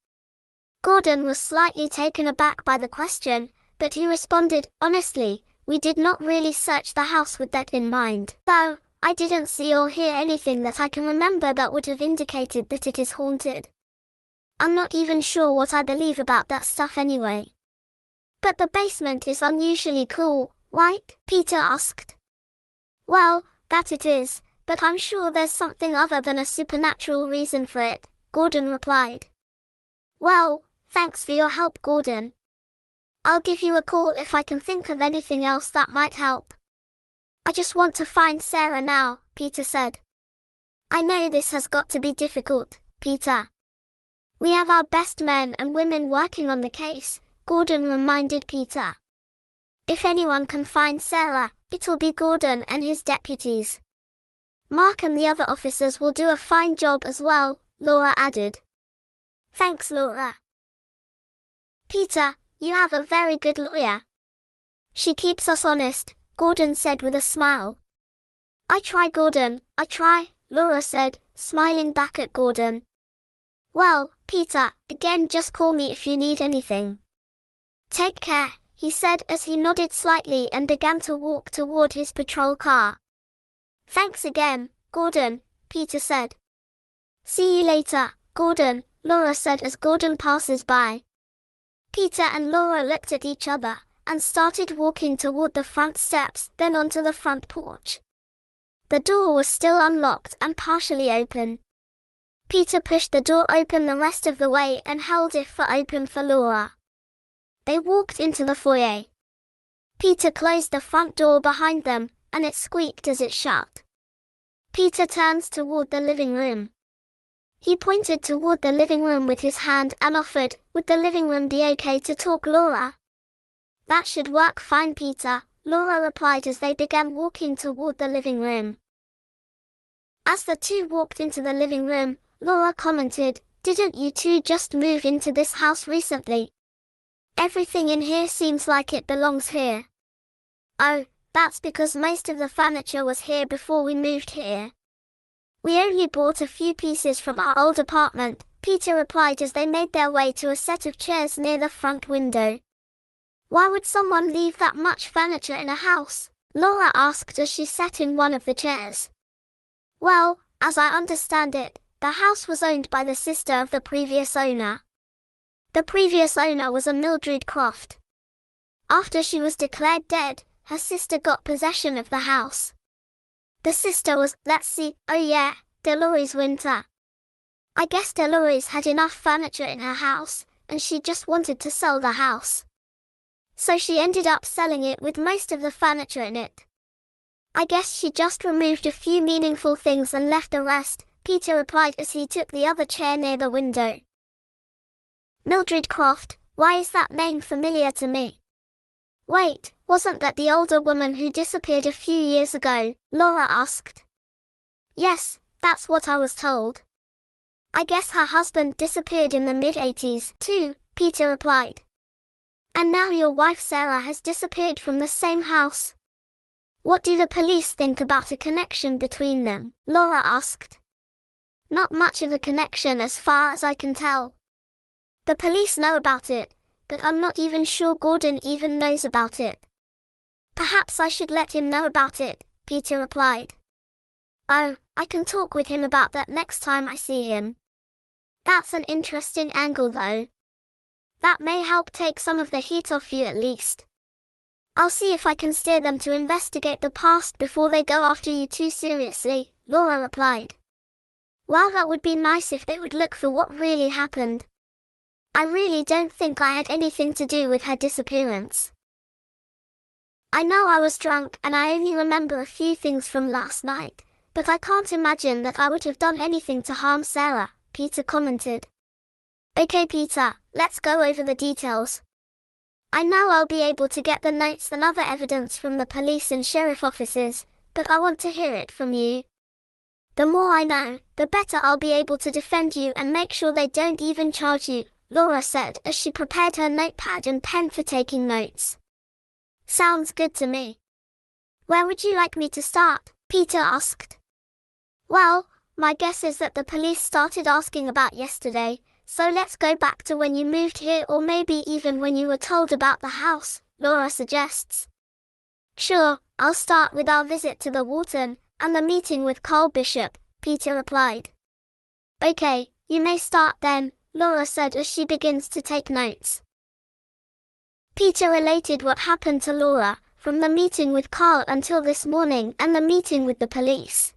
Gordon was slightly taken aback by the question, but he responded, "Honestly, we did not really search the house with that in mind. Though, I didn't see or hear anything that I can remember that would have indicated that it is haunted. I'm not even sure what I believe about that stuff anyway." "But the basement is unusually cool, right?" Peter asked. "Well, that it is, but I'm sure there's something other than a supernatural reason for it," Gordon replied. "Well, thanks for your help, Gordon. I'll give you a call if I can think of anything else that might help." "I just want to find Sarah now," Peter said. "I know this has got to be difficult, Peter. We have our best men and women working on the case," Gordon reminded Peter. "If anyone can find Sarah, it'll be Gordon and his deputies. Mark and the other officers will do a fine job as well," Laura added. "Thanks, Laura. Peter, you have a very good lawyer. She keeps us honest," Gordon said with a smile. "I try, Gordon, I try," Laura said, smiling back at Gordon. "Well, Peter, again, just call me if you need anything." "Take care," he said as he nodded slightly and began to walk toward his patrol car. "Thanks again, Gordon," Peter said. "See you later, Gordon," Laura said as Gordon passes by. Peter and Laura looked at each other and started walking toward the front steps, then onto the front porch. The door was still unlocked and partially open. Peter pushed the door open the rest of the way and held it open for Laura. They walked into the foyer. Peter closed the front door behind them, and it squeaked as it shut. Peter turns toward the living room. He pointed toward the living room with his hand and offered, "Would the living room be okay to talk, Laura?" "That should work fine, Peter," Laura replied as they began walking toward the living room. As the two walked into the living room, Laura commented, "Didn't you two just move into this house recently? Everything in here seems like it belongs here." "Oh, that's because most of the furniture was here before we moved here. We only bought a few pieces from our old apartment," Peter replied as they made their way to a set of chairs near the front window. "Why would someone leave that much furniture in a house?" Laura asked as she sat in one of the chairs. "Well, as I understand it, the house was owned by the sister of the previous owner. The previous owner was a Mildred Croft. After she was declared dead, her sister got possession of the house. The sister was, let's see, oh yeah, Dolores Winter. I guess Dolores had enough furniture in her house, and she just wanted to sell the house. So she ended up selling it with most of the furniture in it. I guess she just removed a few meaningful things and left the rest, Peter replied as he took the other chair near the window. Mildred Croft, why is that name familiar to me? Wait, wasn't that the older woman who disappeared a few years ago? Laura asked. Yes, that's what I was told. I guess her husband disappeared in the mid-80s, too, Peter replied. And now your wife Sarah has disappeared from the same house. What do the police think about a connection between them? Laura asked. Not much of a connection as far as I can tell. The police know about it, but I'm not even sure Gordon even knows about it. Perhaps I should let him know about it, Peter replied. Oh, I can talk with him about that next time I see him. That's an interesting angle though. That may help take some of the heat off you at least. I'll see if I can steer them to investigate the past before they go after you too seriously, Laura replied. Well, that would be nice if they would look for what really happened. I really don't think I had anything to do with her disappearance. I know I was drunk and I only remember a few things from last night, but I can't imagine that I would have done anything to harm Sarah, Peter commented. Okay Peter, let's go over the details. I know I'll be able to get the notes and other evidence from the police and sheriff offices, but I want to hear it from you. The more I know, the better I'll be able to defend you and make sure they don't even charge you, Laura said as she prepared her notepad and pen for taking notes. Sounds good to me. Where would you like me to start? Peter asked. Well, my guess is that the police started asking about yesterday, so let's go back to when you moved here or maybe even when you were told about the house, Laura suggests. Sure, I'll start with our visit to the Wharton and the meeting with Carl Bishop, Peter replied. Okay, you may start then, Laura said as she begins to take notes. Peter related what happened to Laura, from the meeting with Carl until this morning and the meeting with the police.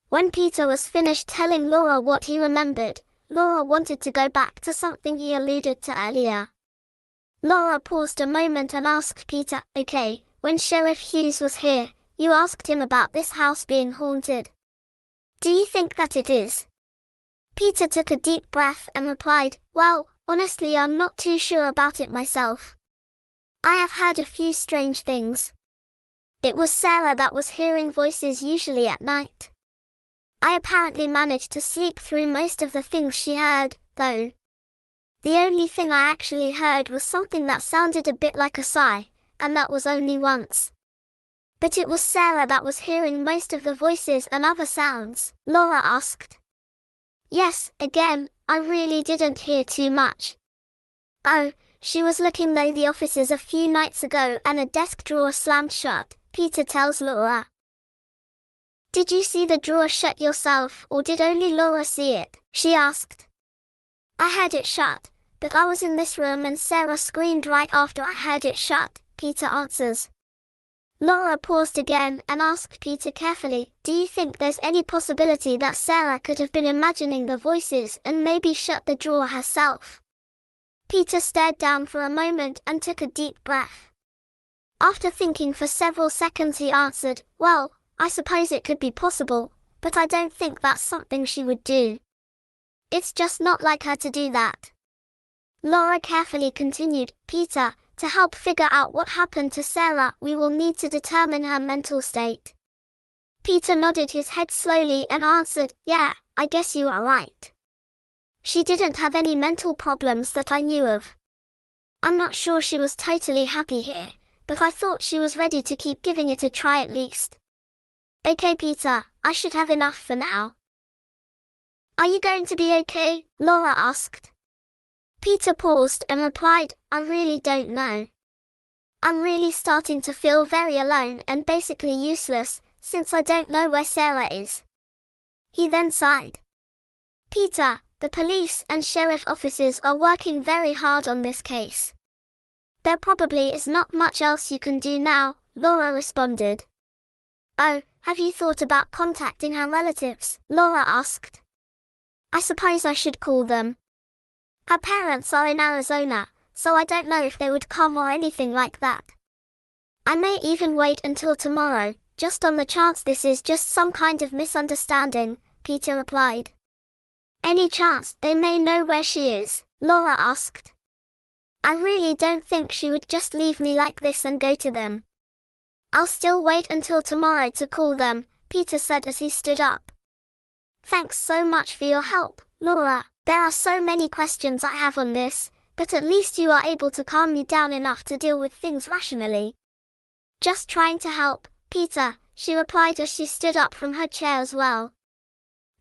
When Peter was finished telling Laura what he remembered, Laura wanted to go back to something he alluded to earlier. Laura paused a moment and asked Peter, okay, when Sheriff Hughes was here, you asked him about this house being haunted. Do you think that it is? Peter took a deep breath and replied, well, honestly I'm not too sure about it myself. I have heard a few strange things. It was Sarah that was hearing voices usually at night. I apparently managed to sleep through most of the things she heard, though. The only thing I actually heard was something that sounded a bit like a sigh, and that was only once. But it was Sarah that was hearing most of the voices and other sounds, Laura asked. Yes, again, I really didn't hear too much. Oh, she was looking through the offices a few nights ago and a desk drawer slammed shut, Peter tells Laura. Did you see the drawer shut yourself or did only Laura see it? She asked. I heard it shut, but I was in this room and Sarah screamed right after I heard it shut, Peter answers. Laura paused again and asked Peter carefully, do you think there's any possibility that Sarah could have been imagining the voices and maybe shut the drawer herself? Peter stared down for a moment and took a deep breath. After thinking for several seconds he answered, well, I suppose it could be possible, but I don't think that's something she would do. It's just not like her to do that. Laura carefully continued, Peter, to help figure out what happened to Sarah, we will need to determine her mental state. Peter nodded his head slowly and answered, yeah, I guess you are right. She didn't have any mental problems that I knew of. I'm not sure she was totally happy here, but I thought she was ready to keep giving it a try at least. Okay Peter, I should have enough for now. Are you going to be okay? Laura asked. Peter paused and replied, I really don't know. I'm really starting to feel very alone and basically useless, since I don't know where Sarah is. He then sighed. Peter, the police and sheriff officers are working very hard on this case. There probably is not much else you can do now, Laura responded. Oh, have you thought about contacting her relatives? Laura asked. I suppose I should call them. Her parents are in Arizona, so I don't know if they would come or anything like that. I may even wait until tomorrow, just on the chance this is just some kind of misunderstanding, Peter replied. Any chance they may know where she is? Laura asked. I really don't think she would just leave me like this and go to them. I'll still wait until tomorrow to call them, Peter said as he stood up. Thanks so much for your help, Laura. There are so many questions I have on this, but at least you are able to calm me down enough to deal with things rationally. Just trying to help, Peter, she replied as she stood up from her chair as well.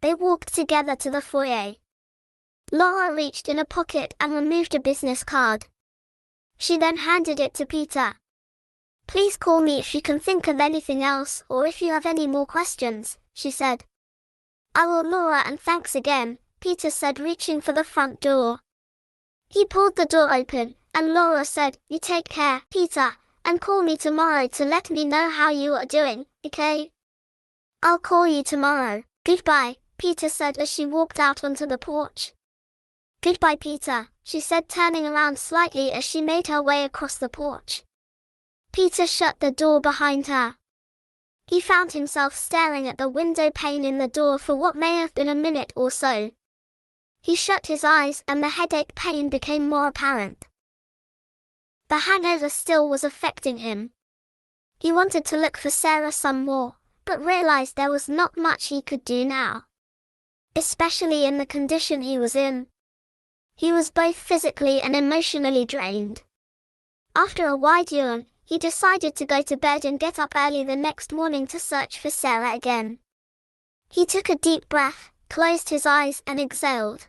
They walked together to the foyer. Laura reached in a pocket and removed a business card. She then handed it to Peter. Please call me if you can think of anything else or if you have any more questions, she said. I will, Laura, and thanks again, Peter said, reaching for the front door. He pulled the door open, and Laura said, You take care, Peter, and call me tomorrow to let me know how you are doing, okay? I'll call you tomorrow. Goodbye, Peter said as she walked out onto the porch. Goodbye, Peter, she said, turning around slightly as she made her way across the porch. Peter shut the door behind her. He found himself staring at the window pane in the door for what may have been a minute or so. He shut his eyes and the headache pain became more apparent. The hangover still was affecting him. He wanted to look for Sarah some more, but realized there was not much he could do now. Especially in the condition he was in. He was both physically and emotionally drained. After a wide yawn, he decided to go to bed and get up early the next morning to search for Sarah again. He took a deep breath, closed his eyes and exhaled.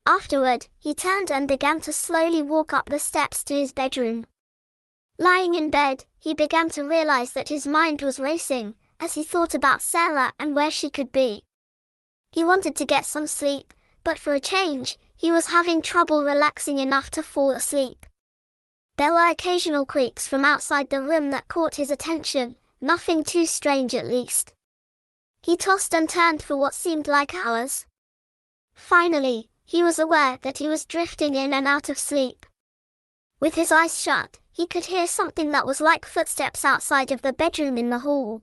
Afterward, he turned and began to slowly walk up the steps to his bedroom. Lying in bed, he began to realize that his mind was racing, as he thought about Sarah and where she could be. He wanted to get some sleep, but for a change, he was having trouble relaxing enough to fall asleep. There were occasional creaks from outside the room that caught his attention, nothing too strange at least. He tossed and turned for what seemed like hours. Finally, he was aware that he was drifting in and out of sleep. With his eyes shut, he could hear something that was like footsteps outside of the bedroom in the hall.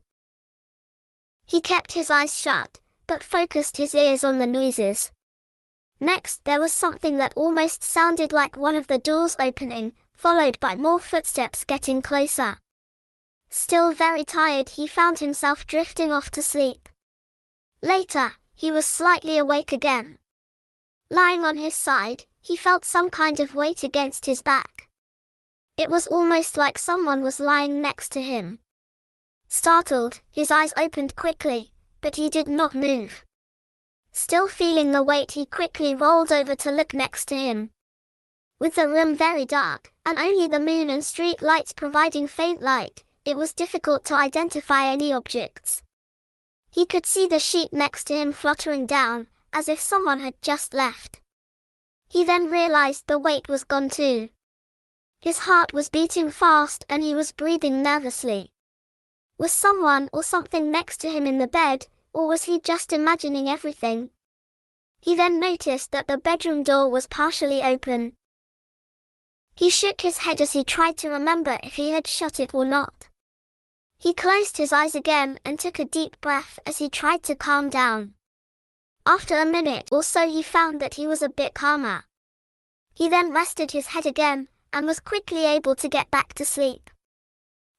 He kept his eyes shut, but focused his ears on the noises. Next, there was something that almost sounded like one of the doors opening, followed by more footsteps getting closer. Still very tired, he found himself drifting off to sleep. Later, he was slightly awake again. Lying on his side, he felt some kind of weight against his back. It was almost like someone was lying next to him. Startled, his eyes opened quickly, but he did not move. Still feeling the weight, he quickly rolled over to look next to him. With the room very dark, and only the moon and street lights providing faint light, it was difficult to identify any objects. He could see the sheet next to him fluttering down, as if someone had just left. He then realized the weight was gone too. His heart was beating fast and he was breathing nervously. Was someone or something next to him in the bed, or was he just imagining everything? He then noticed that the bedroom door was partially open. He shook his head as he tried to remember if he had shut it or not. He closed his eyes again and took a deep breath as he tried to calm down. After a minute or so, he found that he was a bit calmer. He then rested his head again, and was quickly able to get back to sleep.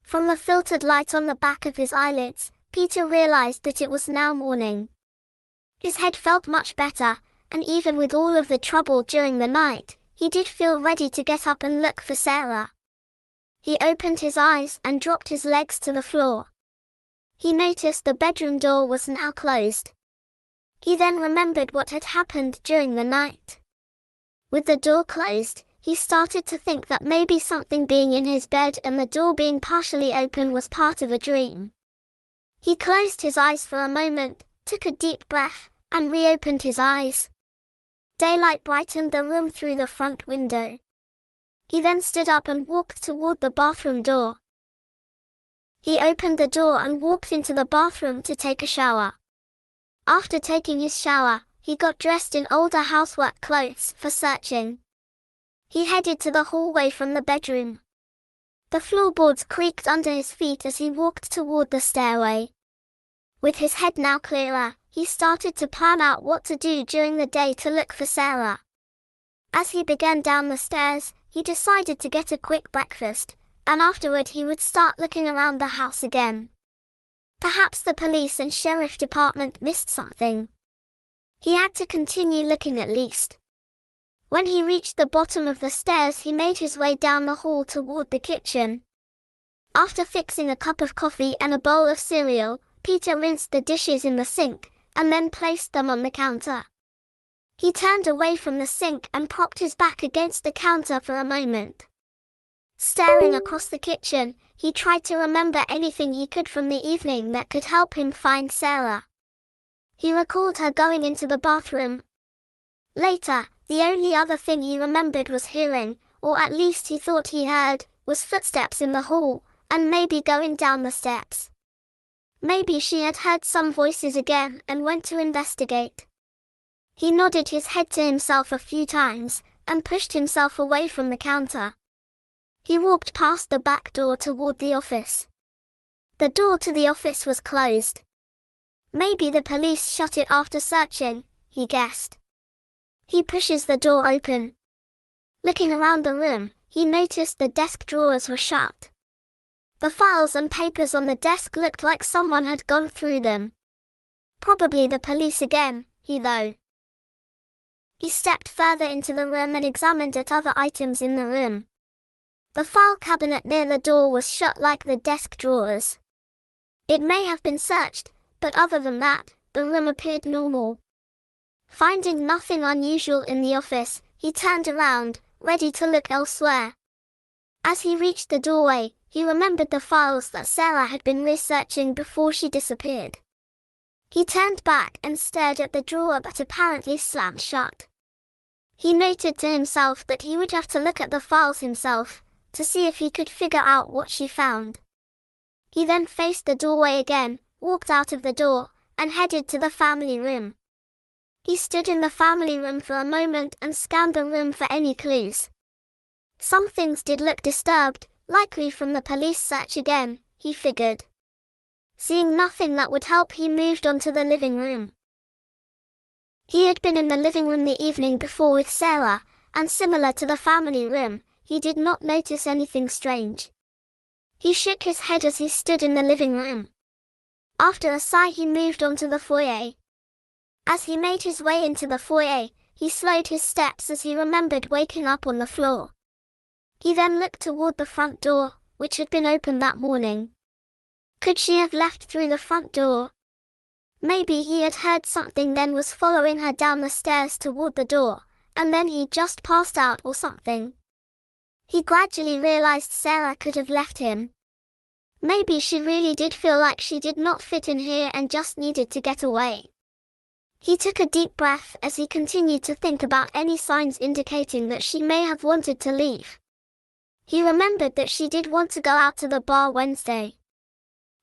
From the filtered light on the back of his eyelids, Peter realized that it was now morning. His head felt much better, and even with all of the trouble during the night, he did feel ready to get up and look for Sarah. He opened his eyes and dropped his legs to the floor. He noticed the bedroom door was now closed. He then remembered what had happened during the night. With the door closed, he started to think that maybe something being in his bed and the door being partially open was part of a dream. He closed his eyes for a moment, took a deep breath, and reopened his eyes. Daylight brightened the room through the front window. He then stood up and walked toward the bathroom door. He opened the door and walked into the bathroom to take a shower. After taking his shower, he got dressed in older housework clothes for searching. He headed to the hallway from the bedroom. The floorboards creaked under his feet as he walked toward the stairway. With his head now clearer, he started to plan out what to do during the day to look for Sarah. As he began down the stairs, he decided to get a quick breakfast, and afterward he would start looking around the house again. Perhaps the police and sheriff department missed something. He had to continue looking at least. When he reached the bottom of the stairs, he made his way down the hall toward the kitchen. After fixing a cup of coffee and a bowl of cereal, Peter rinsed the dishes in the sink, and then placed them on the counter. He turned away from the sink and propped his back against the counter for a moment. Staring across the kitchen, he tried to remember anything he could from the evening that could help him find Sarah. He recalled her going into the bathroom. Later, the only other thing he remembered was hearing, or at least he thought he heard, was footsteps in the hall, and maybe going down the steps. Maybe she had heard some voices again and went to investigate. He nodded his head to himself a few times, and pushed himself away from the counter. He walked past the back door toward the office. The door to the office was closed. Maybe the police shut it after searching, he guessed. He pushes the door open. Looking around the room, he noticed the desk drawers were shut. The files and papers on the desk looked like someone had gone through them. Probably the police again, he thought. He stepped further into the room and examined at other items in the room. The file cabinet near the door was shut like the desk drawers. It may have been searched, but other than that, the room appeared normal. Finding nothing unusual in the office, he turned around, ready to look elsewhere. As he reached the doorway, he remembered the files that Sarah had been researching before she disappeared. He turned back and stared at the drawer that apparently slammed shut. He noted to himself that he would have to look at the files himself, to see if he could figure out what she found. He then faced the doorway again, walked out of the door, and headed to the family room. He stood in the family room for a moment and scanned the room for any clues. Some things did look disturbed, likely from the police search again, he figured. Seeing nothing that would help, he moved on to the living room. He had been in the living room the evening before with Sarah, and similar to the family room, he did not notice anything strange. He shook his head as he stood in the living room. After a sigh, he moved on to the foyer. As he made his way into the foyer, he slowed his steps as he remembered waking up on the floor. He then looked toward the front door, which had been opened that morning. Could she have left through the front door? Maybe he had heard something, then was following her down the stairs toward the door, and then he just passed out or something. He gradually realized Sarah could have left him. Maybe she really did feel like she did not fit in here and just needed to get away. He took a deep breath as he continued to think about any signs indicating that she may have wanted to leave. He remembered that she did want to go out to the bar Wednesday.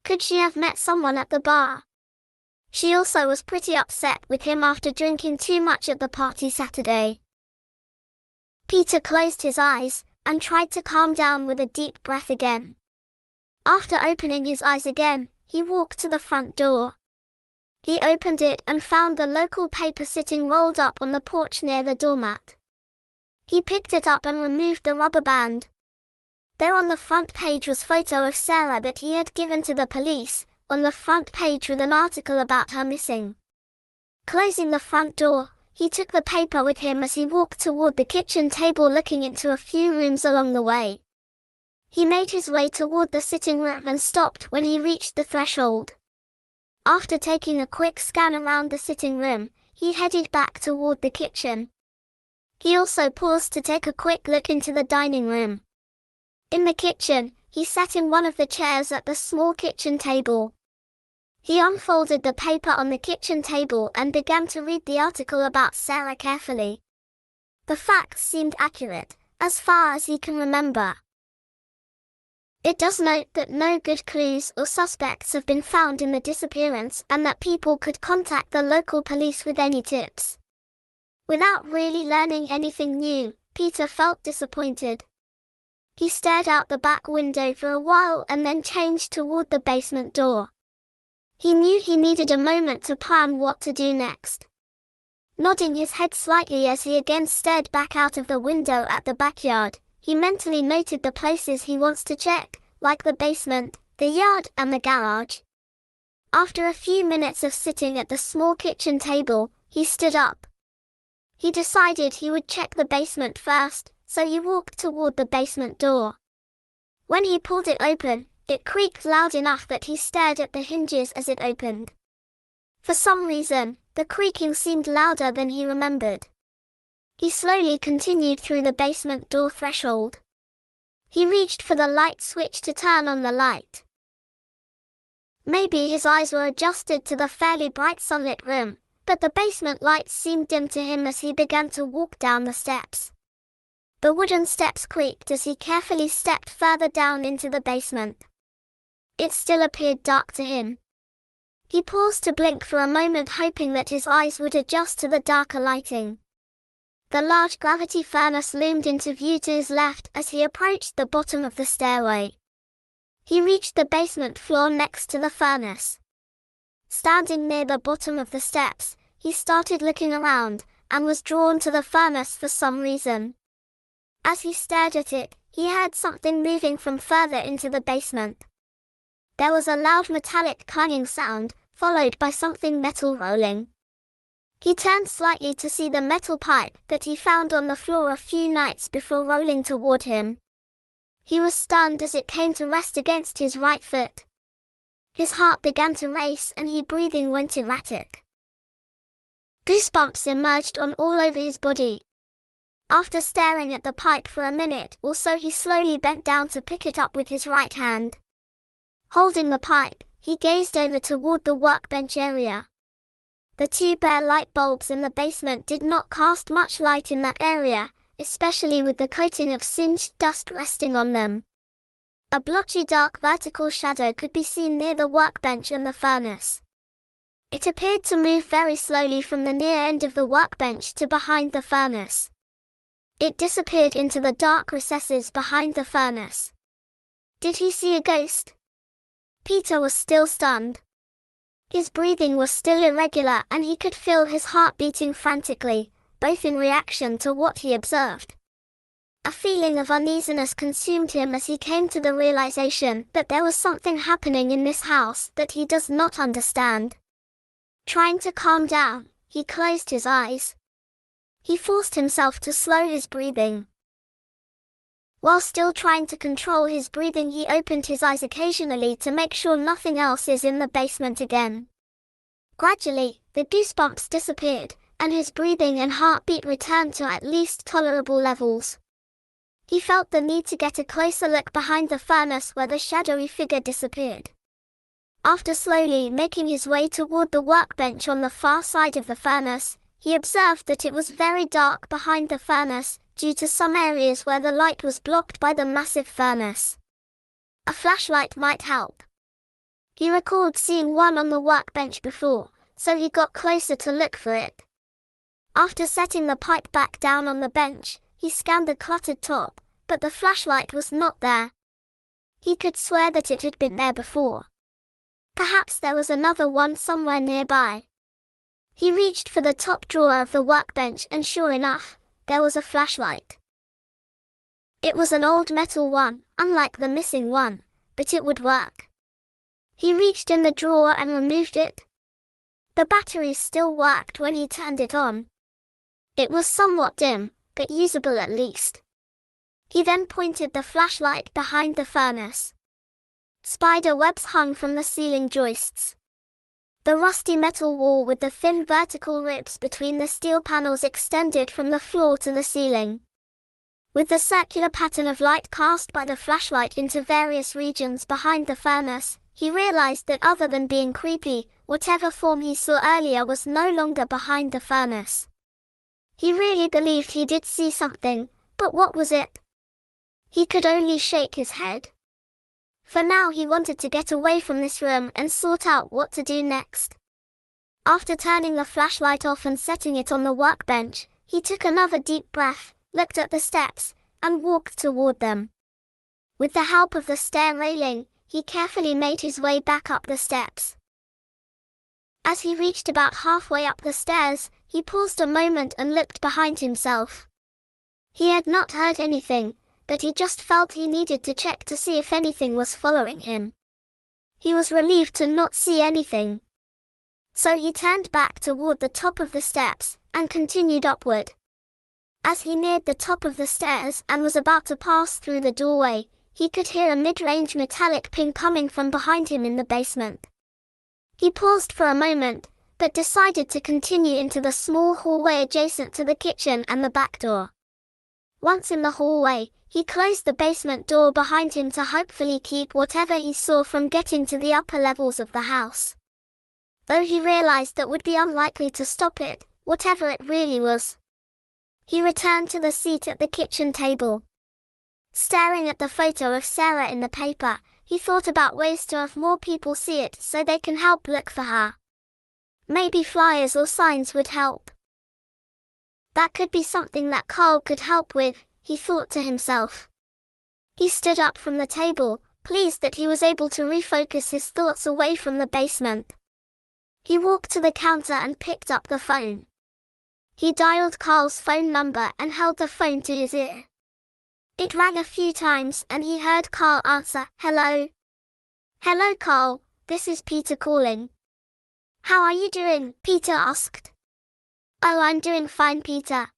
Could she have met someone at the bar? She also was pretty upset with him after drinking too much at the party Saturday. Peter closed his eyes and tried to calm down with a deep breath again. After opening his eyes again, he walked to the front door. He opened it and found the local paper sitting rolled up on the porch near the doormat. He picked it up and removed the rubber band. There on the front page was a photo of Sarah that he had given to the police, on the front page with an article about her missing. Closing the front door, he took the paper with him as he walked toward the kitchen table, looking into a few rooms along the way. He made his way toward the sitting room and stopped when he reached the threshold. After taking a quick scan around the sitting room, he headed back toward the kitchen. He also paused to take a quick look into the dining room. In the kitchen, he sat in one of the chairs at the small kitchen table. He unfolded the paper on the kitchen table and began to read the article about Sarah carefully. The facts seemed accurate, as far as he can remember. It does note that no good clues or suspects have been found in the disappearance and that people could contact the local police with any tips. Without really learning anything new, Peter felt disappointed. He stared out the back window for a while and then changed toward the basement door. He knew he needed a moment to plan what to do next. Nodding his head slightly as he again stared back out of the window at the backyard, he mentally noted the places he wants to check, like the basement, the yard, and the garage. After a few minutes of sitting at the small kitchen table, he stood up. He decided he would check the basement first, so he walked toward the basement door. When he pulled it open, it creaked loud enough that he stared at the hinges as it opened. For some reason, the creaking seemed louder than he remembered. He slowly continued through the basement door threshold. He reached for the light switch to turn on the light. Maybe his eyes were adjusted to the fairly bright sunlit room, but the basement lights seemed dim to him as he began to walk down the steps. The wooden steps creaked as he carefully stepped further down into the basement. It still appeared dark to him. He paused to blink for a moment, hoping that his eyes would adjust to the darker lighting. The large gravity furnace loomed into view to his left as he approached the bottom of the stairway. He reached the basement floor next to the furnace. Standing near the bottom of the steps, he started looking around, and was drawn to the furnace for some reason. As he stared at it, he heard something moving from further into the basement. There was a loud metallic clanging sound, followed by something metal rolling. He turned slightly to see the metal pipe that he found on the floor a few nights before rolling toward him. He was stunned as it came to rest against his right foot. His heart began to race and his breathing went erratic. Goosebumps emerged on all over his body. After staring at the pipe for a minute or so, he slowly bent down to pick it up with his right hand. Holding the pipe, he gazed over toward the workbench area. The two bare light bulbs in the basement did not cast much light in that area, especially with the coating of singed dust resting on them. A blotchy dark vertical shadow could be seen near the workbench and the furnace. It appeared to move very slowly from the near end of the workbench to behind the furnace. It disappeared into the dark recesses behind the furnace. Did he see a ghost? Peter was still stunned. His breathing was still irregular and he could feel his heart beating frantically, both in reaction to what he observed. A feeling of uneasiness consumed him as he came to the realization that there was something happening in this house that he does not understand. Trying to calm down, he closed his eyes. He forced himself to slow his breathing. While still trying to control his breathing, he opened his eyes occasionally to make sure nothing else is in the basement again. Gradually, the goosebumps disappeared, and his breathing and heartbeat returned to at least tolerable levels. He felt the need to get a closer look behind the furnace where the shadowy figure disappeared. After slowly making his way toward the workbench on the far side of the furnace, he observed that it was very dark behind the furnace, due to some areas where the light was blocked by the massive furnace. A flashlight might help. He recalled seeing one on the workbench before, so he got closer to look for it. After setting the pipe back down on the bench, he scanned the cluttered top, but the flashlight was not there. He could swear that it had been there before. Perhaps there was another one somewhere nearby. He reached for the top drawer of the workbench and sure enough, there was a flashlight. It was an old metal one, unlike the missing one, but it would work. He reached in the drawer and removed it. The battery still worked when he turned it on. It was somewhat dim, but usable at least. He then pointed the flashlight behind the furnace. Spider webs hung from the ceiling joists. The rusty metal wall with the thin vertical ribs between the steel panels extended from the floor to the ceiling. With the circular pattern of light cast by the flashlight into various regions behind the furnace, he realized that other than being creepy, whatever form he saw earlier was no longer behind the furnace. He really believed he did see something, but what was it? He could only shake his head. For now he wanted to get away from this room and sort out what to do next. After turning the flashlight off and setting it on the workbench, he took another deep breath, looked at the steps, and walked toward them. With the help of the stair railing, he carefully made his way back up the steps. As he reached about halfway up the stairs, he paused a moment and looked behind himself. He had not heard anything, but he just felt he needed to check to see if anything was following him. He was relieved to not see anything. So he turned back toward the top of the steps, and continued upward. As he neared the top of the stairs and was about to pass through the doorway, he could hear a mid-range metallic ping coming from behind him in the basement. He paused for a moment, but decided to continue into the small hallway adjacent to the kitchen and the back door. Once in the hallway, he closed the basement door behind him to hopefully keep whatever he saw from getting to the upper levels of the house. Though he realized that would be unlikely to stop it, whatever it really was. He returned to the seat at the kitchen table. Staring at the photo of Sarah in the paper, he thought about ways to have more people see it so they can help look for her. Maybe flyers or signs would help. That could be something that Carl could help with, he thought to himself. He stood up from the table, pleased that he was able to refocus his thoughts away from the basement. He walked to the counter and picked up the phone. He dialed Carl's phone number and held the phone to his ear. It rang a few times and he heard Carl answer, "Hello." "Hello Carl, this is Peter calling." "How are you doing?" Peter asked. "Oh, I'm doing fine, Peter.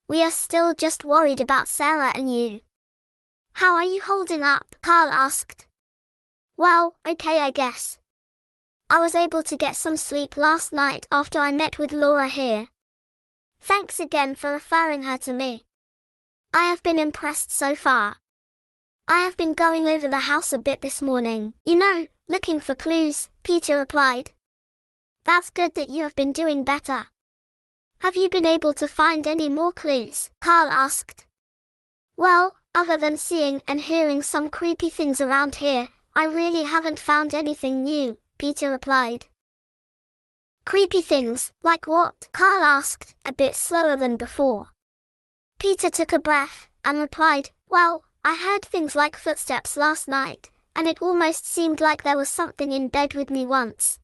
We are still just worried about Sarah and you." "How are you holding up?" Carl asked. "Well, okay I guess. I was able to get some sleep last night after I met with Laura here. Thanks again for referring her to me. I have been impressed so far. I have been going over the house a bit this morning, looking for clues," Peter replied. "That's good that you have been doing better. Have you been able to find any more clues?" Carl asked. "Well, other than seeing and hearing some creepy things around here, I really haven't found anything new," Peter replied. "Creepy things, like what?" Carl asked, a bit slower than before. Peter took a breath, and replied, "Well, I heard things like footsteps last night, and it almost seemed like there was something in bed with me once.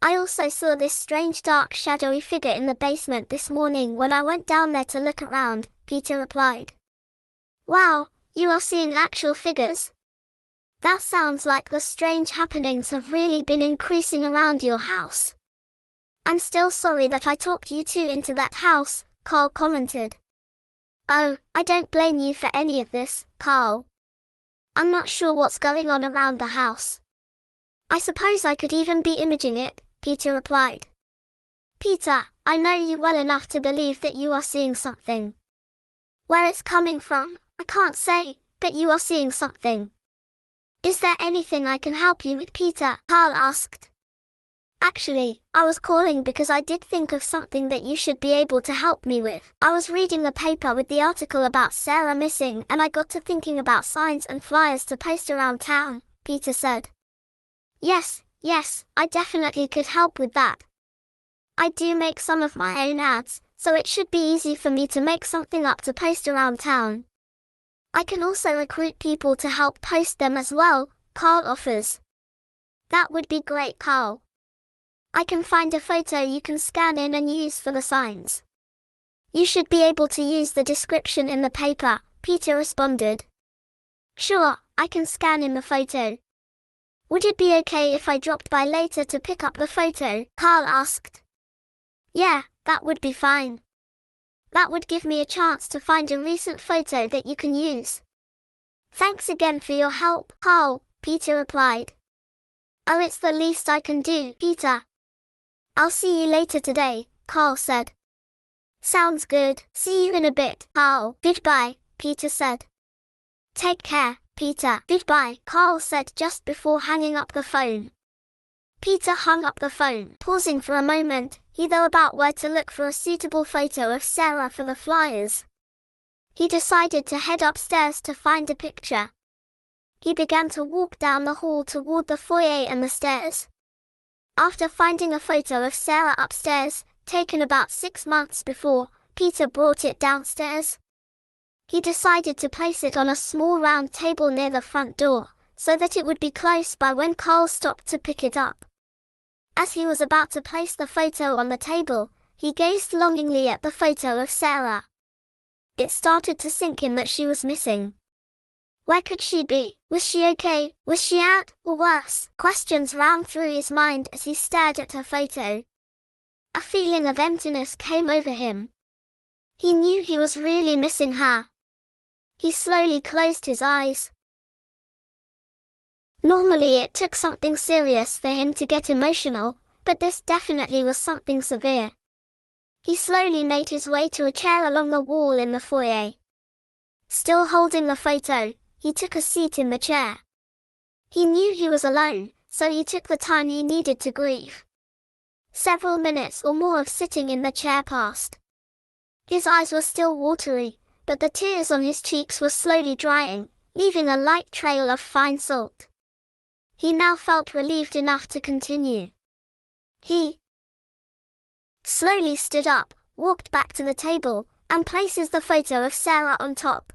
I also saw this strange dark shadowy figure in the basement this morning when I went down there to look around," Peter replied. "Wow, you are seeing actual figures? That sounds like the strange happenings have really been increasing around your house. I'm still sorry that I talked you two into that house," Carl commented. "Oh, I don't blame you for any of this, Carl. I'm not sure what's going on around the house. I suppose I could even be imaging it," Peter replied. "Peter, I know you well enough to believe that you are seeing something. Where it's coming from, I can't say, but you are seeing something. Is there anything I can help you with, Peter?" Carl asked. "Actually, I was calling because I did think of something that you should be able to help me with. I was reading the paper with the article about Sarah missing and I got to thinking about signs and flyers to post around town," Peter said. Yes, I definitely could help with that. I do make some of my own ads, so it should be easy for me to make something up to post around town. I can also recruit people to help post them as well," Carl offers. "That would be great, Carl. I can find a photo you can scan in and use for the signs. You should be able to use the description in the paper," Peter responded. "Sure, I can scan in the photo. Would it be okay if I dropped by later to pick up the photo?" Carl asked. "Yeah, that would be fine. That would give me a chance to find a recent photo that you can use." "Thanks again for your help, Carl," Peter replied. "Oh, it's the least I can do, Peter. I'll see you later today," Carl said. "Sounds good. See you in a bit, Carl." "Goodbye," Peter said. "Take care, Peter." "Goodbye," Carl said just before hanging up the phone. Peter hung up the phone. Pausing for a moment, he thought about where to look for a suitable photo of Sarah for the flyers. He decided to head upstairs to find a picture. He began to walk down the hall toward the foyer and the stairs. After finding a photo of Sarah upstairs, taken about 6 months before, Peter brought it downstairs. He decided to place it on a small round table near the front door, so that it would be close by when Carl stopped to pick it up. As he was about to place the photo on the table, he gazed longingly at the photo of Sarah. It started to sink in that she was missing. Where could she be? Was she okay? Was she out, or worse? Questions ran through his mind as he stared at her photo. A feeling of emptiness came over him. He knew he was really missing her. He slowly closed his eyes. Normally it took something serious for him to get emotional, but this definitely was something severe. He slowly made his way to a chair along the wall in the foyer. Still holding the photo, he took a seat in the chair. He knew he was alone, so he took the time he needed to grieve. Several minutes or more of sitting in the chair passed. His eyes were still watery, but the tears on his cheeks were slowly drying, leaving a light trail of fine salt. He now felt relieved enough to continue. He slowly stood up, walked back to the table, and places the photo of Sarah on top.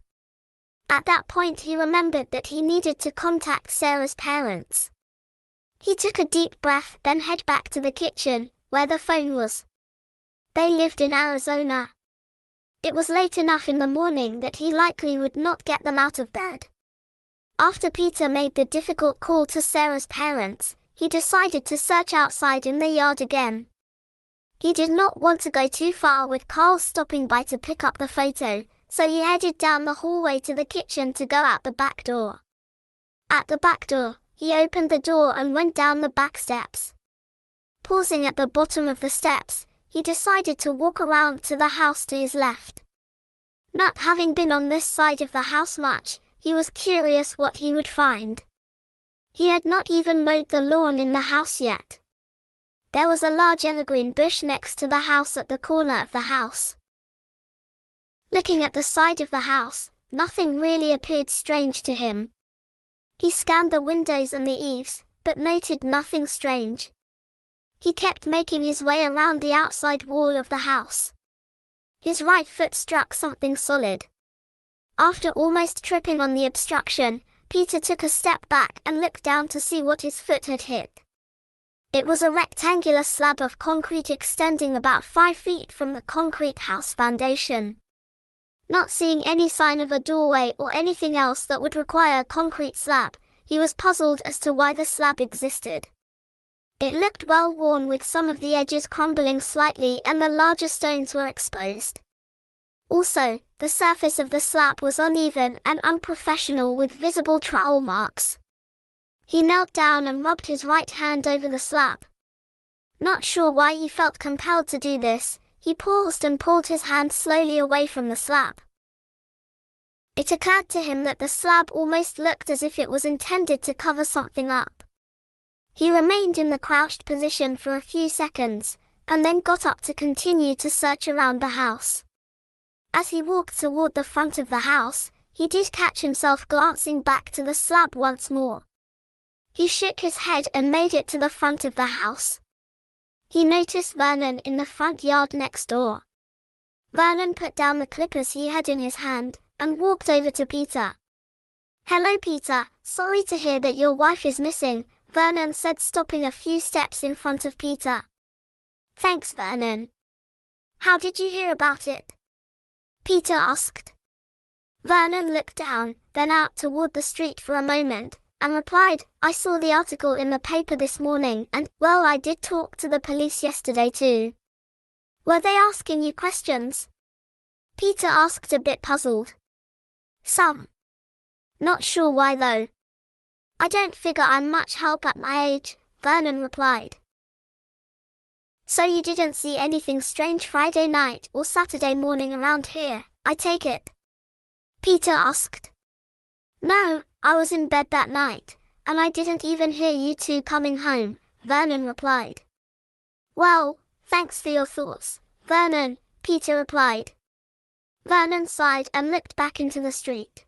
At that point he remembered that he needed to contact Sarah's parents. He took a deep breath, then headed back to the kitchen, where the phone was. They lived in Arizona. It was late enough in the morning that he likely would not get them out of bed. After Peter made the difficult call to Sarah's parents, he decided to search outside in the yard again. He did not want to go too far with Carl stopping by to pick up the photo, so he headed down the hallway to the kitchen to go out the back door. At the back door, he opened the door and went down the back steps. Pausing at the bottom of the steps, he decided to walk around to the house to his left. Not having been on this side of the house much, he was curious what he would find. He had not even mowed the lawn in the house yet. There was a large evergreen bush next to the house at the corner of the house. Looking at the side of the house, nothing really appeared strange to him. He scanned the windows and the eaves, but noted nothing strange. He kept making his way around the outside wall of the house. His right foot struck something solid. After almost tripping on the obstruction, Peter took a step back and looked down to see what his foot had hit. It was a rectangular slab of concrete extending about 5 feet from the concrete house foundation. Not seeing any sign of a doorway or anything else that would require a concrete slab, he was puzzled as to why the slab existed. It looked well worn with some of the edges crumbling slightly and the larger stones were exposed. Also, the surface of the slab was uneven and unprofessional with visible trowel marks. He knelt down and rubbed his right hand over the slab. Not sure why he felt compelled to do this, he paused and pulled his hand slowly away from the slab. It occurred to him that the slab almost looked as if it was intended to cover something up. He remained in the crouched position for a few seconds, and then got up to continue to search around the house. As he walked toward the front of the house, he did catch himself glancing back to the slab once more. He shook his head and made it to the front of the house. He noticed Vernon in the front yard next door. Vernon put down the clippers he had in his hand, and walked over to Peter. "Hello Peter, sorry to hear that your wife is missing," Vernon said, stopping a few steps in front of Peter. "Thanks Vernon. How did you hear about it?" Peter asked. Vernon looked down, then out toward the street for a moment, and replied, "I saw the article in the paper this morning and, well, I did talk to the police yesterday too." "Were they asking you questions?" Peter asked, a bit puzzled. "Some. Not sure why though. I don't figure I'm much help at my age," Vernon replied. "So you didn't see anything strange Friday night or Saturday morning around here, I take it?" Peter asked. "No, I was in bed that night, and I didn't even hear you two coming home," Vernon replied. "Well, thanks for your thoughts, Vernon," Peter replied. Vernon sighed and looked back into the street.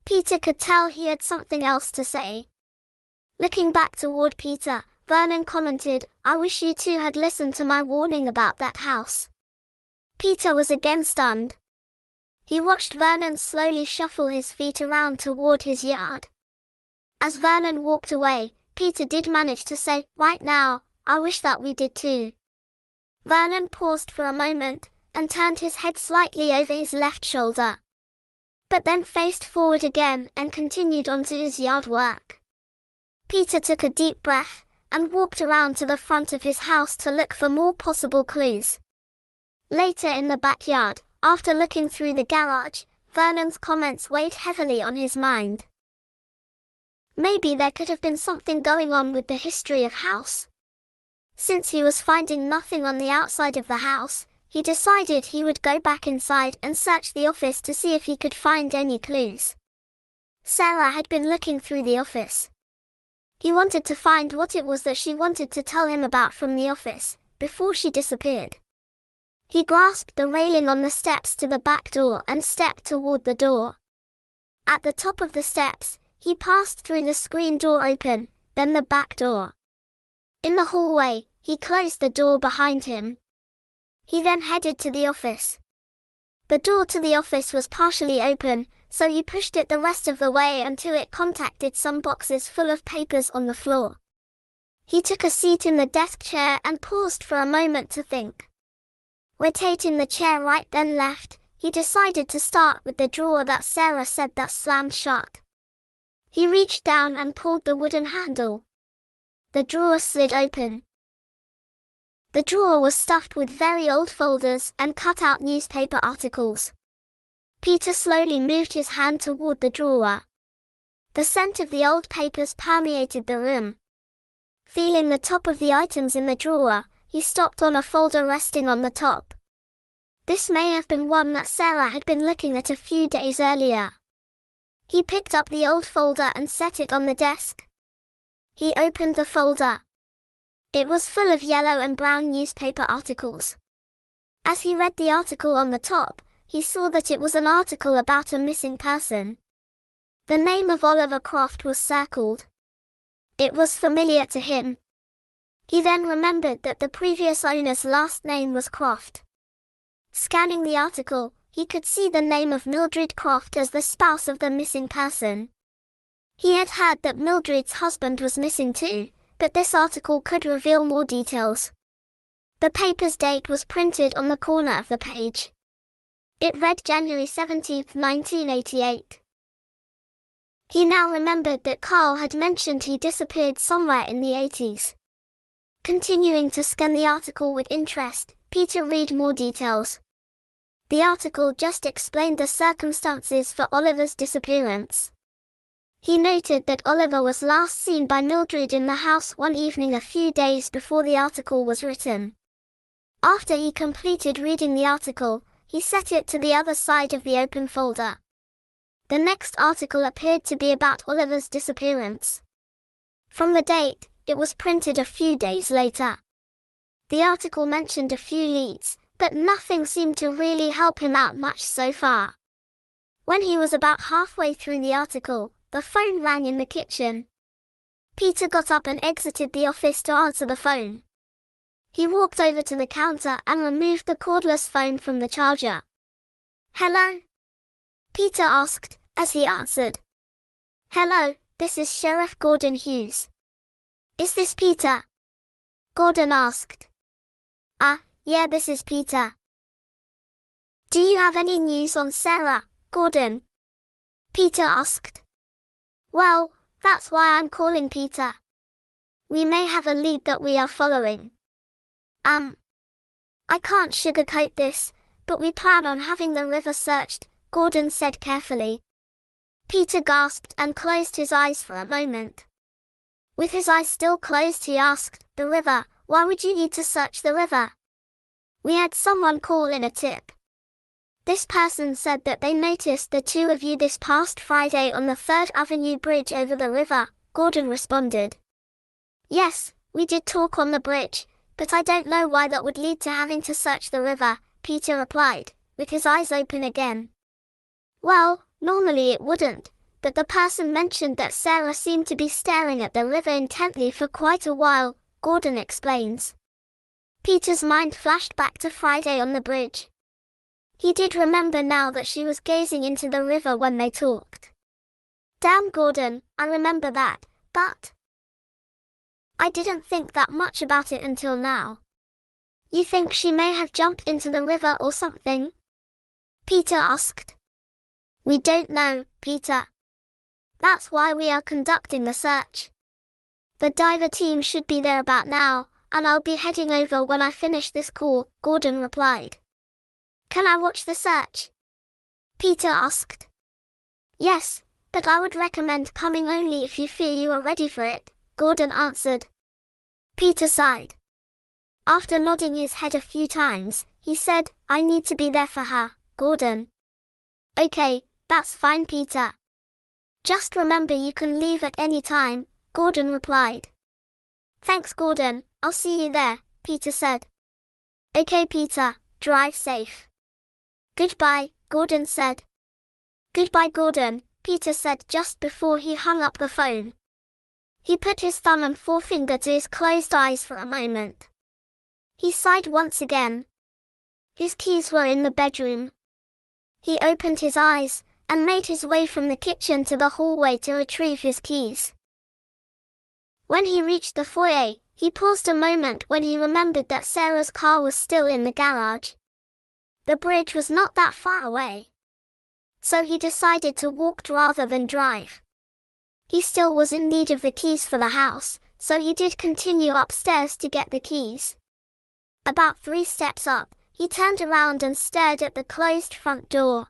Peter could tell he had something else to say. Looking back toward Peter, Vernon commented, "I wish you two had listened to my warning about that house." Peter was again stunned. He watched Vernon slowly shuffle his feet around toward his yard. As Vernon walked away, Peter did manage to say, "Right now, I wish that we did too." Vernon paused for a moment, and turned his head slightly over his left shoulder. But then faced forward again and continued on to his yard work. Peter took a deep breath, and walked around to the front of his house to look for more possible clues. Later in the backyard, after looking through the garage, Vernon's comments weighed heavily on his mind. Maybe there could have been something going on with the history of house. Since he was finding nothing on the outside of the house, he decided he would go back inside and search the office to see if he could find any clues. Sarah had been looking through the office. He wanted to find what it was that she wanted to tell him about from the office, before she disappeared. He grasped the railing on the steps to the back door and stepped toward the door. At the top of the steps, he passed through the screen door open, then the back door. In the hallway, he closed the door behind him. He then headed to the office. The door to the office was partially open, so he pushed it the rest of the way until it contacted some boxes full of papers on the floor. He took a seat in the desk chair and paused for a moment to think. Rotating the chair right then left, he decided to start with the drawer that Sarah said that slammed shut. He reached down and pulled the wooden handle. The drawer slid open. The drawer was stuffed with very old folders and cut-out newspaper articles. Peter slowly moved his hand toward the drawer. The scent of the old papers permeated the room. Feeling the top of the items in the drawer, he stopped on a folder resting on the top. This may have been one that Sarah had been looking at a few days earlier. He picked up the old folder and set it on the desk. He opened the folder. It was full of yellow and brown newspaper articles. As he read the article on the top, he saw that it was an article about a missing person. The name of Oliver Croft was circled. It was familiar to him. He then remembered that the previous owner's last name was Croft. Scanning the article, he could see the name of Mildred Croft as the spouse of the missing person. He had heard that Mildred's husband was missing too, but this article could reveal more details. The paper's date was printed on the corner of the page. It read January 17, 1988. He now remembered that Carl had mentioned he disappeared somewhere in the 80s. Continuing to scan the article with interest, Peter read more details. The article just explained the circumstances for Oliver's disappearance. He noted that Oliver was last seen by Mildred in the house one evening a few days before the article was written. After he completed reading the article, he set it to the other side of the open folder. The next article appeared to be about Oliver's disappearance. From the date, it was printed a few days later. The article mentioned a few leads, but nothing seemed to really help him out much so far. When he was about halfway through the article, the phone rang in the kitchen. Peter got up and exited the office to answer the phone. He walked over to the counter and removed the cordless phone from the charger. "Hello?" Peter asked, as he answered. "Hello, this is Sheriff Gordon Hughes." "Is this Peter?" Gordon asked. Yeah, this is Peter." "Do you have any news on Sarah, Gordon?" Peter asked. "Well, that's why I'm calling, Peter. We may have a lead that we are following. I can't sugarcoat this, but we plan on having the river searched," Gordon said carefully. Peter gasped and closed his eyes for a moment. With his eyes still closed, he asked, "The river? Why would you need to search the river?" "We had someone call in a tip. This person said that they noticed the two of you this past Friday on the 3rd Avenue bridge over the river," Gordon responded. "Yes, we did talk on the bridge, but I don't know why that would lead to having to search the river," Peter replied, with his eyes open again. "Well, normally it wouldn't, but the person mentioned that Sarah seemed to be staring at the river intently for quite a while, Gordon explains. Peter's mind flashed back to Friday on the bridge. He did remember now that she was gazing into the river when they talked. Damn, Gordon, I remember that, but I didn't think that much about it until now. You think she may have jumped into the river or something? Peter asked. We don't know, Peter. That's why we are conducting the search. The diver team should be there about now, and I'll be heading over when I finish this call, Gordon replied. Can I watch the search? Peter asked. Yes, but I would recommend coming only if you feel you are ready for it, Gordon answered. Peter sighed. After nodding his head a few times, he said, I need to be there for her, Gordon. Okay, that's fine, Peter. Just remember you can leave at any time, Gordon replied. Thanks, Gordon, I'll see you there, Peter said. Okay, Peter, drive safe. Goodbye, Gordon said. Goodbye, Gordon, Peter said just before he hung up the phone. He put his thumb and forefinger to his closed eyes for a moment. He sighed once again. His keys were in the bedroom. He opened his eyes and made his way from the kitchen to the hallway to retrieve his keys. When he reached the foyer, he paused a moment when he remembered that Sarah's car was still in the garage. The bridge was not that far away. So he decided to walk rather than drive. He still was in need of the keys for the house, so he did continue upstairs to get the keys. About 3 steps up, he turned around and stared at the closed front door.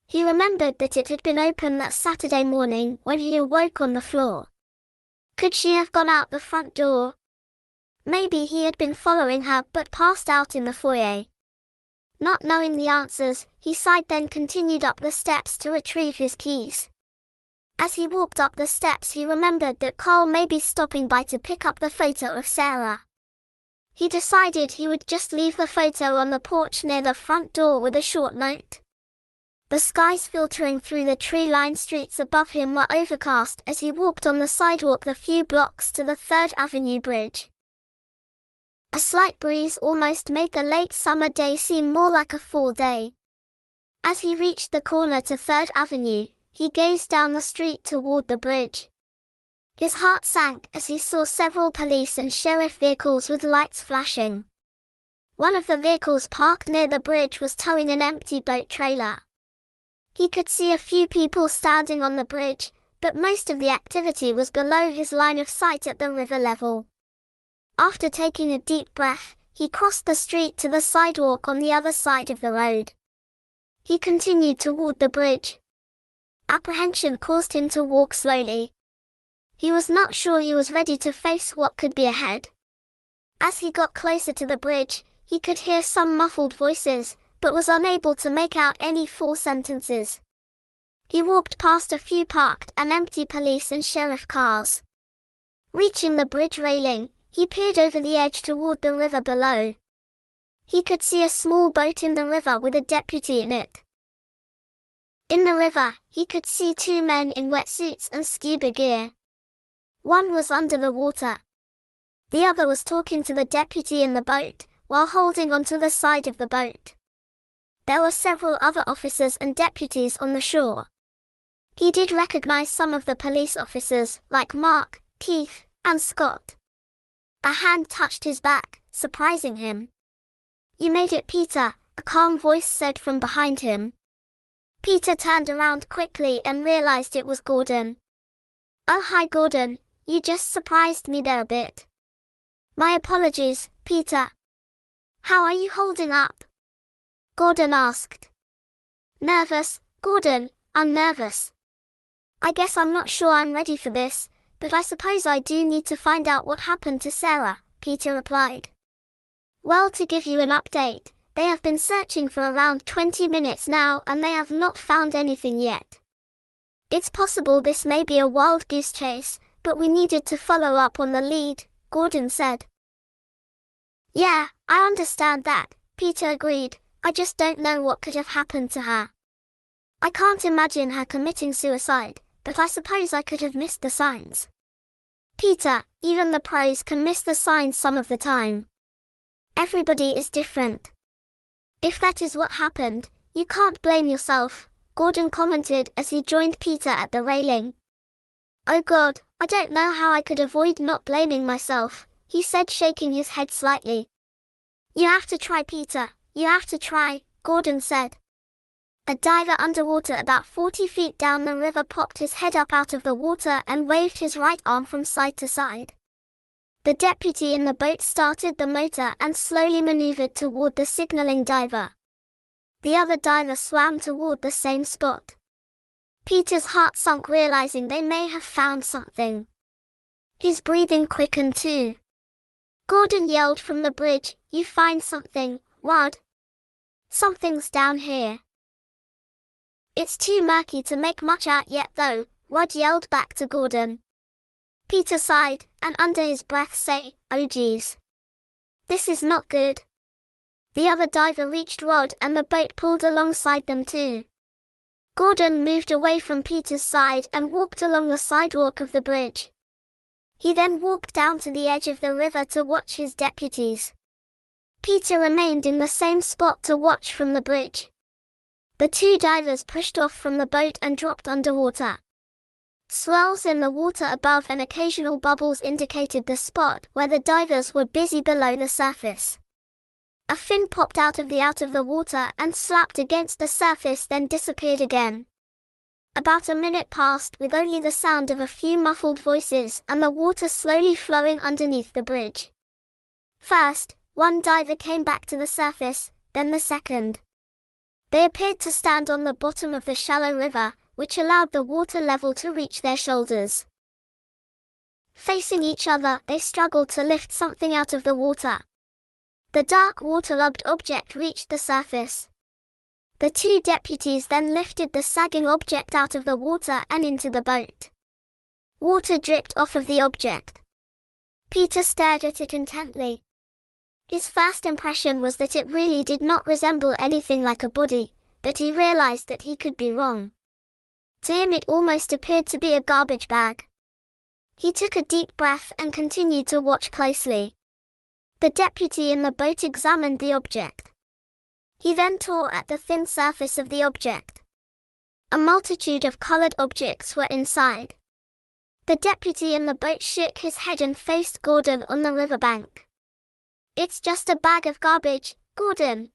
He remembered that it had been open that Saturday morning when he awoke on the floor. Could she have gone out the front door? Maybe he had been following her but passed out in the foyer. Not knowing the answers, he sighed then continued up the steps to retrieve his keys. As he walked up the steps he remembered that Carl may be stopping by to pick up the photo of Sarah. He decided he would just leave the photo on the porch near the front door with a short note. The skies filtering through the tree-lined streets above him were overcast as he walked on the sidewalk the few blocks to the 3rd Avenue bridge. A slight breeze almost made the late summer day seem more like a fall day. As he reached the corner to 3rd Avenue, he gazed down the street toward the bridge. His heart sank as he saw several police and sheriff vehicles with lights flashing. One of the vehicles parked near the bridge was towing an empty boat trailer. He could see a few people standing on the bridge, but most of the activity was below his line of sight at the river level. After taking a deep breath, he crossed the street to the sidewalk on the other side of the road. He continued toward the bridge. Apprehension caused him to walk slowly. He was not sure he was ready to face what could be ahead. As he got closer to the bridge, he could hear some muffled voices, but was unable to make out any full sentences. He walked past a few parked and empty police and sheriff cars. Reaching the bridge railing, he peered over the edge toward the river below. He could see a small boat in the river with a deputy in it. In the river, he could see 2 men in wetsuits and scuba gear. One was under the water. The other was talking to the deputy in the boat, while holding onto the side of the boat. There were several other officers and deputies on the shore. He did recognize some of the police officers, like Mark, Keith, and Scott. A hand touched his back, surprising him. You made it, Peter, a calm voice said from behind him. Peter turned around quickly and realized it was Gordon. Oh, hi Gordon, you just surprised me there a bit. My apologies, Peter. How are you holding up? Gordon asked. Nervous, Gordon, I'm nervous. I guess I'm not sure I'm ready for this, but I suppose I do need to find out what happened to Sarah, Peter replied. Well, to give you an update, they have been searching for around 20 minutes now and they have not found anything yet. It's possible this may be a wild goose chase, but we needed to follow up on the lead, Gordon said. Yeah, I understand that, Peter agreed. I just don't know what could have happened to her. I can't imagine her committing suicide, but I suppose I could have missed the signs. Peter, even the pros can miss the signs some of the time. Everybody is different. If that is what happened, you can't blame yourself, Gordon commented as he joined Peter at the railing. Oh God, I don't know how I could avoid not blaming myself, he said, shaking his head slightly. You have to try, Peter, you have to try, Gordon said. A diver underwater about 40 feet down the river popped his head up out of the water and waved his right arm from side to side. The deputy in the boat started the motor and slowly maneuvered toward the signaling diver. The other diver swam toward the same spot. Peter's heart sunk, realizing they may have found something. His breathing quickened too. Gordon yelled from the bridge, "You find something, Wad? Something's down here." "It's too murky to make much out yet though," Wad yelled back to Gordon. Peter sighed, and under his breath said, "Oh geez. This is not good." The other diver reached Rod and the boat pulled alongside them too. Gordon moved away from Peter's side and walked along the sidewalk of the bridge. He then walked down to the edge of the river to watch his deputies. Peter remained in the same spot to watch from the bridge. The two divers pushed off from the boat and dropped underwater. Swirls in the water above and occasional bubbles indicated the spot where the divers were busy below the surface. A fin popped out of the water and slapped against the surface, then disappeared again. About a minute passed with only the sound of a few muffled voices and the water slowly flowing underneath the bridge. First, one diver came back to the surface, then the second. They appeared to stand on the bottom of the shallow river, which allowed the water level to reach their shoulders. Facing each other, they struggled to lift something out of the water. The dark waterlogged object reached the surface. The two deputies then lifted the sagging object out of the water and into the boat. Water dripped off of the object. Peter stared at it intently. His first impression was that it really did not resemble anything like a body, but he realized that he could be wrong. To him it almost appeared to be a garbage bag. He took a deep breath and continued to watch closely. The deputy in the boat examined the object. He then tore at the thin surface of the object. A multitude of colored objects were inside. The deputy in the boat shook his head and faced Gordon on the riverbank. "It's just a bag of garbage, Gordon,"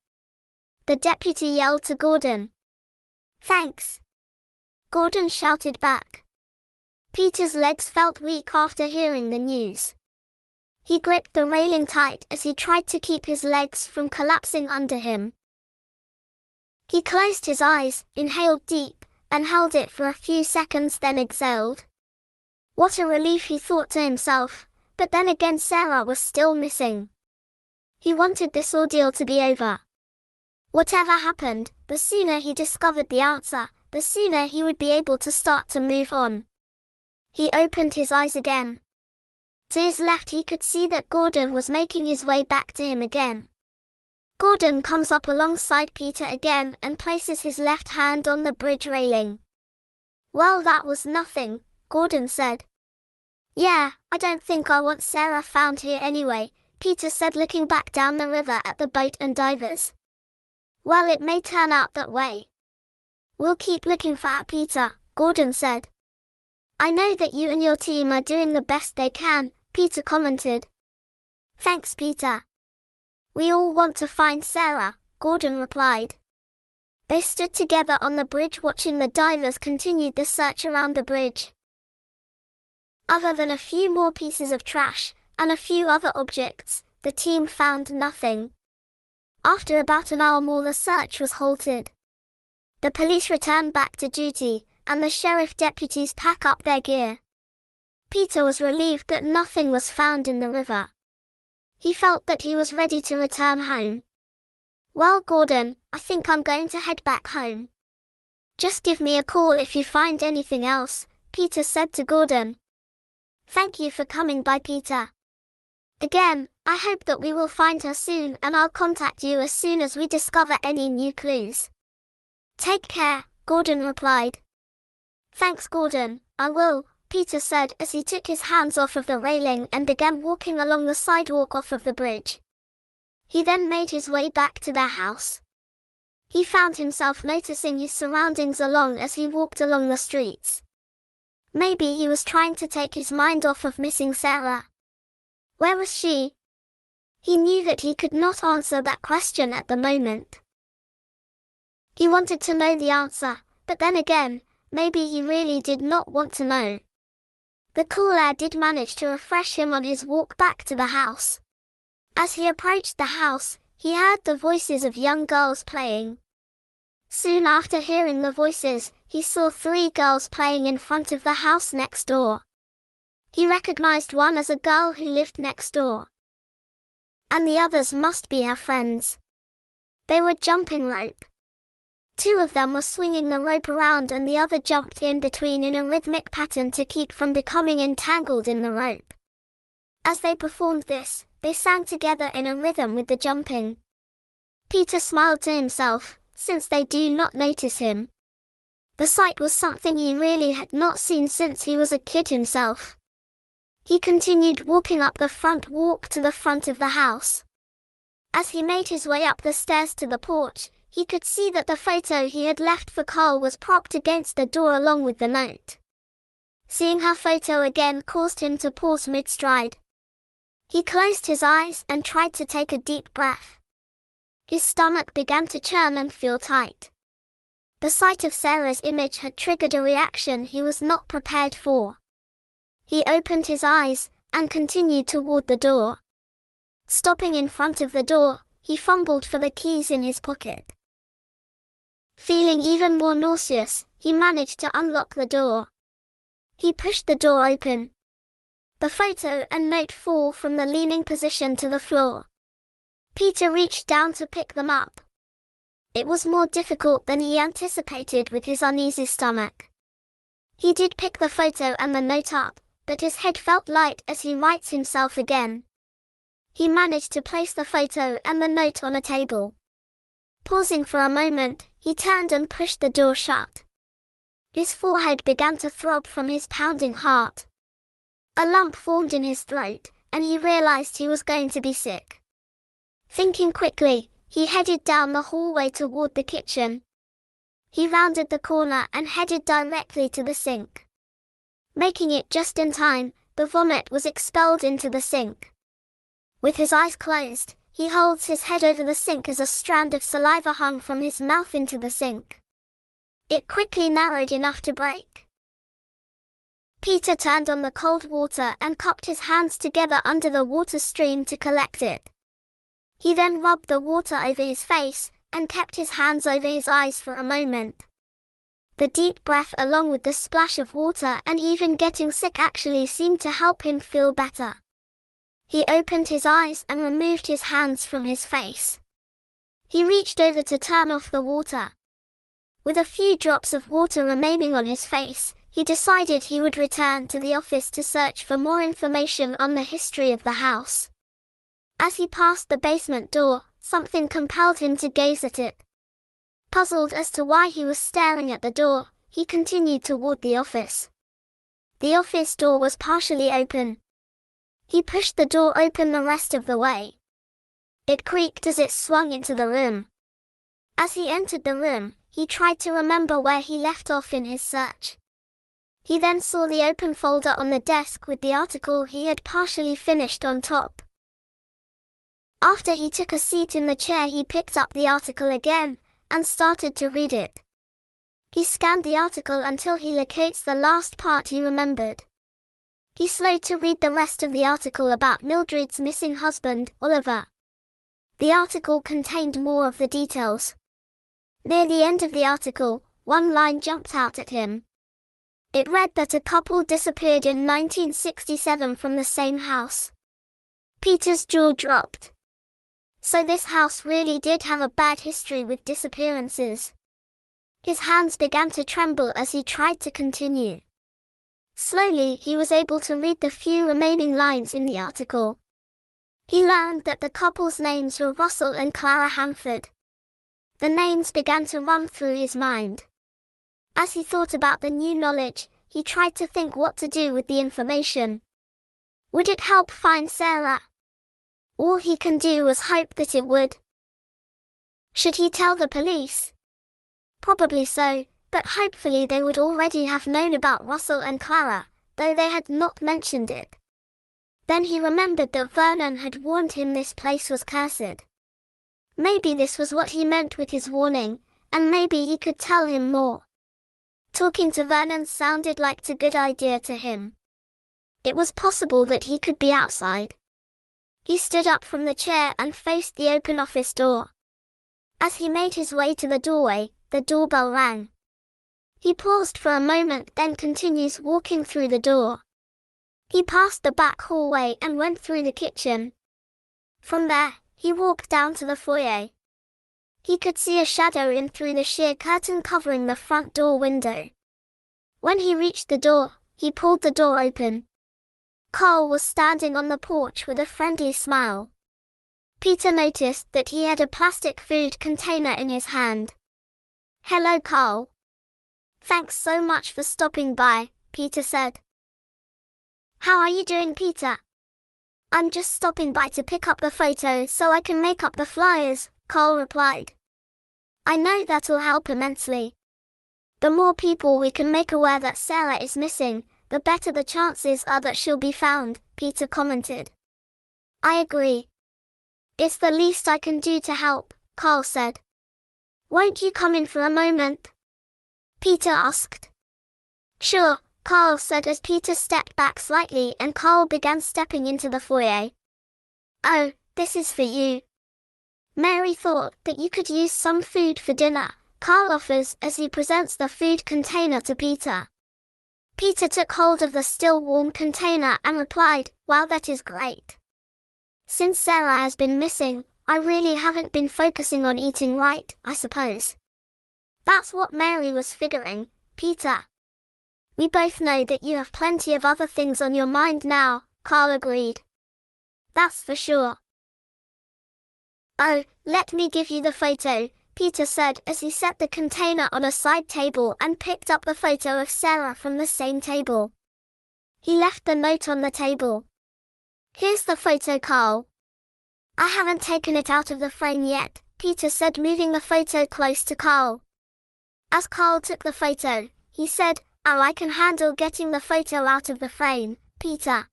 the deputy yelled to Gordon. "Thanks," Gordon shouted back. Peter's legs felt weak after hearing the news. He gripped the railing tight as he tried to keep his legs from collapsing under him. He closed his eyes, inhaled deep, and held it for a few seconds, then exhaled. What a relief, he thought to himself, but then again Sarah was still missing. He wanted this ordeal to be over. Whatever happened, the sooner he discovered the answer, the sooner he would be able to start to move on. He opened his eyes again. To his left he could see that Gordon was making his way back to him again. Gordon comes up alongside Peter again and places his left hand on the bridge railing. "Well, that was nothing," Gordon said. "Yeah, I don't think I want Sarah found here anyway," Peter said, looking back down the river at the boat and divers. "Well, it may turn out that way." "We'll keep looking for her, Peter," Gordon said. "I know that you and your team are doing the best they can," Peter commented. "Thanks, Peter. We all want to find Sarah," Gordon replied. They stood together on the bridge watching the divers continue the search around the bridge. Other than a few more pieces of trash and a few other objects, the team found nothing. After about an hour more, the search was halted. The police returned back to duty, and the sheriff deputies packed up their gear. Peter was relieved that nothing was found in the river. He felt that he was ready to return home. "Well, Gordon, I think I'm going to head back home. Just give me a call if you find anything else," Peter said to Gordon. "Thank you for coming by, Peter. Again, I hope that we will find her soon, and I'll contact you as soon as we discover any new clues." "Take care, Gordon replied. Thanks, Gordon, I will, Peter said as he took his hands off of the railing and began walking along the sidewalk off of the bridge. He then made his way back to their house. He found himself noticing his surroundings as he walked along the streets. Maybe he was trying to take his mind off of missing Sarah. Where was she? He knew that he could not answer that question at the moment. He wanted to know the answer, but then again, maybe he really did not want to know. The cool air did manage to refresh him on his walk back to the house. As he approached the house, he heard the voices of young girls playing. Soon after hearing the voices, he saw 3 girls playing in front of the house next door. He recognized one as a girl who lived next door. And the others must be her friends. They were jumping rope. 2 of them were swinging the rope around and the other jumped in between in a rhythmic pattern to keep from becoming entangled in the rope. As they performed this, they sang together in a rhythm with the jumping. Peter smiled to himself, since they do not notice him. The sight was something he really had not seen since he was a kid himself. He continued walking up the front walk to the front of the house. As he made his way up the stairs to the porch, he could see that the photo he had left for Carl was propped against the door along with the note. Seeing her photo again caused him to pause mid-stride. He closed his eyes and tried to take a deep breath. His stomach began to churn and feel tight. The sight of Sarah's image had triggered a reaction he was not prepared for. He opened his eyes and continued toward the door. Stopping in front of the door, he fumbled for the keys in his pocket. Feeling even more nauseous, he managed to unlock the door. He pushed the door open. The photo and note fall from the leaning position to the floor. Peter reached down to pick them up. It was more difficult than he anticipated with his uneasy stomach. He did pick the photo and the note up, but his head felt light as he righted himself again. He managed to place the photo and the note on a table. Pausing for a moment, he turned and pushed the door shut. His forehead began to throb from his pounding heart. A lump formed in his throat, and he realized he was going to be sick. Thinking quickly, he headed down the hallway toward the kitchen. He rounded the corner and headed directly to the sink. Making it just in time, the vomit was expelled into the sink. With his eyes closed, he holds his head over the sink as a strand of saliva hung from his mouth into the sink. It quickly narrowed enough to break. Peter turned on the cold water and cupped his hands together under the water stream to collect it. He then rubbed the water over his face and kept his hands over his eyes for a moment. The deep breath along with the splash of water and even getting sick actually seemed to help him feel better. He opened his eyes and removed his hands from his face. He reached over to turn off the water. With a few drops of water remaining on his face, he decided he would return to the office to search for more information on the history of the house. As he passed the basement door, something compelled him to gaze at it. Puzzled as to why he was staring at the door, he continued toward the office. The office door was partially open. He pushed the door open the rest of the way. It creaked as it swung into the room. As he entered the room, he tried to remember where he left off in his search. He then saw the open folder on the desk with the article he had partially finished on top. After he took a seat in the chair, he picked up the article again and started to read it. He scanned the article until he locates the last part he remembered. He slowed to read the rest of the article about Mildred's missing husband, Oliver. The article contained more of the details. Near the end of the article, one line jumped out at him. It read that a couple disappeared in 1967 from the same house. Peter's jaw dropped. So this house really did have a bad history with disappearances. His hands began to tremble as he tried to continue. Slowly, he was able to read the few remaining lines in the article. He learned that the couple's names were Russell and Clara Hanford. The names began to run through his mind. As he thought about the new knowledge, he tried to think what to do with the information. Would it help find Sarah? All he can do was hope that it would. Should he tell the police? Probably so, but hopefully they would already have known about Russell and Clara, though they had not mentioned it. Then he remembered that Vernon had warned him this place was cursed. Maybe this was what he meant with his warning, and maybe he could tell him more. Talking to Vernon sounded like a good idea to him. It was possible that he could be outside. He stood up from the chair and faced the open office door. As he made his way to the doorway, the doorbell rang. He paused for a moment, then continues walking through the door. He passed the back hallway and went through the kitchen. From there, he walked down to the foyer. He could see a shadow in through the sheer curtain covering the front door window. When he reached the door, he pulled the door open. Carl was standing on the porch with a friendly smile. Peter noticed that he had a plastic food container in his hand. "Hello, Carl. Thanks so much for stopping by," Peter said. "How are you doing, Peter?" "I'm just stopping by to pick up the photo so I can make up the flyers," Carl replied. "I know that'll help immensely. The more people we can make aware that Sarah is missing, the better the chances are that she'll be found," Peter commented. "I agree. It's the least I can do to help," Carl said. "Won't you come in for a moment?" Peter asked. "Sure," Carl said as Peter stepped back slightly and Carl began stepping into the foyer. "Oh, this is for you. Mary thought that you could use some food for dinner," Carl offers as he presents the food container to Peter. Peter took hold of the still warm container and replied, "Wow, that is great. Since Sarah has been missing, I really haven't been focusing on eating right, I suppose." "That's what Mary was figuring, Peter. We both know that you have plenty of other things on your mind now," Carl agreed. "That's for sure." "Oh, let me give you the photo," Peter said as he set the container on a side table and picked up the photo of Sarah from the same table. He left the note on the table. "Here's the photo, Carl." "I haven't taken it out of the frame yet," Peter said, moving the photo close to Carl. As Carl took the photo, he said, "Oh, I can handle getting the photo out of the frame, Peter.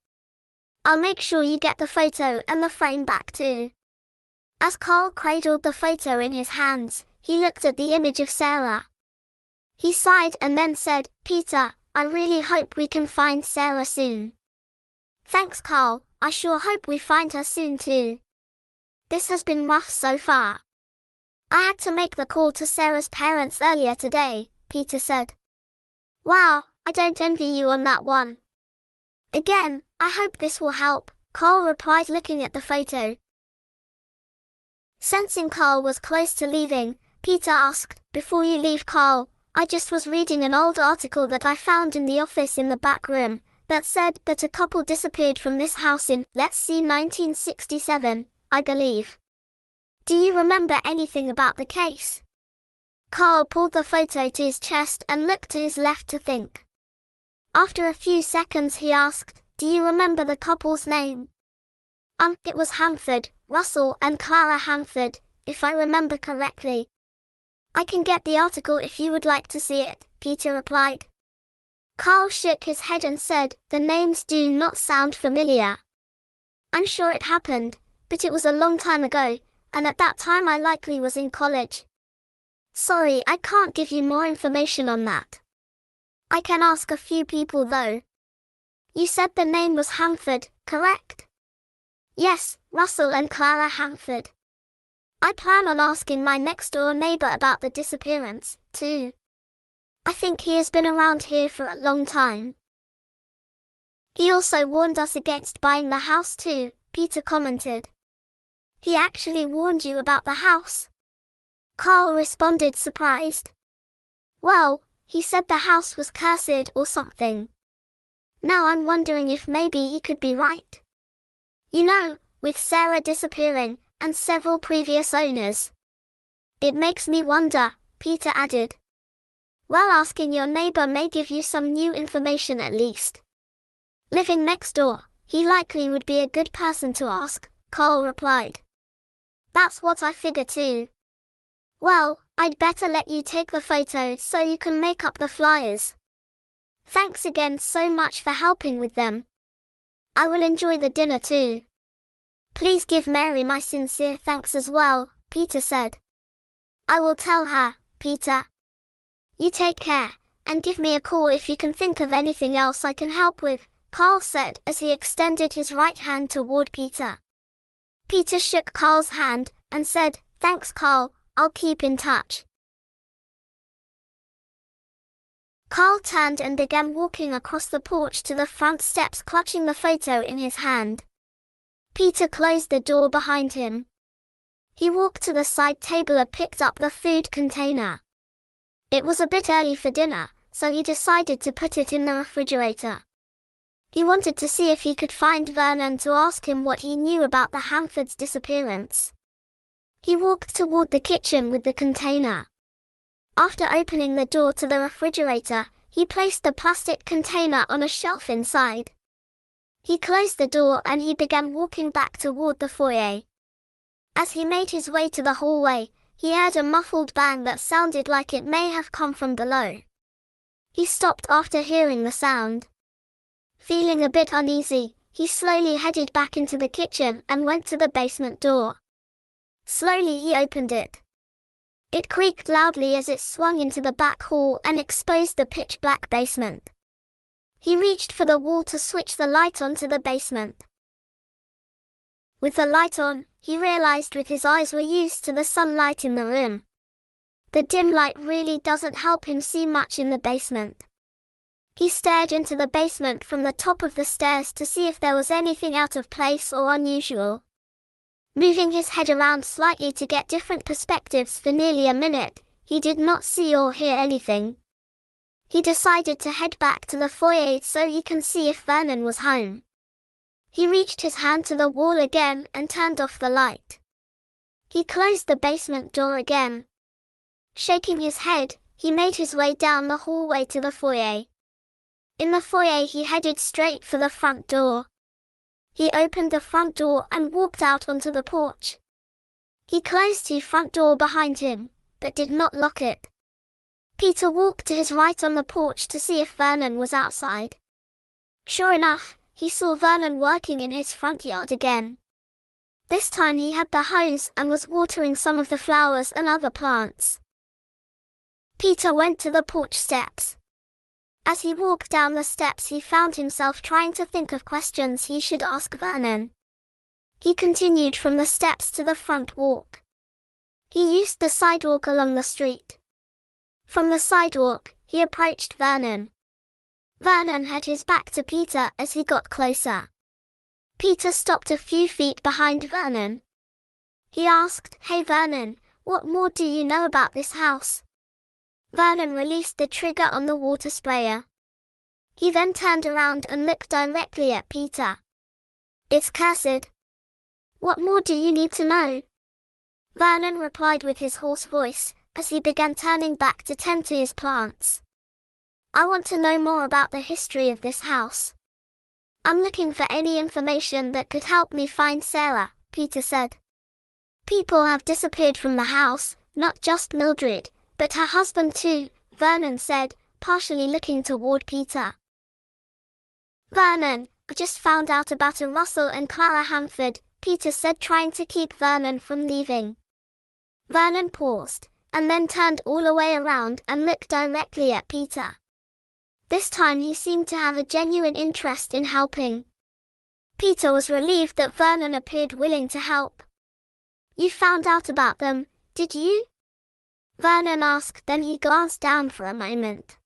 I'll make sure you get the photo and the frame back too." As Carl cradled the photo in his hands, he looked at the image of Sarah. He sighed and then said, "Peter, I really hope we can find Sarah soon." "Thanks, Carl, I sure hope we find her soon too. This has been rough so far." "I had to make the call to Sarah's parents earlier today," Peter said. "Wow, I don't envy you on that one." "Again, I hope this will help," Carl replied, looking at the photo. Sensing Carl was close to leaving, Peter asked, "Before you leave, Carl, I just was reading an old article that I found in the office in the back room that said that a couple disappeared from this house in, let's see, 1967, I believe. Do you remember anything about the case?" Carl pulled the photo to his chest and looked to his left to think. After a few seconds he asked, "Do you remember the couple's name?" It was Hanford, Russell and Clara Hanford, if I remember correctly." "I can get the article if you would like to see it," Peter replied. Carl shook his head and said, "The names do not sound familiar. I'm sure it happened, but it was a long time ago, and at that time I likely was in college. Sorry, I can't give you more information on that. I can ask a few people though." "You said the name was Hanford, correct?" "Yes, Russell and Clara Hanford. I plan on asking my next-door neighbor about the disappearance, too. I think he has been around here for a long time." "He also warned us against buying the house too," Peter commented. "He actually warned you about the house?" Carl responded, surprised. "Well, he said the house was cursed or something. Now I'm wondering if maybe he could be right. You know, with Sarah disappearing, and several previous owners. It makes me wonder," Peter added. Well, asking your neighbor may give you some new information at least. Living next door, he likely would be a good person to ask, Carl replied. That's what I figure too. Well, I'd better let you take the photos so you can make up the flyers. Thanks again so much for helping with them. I will enjoy the dinner too. Please give Mary my sincere thanks as well, Peter said. I will tell her, Peter. You take care, and give me a call if you can think of anything else I can help with, Carl said as he extended his right hand toward Peter. Peter shook Carl's hand and said, Thanks, Carl, I'll keep in touch. Carl turned and began walking across the porch to the front steps, clutching the photo in his hand. Peter closed the door behind him. He walked to the side table and picked up the food container. It was a bit early for dinner, so he decided to put it in the refrigerator. He wanted to see if he could find Vernon to ask him what he knew about the Hanfords' disappearance. He walked toward the kitchen with the container. After opening the door to the refrigerator, he placed the plastic container on a shelf inside. He closed the door and he began walking back toward the foyer. As he made his way to the hallway, he heard a muffled bang that sounded like it may have come from below. He stopped after hearing the sound. Feeling a bit uneasy, he slowly headed back into the kitchen and went to the basement door. Slowly he opened it. It creaked loudly as it swung into the back hall and exposed the pitch-black basement. He reached for the wall to switch the light on to the basement. With the light on, he realized his eyes were used to the sunlight in the room. The dim light really doesn't help him see much in the basement. He stared into the basement from the top of the stairs to see if there was anything out of place or unusual. Moving his head around slightly to get different perspectives for nearly a minute, he did not see or hear anything. He decided to head back to the foyer so he can see if Vernon was home. He reached his hand to the wall again and turned off the light. He closed the basement door again. Shaking his head, he made his way down the hallway to the foyer. In the foyer he headed straight for the front door. He opened the front door and walked out onto the porch. He closed the front door behind him, but did not lock it. Peter walked to his right on the porch to see if Vernon was outside. Sure enough, he saw Vernon working in his front yard again. This time he had the hose and was watering some of the flowers and other plants. Peter went to the porch steps. As he walked down the steps he found himself trying to think of questions he should ask Vernon. He continued from the steps to the front walk. He used the sidewalk along the street. From the sidewalk, he approached Vernon. Vernon had his back to Peter as he got closer. Peter stopped a few feet behind Vernon. He asked, Hey Vernon, what more do you know about this house? Vernon released the trigger on the water sprayer. He then turned around and looked directly at Peter. It's cursed. What more do you need to know? Vernon replied with his hoarse voice, as he began turning back to tend to his plants. I want to know more about the history of this house. I'm looking for any information that could help me find Sarah, Peter said. People have disappeared from the house, not just Mildred, but her husband too, Vernon said, partially looking toward Peter. Vernon, I just found out about a Russell and Clara Hanford, Peter said, trying to keep Vernon from leaving. Vernon paused, and then turned all the way around and looked directly at Peter. This time he seemed to have a genuine interest in helping. Peter was relieved that Vernon appeared willing to help. You found out about them, did you? Vernon asked, then he glanced down for a moment.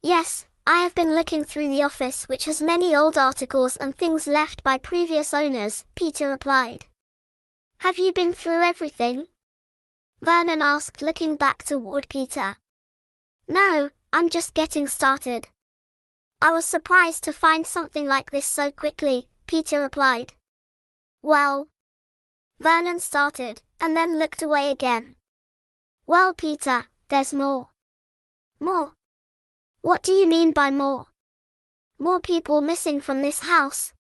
Yes, I have been looking through the office which has many old articles and things left by previous owners, Peter replied. Have you been through everything? Vernon asked, looking back toward Peter. No, I'm just getting started. I was surprised to find something like this so quickly, Peter replied. Well, Vernon started, and then looked away again. Well, Peter, there's more. More? What do you mean by more? More people missing from this house?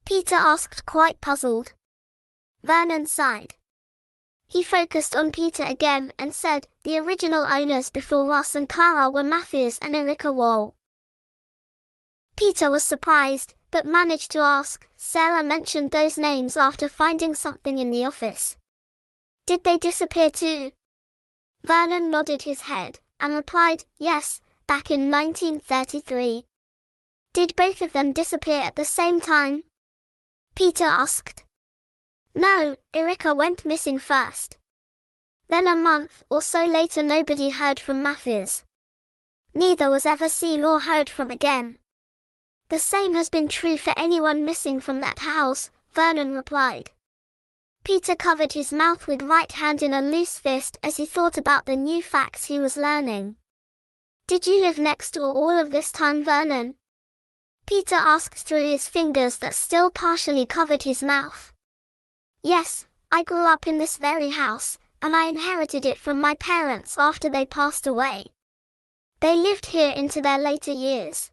Peter asked, quite puzzled. Vernon sighed. He focused on Peter again and said, the original owners before Ross and Clara were Matthews and Erica Wahl. Peter was surprised, but managed to ask, Sarah mentioned those names after finding something in the office. Did they disappear too? Vernon nodded his head and replied, yes, back in 1933. Did both of them disappear at the same time? Peter asked. No, Erica went missing first. Then a month or so later nobody heard from Matthews. Neither was ever seen or heard from again. The same has been true for anyone missing from that house, Vernon replied. Peter covered his mouth with right hand in a loose fist as he thought about the new facts he was learning. Did you live next door all of this time, Vernon? Peter asked through his fingers that still partially covered his mouth. Yes, I grew up in this very house, and I inherited it from my parents after they passed away. They lived here into their later years.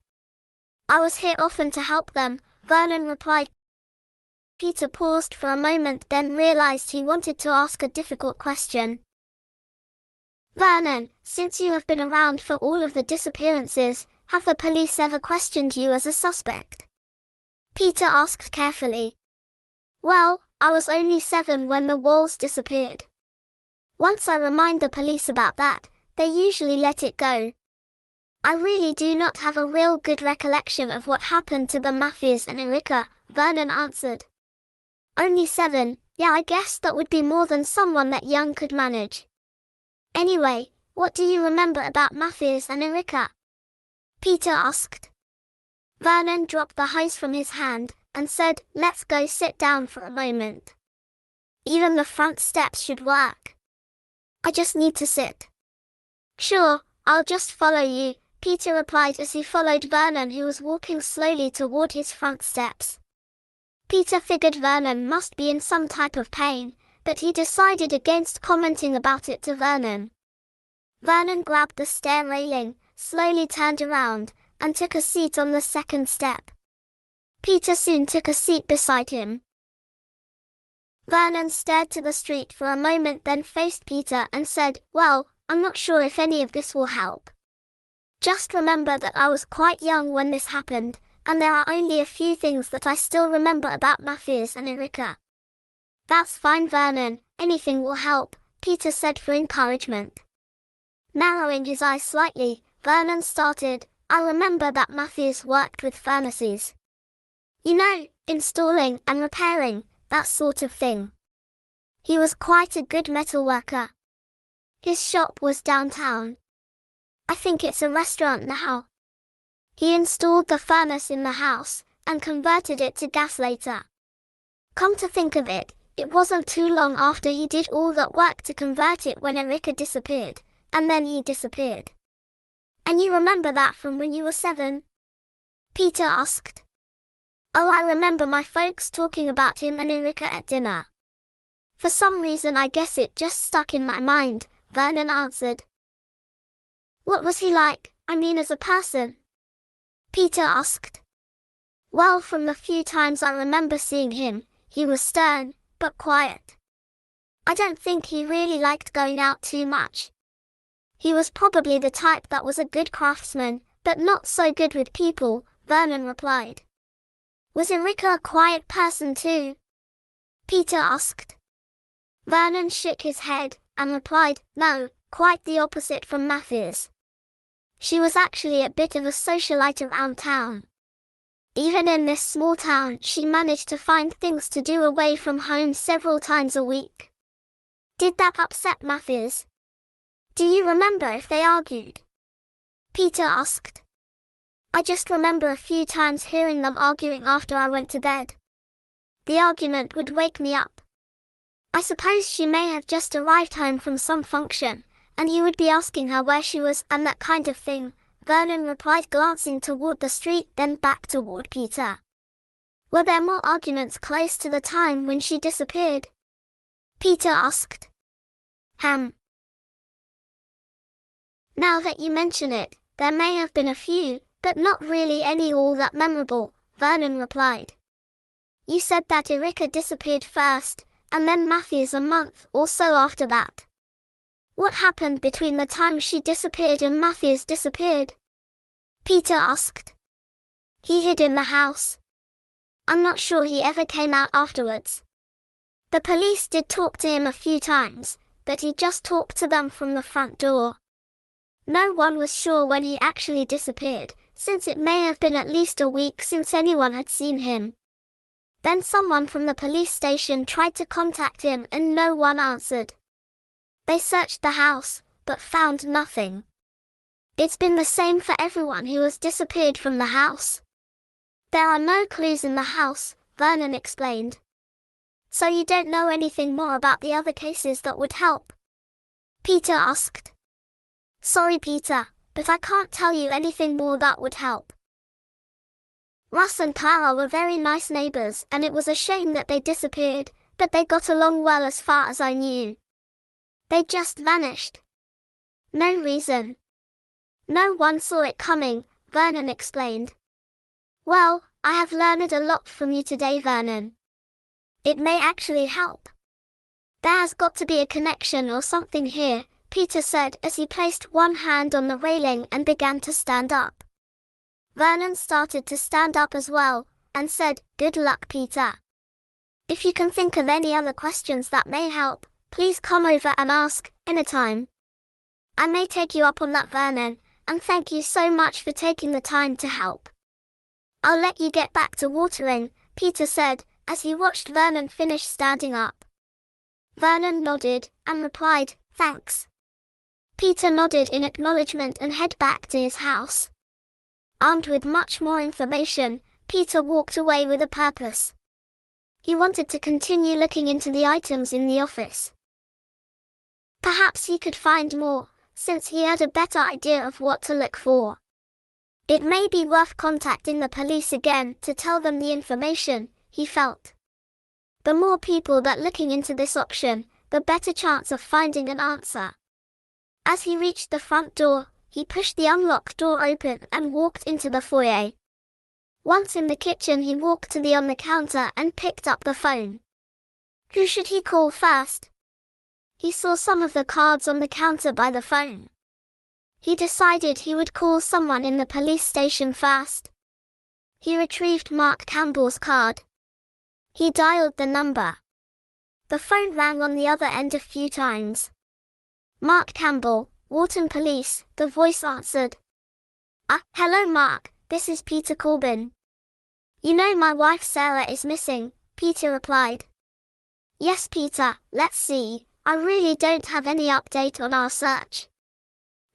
I was here often to help them, Vernon replied. Peter paused for a moment, then realized he wanted to ask a difficult question. Vernon, since you have been around for all of the disappearances, have the police ever questioned you as a suspect? Peter asked carefully. Well, I was only 7 when the Wahls disappeared. Once I remind the police about that, they usually let it go. I really do not have a real good recollection of what happened to the Matthews and Erica, Vernon answered. Only 7, yeah, I guess that would be more than someone that young could manage. Anyway, what do you remember about Matthews and Erica? Peter asked. Vernon dropped the hose from his hand and said, let's go sit down for a moment. Even the front steps should work. I just need to sit. Sure, I'll just follow you, Peter replied as he followed Vernon, who was walking slowly toward his front steps. Peter figured Vernon must be in some type of pain, but he decided against commenting about it to Vernon. Vernon grabbed the stair railing, slowly turned around, and took a seat on the second step. Peter soon took a seat beside him. Vernon stared to the street for a moment, then faced Peter and said, well, I'm not sure if any of this will help. Just remember that I was quite young when this happened, and there are only a few things that I still remember about Matthews and Erica. That's fine, Vernon, anything will help, Peter said for encouragement. Narrowing his eyes slightly, Vernon started, I remember that Matthews worked with furnaces. You know, installing and repairing, that sort of thing. He was quite a good metal worker. His shop was downtown. I think it's a restaurant now. He installed the furnace in the house, and converted it to gas later. Come to think of it, it wasn't too long after he did all that work to convert it when Erica disappeared, and then he disappeared. And you remember that from when you were 7? Peter asked. Oh, I remember my folks talking about him and Erica at dinner. For some reason I guess it just stuck in my mind, Vernon answered. What was he like, I mean as a person? Peter asked. Well, from the few times I remember seeing him, he was stern, but quiet. I don't think he really liked going out too much. He was probably the type that was a good craftsman, but not so good with people, Vernon replied. Was Erica a quiet person too? Peter asked. Vernon shook his head and replied, no, quite the opposite from Matthews. She was actually a bit of a socialite around town. Even in this small town, she managed to find things to do away from home several times a week. Did that upset Matthews? Do you remember if they argued? Peter asked. I just remember a few times hearing them arguing after I went to bed. The argument would wake me up. I suppose she may have just arrived home from some function, and he would be asking her where she was and that kind of thing, Vernon replied, glancing toward the street then back toward Peter. Were there more arguments close to the time when she disappeared? Peter asked. Now that you mention it, there may have been a few, but not really any all that memorable, Vernon replied. You said that Erica disappeared first, and then Matthews a month or so after that. What happened between the time she disappeared and Matthews disappeared? Peter asked. He hid in the house. I'm not sure he ever came out afterwards. The police did talk to him a few times, but he just talked to them from the front door. No one was sure when he actually disappeared, since it may have been at least a week since anyone had seen him. Then someone from the police station tried to contact him and no one answered. They searched the house, but found nothing. It's been the same for everyone who has disappeared from the house. There are no clues in the house, Vernon explained. So you don't know anything more about the other cases that would help? Peter asked. Sorry, Peter, but I can't tell you anything more that would help. Russ and Clara were very nice neighbors and it was a shame that they disappeared, but they got along well as far as I knew. They just vanished. No reason. No one saw it coming, Vernon explained. Well, I have learned a lot from you today, Vernon. It may actually help. There has got to be a connection or something here, Peter said as he placed one hand on the railing and began to stand up. Vernon started to stand up as well, and said, Good luck, Peter. If you can think of any other questions that may help, please come over and ask, anytime. I may take you up on that, Vernon, and thank you so much for taking the time to help. I'll let you get back to watering, Peter said, as he watched Vernon finish standing up. Vernon nodded, and replied, Thanks. Peter nodded in acknowledgement and headed back to his house. Armed with much more information, Peter walked away with a purpose. He wanted to continue looking into the items in the office. Perhaps he could find more, since he had a better idea of what to look for. It may be worth contacting the police again to tell them the information, he felt. The more people that looking into this option, the better chance of finding an answer. As he reached the front door, he pushed the unlocked door open and walked into the foyer. Once in the kitchen, he walked to the on the counter and picked up the phone. Who should he call first? He saw some of the cards on the counter by the phone. He decided he would call someone in the police station first. He retrieved Mark Campbell's card. He dialed the number. The phone rang on the other end a few times. Mark Campbell, Wharton Police, the voice answered. Hello Mark, this is Peter Corbin. You know my wife Sarah is missing, Peter replied. Yes Peter, let's see, I really don't have any update on our search.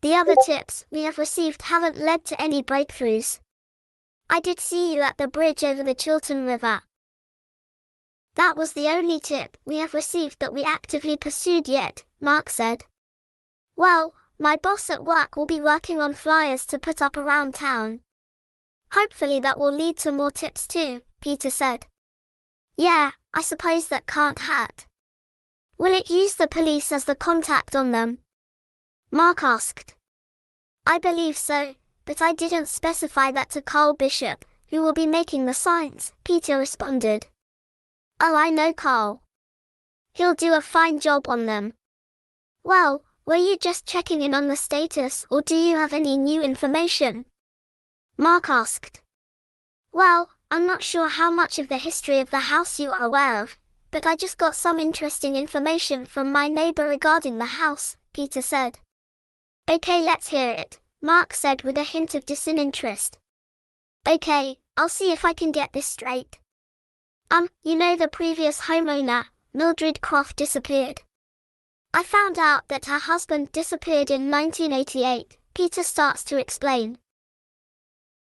The other tips we have received haven't led to any breakthroughs. I did see you at the bridge over the Chiltern River. That was the only tip we have received that we actively pursued yet, Mark said. Well, my boss at work will be working on flyers to put up around town. Hopefully that will lead to more tips too, Peter said. Yeah, I suppose that can't hurt. Will it use the police as the contact on them? Mark asked. I believe so, but I didn't specify that to Carl Bishop, who will be making the signs, Peter responded. Oh, I know Carl. He'll do a fine job on them. Well, were you just checking in on the status or do you have any new information? Mark asked. Well, I'm not sure how much of the history of the house you are aware of, but I just got some interesting information from my neighbor regarding the house, Peter said. Okay, let's hear it, Mark said with a hint of disinterest. Okay, I'll see if I can get this straight. You know the previous homeowner, Mildred Croft, disappeared. I found out that her husband disappeared in 1988, Peter starts to explain.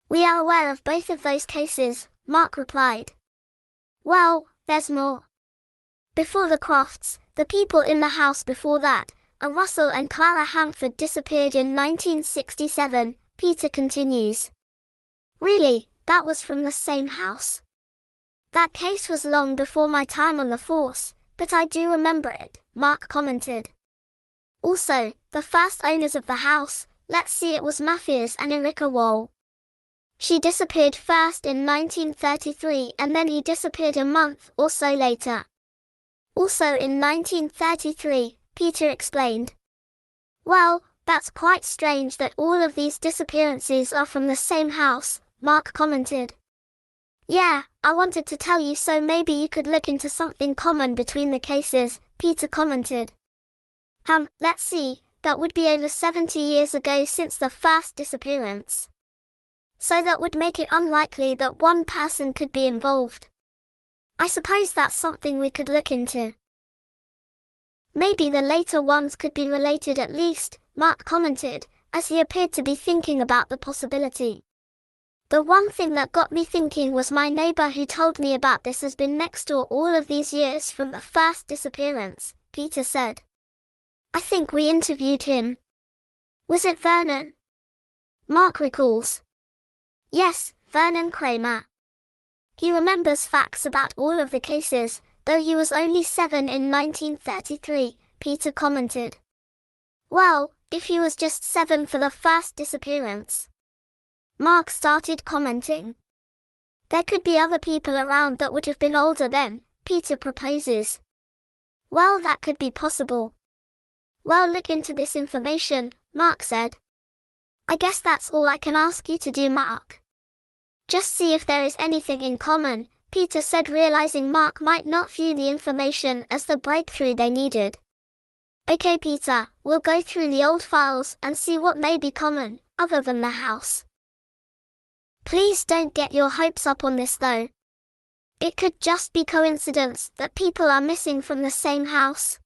We are aware of both of those cases, Mark replied. Well, there's more. Before the Crofts, the people in the house before that, Russell and Clara Hanford, disappeared in 1967, Peter continues. Really, that was from the same house? That case was long before my time on the force, but I do remember it, Mark commented. Also, the first owners of the house, let's see, it was Matthias and Erika Wahl. She disappeared first in 1933 and then he disappeared a month or so later. Also in 1933, Peter explained. Well, that's quite strange that all of these disappearances are from the same house, Mark commented. Yeah, I wanted to tell you so maybe you could look into something common between the cases, Peter commented. Let's see, that would be over 70 years ago since the first disappearance. So that would make it unlikely that one person could be involved. I suppose that's something we could look into. Maybe the later ones could be related at least, Mark commented, as he appeared to be thinking about the possibility. The one thing that got me thinking was my neighbor who told me about this has been next door all of these years from the first disappearance, Peter said. I think we interviewed him. Was it Vernon? Mark recalls. Yes, Vernon Kramer. He remembers facts about all of the cases, though he was only 7 in 1933, Peter commented. Well, if he was just 7 for the first disappearance. Mark started commenting. There could be other people around that would have been older then, Peter proposes. Well, that could be possible. Well, look into this information, Mark said. I guess that's all I can ask you to do, Mark. Just see if there is anything in common, Peter said, realizing Mark might not view the information as the breakthrough they needed. Okay, Peter, we'll go through the old files and see what may be common, other than the house. Please don't get your hopes up on this though. It could just be coincidence that people are missing from the same house.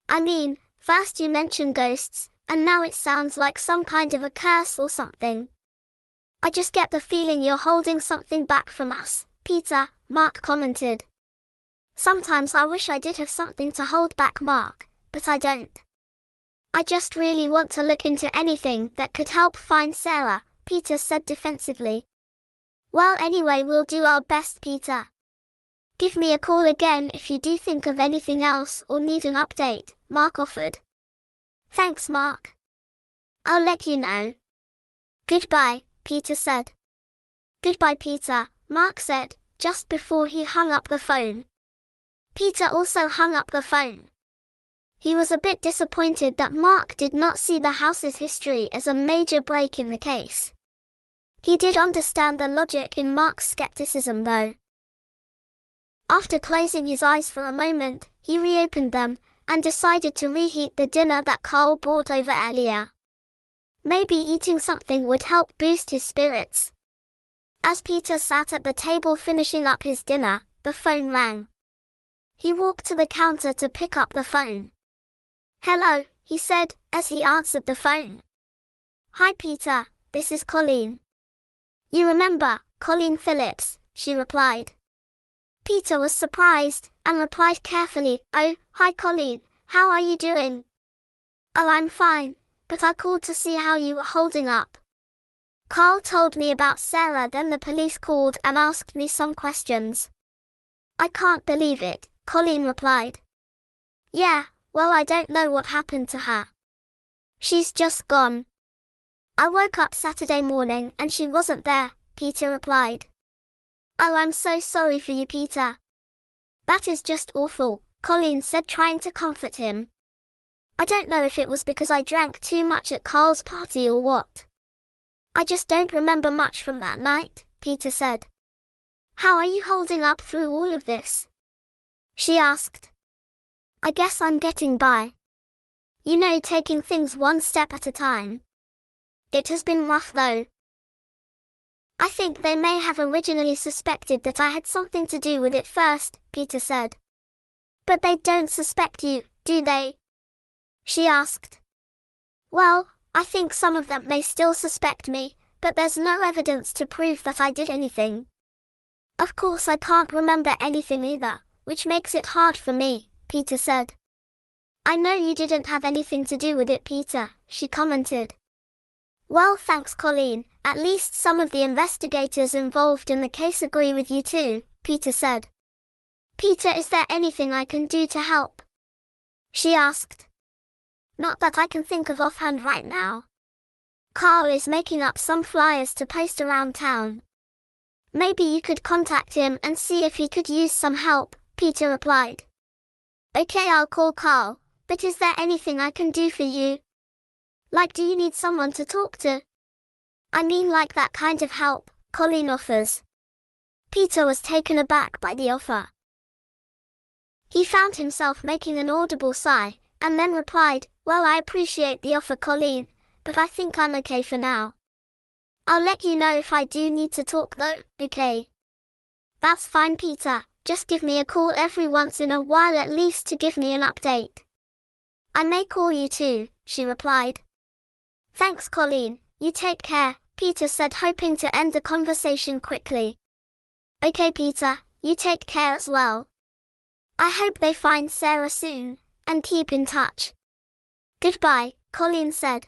I mean, first you mentioned ghosts, and now it sounds like some kind of a curse or something. I just get the feeling you're holding something back from us, Peter, Mark commented. Sometimes I wish I did have something to hold back, Mark, but I don't. I just really want to look into anything that could help find Sarah, Peter said defensively. Well, anyway, we'll do our best, Peter. Give me a call again if you do think of anything else or need an update, Mark offered. Thanks, Mark. I'll let you know. Goodbye, Peter said. Goodbye, Peter, Mark said, just before he hung up the phone. Peter also hung up the phone. He was a bit disappointed that Mark did not see the house's history as a major break in the case. He did understand the logic in Mark's skepticism though. After closing his eyes for a moment, he reopened them, and decided to reheat the dinner that Carl brought over earlier. Maybe eating something would help boost his spirits. As Peter sat at the table finishing up his dinner, the phone rang. He walked to the counter to pick up the phone. Hello, he said, as he answered the phone. Hi Peter, this is Colleen. You remember, Colleen Phillips, she replied. Peter was surprised, and replied carefully, Oh, hi Colleen, how are you doing? Oh, I'm fine, but I called to see how you were holding up. Carl told me about Sarah, then the police called and asked me some questions. I can't believe it, Colleen replied. Yeah, well, I don't know what happened to her. She's just gone. I woke up Saturday morning and she wasn't there, Peter replied. Oh, I'm so sorry for you, Peter. That is just awful, Colleen said, trying to comfort him. I don't know if it was because I drank too much at Carl's party or what. I just don't remember much from that night, Peter said. How are you holding up through all of this? She asked. I guess I'm getting by. You know, taking things one step at a time. It has been rough though. I think they may have originally suspected that I had something to do with it first, Peter said. But they don't suspect you, do they? She asked. Well, I think some of them may still suspect me, but there's no evidence to prove that I did anything. Of course I can't remember anything either, which makes it hard for me, Peter said. I know you didn't have anything to do with it, Peter, she commented. Well, thanks, Colleen. At least some of the investigators involved in the case agree with you too, Peter said. Peter, is there anything I can do to help? She asked. Not that I can think of offhand right now. Carl is making up some flyers to post around town. Maybe you could contact him and see if he could use some help, Peter replied. Okay, I'll call Carl, but is there anything I can do for you? Like, do you need someone to talk to? I mean, like that kind of help Colleen offers. Peter was taken aback by the offer. He found himself making an audible sigh, and then replied, well, I appreciate the offer, Colleen, but I think I'm okay for now. I'll let you know if I do need to talk though, okay? That's fine, Peter. Just give me a call every once in a while at least to give me an update. I may call you too, she replied. Thanks, Colleen. You take care, Peter said, hoping to end the conversation quickly. Okay, Peter, you take care as well. I hope they find Sarah soon, and keep in touch. Goodbye, Colleen said.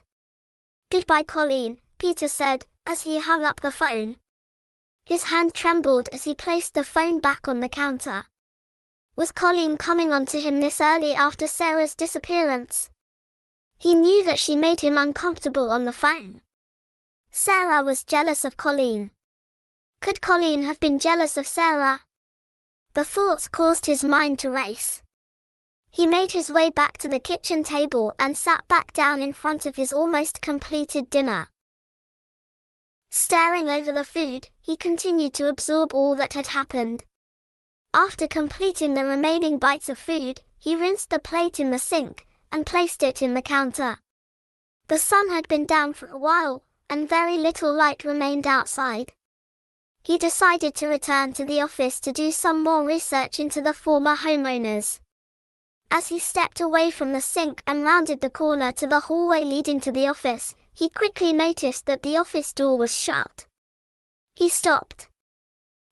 Goodbye, Colleen, Peter said, as he hung up the phone. His hand trembled as he placed the phone back on the counter. Was Colleen coming on to him this early after Sarah's disappearance? He knew that she made him uncomfortable on the phone. Sarah was jealous of Colleen. Could Colleen have been jealous of Sarah? The thoughts caused his mind to race. He made his way back to the kitchen table and sat back down in front of his almost completed dinner. Staring over the food, he continued to absorb all that had happened. After completing the remaining bites of food, he rinsed the plate in the sink and placed it in the counter. The sun had been down for a while, and very little light remained outside. He decided to return to the office to do some more research into the former homeowners. As he stepped away from the sink and rounded the corner to the hallway leading to the office, he quickly noticed that the office door was shut. He stopped.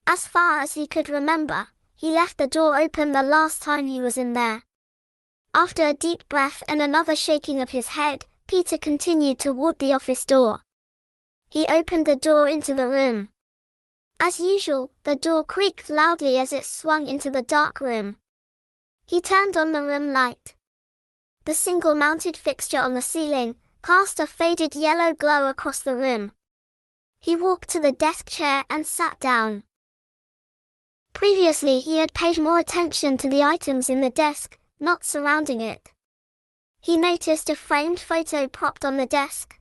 As far as he could remember, he left the door open the last time he was in there. After a deep breath and another shaking of his head, Peter continued toward the office door. He opened the door into the room. As usual, the door creaked loudly as it swung into the dark room. He turned on the room light. The single mounted fixture on the ceiling cast a faded yellow glow across the room. He walked to the desk chair and sat down. Previously he had paid more attention to the items in the desk, not surrounding it. He noticed a framed photo propped on the desk.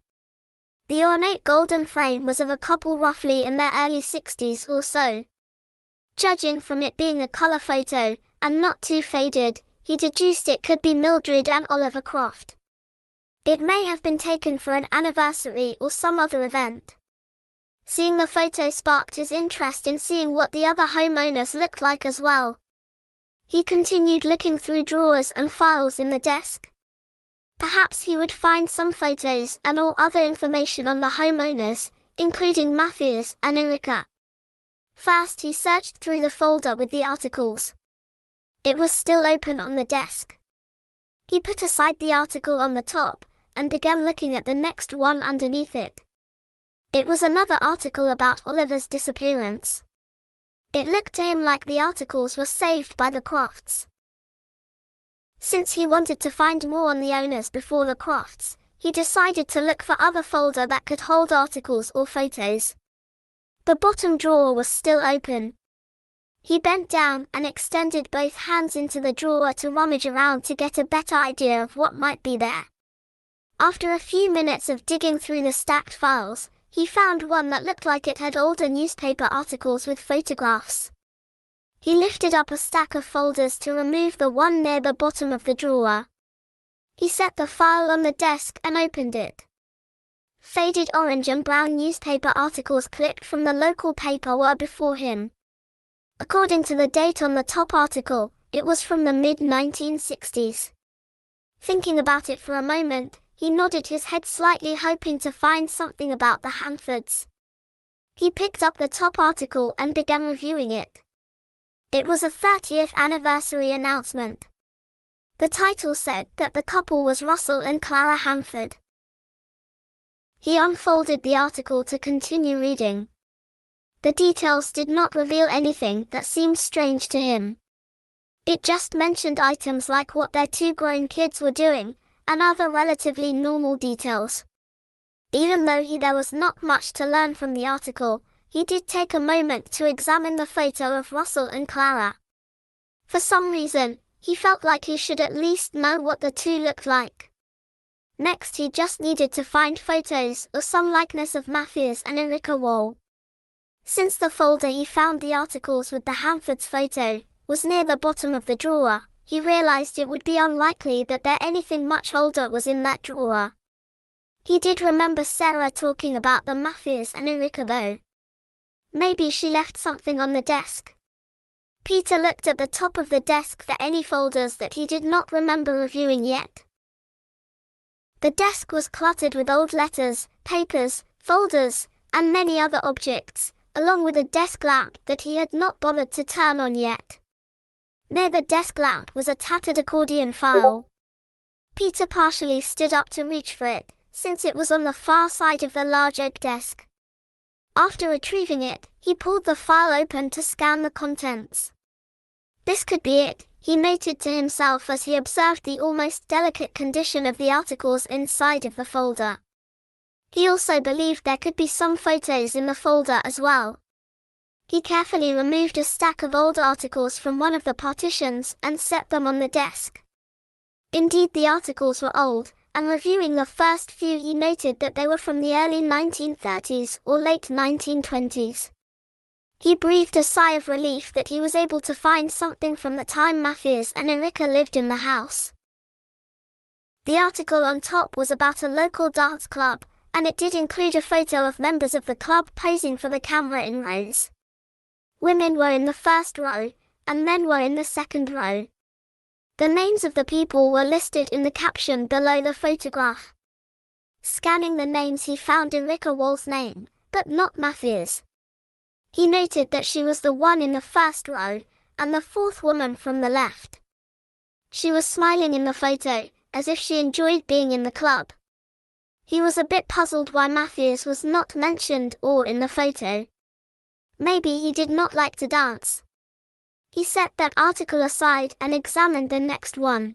The ornate golden frame was of a couple roughly in their early 60s or so. Judging from it being a color photo, and not too faded, he deduced it could be Mildred and Oliver Croft. It may have been taken for an anniversary or some other event. Seeing the photo sparked his interest in seeing what the other homeowners looked like as well. He continued looking through drawers and files in the desk. Perhaps he would find some photos and all other information on the homeowners, including Matthews and Erica. First he searched through the folder with the articles. It was still open on the desk. He put aside the article on the top, and began looking at the next one underneath it. It was another article about Oliver's disappearance. It looked to him like the articles were saved by the Crofts. Since he wanted to find more on the owners before the Crofts, he decided to look for other folder that could hold articles or photos. The bottom drawer was still open. He bent down and extended both hands into the drawer to rummage around to get a better idea of what might be there. After a few minutes of digging through the stacked files, he found one that looked like it had older newspaper articles with photographs. He lifted up a stack of folders to remove the one near the bottom of the drawer. He set the file on the desk and opened it. Faded orange and brown newspaper articles clipped from the local paper were before him. According to the date on the top article, it was from the mid-1960s. Thinking about it for a moment, he nodded his head slightly, hoping to find something about the Hanfords. He picked up the top article and began reviewing it. It was a 30th anniversary announcement. The title said that the couple was Russell and Clara Hanford. He unfolded the article to continue reading. The details did not reveal anything that seemed strange to him. It just mentioned items like what their two grown kids were doing, and other relatively normal details. Even though there was not much to learn from the article, he did take a moment to examine the photo of Russell and Clara. For some reason, he felt like he should at least know what the two looked like. Next, he just needed to find photos or some likeness of Matthias and Erica Wahl. Since the folder he found the articles with the Hanfords photo was near the bottom of the drawer, he realized it would be unlikely that anything much older was in that drawer. He did remember Sarah talking about the Matthias and Erica though. Maybe she left something on the desk. Peter looked at the top of the desk for any folders that he did not remember reviewing yet. The desk was cluttered with old letters, papers, folders, and many other objects, along with a desk lamp that he had not bothered to turn on yet. Near the desk lamp was a tattered accordion file. Peter partially stood up to reach for it, since it was on the far side of the large oak desk. After retrieving it, he pulled the file open to scan the contents. This could be it, he noted to himself as he observed the almost delicate condition of the articles inside of the folder. He also believed there could be some photos in the folder as well. He carefully removed a stack of old articles from one of the partitions and set them on the desk. Indeed, the articles were old, and reviewing the first few he noted that they were from the early 1930s or late 1920s. He breathed a sigh of relief that he was able to find something from the time Matthias and Erica lived in the house. The article on top was about a local dance club, and it did include a photo of members of the club posing for the camera in rows. Women were in the first row, and men were in the second row. The names of the people were listed in the caption below the photograph. Scanning the names, he found Erica Wahl's name, but not Matthias. He noted that she was the one in the first row, and the fourth woman from the left. She was smiling in the photo, as if she enjoyed being in the club. He was a bit puzzled why Matthias was not mentioned or in the photo. Maybe he did not like to dance. He set that article aside and examined the next one.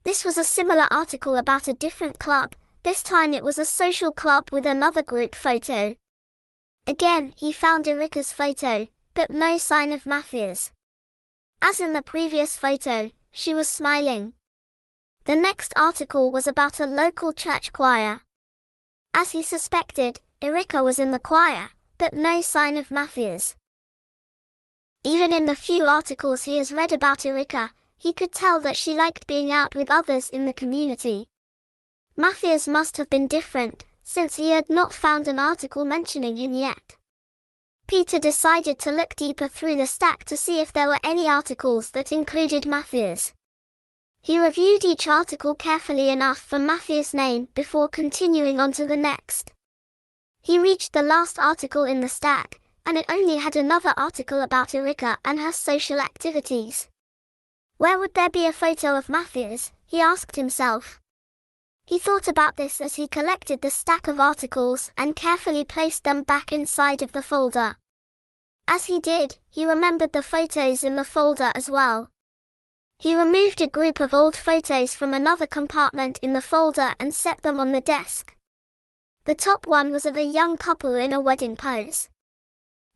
This was a similar article about a different club. This time it was a social club with another group photo. Again, he found Erica's photo, but no sign of Matthias. As in the previous photo, she was smiling. The next article was about a local church choir. As he suspected, Erica was in the choir, but no sign of Matthias. Even in the few articles he has read about Erica, he could tell that she liked being out with others in the community. Matthias must have been different, since he had not found an article mentioning him yet. Peter decided to look deeper through the stack to see if there were any articles that included Matthias. He reviewed each article carefully enough for Matthias' name before continuing on to the next. He reached the last article in the stack, and it only had another article about Erica and her social activities. Where would there be a photo of Matthias, he asked himself. He thought about this as he collected the stack of articles and carefully placed them back inside of the folder. As he did, he remembered the photos in the folder as well. He removed a group of old photos from another compartment in the folder and set them on the desk. The top one was of a young couple in a wedding pose.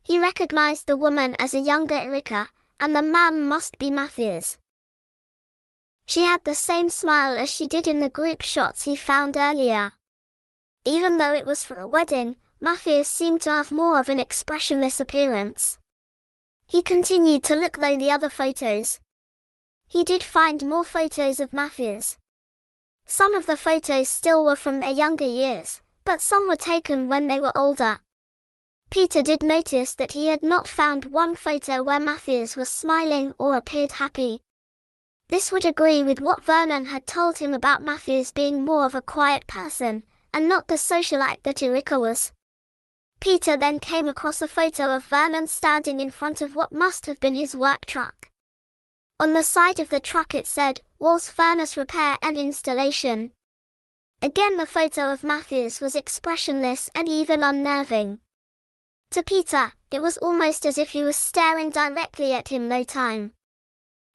He recognized the woman as a younger Erica, and the man must be Matthias. She had the same smile as she did in the group shots he found earlier. Even though it was for a wedding, Matthias seemed to have more of an expressionless appearance. He continued to look through the other photos. He did find more photos of Matthias. Some of the photos still were from their younger years, but some were taken when they were older. Peter did notice that he had not found one photo where Matthias was smiling or appeared happy. This would agree with what Vernon had told him about Matthias being more of a quiet person, and not the socialite that Erica was. Peter then came across a photo of Vernon standing in front of what must have been his work truck. On the side of the truck it said, Wahl's Furnace Repair and Installation. Again the photo of Matthias was expressionless and even unnerving. To Peter, it was almost as if he was staring directly at him no time.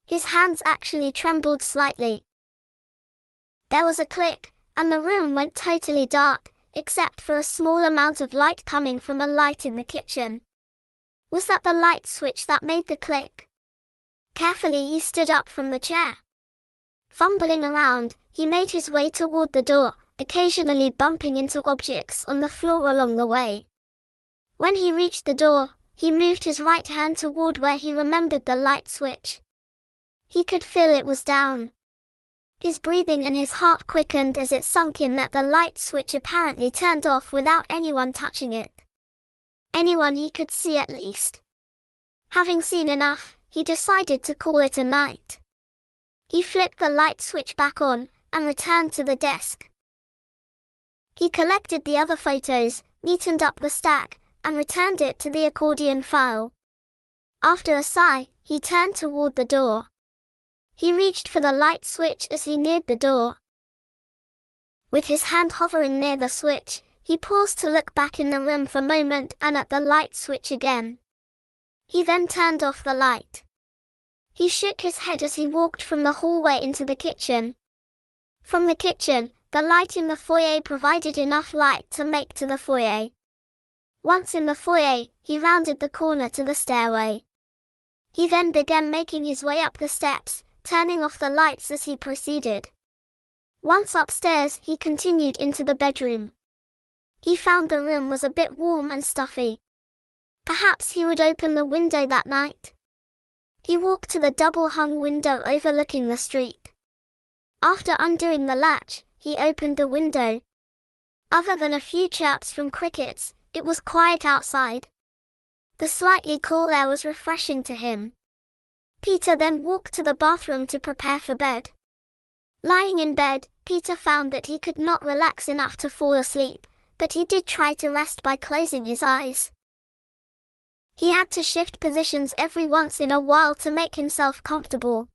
His hands actually trembled slightly. There was a click, and the room went totally dark, except for a small amount of light coming from a light in the kitchen. Was that the light switch that made the click? Carefully he stood up from the chair. Fumbling around, he made his way toward the door, occasionally bumping into objects on the floor along the way. When he reached the door, he moved his right hand toward where he remembered the light switch. He could feel it was down. His breathing and his heart quickened as it sunk in that the light switch apparently turned off without anyone touching it. Anyone he could see at least. Having seen enough, he decided to call it a night. He flipped the light switch back on, and returned to the desk. He collected the other photos, neatened up the stack, and returned it to the accordion file. After a sigh, he turned toward the door. He reached for the light switch as he neared the door. With his hand hovering near the switch, he paused to look back in the room for a moment and at the light switch again. He then turned off the light. He shook his head as he walked from the hallway into the kitchen. From the kitchen, the light in the foyer provided enough light to make to the foyer. Once in the foyer, he rounded the corner to the stairway. He then began making his way up the steps, turning off the lights as he proceeded. Once upstairs, he continued into the bedroom. He found the room was a bit warm and stuffy. Perhaps he would open the window that night. He walked to the double-hung window overlooking the street. After undoing the latch, he opened the window. Other than a few chirps from crickets, it was quiet outside. The slightly cool air was refreshing to him. Peter then walked to the bathroom to prepare for bed. Lying in bed, Peter found that he could not relax enough to fall asleep, but he did try to rest by closing his eyes. He had to shift positions every once in a while to make himself comfortable.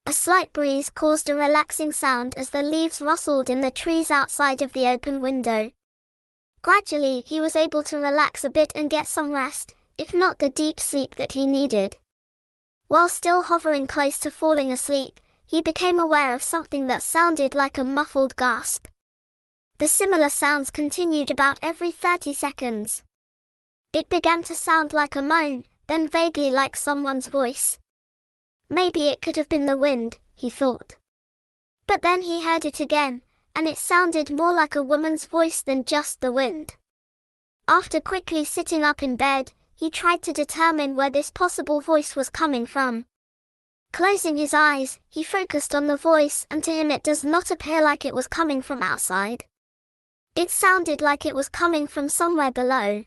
A slight breeze caused a relaxing sound as the leaves rustled in the trees outside of the open window. Gradually, he was able to relax a bit and get some rest, if not the deep sleep that he needed. While still hovering close to falling asleep, he became aware of something that sounded like a muffled gasp. The similar sounds continued about every 30 seconds. It began to sound like a moan, then vaguely like someone's voice. Maybe it could have been the wind, he thought. But then he heard it again, and it sounded more like a woman's voice than just the wind. After quickly sitting up in bed, he tried to determine where this possible voice was coming from. Closing his eyes, he focused on the voice, and to him it does not appear like it was coming from outside. It sounded like it was coming from somewhere below.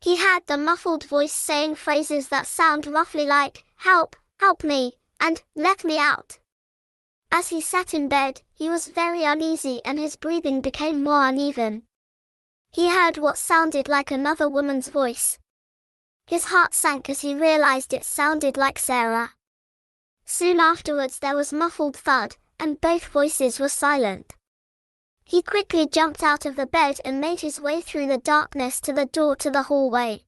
He heard the muffled voice saying phrases that sound roughly like, "Help, help me," and "Let me out." As he sat in bed, he was very uneasy and his breathing became more uneven. He heard what sounded like another woman's voice. His heart sank as he realized it sounded like Sarah. Soon afterwards there was muffled thud, and both voices were silent. He quickly jumped out of the bed and made his way through the darkness to the door to the hallway.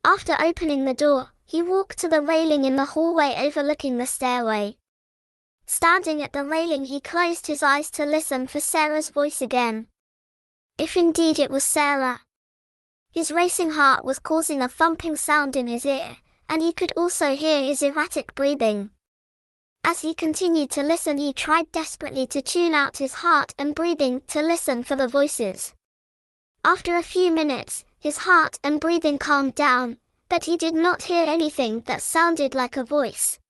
After opening the door, he walked to the railing in the hallway overlooking the stairway. Standing at the railing, he closed his eyes to listen for Sarah's voice again. If indeed it was Sarah. His racing heart was causing a thumping sound in his ear, and he could also hear his erratic breathing. As he continued to listen, he tried desperately to tune out his heart and breathing to listen for the voices. After a few minutes, his heart and breathing calmed down, but he did not hear anything that sounded like a voice.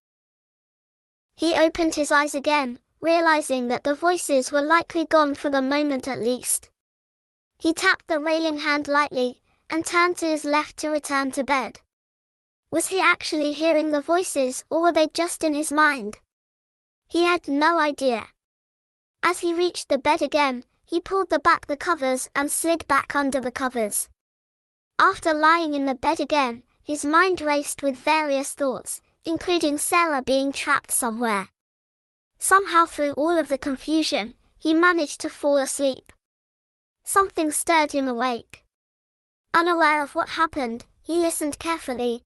He opened his eyes again, realizing that the voices were likely gone for the moment at least. He tapped the railing hand lightly, and turned to his left to return to bed. Was he actually hearing the voices, or were they just in his mind? He had no idea. As he reached the bed again, he pulled back the covers and slid back under the covers. After lying in the bed again, his mind raced with various thoughts, including Sarah being trapped somewhere. Somehow through all of the confusion, he managed to fall asleep. Something stirred him awake. Unaware of what happened, he listened carefully.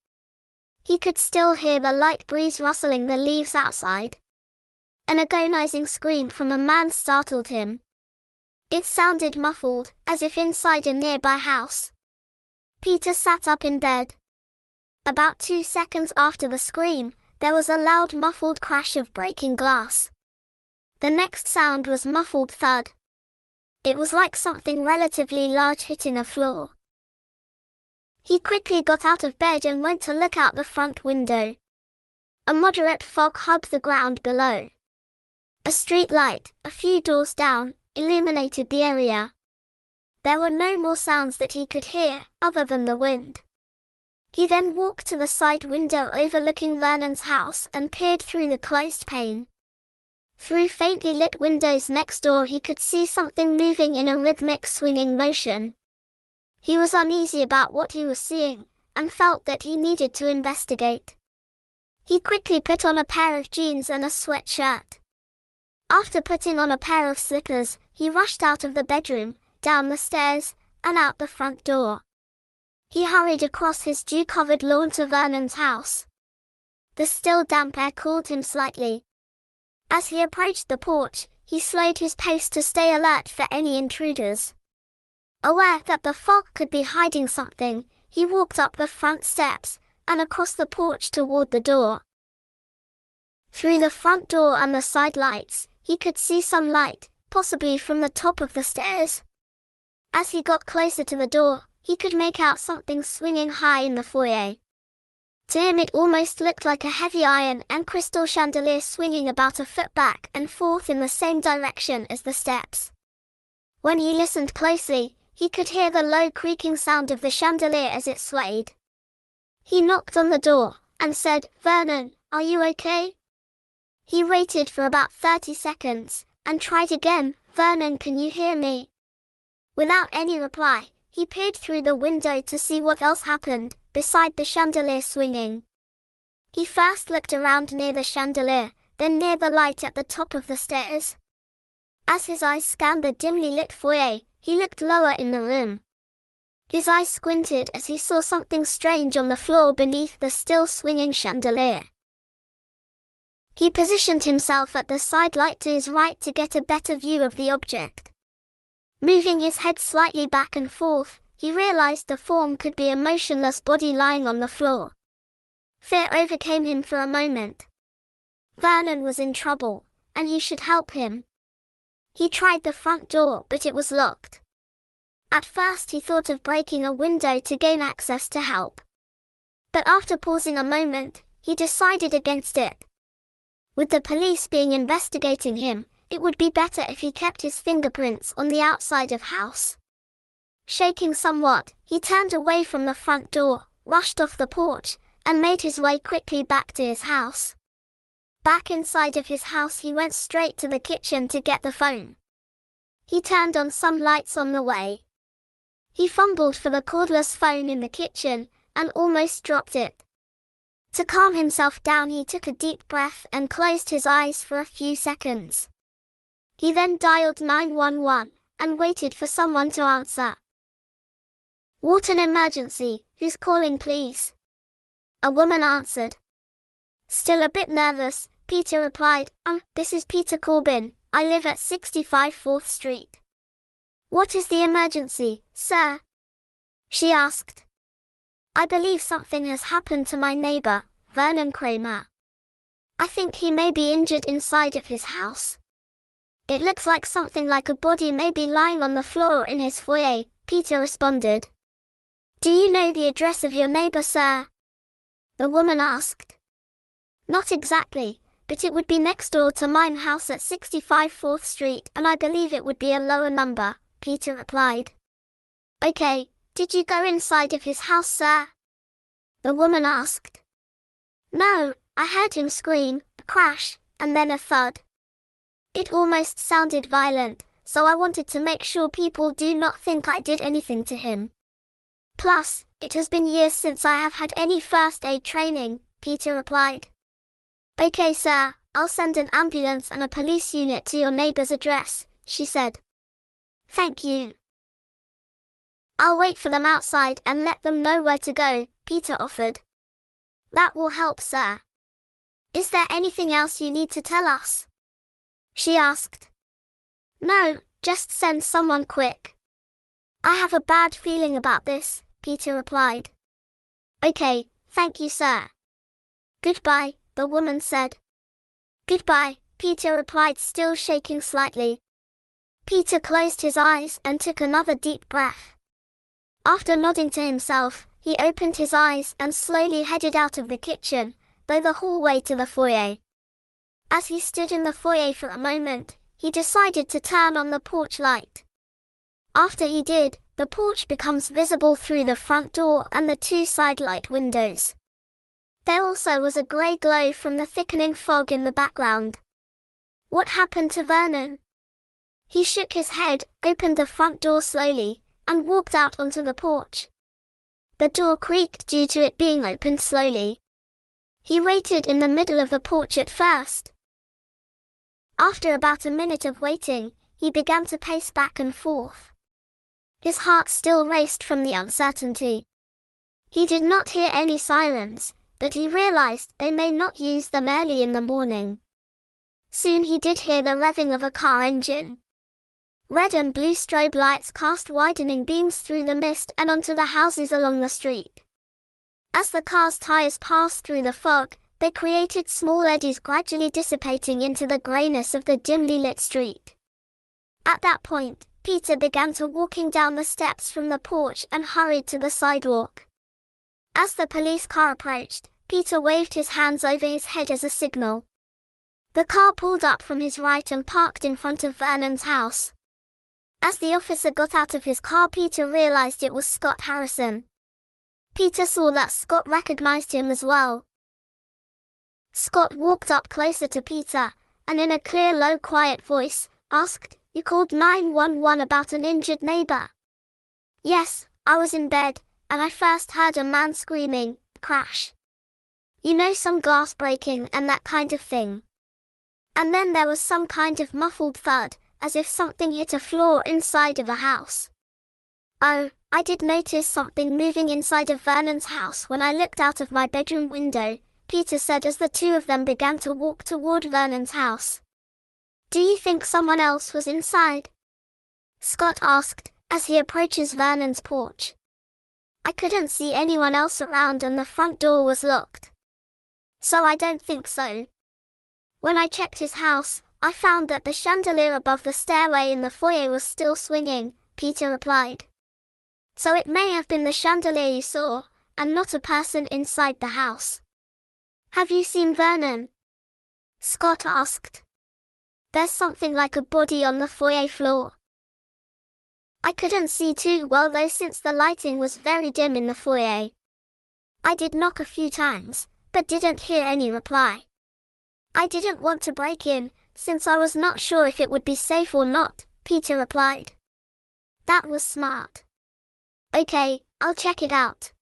He could still hear the light breeze rustling the leaves outside. An agonizing scream from a man startled him. It sounded muffled, as if inside a nearby house. Peter sat up in bed. About 2 seconds after the scream, there was a loud muffled crash of breaking glass. The next sound was muffled thud. It was like something relatively large hitting a floor. He quickly got out of bed and went to look out the front window. A moderate fog hugged the ground below. A street light, a few doors down, illuminated the area. There were no more sounds that he could hear, other than the wind. He then walked to the side window overlooking Vernon's house and peered through the closed pane. Through faintly lit windows next door he could see something moving in a rhythmic swinging motion. He was uneasy about what he was seeing, and felt that he needed to investigate. He quickly put on a pair of jeans and a sweatshirt. After putting on a pair of slippers, he rushed out of the bedroom, down the stairs, and out the front door. He hurried across his dew-covered lawn to Vernon's house. The still damp air cooled him slightly. As he approached the porch, he slowed his pace to stay alert for any intruders. Aware that the fog could be hiding something, he walked up the front steps, and across the porch toward the door. Through the front door and the side lights, he could see some light, possibly from the top of the stairs. As he got closer to the door, he could make out something swinging high in the foyer. To him it almost looked like a heavy iron and crystal chandelier swinging about a foot back and forth in the same direction as the steps. When he listened closely, he could hear the low creaking sound of the chandelier as it swayed. He knocked on the door, and said, "Vernon, are you okay?" He waited for about 30 seconds, and tried again, "Vernon, can you hear me?" Without any reply, he peered through the window to see what else happened, beside the chandelier swinging. He first looked around near the chandelier, then near the light at the top of the stairs. As his eyes scanned the dimly lit foyer, he looked lower in the room. His eyes squinted as he saw something strange on the floor beneath the still swinging chandelier. He positioned himself at the side light to his right to get a better view of the object. Moving his head slightly back and forth, he realized the form could be a motionless body lying on the floor. Fear overcame him for a moment. Vernon was in trouble, and he should help him. He tried the front door, but it was locked. At first he thought of breaking a window to gain access to help. But after pausing a moment, he decided against it. With the police being investigating him, it would be better if he kept his fingerprints on the outside of house. Shaking somewhat, he turned away from the front door, rushed off the porch, and made his way quickly back to his house. Back inside of his house he went straight to the kitchen to get the phone. He turned on some lights on the way. He fumbled for the cordless phone in the kitchen, and almost dropped it. To calm himself down he took a deep breath and closed his eyes for a few seconds. He then dialed 911, and waited for someone to answer. "What an emergency, who's calling please?" A woman answered. Still a bit nervous, Peter replied, "This is Peter Corbin, I live at 65 4th Street. "What is the emergency, sir?" she asked. "I believe something has happened to my neighbor, Vernon Kramer. I think he may be injured inside of his house. It looks like something like a body may be lying on the floor in his foyer," Peter responded. "Do you know the address of your neighbor, sir?" the woman asked. "Not exactly, but it would be next door to mine house at 65 4th Street, and I believe it would be a lower number," Peter replied. "Okay, did you go inside of his house, sir?" the woman asked. "No, I heard him scream, a crash, and then a thud. It almost sounded violent, so I wanted to make sure people do not think I did anything to him. Plus, it has been years since I have had any first aid training," Peter replied. "Okay, sir, I'll send an ambulance and a police unit to your neighbor's address," she said. "Thank you." "I'll wait for them outside and let them know where to go," Peter offered. "That will help, sir. Is there anything else you need to tell us?" she asked. "No, Just send someone quick. I have a bad feeling about this, Peter replied. Okay, thank you, sir. Goodbye, the woman said. Goodbye, Peter replied, still shaking slightly. Peter closed his eyes and took another deep breath. After nodding to himself, he opened his eyes and slowly headed out of the kitchen, through the hallway to the foyer. As he stood in the foyer for a moment, he decided to turn on the porch light. After he did, the porch becomes visible through the front door and the two side light windows. There also was a grey glow from the thickening fog in the background. What happened to Vernon? He shook his head, opened the front door slowly, and walked out onto the porch. The door creaked due to it being opened slowly. He waited in the middle of the porch at first. After about a minute of waiting, he began to pace back and forth. His heart still raced from the uncertainty. He did not hear any sirens, but he realized they may not use them early in the morning. Soon he did hear the revving of a car engine. Red and blue strobe lights cast widening beams through the mist and onto the houses along the street. As the car's tires passed through the fog, they created small eddies gradually dissipating into the greyness of the dimly lit street. At that point, Peter began to walking down the steps from the porch and hurried to the sidewalk. As the police car approached, Peter waved his hands over his head as a signal. The car pulled up from his right and parked in front of Vernon's house. As the officer got out of his car, Peter realized it was Scott Harrison. Peter saw that Scott recognized him as well. Scott walked up closer to Peter, and in a clear, low, quiet voice, asked, "You called 911 about an injured neighbor?" "Yes, I was in bed, and I first heard a man screaming, 'Crash!' You know, some glass breaking and that kind of thing. And then there was some kind of muffled thud, as if something hit a floor inside of a house. Oh, I did notice something moving inside of Vernon's house when I looked out of my bedroom window," Peter said as the two of them began to walk toward Vernon's house. "Do you think someone else was inside?" Scott asked, as he approaches Vernon's porch. "I couldn't see anyone else around and the front door was locked. So I don't think so. When I checked his house, I found that the chandelier above the stairway in the foyer was still swinging," Peter replied. "So it may have been the chandelier you saw, and not a person inside the house." "Have you seen Vernon?" Scott asked. "There's something like a body on the foyer floor." "I couldn't see too well though, since the lighting was very dim in the foyer. I did knock a few times, but didn't hear any reply. I didn't want to break in, since I was not sure if it would be safe or not," Peter replied. "That was smart. Okay, I'll check it out."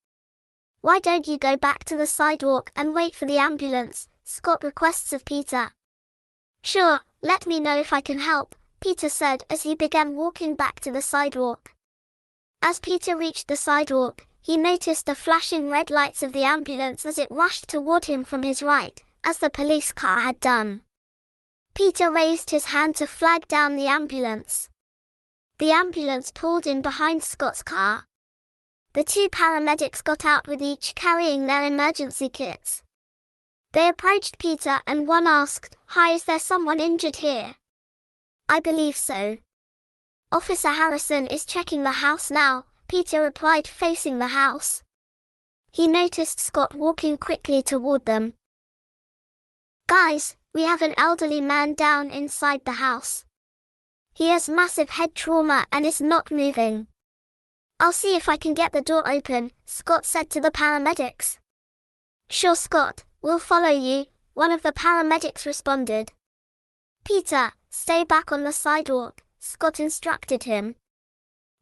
"Why don't you go back to the sidewalk and wait for the ambulance?" Scott requests of Peter. "Sure, let me know if I can help," Peter said as he began walking back to the sidewalk. As Peter reached the sidewalk, he noticed the flashing red lights of the ambulance as it rushed toward him from his right, as the police car had done. Peter raised his hand to flag down the ambulance. The ambulance pulled in behind Scott's car. The two paramedics got out with each carrying their emergency kits. They approached Peter and one asked, "Hi, is there someone injured here?" "I believe so. Officer Harrison is checking the house now," Peter replied, facing the house. He noticed Scott walking quickly toward them. "Guys, we have an elderly man down inside the house. He has massive head trauma and is not moving. I'll see if I can get the door open," Scott said to the paramedics. "Sure, Scott, we'll follow you," one of the paramedics responded. "Peter, stay back on the sidewalk," Scott instructed him.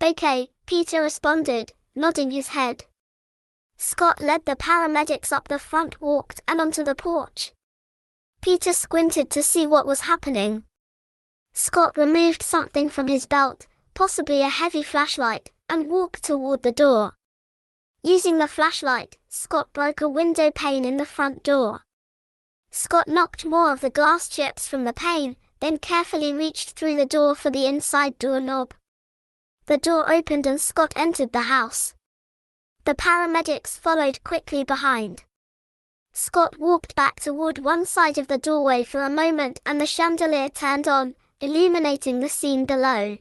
"Okay," Peter responded, nodding his head. Scott led the paramedics up the front walk and onto the porch. Peter squinted to see what was happening. Scott removed something from his belt, possibly a heavy flashlight, and walked toward the door. Using the flashlight, Scott broke a window pane in the front door. Scott knocked more of the glass chips from the pane, then carefully reached through the door for the inside doorknob. The door opened and Scott entered the house. The paramedics followed quickly behind. Scott walked back toward one side of the doorway for a moment and the chandelier turned on, illuminating the scene below.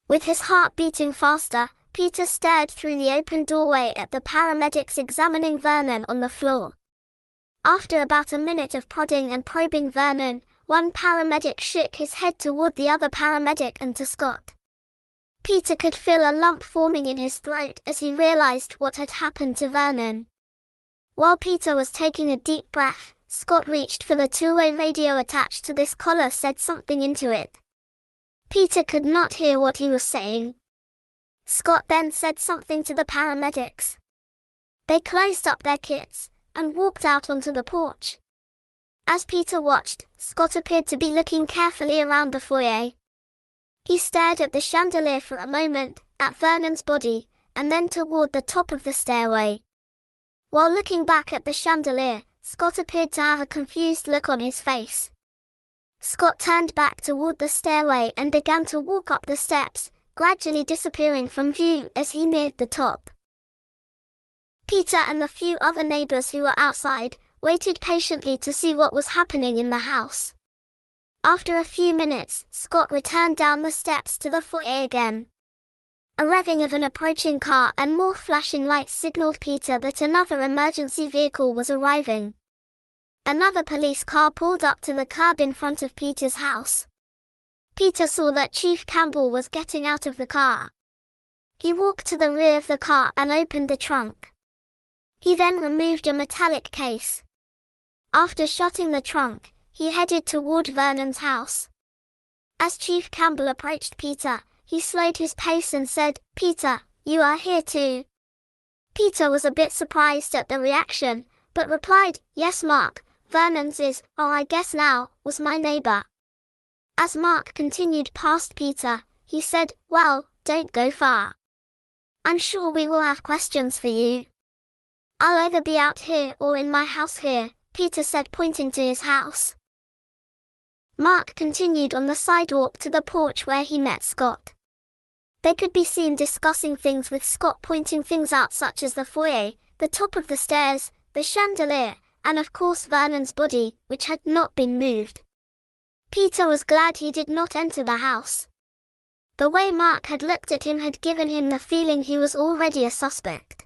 With his heart beating faster, Peter stared through the open doorway at the paramedics examining Vernon on the floor. After about a minute of prodding and probing Vernon, one paramedic shook his head toward the other paramedic and to Scott. Peter could feel a lump forming in his throat as he realized what had happened to Vernon. While Peter was taking a deep breath, Scott reached for the two-way radio attached to this collar and said something into it. Peter could not hear what he was saying. Scott then said something to the paramedics. They closed up their kits and walked out onto the porch. As Peter watched, Scott appeared to be looking carefully around the foyer. He stared at the chandelier for a moment, at Vernon's body, and then toward the top of the stairway. While looking back at the chandelier, Scott appeared to have a confused look on his face. Scott turned back toward the stairway and began to walk up the steps, gradually disappearing from view as he neared the top. Peter and the few other neighbors who were outside waited patiently to see what was happening in the house. After a few minutes, Scott returned down the steps to the foyer again. A revving of an approaching car and more flashing lights signaled Peter that another emergency vehicle was arriving. Another police car pulled up to the curb in front of Peter's house. Peter saw that Chief Campbell was getting out of the car. He walked to the rear of the car and opened the trunk. He then removed a metallic case. After shutting the trunk, he headed toward Vernon's house. As Chief Campbell approached Peter, he slowed his pace and said, "Peter, you are here too." Peter was a bit surprised at the reaction, but replied, "Yes, Mark, Vernon's is, oh I guess now, was my neighbor." As Mark continued past Peter, he said, "Well, don't go far. I'm sure we will have questions for you." "I'll either be out here or in my house here," Peter said, pointing to his house. Mark continued on the sidewalk to the porch where he met Scott. They could be seen discussing things with Scott pointing things out such as the foyer, the top of the stairs, the chandelier, and of course Vernon's body, which had not been moved. Peter was glad he did not enter the house. The way Mark had looked at him had given him the feeling he was already a suspect.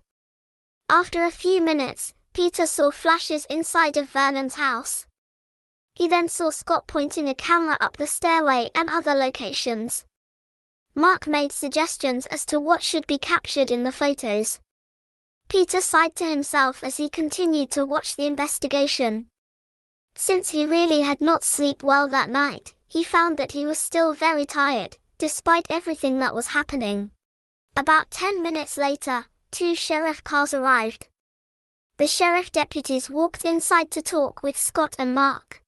After a few minutes, Peter saw flashes inside of Vernon's house. He then saw Scott pointing a camera up the stairway and other locations. Mark made suggestions as to what should be captured in the photos. Peter sighed to himself as he continued to watch the investigation. Since he really had not slept well that night, he found that he was still very tired, despite everything that was happening. About 10 minutes later, 2 sheriff cars arrived. The sheriff deputies walked inside to talk with Scott and Mark.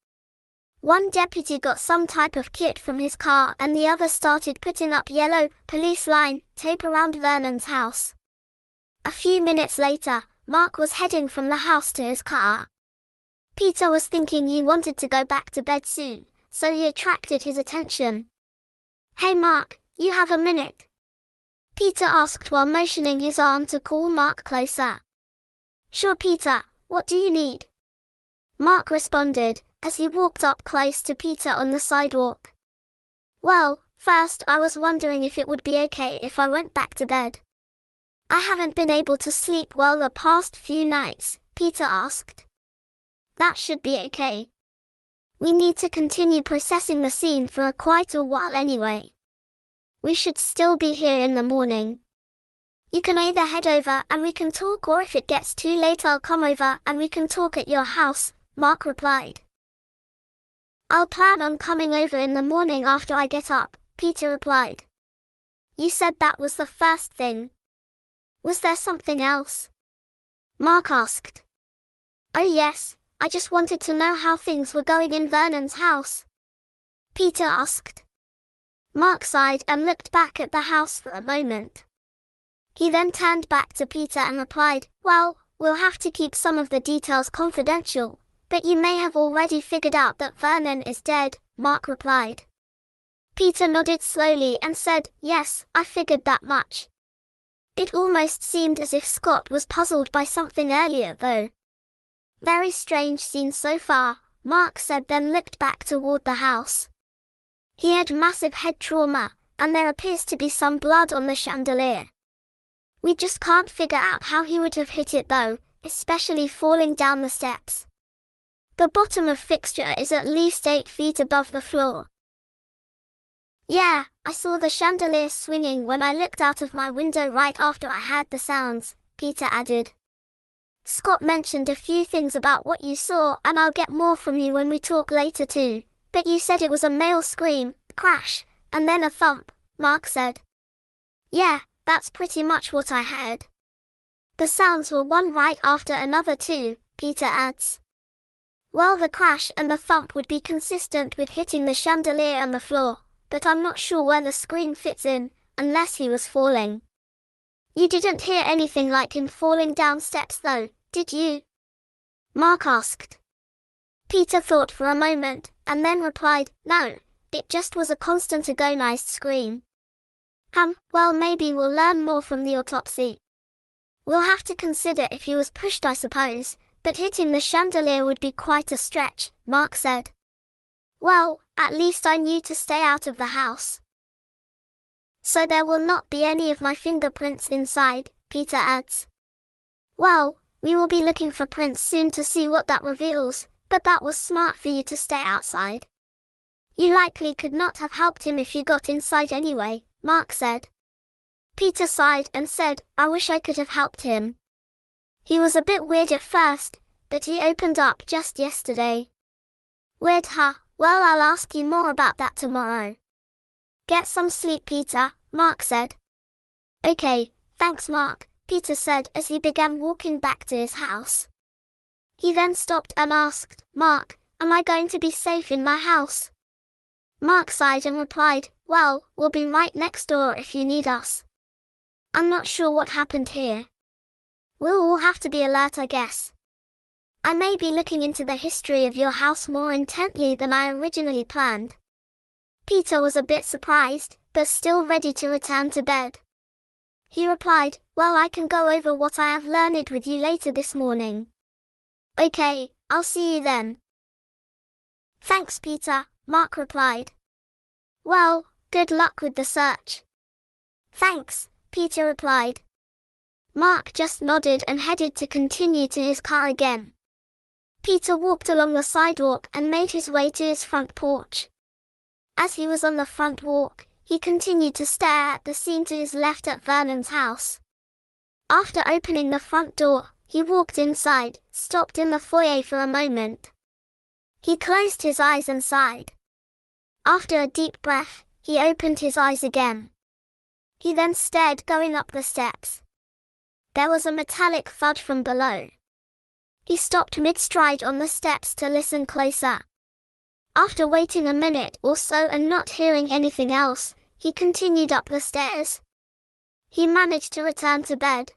One deputy got some type of kit from his car and the other started putting up yellow police line tape around Vernon's house. A few minutes later, Mark was heading from the house to his car. Peter was thinking he wanted to go back to bed soon, so he attracted his attention. "Hey Mark, you have a minute?" Peter asked while motioning his arm to call Mark closer. "Sure Peter, what do you need?" Mark responded, as he walked up close to Peter on the sidewalk. "Well, first I was wondering if it would be okay if I went back to bed. I haven't been able to sleep well the past few nights," Peter asked. "That should be okay. We need to continue processing the scene for quite a while anyway. We should still be here in the morning. You can either head over and we can talk, or if it gets too late I'll come over and we can talk at your house," Mark replied. "I'll plan on coming over in the morning after I get up," Peter replied. "You said that was the first thing. Was there something else?" Mark asked. "Oh yes, I just wanted to know how things were going in Vernon's house," Peter asked. Mark sighed and looked back at the house for a moment. He then turned back to Peter and replied, "Well, we'll have to keep some of the details confidential, But you may have already figured out that Vernon is dead, Mark replied. Peter nodded slowly and said, yes, I figured that much. It almost seemed as if Scott was puzzled by something earlier though. Very strange scene so far, Mark said, then looked back toward the house. He had massive head trauma, and there appears to be some blood on the chandelier. We just can't figure out how he would have hit it though, especially falling down the steps. The bottom of fixture is at least 8 feet above the floor. Yeah, I saw the chandelier swinging when I looked out of my window right after I heard the sounds, Peter added. Scott mentioned a few things about what you saw, and I'll get more from you when we talk later too, but you said it was a male scream, crash, and then a thump, Mark said. Yeah, that's pretty much what I heard. The sounds were one right after another too, Peter adds. Well, the crash and the thump would be consistent with hitting the chandelier and the floor, but I'm not sure where the scream fits in, unless he was falling. You didn't hear anything like him falling down steps though, did you? Mark asked. Peter thought for a moment, and then replied, no, it just was a constant agonized scream. Well, maybe we'll learn more from the autopsy. We'll have to consider if he was pushed, I suppose, but hitting the chandelier would be quite a stretch, Mark said. Well, at least I knew to stay out of the house. So there will not be any of my fingerprints inside, Peter adds. Well, we will be looking for prints soon to see what that reveals, but that was smart for you to stay outside. You likely could not have helped him if you got inside anyway, Mark said. Peter sighed and said, I wish I could have helped him. He was a bit weird at first, but he opened up just yesterday. Weird, huh? Well, I'll ask you more about that tomorrow. Get some sleep, Peter, Mark said. Okay, thanks Mark, Peter said as he began walking back to his house. He then stopped and asked, Mark, am I going to be safe in my house? Mark sighed and replied, well, we'll be right next door if you need us. I'm not sure what happened here. We'll all have to be alert, I guess. I may be looking into the history of your house more intently than I originally planned. Peter was a bit surprised, but still ready to return to bed. He replied, well, I can go over what I have learned with you later this morning. Okay, I'll see you then. Thanks, Peter, Mark replied. Well, good luck with the search. Thanks, Peter replied. Mark just nodded and headed to continue to his car again. Peter walked along the sidewalk and made his way to his front porch. As he was on the front walk, he continued to stare at the scene to his left at Vernon's house. After opening the front door, he walked inside, stopped in the foyer for a moment. He closed his eyes and sighed. After a deep breath, he opened his eyes again. He then stared going up the steps. There was a metallic thud from below. He stopped mid-stride on the steps to listen closer. After waiting a minute or so and not hearing anything else, he continued up the stairs. He managed to return to bed.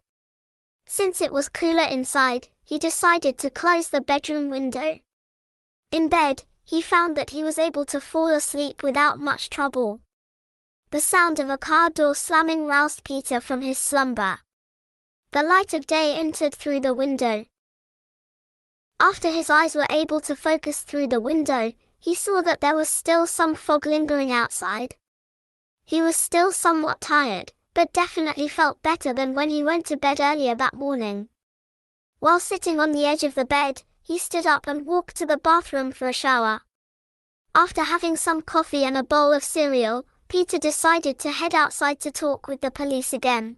Since it was cooler inside, he decided to close the bedroom window. In bed, he found that he was able to fall asleep without much trouble. The sound of a car door slamming roused Peter from his slumber. The light of day entered through the window. After his eyes were able to focus through the window, he saw that there was still some fog lingering outside. He was still somewhat tired, but definitely felt better than when he went to bed earlier that morning. While sitting on the edge of the bed, he stood up and walked to the bathroom for a shower. After having some coffee and a bowl of cereal, Peter decided to head outside to talk with the police again.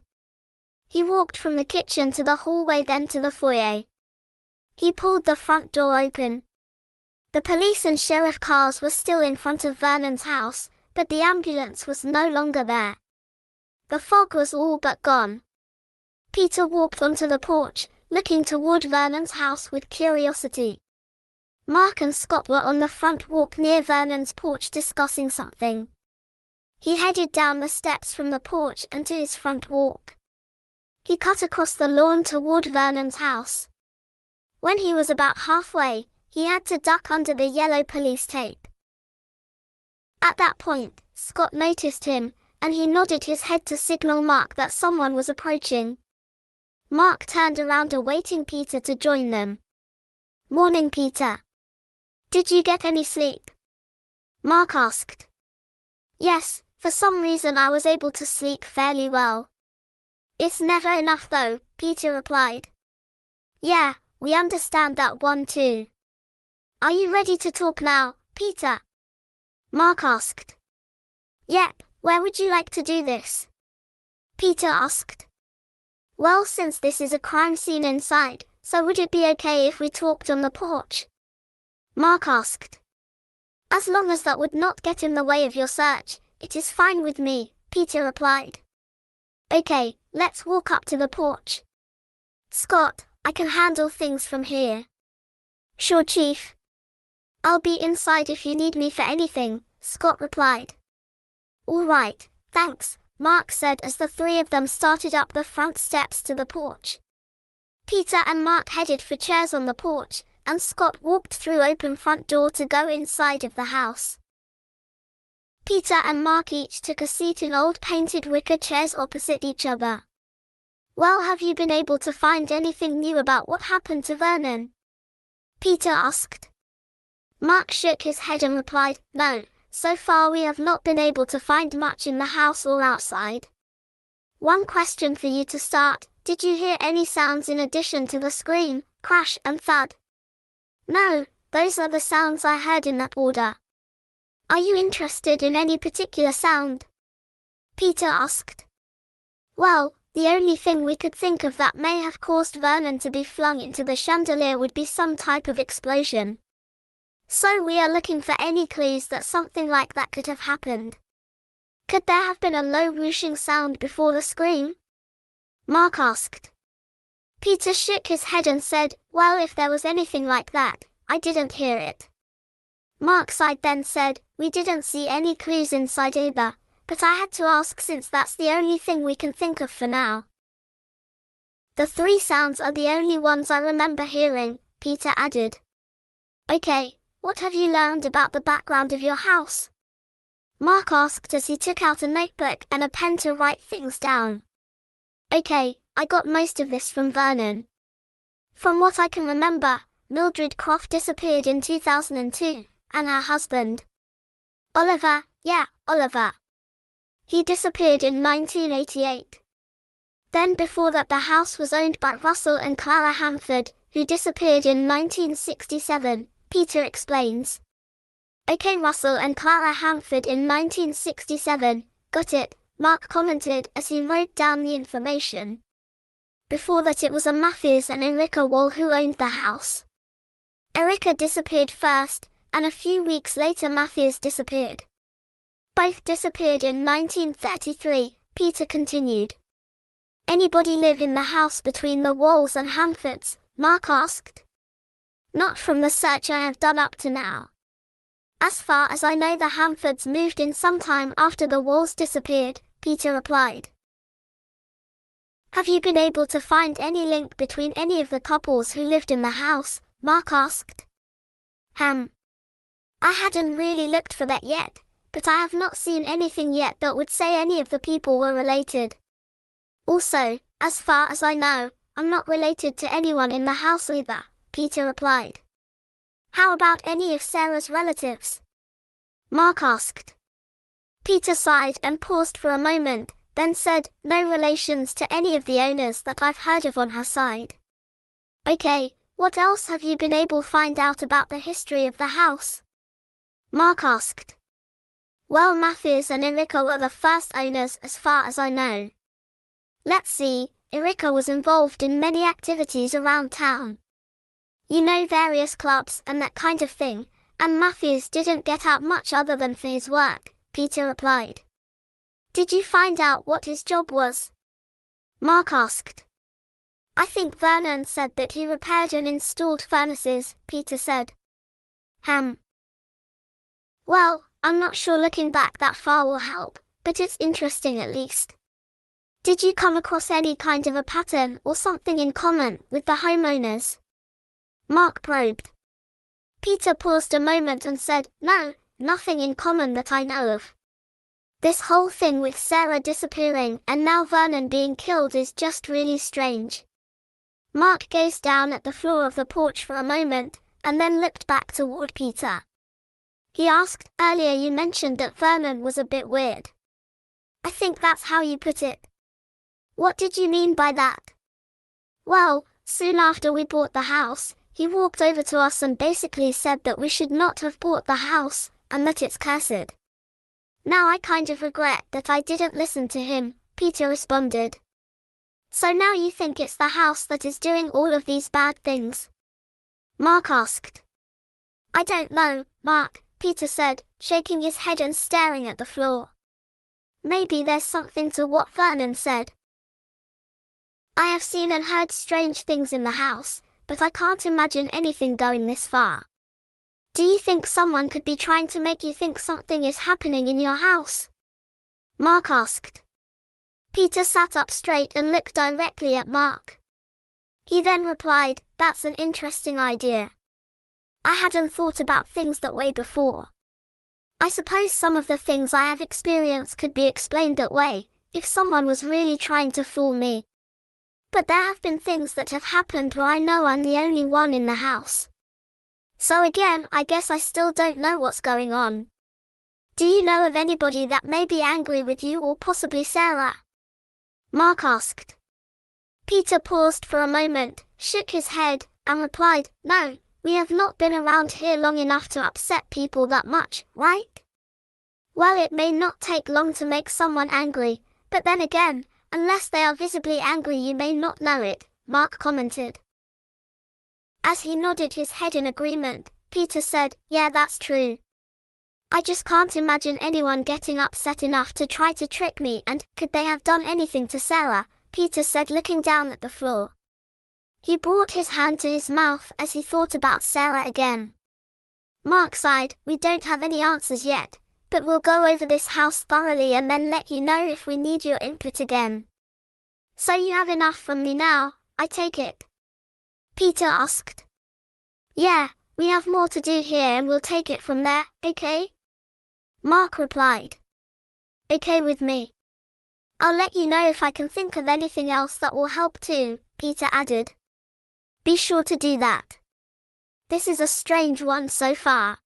He walked from the kitchen to the hallway, then to the foyer. He pulled the front door open. The police and sheriff cars were still in front of Vernon's house, but the ambulance was no longer there. The fog was all but gone. Peter walked onto the porch, looking toward Vernon's house with curiosity. Mark and Scott were on the front walk near Vernon's porch discussing something. He headed down the steps from the porch and to his front walk. He cut across the lawn toward Vernon's house. When he was about halfway, He had to duck under the yellow police tape. At that point, Scott noticed him, and he nodded his head to signal Mark that someone was approaching. Mark turned around awaiting Peter to join them. "Morning, Peter. Did you get any sleep?" Mark asked. "Yes, for some reason I was able to sleep fairly well." "It's never enough though," Peter replied. "Yeah, we understand that one too." "Are you ready to talk now, Peter?" Mark asked. "Yep, where would you like to do this?" Peter asked. "Well, since this is a crime scene inside, so would it be okay if we talked on the porch?" Mark asked. "As long as that would not get in the way of your search, it is fine with me," Peter replied. "Okay, let's walk up to the porch." "Scott, I can handle things from here." "Sure, Chief. I'll be inside if you need me for anything," Scott replied. "All right, thanks," Mark said as the three of them started up the front steps to the porch. Peter and Mark headed for chairs on the porch, and Scott walked through open front door to go inside of the house. Peter and Mark each took a seat in old painted wicker chairs opposite each other. "Well, have you been able to find anything new about what happened to Vernon?" Peter asked. Mark shook his head and replied, "No, so far we have not been able to find much in the house or outside." "One question for you to start, did you hear any sounds in addition to the scream, crash and thud?" "No, those are the sounds I heard in that order." "Are you interested in any particular sound?" Peter asked. "Well, the only thing we could think of that may have caused Vernon to be flung into the chandelier would be some type of explosion. So we are looking for any clues that something like that could have happened." "Could there have been a low whooshing sound before the scream?" Mark asked. Peter shook his head and said, "Well, if there was anything like that, I didn't hear it." Mark sighed then said, "We didn't see any clues inside either, but I had to ask since that's the only thing we can think of for now." "The three sounds are the only ones I remember hearing," Peter added. "Okay, what have you learned about the background of your house?" Mark asked as he took out a notebook and a pen to write things down. "Okay, I got most of this from Vernon. From what I can remember, Mildred Croft disappeared in 2002, and her husband, Oliver, Oliver. He disappeared in 1988. Then before that the house was owned by Russell and Clara Hamford, who disappeared in 1967, Peter explains. "Okay, Russell and Clara Hamford in 1967, got it," Mark commented as he wrote down the information. Before that it was a Matthews and Erica Wahl who owned the house. Erica disappeared first, and a few weeks later Matthews disappeared. Both disappeared in 1933, Peter continued. "Anybody live in the house between the Wahls and Hamfords?" Mark asked. "Not from the search I have done up to now. As far as I know the Hamfords moved in sometime after the Wahls disappeared," Peter replied. "Have you been able to find any link between any of the couples who lived in the house?" Mark asked. I hadn't really looked for that yet, but I have not seen anything yet that would say any of the people were related. Also, as far as I know, I'm not related to anyone in the house either," Peter replied. "How about any of Sarah's relatives?" Mark asked. Peter sighed and paused for a moment, then said, "No relations to any of the owners that I've heard of on her side." "Okay, what else have you been able to find out about the history of the house?" Mark asked. "Well, Matthews and Erica were the first owners as far as I know. Let's see, Erica was involved in many activities around town. You know, various clubs and that kind of thing, and Matthews didn't get out much other than for his work," Peter replied. "Did you find out what his job was?" Mark asked. "I think Vernon said that he repaired and installed furnaces," Peter said. Well, I'm not sure looking back that far will help, but it's interesting at least. Did you come across any kind of a pattern or something in common with the homeowners?" Mark probed. Peter paused a moment and said, "No, nothing in common that I know of. This whole thing with Sarah disappearing and now Vernon being killed is just really strange." Mark gazed down at the floor of the porch for a moment, and then looked back toward Peter. He asked, "Earlier you mentioned that Vernon was a bit weird. I think that's how you put it. What did you mean by that?" "Well, soon after we bought the house, he walked over to us and basically said that we should not have bought the house, and that it's cursed. Now I kind of regret that I didn't listen to him," Peter responded. "So now you think it's the house that is doing all of these bad things?" Mark asked. "I don't know, Mark," Peter said, shaking his head and staring at the floor. "Maybe there's something to what Vernon said. I have seen and heard strange things in the house, but I can't imagine anything going this far. Do you think someone could be trying to make you think something is happening in your house?" Mark asked. Peter sat up straight and looked directly at Mark. He then replied, "That's an interesting idea. I hadn't thought about things that way before. I suppose some of the things I have experienced could be explained that way, if someone was really trying to fool me. But there have been things that have happened where I know I'm the only one in the house. So again, I guess I still don't know what's going on. Do you know of anybody that may be angry with you or possibly Sarah?" Mark asked. Peter paused for a moment, shook his head, and replied, "No, we have not been around here long enough to upset people that much, right?" "Well, it may not take long to make someone angry, but then again, unless they are visibly angry you may not know it," Mark commented. As he nodded his head in agreement, Peter said, "Yeah, that's true. I just can't imagine anyone getting upset enough to try to trick me, and could they have done anything to Sarah?" Peter said, looking down at the floor. He brought his hand to his mouth as he thought about Sarah again. Mark sighed, "We don't have any answers yet, but we'll go over this house thoroughly and then let you know if we need your input again." "So you have enough from me now, I take it?" Peter asked. "Yeah, we have more to do here and we'll take it from there, okay?" Mark replied. "Okay with me. I'll let you know if I can think of anything else that will help too," Peter added. "Be sure to do that. This is a strange one so far."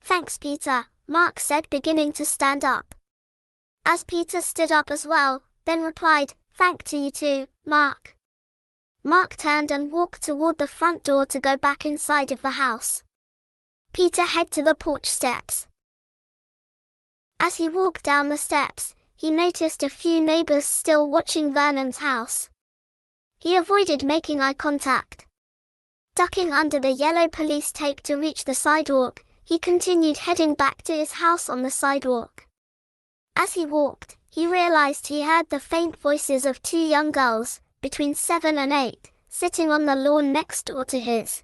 "Thanks, Peter," Mark said, beginning to stand up. As Peter stood up as well, then replied, "Thank to you too, Mark." Mark turned and walked toward the front door to go back inside of the house. Peter headed to the porch steps. As he walked down the steps, he noticed a few neighbors still watching Vernon's house. He avoided making eye contact. Ducking under the yellow police tape to reach the sidewalk, he continued heading back to his house on the sidewalk. As he walked, he realized he heard the faint voices of two young girls, between 7 and 8, sitting on the lawn next door to his.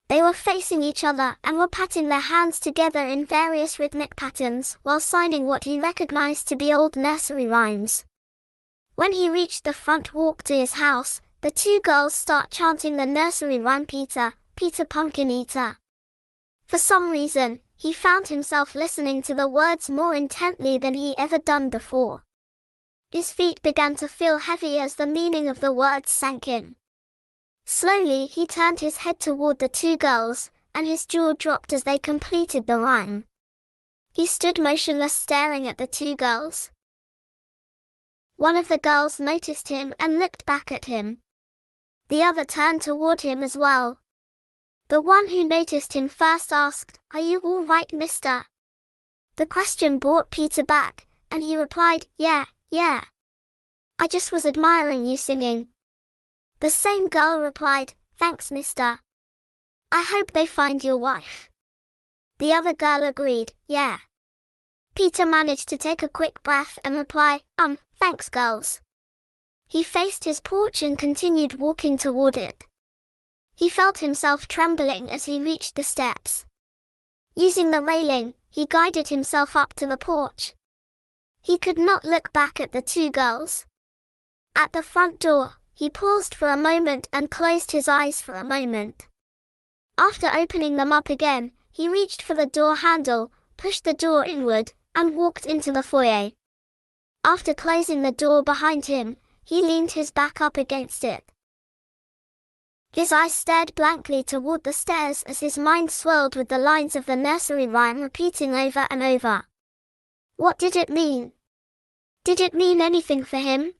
They were facing each other and were patting their hands together in various rhythmic patterns while signing what he recognized to be old nursery rhymes. When he reached the front walk to his house, the two girls start chanting the nursery rhyme Peter, Peter Pumpkin Eater. For some reason, he found himself listening to the words more intently than he ever done before. His feet began to feel heavy as the meaning of the words sank in. Slowly he turned his head toward the two girls, and his jaw dropped as they completed the rhyme. He stood motionless staring at the two girls. One of the girls noticed him and looked back at him. The other turned toward him as well. The one who noticed him first asked, "Are you all right, mister?" The question brought Peter back, and he replied, Yeah. I just was admiring you singing." The same girl replied, "Thanks, mister. I hope they find your wife." The other girl agreed, "Yeah." Peter managed to take a quick breath and reply, Thanks, girls." He faced his porch and continued walking toward it. He felt himself trembling as he reached the steps. Using the railing, he guided himself up to the porch. He could not look back at the two girls. At the front door, he paused for a moment and closed his eyes for a moment. After opening them up again, he reached for the door handle, pushed the door inward, and walked into the foyer. After closing the door behind him, he leaned his back up against it. His eyes stared blankly toward the stairs as his mind swirled with the lines of the nursery rhyme repeating over and over. What did it mean? Did it mean anything for him?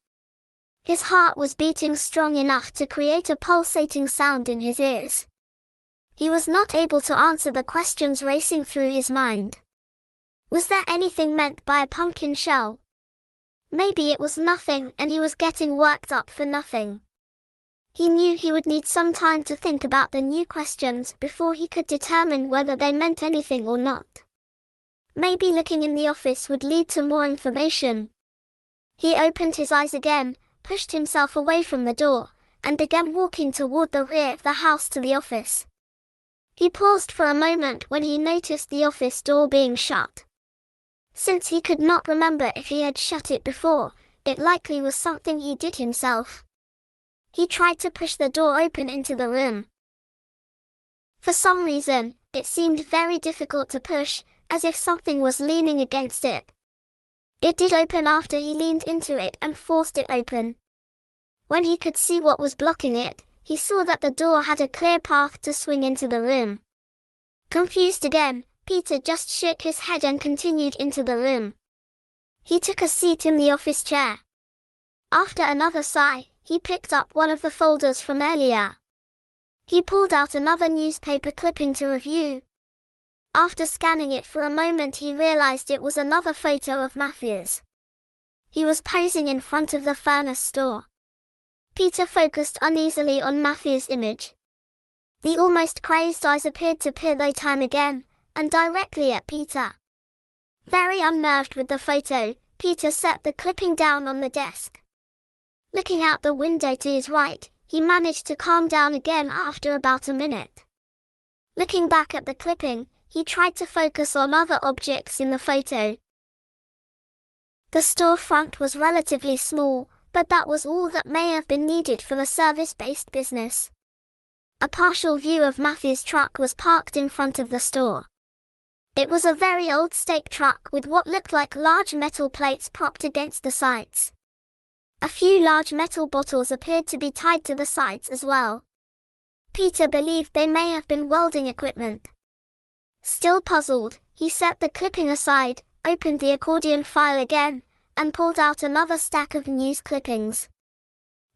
His heart was beating strong enough to create a pulsating sound in his ears. He was not able to answer the questions racing through his mind. Was there anything meant by a pumpkin shell? Maybe it was nothing and he was getting worked up for nothing. He knew he would need some time to think about the new questions before he could determine whether they meant anything or not. Maybe looking in the office would lead to more information. He opened his eyes again, pushed himself away from the door, and began walking toward the rear of the house to the office. He paused for a moment when he noticed the office door being shut. Since he could not remember if he had shut it before, it likely was something he did himself. He tried to push the door open into the room. For some reason, it seemed very difficult to push, as if something was leaning against it. It did open after he leaned into it and forced it open. When he could see what was blocking it, he saw that the door had a clear path to swing into the room. Confused again, Peter just shook his head and continued into the room. He took a seat in the office chair. After another sigh, he picked up one of the folders from earlier. He pulled out another newspaper clipping to review. After scanning it for a moment, he realized it was another photo of Matthews. He was posing in front of the furnace store. Peter focused uneasily on Matthew's image. The almost crazed eyes appeared to peer though time again, and directly at Peter. Very unnerved with the photo, Peter set the clipping down on the desk. Looking out the window to his right, he managed to calm down again after about a minute. Looking back at the clipping, he tried to focus on other objects in the photo. The storefront was relatively small, but that was all that may have been needed for the service-based business. A partial view of Matthew's truck was parked in front of the store. It was a very old stake truck with what looked like large metal plates propped against the sides. A few large metal bottles appeared to be tied to the sides as well. Peter believed they may have been welding equipment. Still puzzled, he set the clipping aside, opened the accordion file again, and pulled out another stack of news clippings.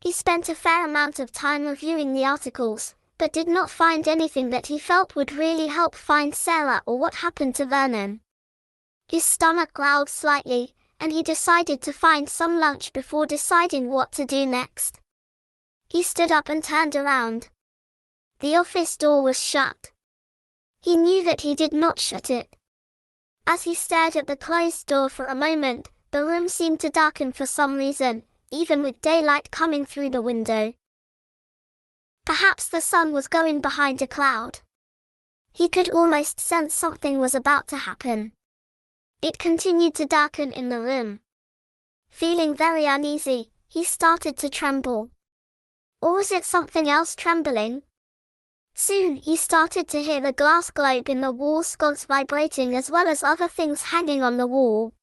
He spent a fair amount of time reviewing the articles, but did not find anything that he felt would really help find Sarah or what happened to Vernon. His stomach growled slightly, and he decided to find some lunch before deciding what to do next. He stood up and turned around. The office door was shut. He knew that he did not shut it. As he stared at the closed door for a moment, the room seemed to darken for some reason, even with daylight coming through the window. Perhaps the sun was going behind a cloud. He could almost sense something was about to happen. It continued to darken in the room. Feeling very uneasy, he started to tremble. Or was it something else trembling? Soon he started to hear the glass globe in the wall sconce vibrating as well as other things hanging on the wall.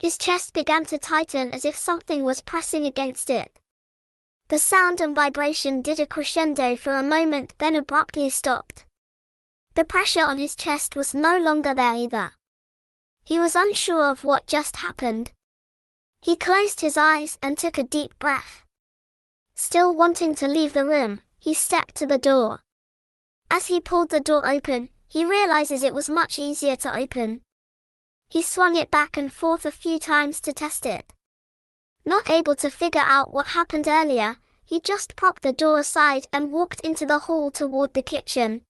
His chest began to tighten as if something was pressing against it. The sound and vibration did a crescendo for a moment, then abruptly stopped. The pressure on his chest was no longer there either. He was unsure of what just happened. He closed his eyes and took a deep breath. Still wanting to leave the room, he stepped to the door. As he pulled the door open, he realizes it was much easier to open. He swung it back and forth a few times to test it. Not able to figure out what happened earlier, he just propped the door aside and walked into the hall toward the kitchen.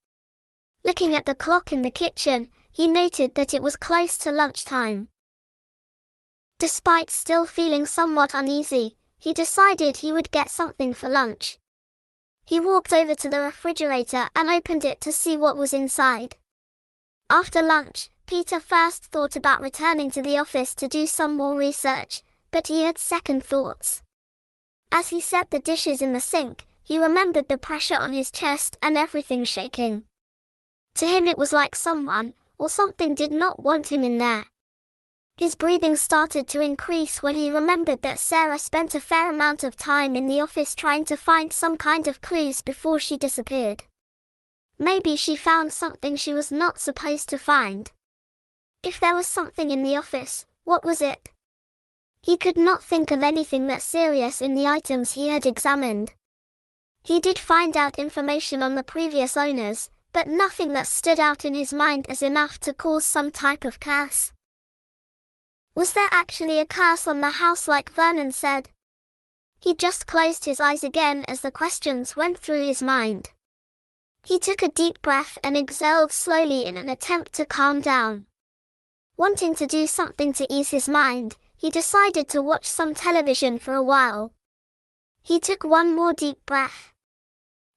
Looking at the clock in the kitchen, he noted that it was close to lunchtime. Despite still feeling somewhat uneasy, he decided he would get something for lunch. He walked over to the refrigerator and opened it to see what was inside. After lunch, Peter first thought about returning to the office to do some more research, but he had second thoughts. As he set the dishes in the sink, he remembered the pressure on his chest and everything shaking. To him it was like someone, or something did not want him in there. His breathing started to increase when he remembered that Sarah spent a fair amount of time in the office trying to find some kind of clues before she disappeared. Maybe she found something she was not supposed to find. If there was something in the office, what was it? He could not think of anything that serious in the items he had examined. He did find out information on the previous owners, but nothing that stood out in his mind as enough to cause some type of curse. Was there actually a curse on the house like Vernon said? He just closed his eyes again as the questions went through his mind. He took a deep breath and exhaled slowly in an attempt to calm down. Wanting to do something to ease his mind, he decided to watch some television for a while. He took one more deep breath.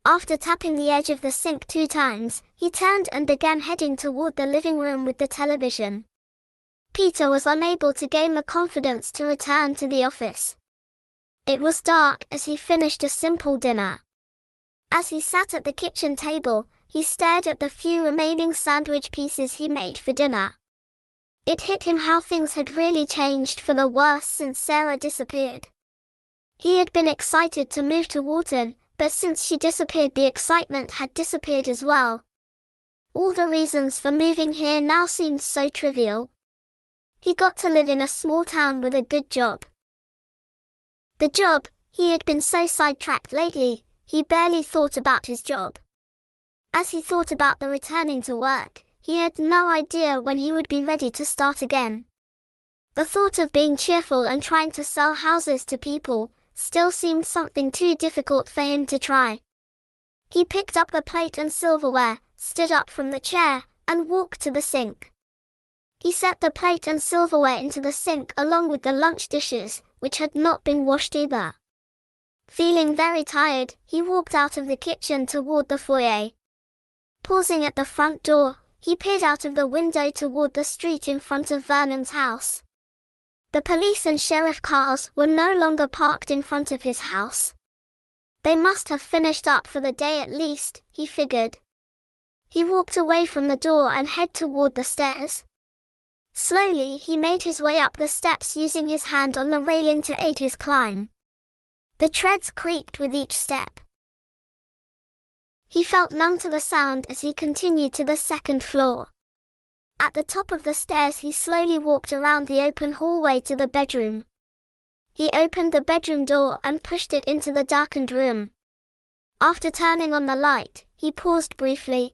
After tapping the edge of the sink 2 times, he turned and began heading toward the living room with the television. Peter was unable to gain the confidence to return to the office. It was dark as he finished a simple dinner. As he sat at the kitchen table, he stared at the few remaining sandwich pieces he made for dinner. It hit him how things had really changed for the worse since Sarah disappeared. He had been excited to move to Wharton, but since she disappeared the excitement had disappeared as well. All the reasons for moving here now seemed so trivial. He got to live in a small town with a good job. The job, he had been so sidetracked lately, he barely thought about his job. As he thought about the returning to work, he had no idea when he would be ready to start again. The thought of being cheerful and trying to sell houses to people still seemed something too difficult for him to try. He picked up the plate and silverware, stood up from the chair, and walked to the sink. He set the plate and silverware into the sink along with the lunch dishes, which had not been washed either. Feeling very tired, he walked out of the kitchen toward the foyer. Pausing at the front door, he peered out of the window toward the street in front of Vernon's house. The police and sheriff cars were no longer parked in front of his house. They must have finished up for the day at least, he figured. He walked away from the door and headed toward the stairs. Slowly he made his way up the steps using his hand on the railing to aid his climb. The treads creaked with each step. He felt numb to the sound as he continued to the second floor. At the top of the stairs he slowly walked around the open hallway to the bedroom. He opened the bedroom door and pushed it into the darkened room. After turning on the light, he paused briefly.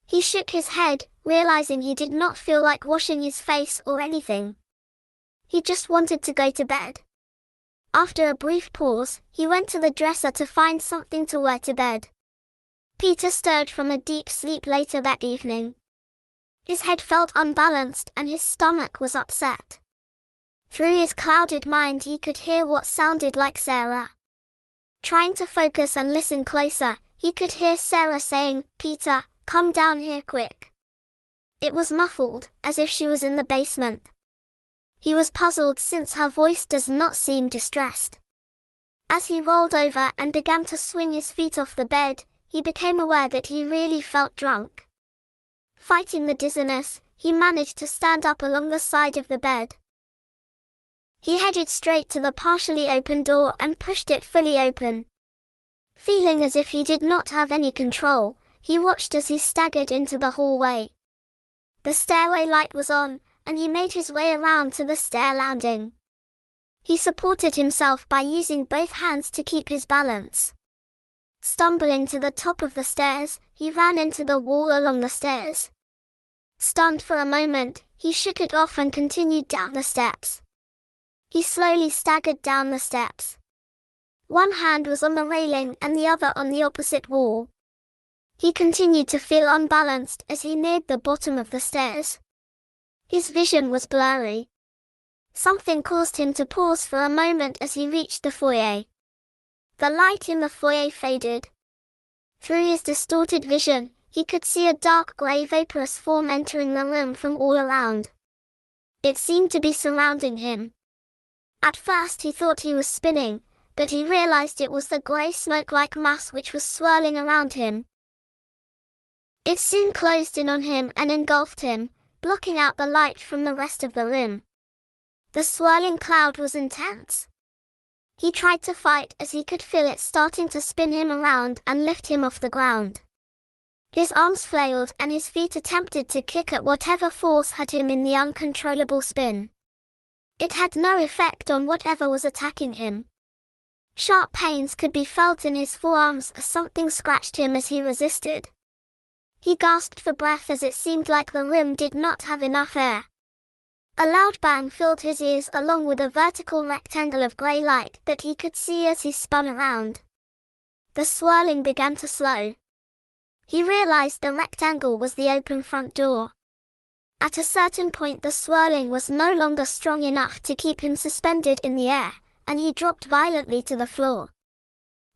He shook his head, realizing he did not feel like washing his face or anything. He just wanted to go to bed. After a brief pause, he went to the dresser to find something to wear to bed. Peter stirred from a deep sleep later that evening. His head felt unbalanced and his stomach was upset. Through his clouded mind he could hear what sounded like Sarah. Trying to focus and listen closer, he could hear Sarah saying, "Peter, come down here quick." It was muffled, as if she was in the basement. He was puzzled since her voice does not seem distressed. As he rolled over and began to swing his feet off the bed, he became aware that he really felt drunk. Fighting the dizziness, he managed to stand up along the side of the bed. He headed straight to the partially open door and pushed it fully open. Feeling as if he did not have any control, he watched as he staggered into the hallway. The stairway light was on, and he made his way around to the stair landing. He supported himself by using both hands to keep his balance. Stumbling to the top of the stairs, he ran into the wall along the stairs. Stunned for a moment, he shook it off and continued down the steps. He slowly staggered down the steps. One hand was on the railing and the other on the opposite wall. He continued to feel unbalanced as he neared the bottom of the stairs. His vision was blurry. Something caused him to pause for a moment as he reached the foyer. The light in the foyer faded. Through his distorted vision, he could see a dark grey vaporous form entering the room from all around. It seemed to be surrounding him. At first he thought he was spinning, but he realized it was the grey smoke-like mass which was swirling around him. It soon closed in on him and engulfed him, blocking out the light from the rest of the room. The swirling cloud was intense. He tried to fight as he could feel it starting to spin him around and lift him off the ground. His arms flailed and his feet attempted to kick at whatever force had him in the uncontrollable spin. It had no effect on whatever was attacking him. Sharp pains could be felt in his forearms as something scratched him as he resisted. He gasped for breath as it seemed like the room did not have enough air. A loud bang filled his ears along with a vertical rectangle of grey light that he could see as he spun around. The swirling began to slow. He realized the rectangle was the open front door. At a certain point the swirling was no longer strong enough to keep him suspended in the air, and he dropped violently to the floor.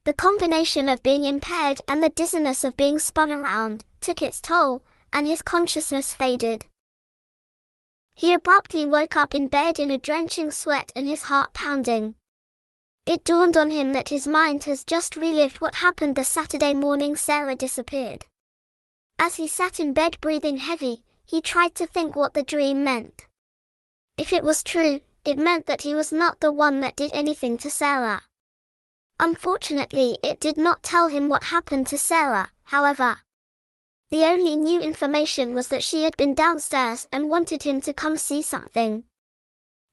The combination of being impaired and the dizziness of being spun around took its toll, and his consciousness faded. He abruptly woke up in bed in a drenching sweat and his heart pounding. It dawned on him that his mind has just relived what happened the Saturday morning Sarah disappeared. As he sat in bed breathing heavy, he tried to think what the dream meant. If it was true, it meant that he was not the one that did anything to Sarah. Unfortunately, it did not tell him what happened to Sarah, however. The only new information was that she had been downstairs and wanted him to come see something.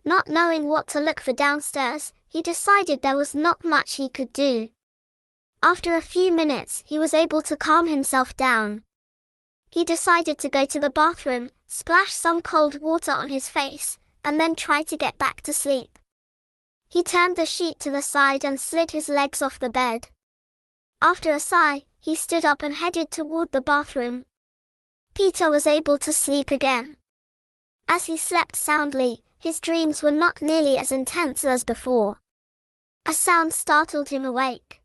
Not knowing what to look for downstairs, he decided there was not much he could do. After a few minutes, he was able to calm himself down. He decided to go to the bathroom, splash some cold water on his face, and then try to get back to sleep. He turned the sheet to the side and slid his legs off the bed. After a sigh, he stood up and headed toward the bathroom. Peter was able to sleep again. As he slept soundly, his dreams were not nearly as intense as before. A sound startled him awake.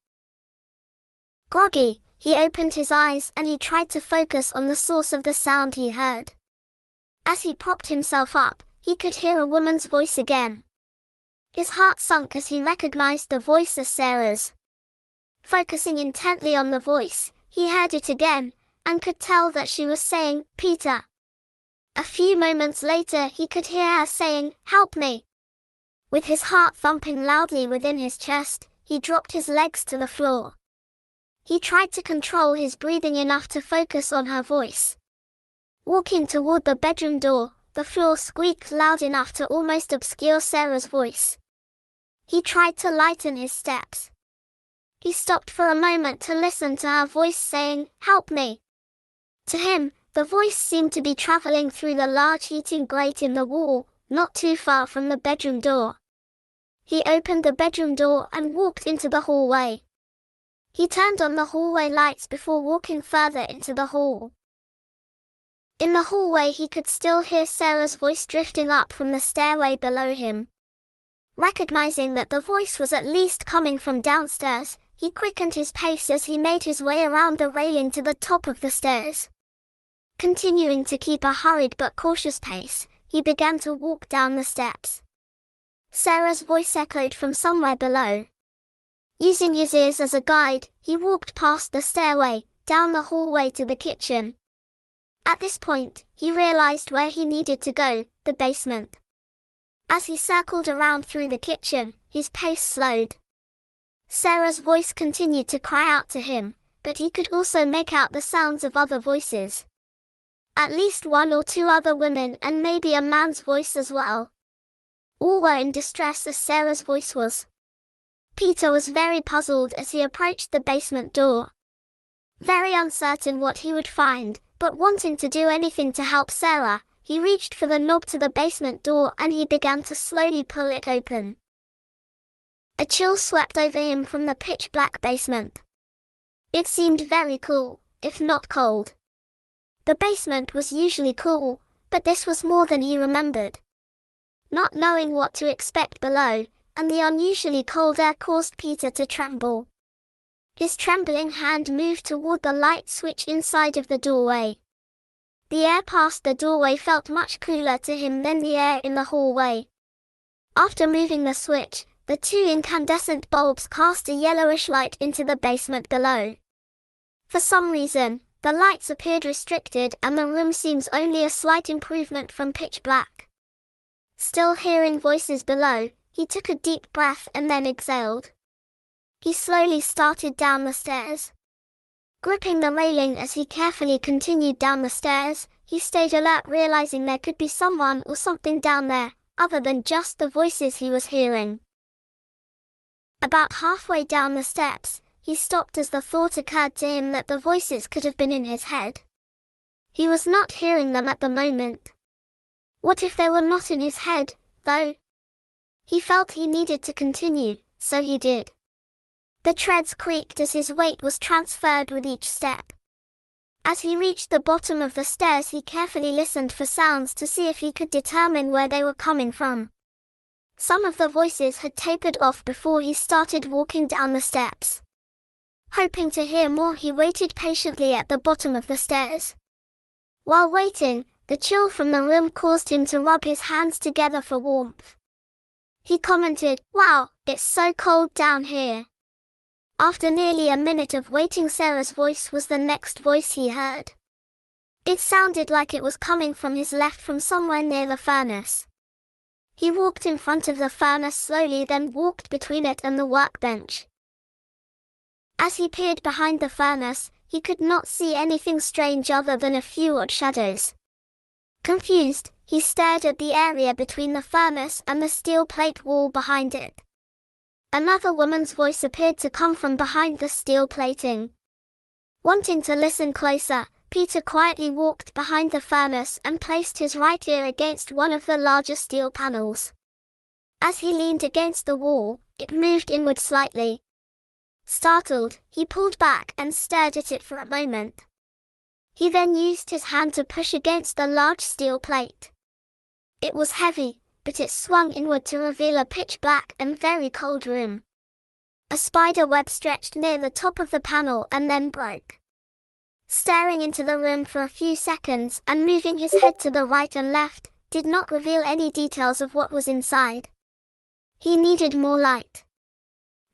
Groggy, he opened his eyes and he tried to focus on the source of the sound he heard. As he propped himself up, he could hear a woman's voice again. His heart sunk as he recognized the voice as Sarah's. Focusing intently on the voice, he heard it again, and could tell that she was saying, "Peter." A few moments later he could hear her saying, "Help me." With his heart thumping loudly within his chest, he dropped his legs to the floor. He tried to control his breathing enough to focus on her voice. Walking toward the bedroom door, the floor squeaked loud enough to almost obscure Sarah's voice. He tried to lighten his steps. He stopped for a moment to listen to her voice saying, "Help me." To him, the voice seemed to be traveling through the large heating grate in the wall, not too far from the bedroom door. He opened the bedroom door and walked into the hallway. He turned on the hallway lights before walking further into the hall. In the hallway he could still hear Sarah's voice drifting up from the stairway below him. Recognizing that the voice was at least coming from downstairs, he quickened his pace as he made his way around the railing to the top of the stairs. Continuing to keep a hurried but cautious pace, he began to walk down the steps. Sarah's voice echoed from somewhere below. Using his ears as a guide, he walked past the stairway, down the hallway to the kitchen. At this point, he realized where he needed to go, the basement. As he circled around through the kitchen, his pace slowed. Sarah's voice continued to cry out to him, but he could also make out the sounds of other voices. At least one or two other women and maybe a man's voice as well. All were in distress as Sarah's voice was. Peter was very puzzled as he approached the basement door. Very uncertain what he would find, but wanting to do anything to help Sarah, he reached for the knob to the basement door and he began to slowly pull it open. A chill swept over him from the pitch-black basement. It seemed very cool, if not cold. The basement was usually cool, but this was more than he remembered. Not knowing what to expect below, and the unusually cold air caused Peter to tremble. His trembling hand moved toward the light switch inside of the doorway. The air past the doorway felt much cooler to him than the air in the hallway. After moving the switch, the two incandescent bulbs cast a yellowish light into the basement below. For some reason, The lights appeared restricted and the room seems only a slight improvement from pitch black. Still hearing voices below, he took a deep breath and then exhaled. He slowly started down the stairs. Gripping the railing as he carefully continued down the stairs, he stayed alert, realizing there could be someone or something down there, other than just the voices he was hearing. About halfway down the steps, he stopped as the thought occurred to him that the voices could have been in his head. He was not hearing them at the moment. What if they were not in his head, though? He felt he needed to continue, so he did. The treads creaked as his weight was transferred with each step. As he reached the bottom of the stairs, he carefully listened for sounds to see if he could determine where they were coming from. Some of the voices had tapered off before he started walking down the steps. Hoping to hear more, he waited patiently at the bottom of the stairs. While waiting, the chill from the room caused him to rub his hands together for warmth. He commented, "Wow, it's so cold down here." After nearly a minute of waiting, Sarah's voice was the next voice he heard. It sounded like it was coming from his left, from somewhere near the furnace. He walked in front of the furnace slowly, then walked between it and the workbench. As he peered behind the furnace, he could not see anything strange other than a few odd shadows. Confused, he stared at the area between the furnace and the steel plate wall behind it. Another woman's voice appeared to come from behind the steel plating. Wanting to listen closer, Peter quietly walked behind the furnace and placed his right ear against one of the larger steel panels. As he leaned against the wall, it moved inward slightly. Startled, he pulled back and stared at it for a moment. He then used his hand to push against the large steel plate. It was heavy, but it swung inward to reveal a pitch black and very cold room. A spider web stretched near the top of the panel and then broke. Staring into the room for a few seconds and moving his head to the right and left, did not reveal any details of what was inside. He needed more light.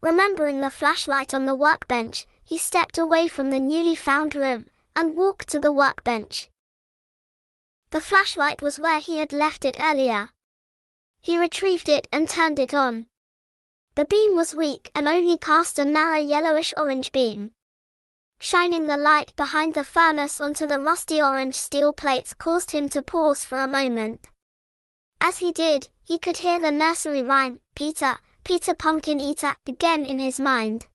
Remembering the flashlight on the workbench, he stepped away from the newly found room and walked to the workbench. The flashlight was where he had left it earlier. He retrieved it and turned it on. The beam was weak and only cast a narrow yellowish-orange beam. Shining the light behind the furnace onto the rusty orange steel plates caused him to pause for a moment. As he did, he could hear the nursery rhyme, "Peter, Peter Pumpkin Eater," again in his mind.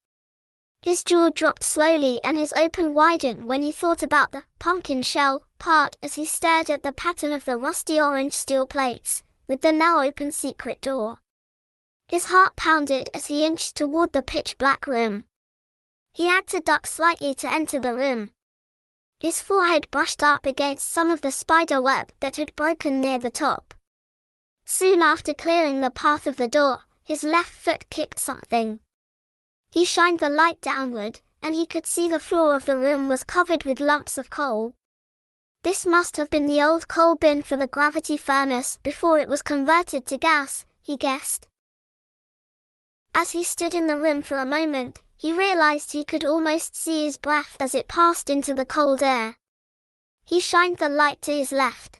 His jaw dropped slowly and his open widened when he thought about the pumpkin shell part as he stared at the pattern of the rusty orange steel plates, with the now open secret door. His heart pounded as he inched toward the pitch-black room. He had to duck slightly to enter the room. His forehead brushed up against some of the spider web that had broken near the top. Soon after clearing the path of the door, his left foot kicked something. He shined the light downward, and he could see the floor of the room was covered with lumps of coal. This must have been the old coal bin for the gravity furnace before it was converted to gas, he guessed. As he stood in the room for a moment, he realized he could almost see his breath as it passed into the cold air. He shined the light to his left.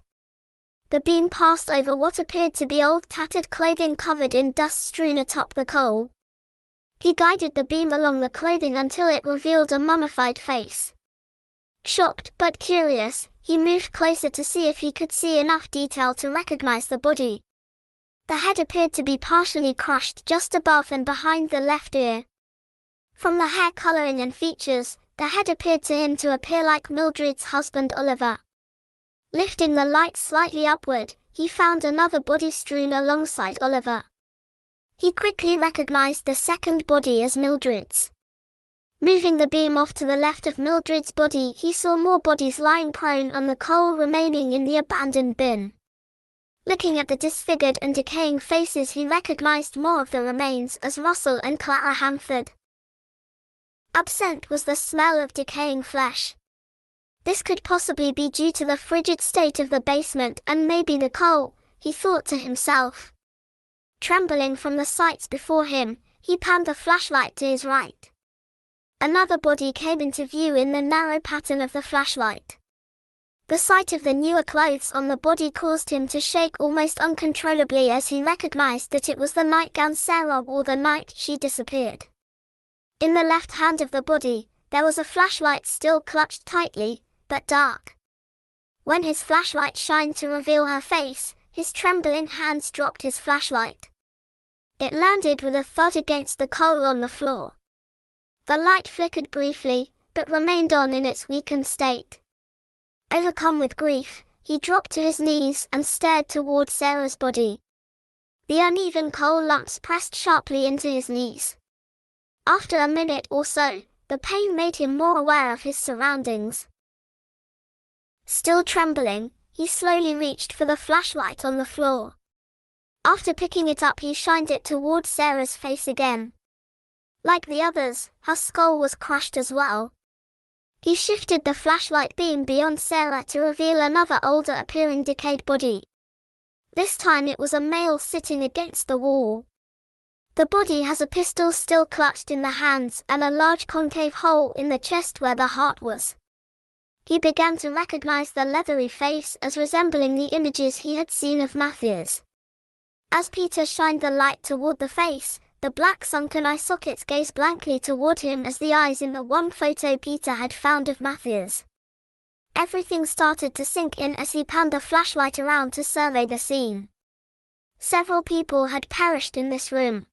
The beam passed over what appeared to be old tattered clothing covered in dust strewn atop the coal. He guided the beam along the clothing until it revealed a mummified face. Shocked but curious, he moved closer to see if he could see enough detail to recognize the body. The head appeared to be partially crushed just above and behind the left ear. From the hair coloring and features, the head appeared to him to appear like Mildred's husband Oliver. Lifting the light slightly upward, he found another body strewn alongside Oliver. He quickly recognized the second body as Mildred's. Moving the beam off to the left of Mildred's body, he saw more bodies lying prone on the coal remaining in the abandoned bin. Looking at the disfigured and decaying faces, he recognized more of the remains as Russell and Clara Hamford. Absent was the smell of decaying flesh. This could possibly be due to the frigid state of the basement and maybe the coal, he thought to himself. Trembling from the sights before him, he panned the flashlight to his right. Another body came into view in the narrow pattern of the flashlight. The sight of the newer clothes on the body caused him to shake almost uncontrollably as he recognized that it was the nightgown Sarah wore the night she disappeared. In the left hand of the body, there was a flashlight still clutched tightly, but dark. When his flashlight shined to reveal her face, his trembling hands dropped his flashlight. It landed with a thud against the coal on the floor. The light flickered briefly, but remained on in its weakened state. Overcome with grief, he dropped to his knees and stared toward Sarah's body. The uneven coal lumps pressed sharply into his knees. After a minute or so, the pain made him more aware of his surroundings. Still trembling, he slowly reached for the flashlight on the floor. After picking it up, he shined it toward Sarah's face again. Like the others, her skull was crushed as well. He shifted the flashlight beam beyond Sarah to reveal another older-appearing decayed body. This time it was a male sitting against the wall. The body has a pistol still clutched in the hands and a large concave hole in the chest where the heart was. He began to recognize the leathery face as resembling the images he had seen of Matthias. As Peter shined the light toward the face, the black sunken eye sockets gazed blankly toward him as the eyes in the one photo Peter had found of Matthias. Everything started to sink in as he panned the flashlight around to survey the scene. Several people had perished in this room.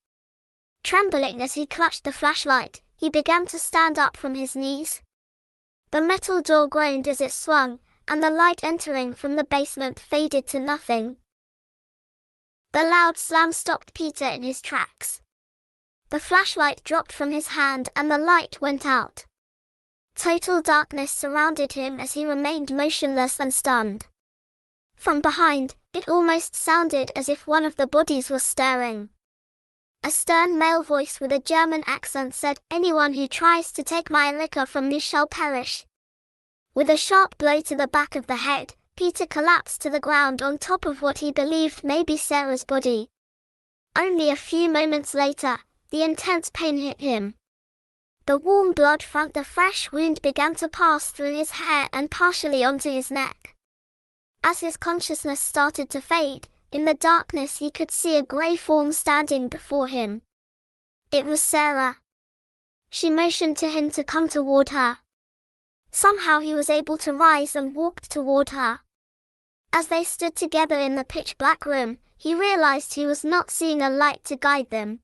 Trembling as he clutched the flashlight, he began to stand up from his knees. The metal door groaned as it swung, and the light entering from the basement faded to nothing. The loud slam stopped Peter in his tracks. The flashlight dropped from his hand and the light went out. Total darkness surrounded him as he remained motionless and stunned. From behind, it almost sounded as if one of the bodies was stirring. A stern male voice with a German accent said, "Anyone who tries to take my liquor from me shall perish." With a sharp blow to the back of the head, Peter collapsed to the ground on top of what he believed may be Sarah's body. Only a few moments later, the intense pain hit him. The warm blood from the fresh wound began to pass through his hair and partially onto his neck. As his consciousness started to fade, in the darkness he could see a grey form standing before him. It was Sarah. She motioned to him to come toward her. Somehow he was able to rise and walked toward her. As they stood together in the pitch-black room, he realized he was not seeing a light to guide them.